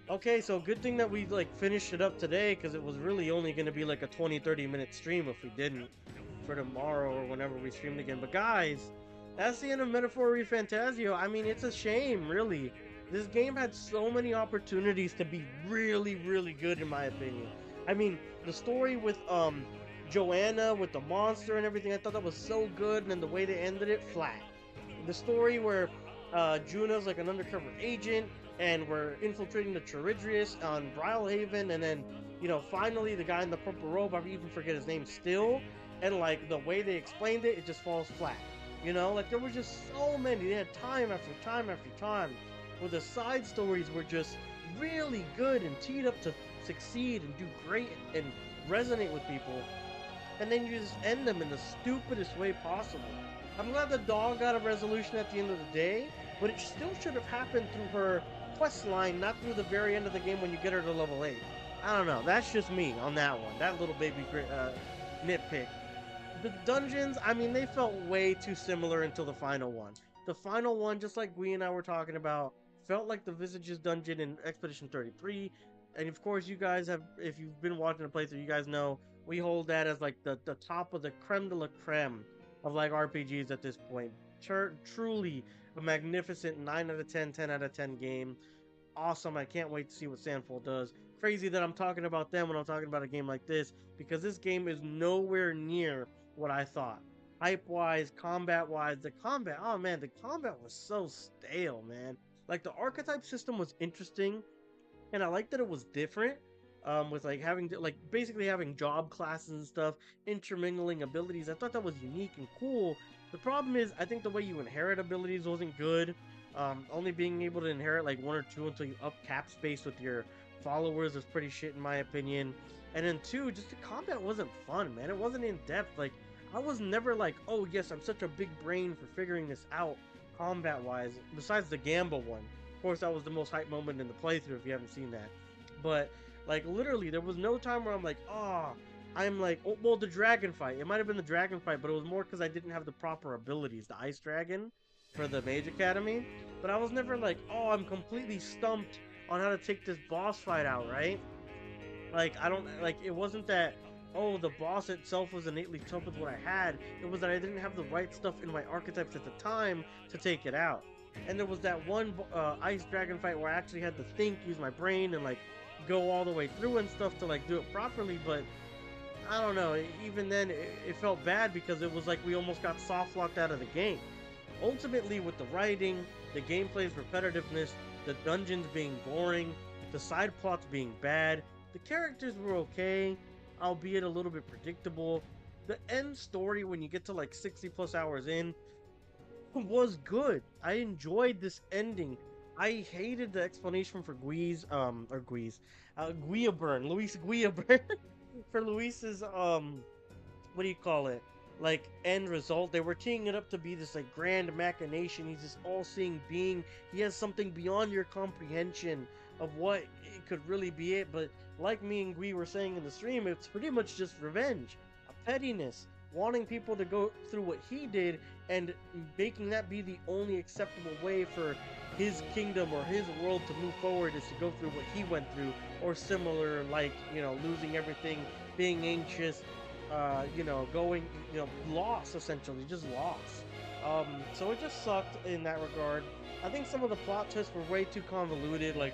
Okay, so good thing that we like finished it up today, because it was really only going to be like a 20-30 minute stream if we didn't for tomorrow or whenever we streamed again. But guys, that's the end of Metaphor Refantazio. I mean, it's a shame, really. This game had so many opportunities to be really, really good, in my opinion. I mean, the story with Joanna, with the monster and everything, I thought that was so good, and then the way they ended it, flat. The story where Januh's like an undercover agent, and we're infiltrating the charadrius on Brylehaven, and then, you know, finally the guy in the purple robe, I even forget his name still, and like the way they explained it, it just falls flat. You know, like there were just so many, they had time after time after time, where the side stories were just really good and teed up to succeed and do great and resonate with people, and then you just end them in the stupidest way possible. I'm glad the dog got a resolution at the end of the day, but it still should have happened through her quest line, not through the very end of the game when you get her to level 8. I don't know, that's just me on that one, that little baby nitpick. The dungeons, I mean, they felt way too similar until the final one. The final one, just like we and I were talking about, felt like the Visages dungeon in Expedition 33, and of course you guys have, if you've been watching the playthrough, you guys know we hold that as like the top of the creme de la creme of like RPGs at this point. Truly a magnificent 9 out of 10, 10 out of 10 game. Awesome, I can't wait to see what Sandfall does. Crazy that I'm talking about them when I'm talking about a game like this, because this game is nowhere near what I thought. Hype-wise, combat-wise, the combat, oh man, the combat was so stale, man. Like, the archetype system was interesting, and I liked that it was different, with like having to, like basically having job classes and stuff, intermingling abilities. I thought that was unique and cool. The problem is, I think the way you inherit abilities wasn't good. Only being able to inherit like 1 or 2 until you up cap space with your followers is pretty shit in my opinion. And then 2, just the combat wasn't fun, man. It wasn't in depth. Like, I was never like, oh yes, I'm such a big brain for figuring this out combat wise, besides the Gamba one. Of course, that was the most hype moment in the playthrough if you haven't seen that. But like literally there was no time where I'm like, oh, I'm like, oh, well, the dragon fight, it might have been the dragon fight, but it was more because I didn't have the proper abilities, the ice dragon for the Mage Academy. But I was never like, oh, I'm completely stumped on how to take this boss fight out, right? Like, I don't, like, it wasn't that, oh, the boss itself was innately tough with what I had. It was that I didn't have the right stuff in my archetypes at the time to take it out. And there was that one ice dragon fight where I actually had to think, use my brain, and like go all the way through and stuff to like do it properly. But I don't know, even then it felt bad because it was like we almost got soft locked out of the game. Ultimately, with the writing, the gameplay's repetitiveness, the dungeons being boring, the side plots being bad, the characters were okay, albeit a little bit predictable. The end story, when you get to like 60 plus hours in, was good. I enjoyed this ending. I hated the explanation for Guiaburn, Luis Guiaburn, for Luis's, what do you call it? like end result. They were teeing it up to be this like grand machination. He's this all-seeing being. He has something beyond your comprehension of what it could really be it. But like me and Gui were saying in the stream, it's pretty much just revenge, a pettiness, wanting people to go through what he did and making that be the only acceptable way for his kingdom or his world to move forward is to go through what he went through, or similar, like, you know, losing everything, being anxious, you know, going, you know, loss, essentially, just loss. So it just sucked in that regard. I think some of the plot twists were way too convoluted, like,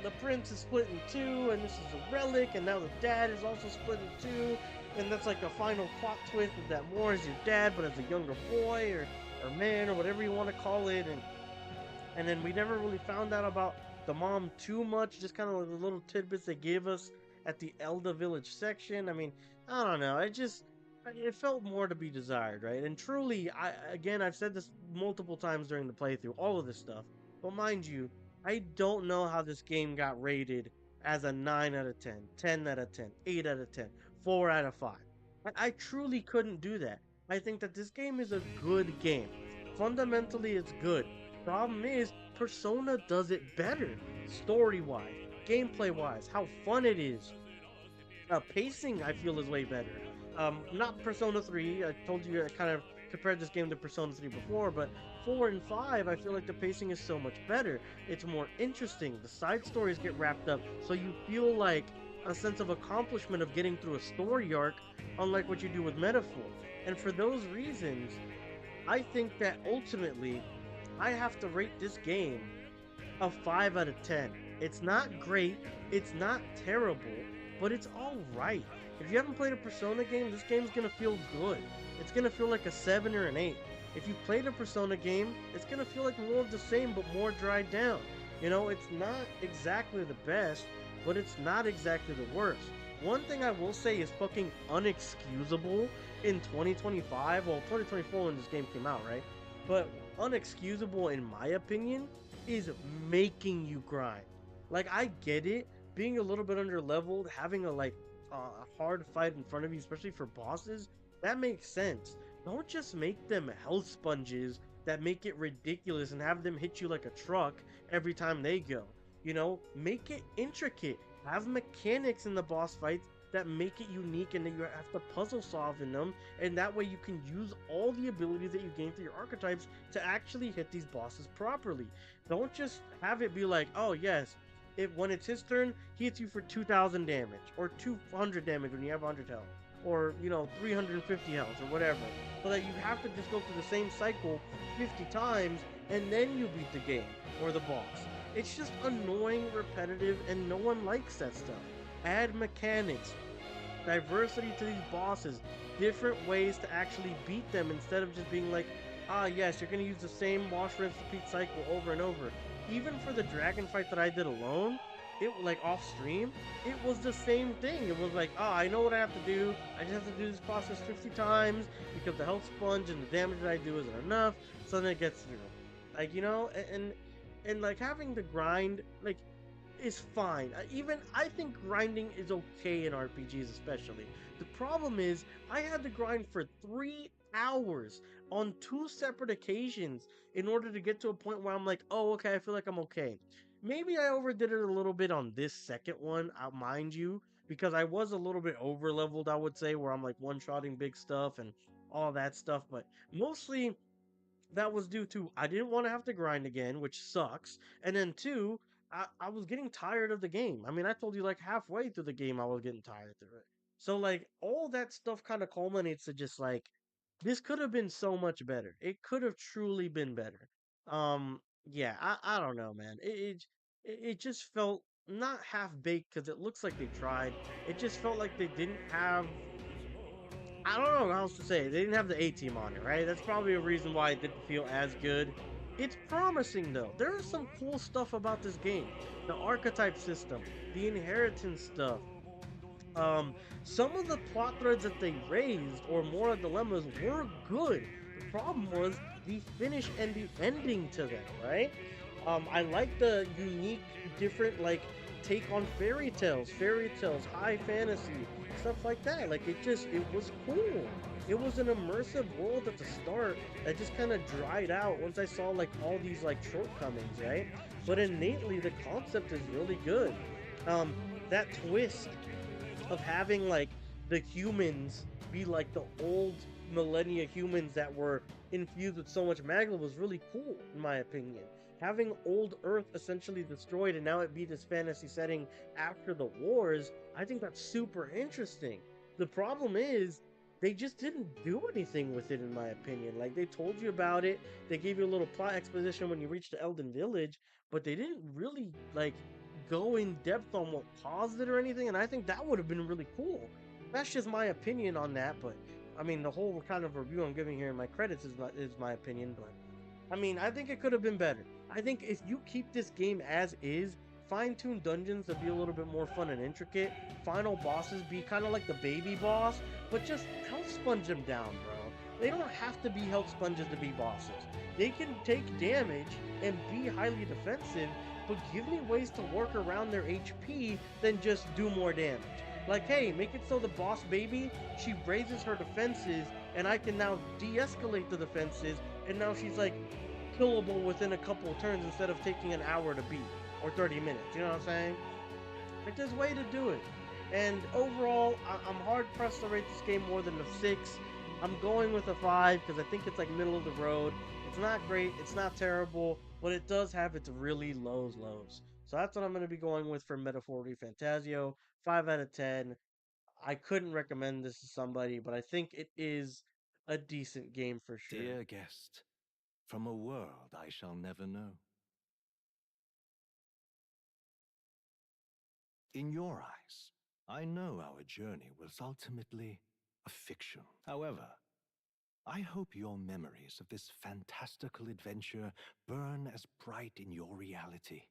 the prince is split in two, and this is a relic, and now the dad is also split in two, and that's like a final plot twist that Moore is your dad, but as a younger boy, or man, or whatever you want to call it, and then we never really found out about the mom too much, just kind of like the little tidbits they gave us at the Elda village section. I mean, I don't know, it felt more to be desired, right? And truly, I've said this multiple times during the playthrough, all of this stuff, but mind you, I don't know how this game got rated as a 9 out of 10, 10 out of 10, 8 out of 10, 4 out of 5. I truly couldn't do that. I think that this game is a good game. Fundamentally, it's good. Problem is, Persona does it better. Story-wise, gameplay-wise, how fun it is. Pacing, I feel, is way better. Not Persona 3. I told you I kind of compared this game to Persona 3 before, but 4 and 5, I feel like the pacing is so much better. It's more interesting. The side stories get wrapped up, so you feel like a sense of accomplishment of getting through a story arc, unlike what you do with Metaphor. And for those reasons, I think that ultimately, I have to rate this game a 5 out of 10. It's not great, it's not terrible, but it's alright. If you haven't played a Persona game, this game's gonna feel good. It's gonna feel like a 7 or an 8. If you played a Persona game, it's gonna feel like more of the same, but more dried down. You know, it's not exactly the best, but it's not exactly the worst. One thing I will say is fucking unexcusable in 2025, well, 2024 when this game came out, right? But unexcusable, in my opinion, is making you grind. Like, I get it, being a little bit under-leveled, having a hard fight in front of you, especially for bosses, that makes sense. Don't just make them health sponges that make it ridiculous and have them hit you like a truck every time they go. You know, make it intricate. Have mechanics in the boss fights that make it unique and that you have to puzzle solve in them, and that way you can use all the abilities that you gain through your archetypes to actually hit these bosses properly. Don't just have it be like, oh yes, when it's his turn, he hits you for 2,000 damage, or 200 damage when you have 100 health, or, you know, 350 health, or whatever. So that you have to just go through the same cycle 50 times, and then you beat the game, or the boss. It's just annoying, repetitive, and no one likes that stuff. Add mechanics, diversity to these bosses, different ways to actually beat them instead of just being like, ah yes, you're going to use the same wash, rinse, repeat cycle over and over. Even for the dragon fight that I did alone, it like off stream, it was the same thing. It was like, I know what I have to do. I just have to do this process 50 times because the health sponge and the damage that I do isn't enough. So then it gets through. Like, you know, and like having to grind, like, is fine. I think grinding is okay in RPGs especially. The problem is, I had to grind for 3 hours on 2 separate occasions in order to get to a point where I'm like, oh, okay, I feel like I'm okay. Maybe I overdid it a little bit on this second one, mind you, because I was a little bit over leveled, I would say, where I'm like one-shotting big stuff and all that stuff, but mostly that was due to I didn't want to have to grind again, which sucks, and then 2, I was getting tired of the game. I mean, I told you like halfway through the game I was getting tired through it. So like all that stuff kind of culminates to just like, this could have been so much better. It could have truly been better. Yeah, I don't know, man. It just felt not half baked because it looks like they tried. It just felt like they didn't have. I don't know how else to say it. They didn't have the A-team on it, right? That's probably a reason why it didn't feel as good. It's promising though. There is some cool stuff about this game. The archetype system, the inheritance stuff. Some of the plot threads that they raised, or moral dilemmas, were good. The problem was the finish and the ending to them, right? I like the unique, different, like, take on fairy tales, high fantasy, stuff like that. Like, it was cool. It was an immersive world at the start that just kind of dried out once I saw like all these like shortcomings, right? But innately the concept is really good. That twist of having like the humans be like the old millennia humans that were infused with so much magma was really cool, in my opinion. Having old Earth essentially destroyed and now it be this fantasy setting after the wars, I think that's super interesting. The problem is, they just didn't do anything with it, in my opinion. Like, they told you about it, they gave you a little plot exposition when you reached the Elden Village, but they didn't really, like, go in depth on what caused it or anything, and I think that would have been really cool. That's just my opinion on that, but, I mean, the whole kind of review I'm giving here in my credits is my opinion, but, I mean, I think it could have been better. I think if you keep this game as is, fine-tune dungeons to be a little bit more fun and intricate, final bosses be kind of like the baby boss, but just health sponge them down, bro. They don't have to be health sponges to be bosses. They can take damage and be highly defensive, but give me ways to work around their HP than just do more damage. Like, hey, make it so the boss baby, she raises her defenses, and I can now de-escalate the defenses, and now she's like killable within a couple of turns instead of taking an hour to beat. Or 30 minutes, you know what I'm saying? Like, there's a way to do it. And overall, I'm hard-pressed to rate this game more than a 6. I'm going with a 5 because I think it's like middle of the road. It's not great, it's not terrible, but it does have its really lows. So that's what I'm going to be going with for Metaphor Refantazio. 5 out of 10. I couldn't recommend this to somebody, but I think it is a decent game for sure. Dear guest, from a world I shall never know. In your eyes, I know our journey was ultimately a fiction. However, I hope your memories of this fantastical adventure burn as bright in your reality.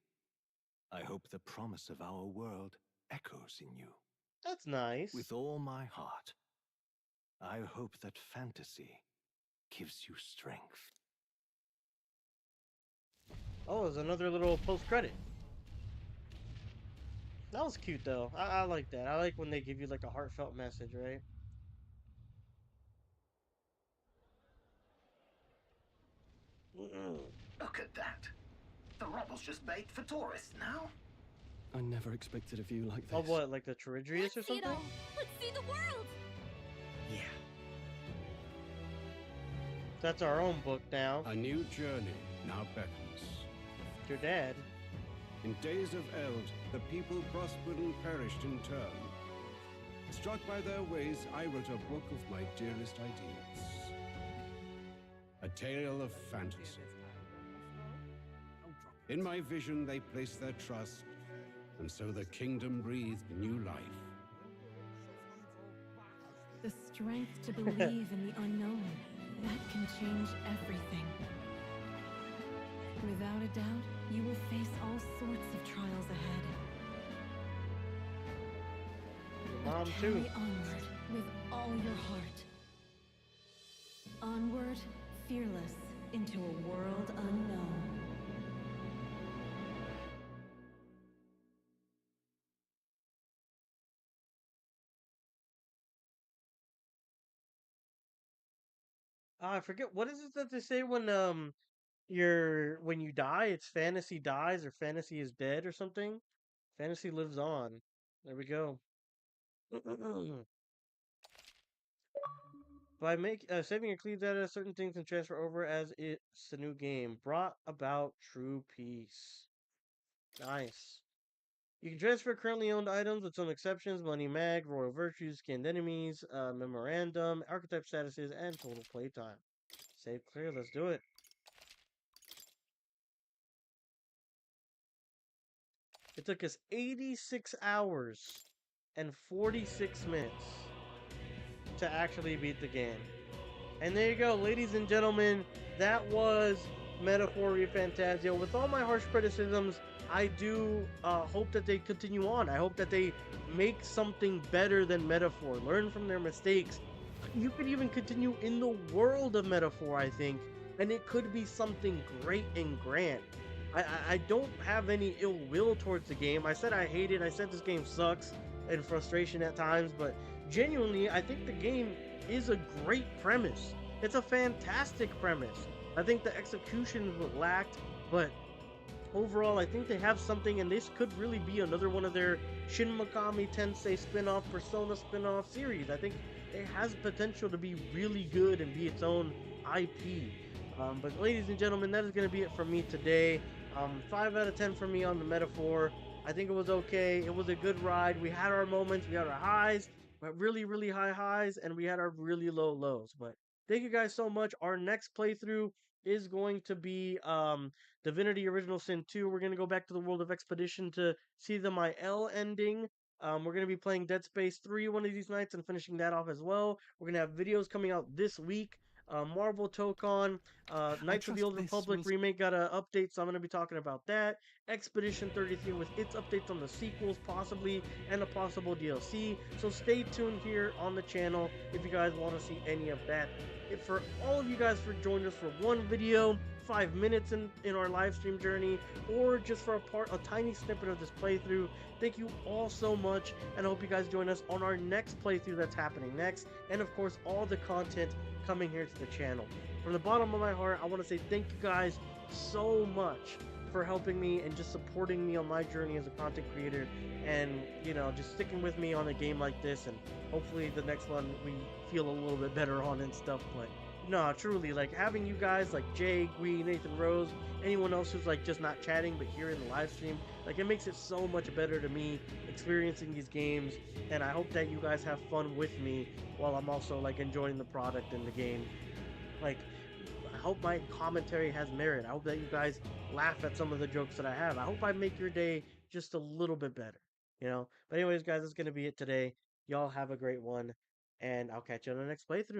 I hope the promise of our world echoes in you. That's nice. With all my heart, I hope that fantasy gives you strength. Oh, there's another little post-credit. That was cute, though. I like that. I like when they give you, like, a heartfelt message, right? Look at that. The rubble's just bait for tourists now. I never expected a view like this. Oh, what? Like the charadrius or something? Let's see the world! Yeah. That's our own book now. A new journey now beckons. Your dad. In days of eld, the people prospered and perished in turn. Struck by their ways, I wrote a book of my dearest ideas. A tale of fantasy. In my vision, they placed their trust, and so the kingdom breathed new life. The strength to believe in the unknown, that can change everything. Without a doubt, you will face all sorts of trials ahead. Mom, but too. carry onward with all your heart. Onward, fearless, into a world unknown. I forget, what is it that they say when when you die, it's fantasy dies or fantasy is dead or something? Fantasy lives on. There we go. By saving your clean data, certain things can transfer over as it's a new game. Brought about true peace. Nice. You can transfer currently owned items with some exceptions: money mag, royal virtues, skinned enemies, memorandum, archetype statuses, and total playtime. Save clear, let's do it. It took us 86 hours and 46 minutes to actually beat the game. And there you go, ladies and gentlemen, that was Metaphor Refantazio. With all my harsh criticisms, I do hope that they continue on. I hope that they make something better than Metaphor. Learn from their mistakes. You could even continue in the world of Metaphor, I think, and it could be something great and grand. I don't have any ill will towards the game. I said I hate it. I said this game sucks and frustration at times, but genuinely, I think the game is a great premise. It's a fantastic premise. I think the execution is what lacked, but overall, I think they have something, and this could really be another one of their Shin Megami Tensei spin-off, Persona spin-off series. I think it has potential to be really good and be its own IP. But ladies and gentlemen, that is going to be it from me today. 5 out of 10 for me on the Metaphor. I think it was okay. It was a good ride. We had our moments. We had our highs, but really, really high highs, and we had our really low lows. But thank you guys so much. Our next playthrough is going to be Divinity Original Sin 2. We're going to go back to the World of Expedition to see the Mael ending. We're going to be playing Dead Space 3 one of these nights and finishing that off as well. We're going to have videos coming out this week. Marvel Tokon, Knights of the Old Republic remake got an update, so I'm going to be talking about that. Expedition 33 with its updates on the sequels, possibly, and a possible DLC. So stay tuned here on the channel if you guys want to see any of that. For all of you guys for joining us for one video, 5 minutes in our live stream journey, or just for a tiny snippet of this playthrough, thank you all so much, and I hope you guys join us on our next playthrough that's happening next, and of course all the content coming here to the channel. From the bottom of my heart, I want to say thank you guys so much for helping me and just supporting me on my journey as a content creator, and you know, just sticking with me on a game like this, and hopefully the next one we feel a little bit better on and stuff. But no, truly, like having you guys like Jay, Gwee, Nathan Rose, anyone else who's like just not chatting but here in the live stream, like it makes it so much better to me experiencing these games, and I hope that you guys have fun with me while I'm also like enjoying the product and the game. Like, I hope my commentary has merit. I hope that you guys laugh at some of the jokes that I have. I hope I make your day just a little bit better, you know? But anyways, guys, that's going to be it today. Y'all have a great one, and I'll catch you on the next playthrough.